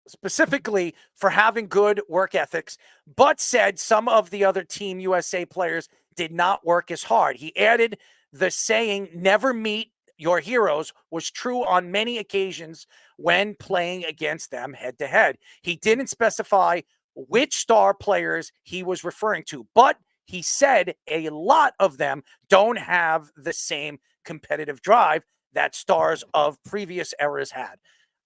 Specifically for having good work ethics, but said some of the other Team USA players did not work as hard. He added the saying, never meet your heroes, was true on many occasions when playing against them head to head. He didn't specify which star players he was referring to, but he said a lot of them don't have the same competitive drive that stars of previous eras had.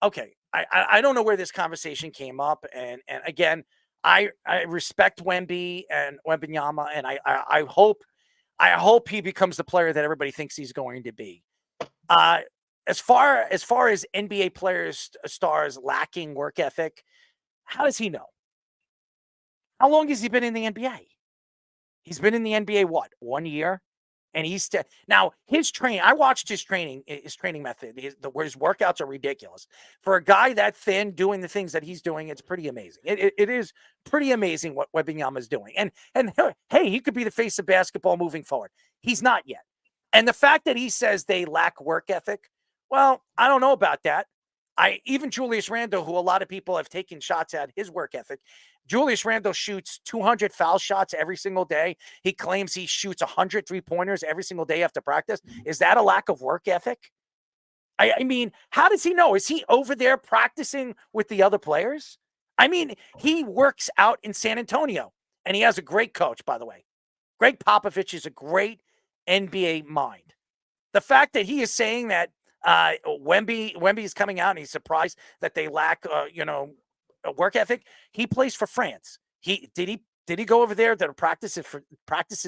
Okay, I don't know where this conversation came up, and again, I respect Wemby and Wembenyama, and I hope he becomes the player that everybody thinks he's going to be. As far as NBA players, stars lacking work ethic, how does he know? How long has he been in the NBA? He's been in the NBA, what, 1 year? And he's now his training. I watched his training method. His workouts are ridiculous for a guy that thin doing the things that he's doing. It's pretty amazing. It is pretty amazing what Wembenyama is doing. And hey, he could be the face of basketball moving forward. He's not yet. And the fact that he says they lack work ethic, well, I don't know about that. Even Julius Randle, who a lot of people have taken shots at his work ethic. Julius Randle shoots 200 foul shots every single day. He claims he shoots 100 3-pointers every single day after practice. Is that a lack of work ethic? I mean, how does he know? Is he over there practicing with the other players? I mean, he works out in San Antonio, and he has a great coach, by the way. Greg Popovich is a great NBA mind. The fact that he is saying that Wemby is coming out and he's surprised that they lack, a work ethic. He plays for France. Did he go over there to practices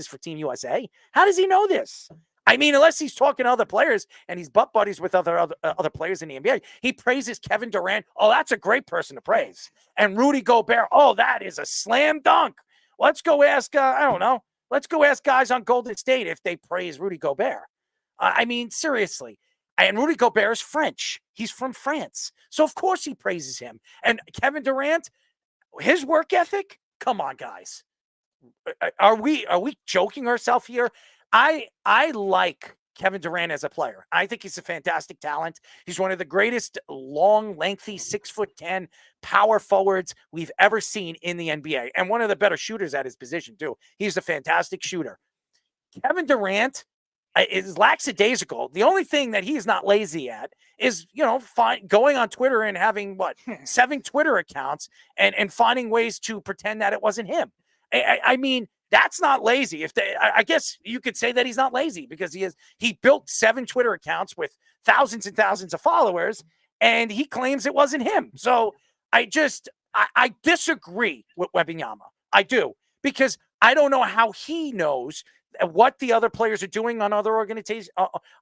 for Team USA? How does he know this? I mean, unless he's talking to other players and he's butt buddies with other players in the NBA. He praises Kevin Durant. Oh, that's a great person to praise. And Rudy Gobert. Oh, that is a slam dunk. Let's go ask. I don't know. Let's go ask guys on Golden State if they praise Rudy Gobert. I mean, seriously. And Rudy Gobert is French. He's from France. So, of course, he praises him. And Kevin Durant, his work ethic? Come on, guys. Are we joking ourselves here? I like Kevin Durant as a player. I think he's a fantastic talent. He's one of the greatest long, lengthy, 6'10" power forwards we've ever seen in the NBA. And one of the better shooters at his position, too. He's a fantastic shooter. Kevin Durant is lackadaisical. The only thing that he's not lazy at is, going on Twitter and having 7 Twitter accounts and finding ways to pretend that it wasn't him. I mean, that's not lazy. I guess you could say that he's not lazy because he built 7 Twitter accounts with thousands and thousands of followers, and he claims it wasn't him. So I disagree with Wembenyama. I do, because I don't know how he knows what the other players are doing on other organizations,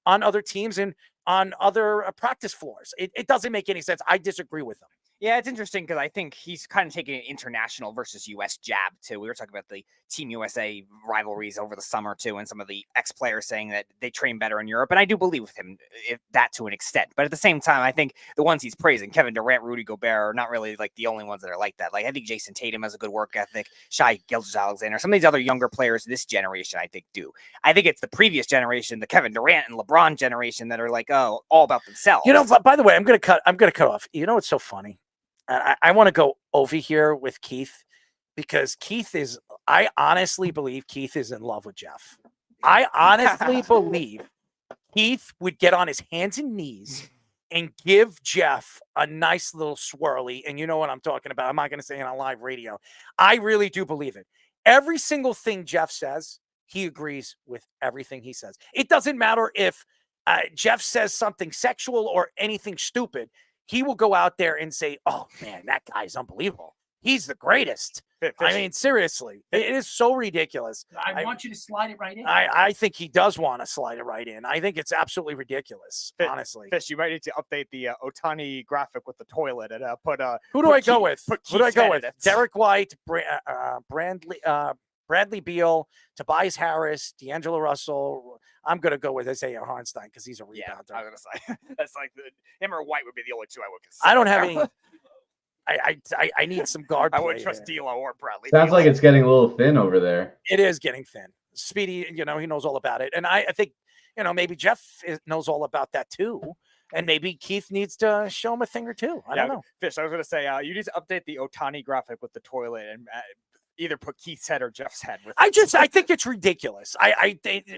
on other teams, and on other practice floors. It doesn't make any sense. I disagree with him. Yeah, it's interesting because I think he's kind of taking an international versus U.S. jab, too. We were talking about the Team USA rivalries over the summer, too, and some of the ex-players saying that they train better in Europe. And I do believe with him that to an extent. But at the same time, I think the ones he's praising, Kevin Durant, Rudy Gobert, are not really like the only ones that are like that. Like, I think Jason Tatum has a good work ethic. Shai Gilgeous-Alexander. Some of these other younger players this generation, I think, do. I think it's the previous generation, the Kevin Durant and LeBron generation, that are like, oh, all about themselves. By the way, I'm gonna cut off. You know what's so funny? I want to go over here with Keith because I honestly believe Keith is in love with Jeff. I honestly believe Keith would get on his hands and knees and give Jeff a nice little swirly. And you know what I'm talking about. I'm not going to say it on live radio. I really do believe it. Every single thing Jeff says, he agrees with everything he says. It doesn't matter if Jeff says something sexual or anything stupid. He will go out there and say, oh, man, that guy's unbelievable. He's the greatest. I mean, seriously, it is so ridiculous. I want you to slide it right in. I think he does want to slide it right in. I think it's absolutely ridiculous, honestly. Fish, you might need to update the Ohtani graphic with the toilet and put Who do I go with? Who do I go with? Derek White, Bradley Beal, Tobias Harris, D'Angelo Russell. I'm going to go with Isaiah Hartenstein because he's a rebounder. Yeah, I was going to say. That's like him or White would be the only two I would consider. I don't have any. I need some guard play. I wouldn't trust D'Lo or Bradley. Sounds like it's getting a little thin over there. It is getting thin. Speedy, he knows all about it. And I think, maybe Jeff knows all about that too. And maybe Keith needs to show him a thing or two. I don't know. Fish, I was going to say, you need to update the Ohtani graphic with the toilet and either put Keith's head or Jeff's head. I think it's ridiculous.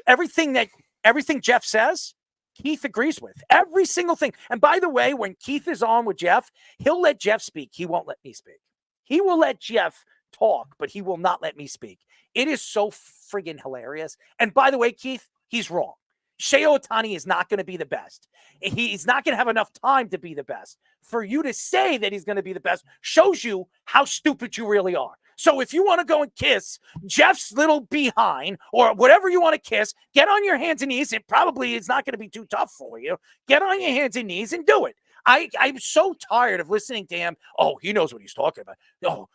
Everything Jeff says, Keith agrees with. Every single thing. And by the way, when Keith is on with Jeff, he'll let Jeff speak. He won't let me speak. He will let Jeff talk, but he will not let me speak. It is so friggin' hilarious. And by the way, Keith, he's wrong. Shohei Ohtani is not going to be the best. He's not going to have enough time to be the best. For you to say that he's going to be the best shows you how stupid you really are. So if you want to go and kiss Jeff's little behind or whatever you want to kiss, get on your hands and knees. It probably is not going to be too tough for you. Get on your hands and knees and do it. I'm so tired of listening to him. Oh, he knows what he's talking about. Oh,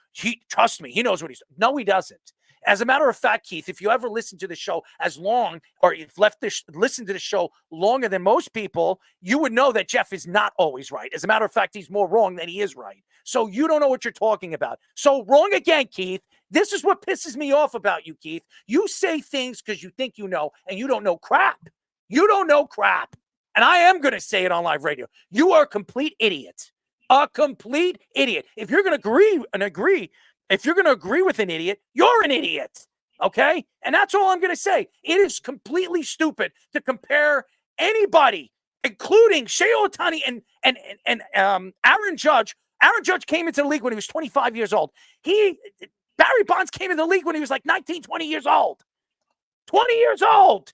trust me, he knows what he's. No, he doesn't. As a matter of fact, Keith, if you ever listen to the show as long, or you've listened to the show longer than most people, you would know that Jeff is not always right. As a matter of fact, he's more wrong than he is right. So you don't know what you're talking about. So wrong again, Keith. This is what pisses me off about you, Keith. You say things because you think you know, and you don't know crap. You don't know crap. And I am going to say it on live radio. You are a complete idiot. A complete idiot. If you're going to agree, if you're going to agree with an idiot, you're an idiot. Okay? And that's all I'm going to say. It is completely stupid to compare anybody, including Shea Ohtani and Aaron Judge. Aaron Judge came into the league when he was 25 years old. Barry Bonds came into the league when he was like 19, 20 years old. 20 years old.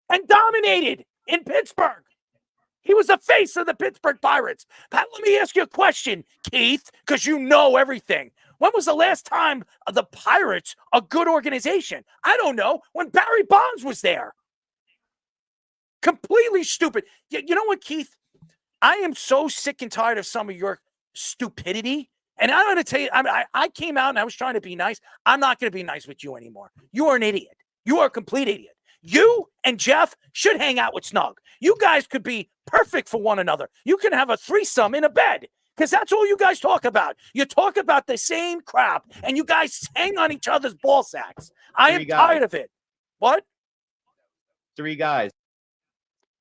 And dominated in Pittsburgh. He was the face of the Pittsburgh Pirates. Pat, let me ask you a question, Keith, because you know everything. When was the last time the Pirates, a good organization? I don't know. When Barry Bonds was there. Completely stupid. You know what, Keith? I am so sick and tired of some of your stupidity. And I'm going to tell you, I came out and I was trying to be nice. I'm not going to be nice with you anymore. You are an idiot. You are a complete idiot. You and Jeff should hang out with Snug. You guys could be perfect for one another. You can have a threesome in a bed because that's all you guys talk about. You talk about the same crap and you guys hang on each other's ball sacks. I am tired of it. What? 3 guys.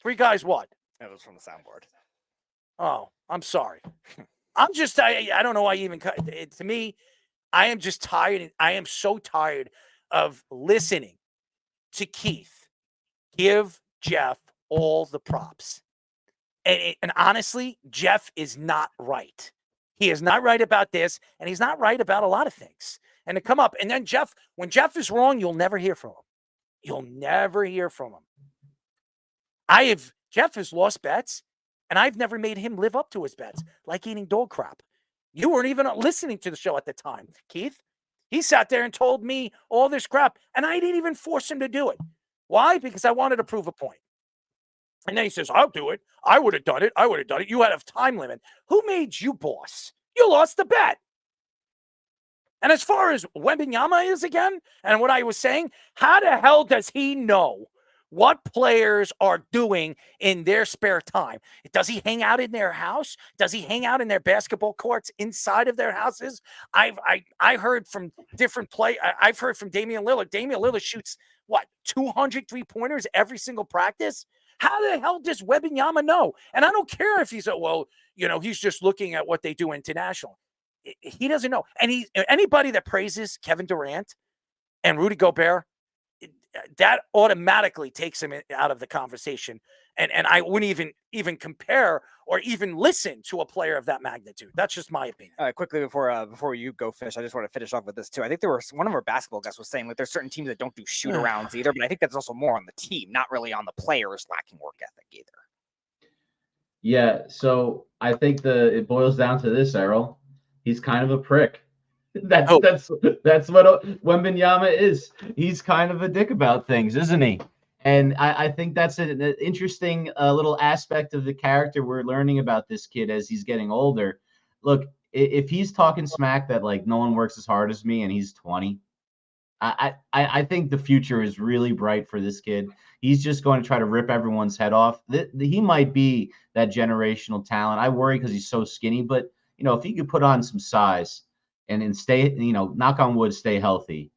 3 guys what? That was from the soundboard. Oh, I'm sorry. I don't know why you even cut it. To me, I am just tired. I am so tired of listening to Keith give Jeff all the props. And honestly, Jeff is not right. He is not right about this, and he's not right about a lot of things. And to come up, and then when Jeff is wrong, you'll never hear from him. You'll never hear from him. Jeff has lost bets, and I've never made him live up to his bets, like eating dog crap. You weren't even listening to the show at the time, Keith. He sat there and told me all this crap, and I didn't even force him to do it. Why? Because I wanted to prove a point. And then he says, I'll do it. I would have done it. I would have done it. You had a time limit. Who made you boss? You lost the bet. And as far as Wemby is again, and what I was saying, how the hell does he know what players are doing in their spare time? Does he hang out in their house? Does he hang out in their basketball courts inside of their houses? I heard from different I've heard from Damian Lillard. Damian Lillard shoots, 200 3-pointers every single practice? How the hell does Wemby know? And I don't care if he's he's just looking at what they do international. He doesn't know. And anybody that praises Kevin Durant and Rudy Gobert, that automatically takes him out of the conversation. And I wouldn't even compare or even listen to a player of that magnitude. That's just my opinion. Quickly before you go, Fish, I just want to finish off with this too. I think one of our basketball guys was saying that there's certain teams that don't do shoot arounds either, but I think that's also more on the team, not really on the players lacking work ethic either. Yeah, so I think it boils down to this, Errol. He's kind of a prick. That's what Wembanyama is. He's kind of a dick about things, isn't he? And I think that's an interesting little aspect of the character we're learning about this kid as he's getting older. Look, if he's talking smack that like no one works as hard as me and he's 20, I think the future is really bright for this kid. He's just going to try to rip everyone's head off. He might be that generational talent. I worry because he's so skinny, but if he could put on some size and stay, knock on wood, stay healthy.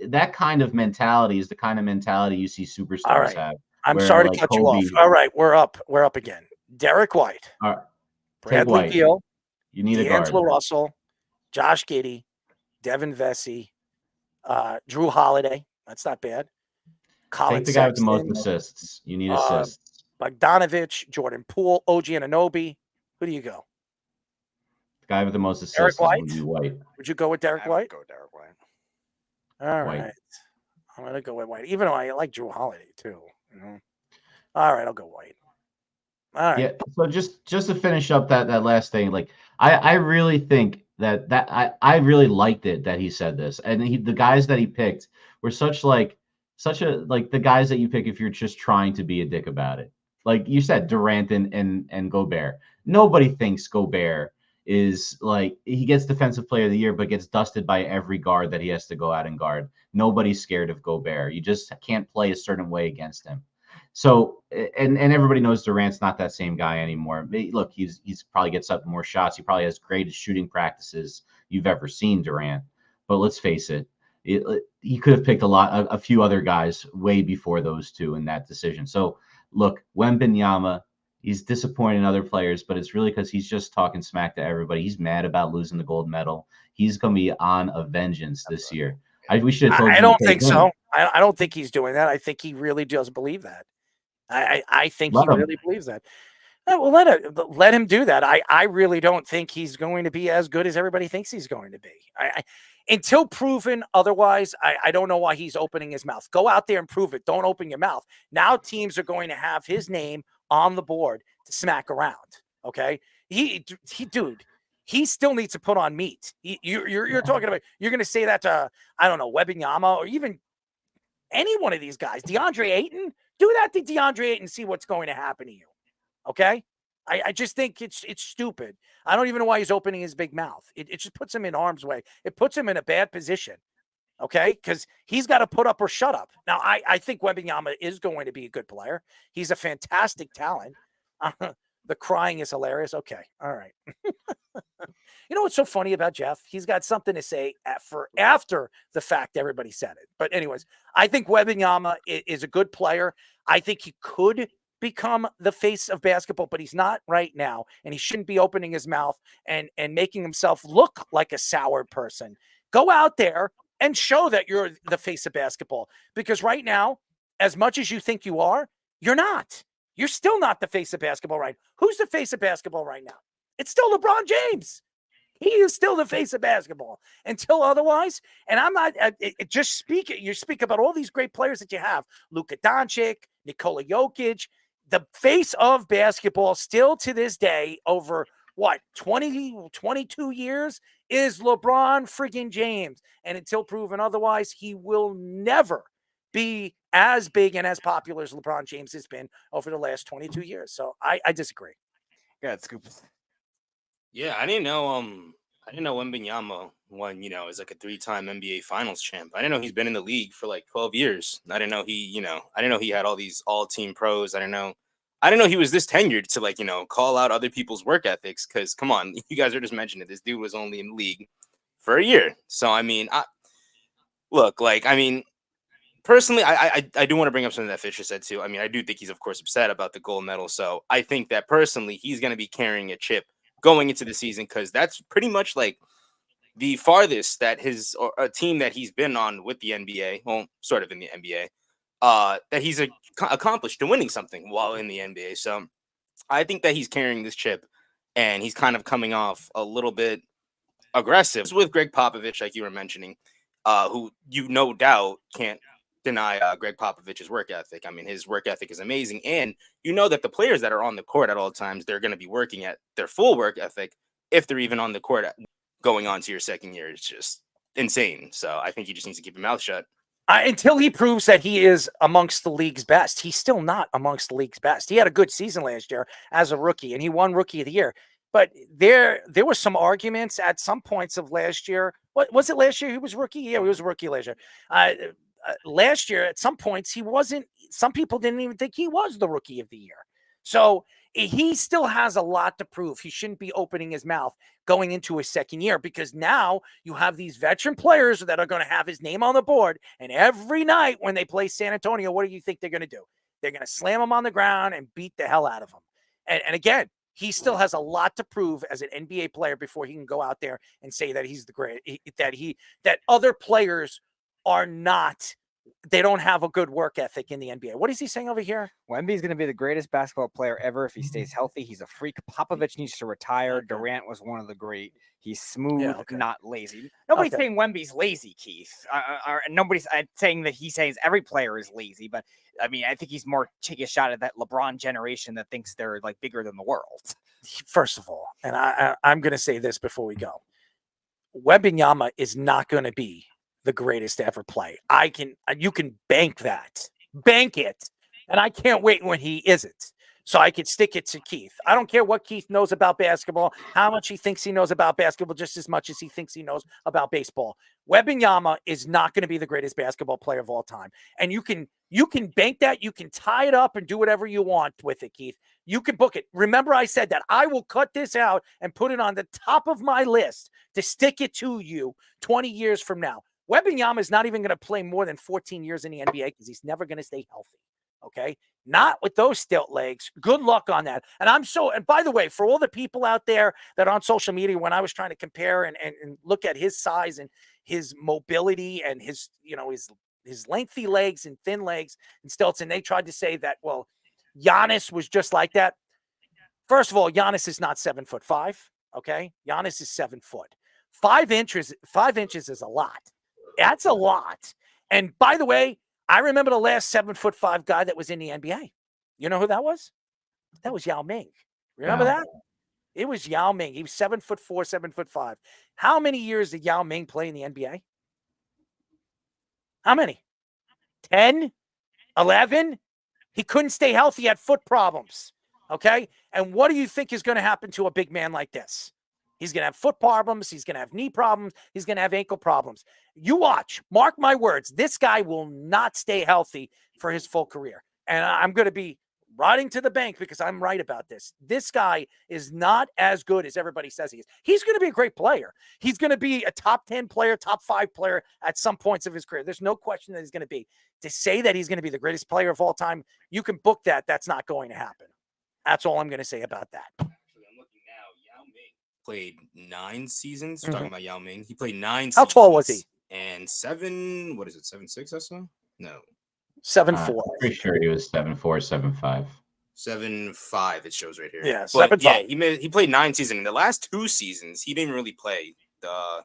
That kind of mentality is the kind of mentality you see superstars have. I'm sorry to cut you off. All right, we're up. We're up again. Derek White, Bradley Beal, you need D'Angelo Russell, Josh Giddey, Devin Vesey, Drew Holiday. That's not bad. Colin Take the guy with the most assists. You need assists. Bogdanovich, Jordan Poole, OG Anunoby. Who do you go? The guy with the most assists. Derek White? Would be White. Would you go with Derek White? Go Derek White. All right. I'm going to go with White, even though I like Drew Holiday too. All right, I'll go White. All right. Yeah. So just to finish up that last thing, like I really think I really liked it that he said this, and the guys that he picked were such the guys that you pick if you're just trying to be a dick about it. Like you said, Durant and Gobert. Nobody thinks Gobert is like he gets defensive player of the year, but gets dusted by every guard that he has to go out and guard. Nobody's scared of Gobert. You just can't play a certain way against him. So and everybody knows Durant's not that same guy anymore. Look, he's probably gets up more shots. He probably has greatest shooting practices you've ever seen, Durant. But let's face it, he could have picked a few other guys way before those two in that decision. So look, Wembanyama, he's disappointing other players, but it's really because he's just talking smack to everybody. He's mad about losing the gold medal. He's going to be on a vengeance this year. We should have told you. I don't think so. I don't think he's doing that. I think he really does believe that. I think he really believes that. Well, let him do that. I really don't think he's going to be as good as everybody thinks he's going to be. Until proven otherwise, I don't know why he's opening his mouth. Go out there and prove it. Don't open your mouth. Now teams are going to have his name on the board to smack around. Okay, dude, he still needs to put on meat. You're talking about. You're going to say that to I don't know Wembanyama or even any one of these guys. DeAndre Ayton, do that to DeAndre Ayton. See what's going to happen to you. Okay. I just think it's stupid. I don't even know why he's opening his big mouth. It just puts him in harm's way. It puts him in a bad position. Okay. Because he's got to put up or shut up. Now, I think Wembanyama is going to be a good player. He's a fantastic talent. The crying is hilarious. Okay. All right. You know what's so funny about Jeff? He's got something to say after the fact everybody said it. But anyways, I think Wembanyama is a good player. I think he could become the face of basketball, but he's not right now. And he shouldn't be opening his mouth and making himself look like a soured person. Go out there and show that you're the face of basketball. Because right now, as much as you think you are, you're not. You're still not the face of basketball right now. Who's the face of basketball right now? It's still LeBron James. He is still the face of basketball until otherwise. And I'm not just speaking. You speak about all these great players that you have. Luka Doncic, Nikola Jokic, the face of basketball still to this day over what, 22 years is LeBron friggin' James. And until proven otherwise, he will never be as big and as popular as LeBron James has been over the last 22 years. So I disagree. Yeah, Scoop. Yeah, I didn't know Wembanyama won, is like a 3-time NBA Finals champ. I didn't know he's been in the league for like 12 years. I didn't know he had all these all-team pros. I didn't know he was this tenured to call out other people's work ethics. Because come on, you guys are just mentioning it. This dude was only in the league for a year. So personally, I do want to bring up something that Fisher said too. I mean, I do think he's of course upset about the gold medal. So I think that personally, he's going to be carrying a chip going into the season, because that's pretty much like the farthest that a team that he's been on with the NBA, well, sort of in the NBA, that he's accomplished to winning something while in the NBA. So I think that he's carrying this chip, and he's kind of coming off a little bit aggressive with Greg Popovich, like you were mentioning, who you no doubt can't deny Greg Popovich's work ethic. I mean, his work ethic is amazing. And you know that the players that are on the court at all times, they're going to be working at their full work ethic if they're even on the court going on to your second year. It's just insane. So I think he just needs to keep his mouth shut. Until he proves that he is amongst the league's best. He's still not amongst the league's best. He had a good season last year as a rookie, and he won Rookie of the Year. But there were some arguments at some points of last year. What was it last year? He was rookie? Yeah, he was a rookie last year. Last year, at some points, he wasn't. Some people didn't even think he was the Rookie of the Year. So he still has a lot to prove. He shouldn't be opening his mouth going into his second year, because now you have these veteran players that are going to have his name on the board. And every night when they play San Antonio, what do you think they're going to do? They're going to slam him on the ground and beat the hell out of him. And again, he still has a lot to prove as an NBA player before he can go out there and say that he's the great, that other players are not, they don't have a good work ethic in the NBA. What is he saying over here? Wemby's going to be the greatest basketball player ever if he stays healthy. He's a freak. Popovich needs to retire. Durant was one of the great. He's smooth, not lazy. Nobody's saying Wemby's lazy, Keith. Nobody's saying that he says every player is lazy, but I mean, I think he's more taking a shot at that LeBron generation that thinks they're like bigger than the world. First of all, and I'm going to say this before we go. Wemby is not going to be the greatest to ever play. You can bank that. Bank it. And I can't wait when he isn't. So I could stick it to Keith. I don't care what Keith knows about basketball, how much he thinks he knows about basketball, just as much as he thinks he knows about baseball. Wembanyama is not going to be the greatest basketball player of all time. And you can bank that. You can tie it up and do whatever you want with it, Keith. You can book it. Remember, I said that I will cut this out and put it on the top of my list to stick it to you 20 years from now. Wembanyama is not even going to play more than 14 years in the NBA because he's never going to stay healthy. Okay. Not with those stilt legs. Good luck on that. And by the way, for all the people out there that are on social media, when I was trying to compare and look at his size and his mobility and his lengthy legs and thin legs and stilts, and they tried to say that, well, Giannis was just like that. First of all, Giannis is not 7'5". Okay. Giannis is 7 foot. 5 inches is a lot. That's a lot. And by the way, I remember the last 7'5" guy that was in the NBA. You know who that was? That was Yao Ming. Remember that? It was Yao Ming. He was 7'4", 7'5". How many years did Yao Ming play in the NBA? How many? 10? 11? He couldn't stay healthy. He had foot problems. Okay? And what do you think is going to happen to a big man like this? He's going to have foot problems. He's going to have knee problems. He's going to have ankle problems. You watch. Mark my words. This guy will not stay healthy for his full career. And I'm going to be riding to the bank because I'm right about this. This guy is not as good as everybody says he is. He's going to be a great player. He's going to be a top 10 player, top 5 player at some points of his career. There's no question that he's going to be. To say that he's going to be the greatest player of all time, you can book that. That's not going to happen. That's all I'm going to say about that. Played 9 seasons. We're talking about Yao Ming. He played 9 seasons. How tall was he? And 7'6" or so? No. 7'4". Pretty sure he was 7'4", 7'5". 7'5" it shows right here. Yeah, but 7'5". He played 9 seasons. In the last 2 seasons, he didn't really play. The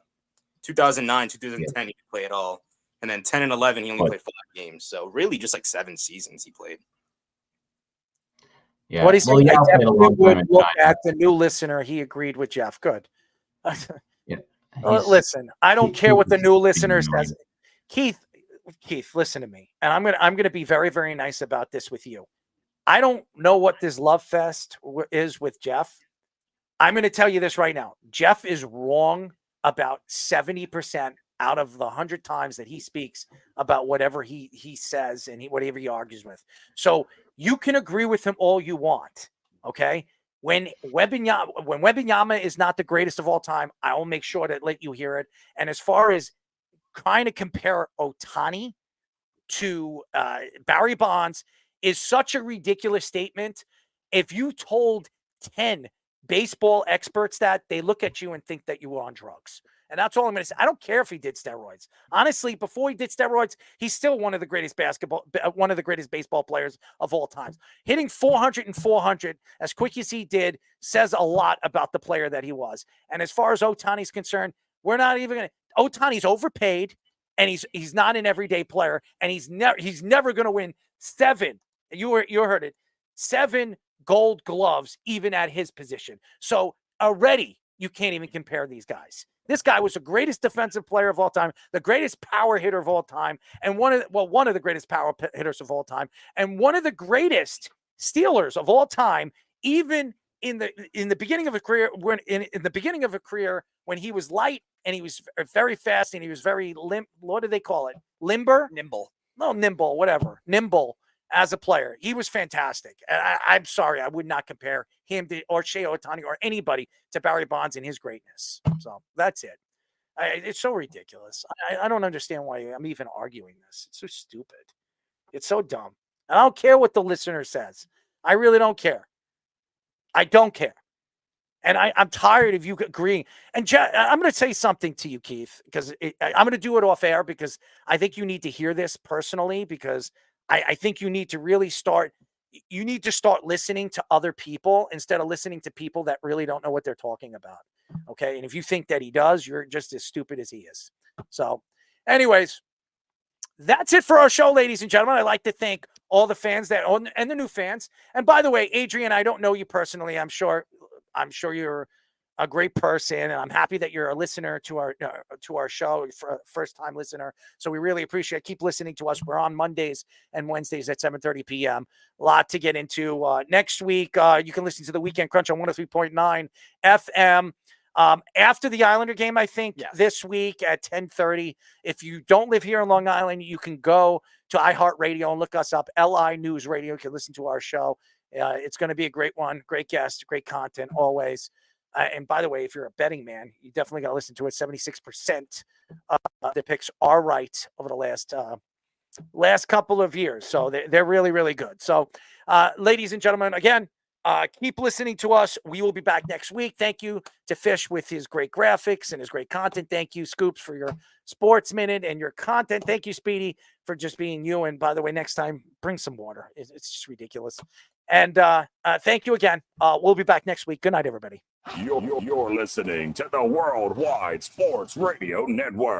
2009, 2010, he didn't play at all. And then 10 and 11, he only played 5 games. So really just like 7 seasons he played. Yeah. What he said, Well, I Yao played a definitely long time would in look China. at the new listener. He agreed with Jeff. Good. Yeah. Listen, I don't care what the new listener says. Keith, listen to me. And I'm gonna be very, very nice about this with you. I don't know what this love fest is with Jeff. I'm going to tell you this right now. Jeff is wrong about 70% out of the 100 times that he speaks about whatever he says and whatever he argues with. So you can agree with him all you want, okay? When Wembanyama is not the greatest of all time, I will make sure to let you hear it. And as far as trying to compare Ohtani to Barry Bonds is such a ridiculous statement. If you told 10 baseball experts that, they look at you and think that you were on drugs. And that's all I'm going to say. I don't care if he did steroids. Honestly, before he did steroids, he's still one of the greatest baseball players of all time. Hitting 400 and 400 as quick as he did says a lot about the player that he was. And as far as Ohtani's concerned, we're not even going to. Ohtani's overpaid, and he's not an everyday player, and he's never going to win 7. You heard it. 7 Gold Gloves, even at his position. So already you can't even compare these guys. This guy was the greatest defensive player of all time, the greatest power hitter of all time, and one of the greatest power hitters of all time, and one of the greatest stealers of all time. Even in the beginning of a career, when when he was light and he was very fast and he was very limp. What do they call it? Limber? Nimble. No, nimble. Whatever. Nimble. As a player, he was fantastic. I'm sorry, I would not compare him to or Shea Ohtani or anybody to Barry Bonds in his greatness. So that's it. It's so ridiculous. I don't understand why I'm even arguing this. It's so stupid. It's so dumb. I don't care what the listener says. I really don't care. I don't care. And I'm tired of you agreeing. And I'm going to say something to you, Keith, because I'm going to do it off air because I think you need to hear this personally because I think you need to really start listening to other people instead of listening to people that really don't know what they're talking about. Okay. And if you think that he does, you're just as stupid as he is. So anyways, that's it for our show, ladies and gentlemen. I'd like to thank all the fans and the new fans. And by the way, Adrian, I don't know you personally. I'm sure you're a great person, and I'm happy that you're a listener to our show, first time listener. So we really appreciate it. Keep listening to us. We're on Mondays and Wednesdays at 7:30 p.m. A lot to get into next week. You can listen to the Weekend Crunch on 103.9 FM. After the Islander game, I think this week at 10:30. If you don't live here in Long Island, you can go to iHeartRadio and look us up, LI News Radio. You can listen to our show. It's going to be a great one. Great guest, great content always. And by the way, if you're a betting man, you definitely got to listen to it. 76% of the picks are right over the last couple of years. So they're really, really good. So, ladies and gentlemen, again, keep listening to us. We will be back next week. Thank you to Fish with his great graphics and his great content. Thank you, Scoops, for your Sports Minute and your content. Thank you, Speedy, for just being you. And by the way, next time, bring some water. It's just ridiculous. And thank you again. We'll be back next week. Good night, everybody. You're listening to the Worldwide Sports Radio Network.